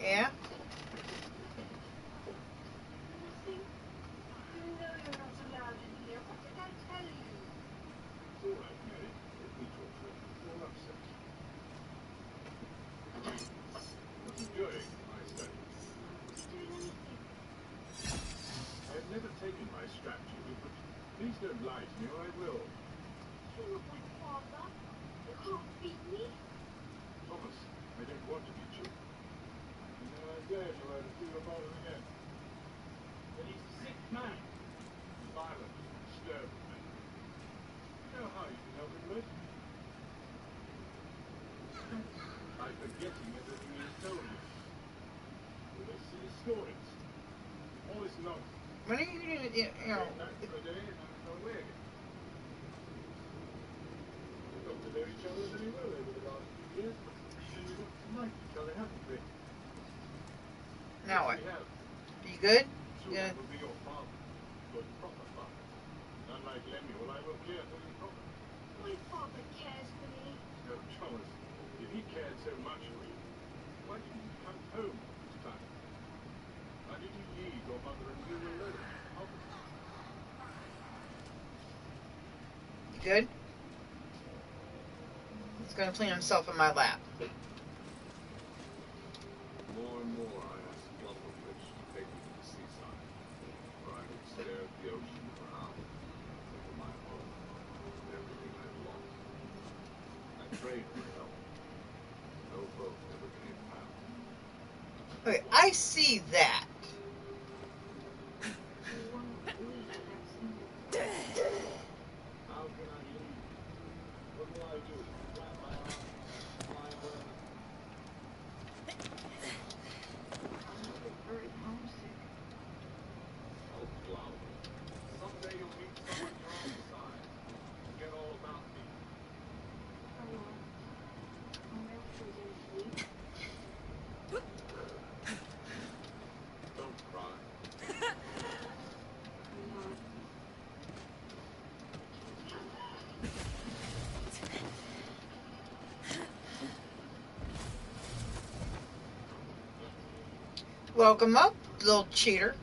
Yeah. You know you're not allowed in here. What did I tell you? It's all right, Mary. Let me talk to her. You're upset. I'm enjoying my studies. Doing anything? I've never taken my strap to you, but please don't lie to me or I will. You're not my father. You can't beat me. Thomas, I don't want to beat you. And I'm glad you had to see your father again. But he's a sick man. Violent, disturbed man. You know how you can help him most? By forgetting everything he has told you. All those silly stories. All this nonsense. When are you gonna, you know? Back for a day and I'm away again. We've got to know each other very well over the last few years. And we've got to like each other, haven't we? Now what? We have. You good? Soon Yeah. I will be your father. Your proper father. Unlike Lemuel, I will care for you properly. My father cares for me. No, Thomas, if he cared so much for you, why didn't he come home this time? Why did he leave your mother and you alone? You good? He's gonna clean himself in my lap. More and more I ask Wonderlands to take me to the seaside, where I could stare at the ocean for hours, for my home, everything I've lost. I prayed for help. No boat ever came past. Okay, I see that. How can I leave? What will I do? Flap my arms, fly away? I'm getting very homesick. Oh, Cloud. Someday you'll meet someone your own size. Forget all about me. I won't. I'll never forget you. Don't cry. I'm not. Welcome up, little cheater.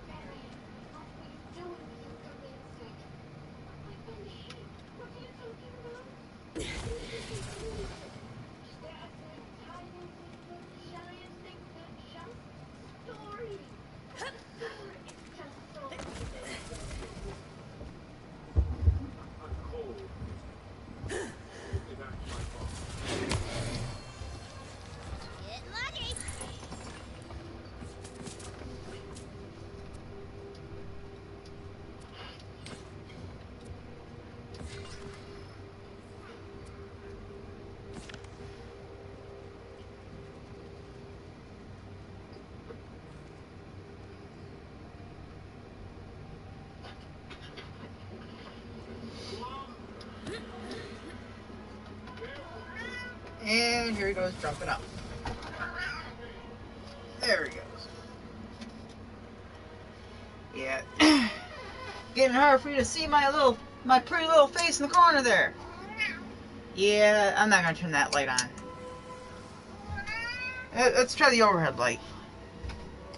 I'm cold. Get back to my father. Get lucky. here he goes, jumping up. There he goes. Yeah. Getting hard for you to see my pretty little face in the corner there. Yeah, I'm not gonna turn that light on. Let's try the overhead light.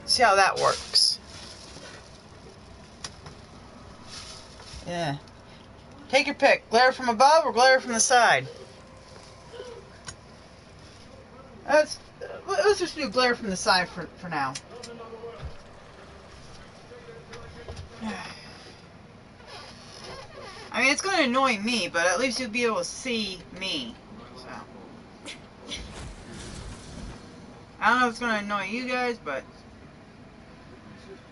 See how that works. Yeah. Take your pick. Glare from above or glare from the side. Let's just do glare from the side for now. I mean, it's going to annoy me, but at least you'll be able to see me. So. I don't know if it's going to annoy you guys, but...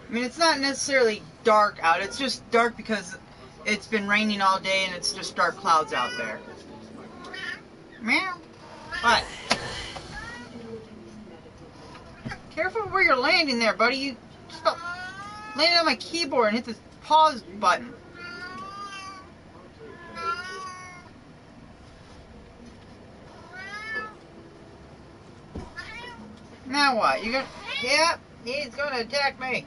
I mean, it's not necessarily dark out. It's just dark because it's been raining all day and it's just dark clouds out there. Meow. What? Careful where you're landing there, buddy. You stop landing on my keyboard and hit the pause button. Now what? You gonna? Yeah, he's gonna attack me.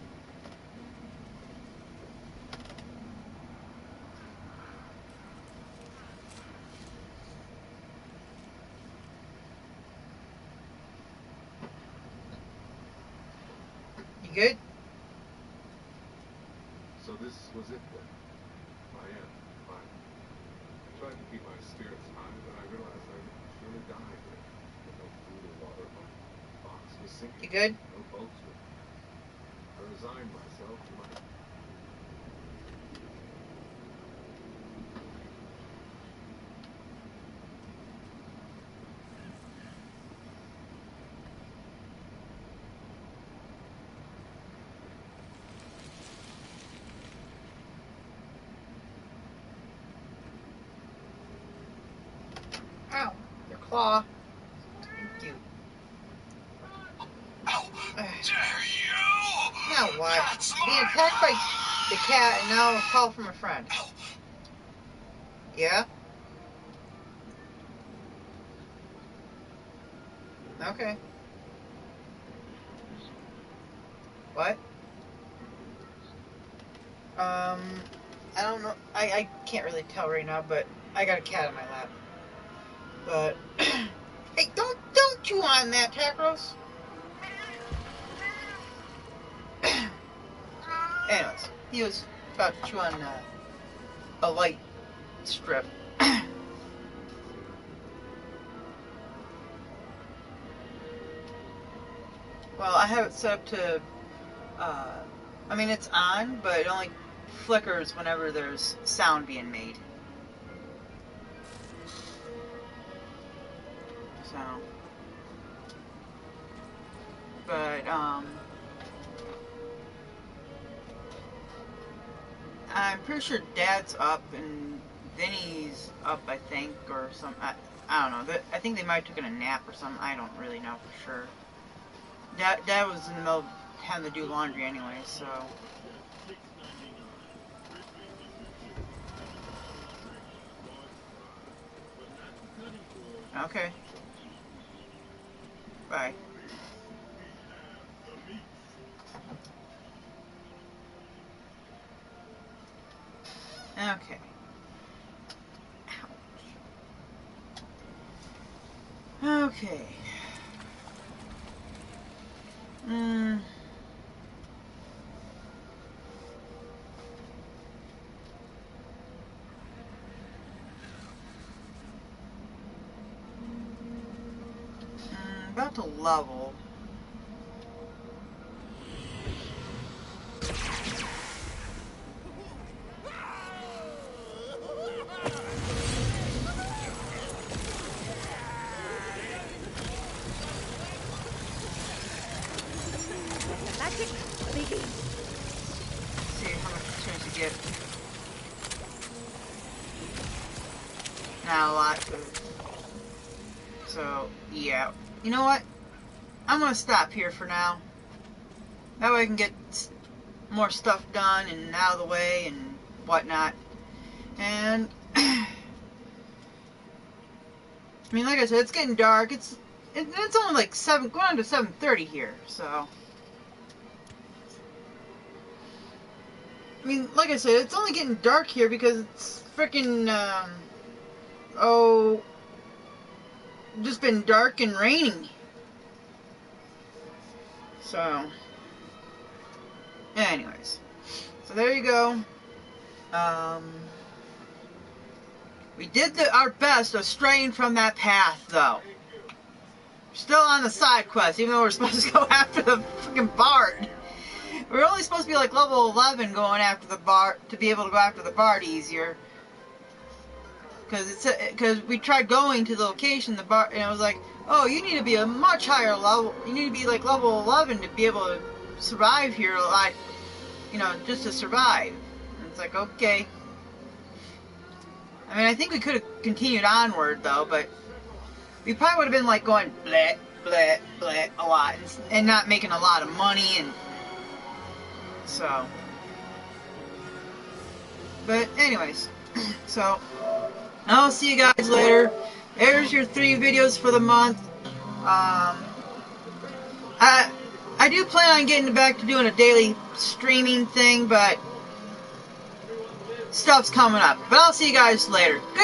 You good? So this was it then. I am fine. I tried to keep my spirits high, but I realized I would surely die here. With no food or water, my box was sinking. You good? No boats with me. I resigned myself to my... Ow, your claw. Thank you. How dare you! Now what? Being attacked by the cat and now a call from a friend. Yeah? Okay. What? I don't know. I can't really tell right now, but I got a cat in my lap. But hey, don't chew on that, Tacros. Anyways, he was about to chew on a light strip. Well, I have it set up to, I mean, it's on, but it only flickers whenever there's sound being made. So, but, I'm pretty sure Dad's up and Vinny's up, I think, or something. I don't know. I think they might have taken a nap or something. I don't really know for sure. Dad was in the middle of having to do laundry anyway, so. Okay. Bye. Okay. Ouch. Okay. About to level. Magic begins. See how much chance you get. Not a lot. So, yeah. You know what? I'm gonna stop here for now. That way I can get more stuff done and out of the way and whatnot. And I mean, like I said, it's getting dark. It's it's only like 7, going on to 7:30 here, so. I mean, like I said, it's only getting dark here because it's freaking, just been dark and raining. So, anyways. So there you go. We did our best of straying from that path, though. Still on the side quest, even though we're supposed to go after the freaking Bard. We're only supposed to be like level 11 going after the Bard, to be able to go after the Bard easier. Because we tried going to the location, the Bard, and it was like, oh, you need to be a much higher level. You need to be like level 11 to be able to survive here, like, you know, just to survive. And it's like, okay. I mean, I think we could have continued onward, though, but we probably would have been like going bleh, bleh, bleh a lot and not making a lot of money, and so. But anyways, so I'll see you guys later. There's your 3 videos for the month. I do plan on getting back to doing a daily streaming thing, but stuff's coming up. But I'll see you guys later.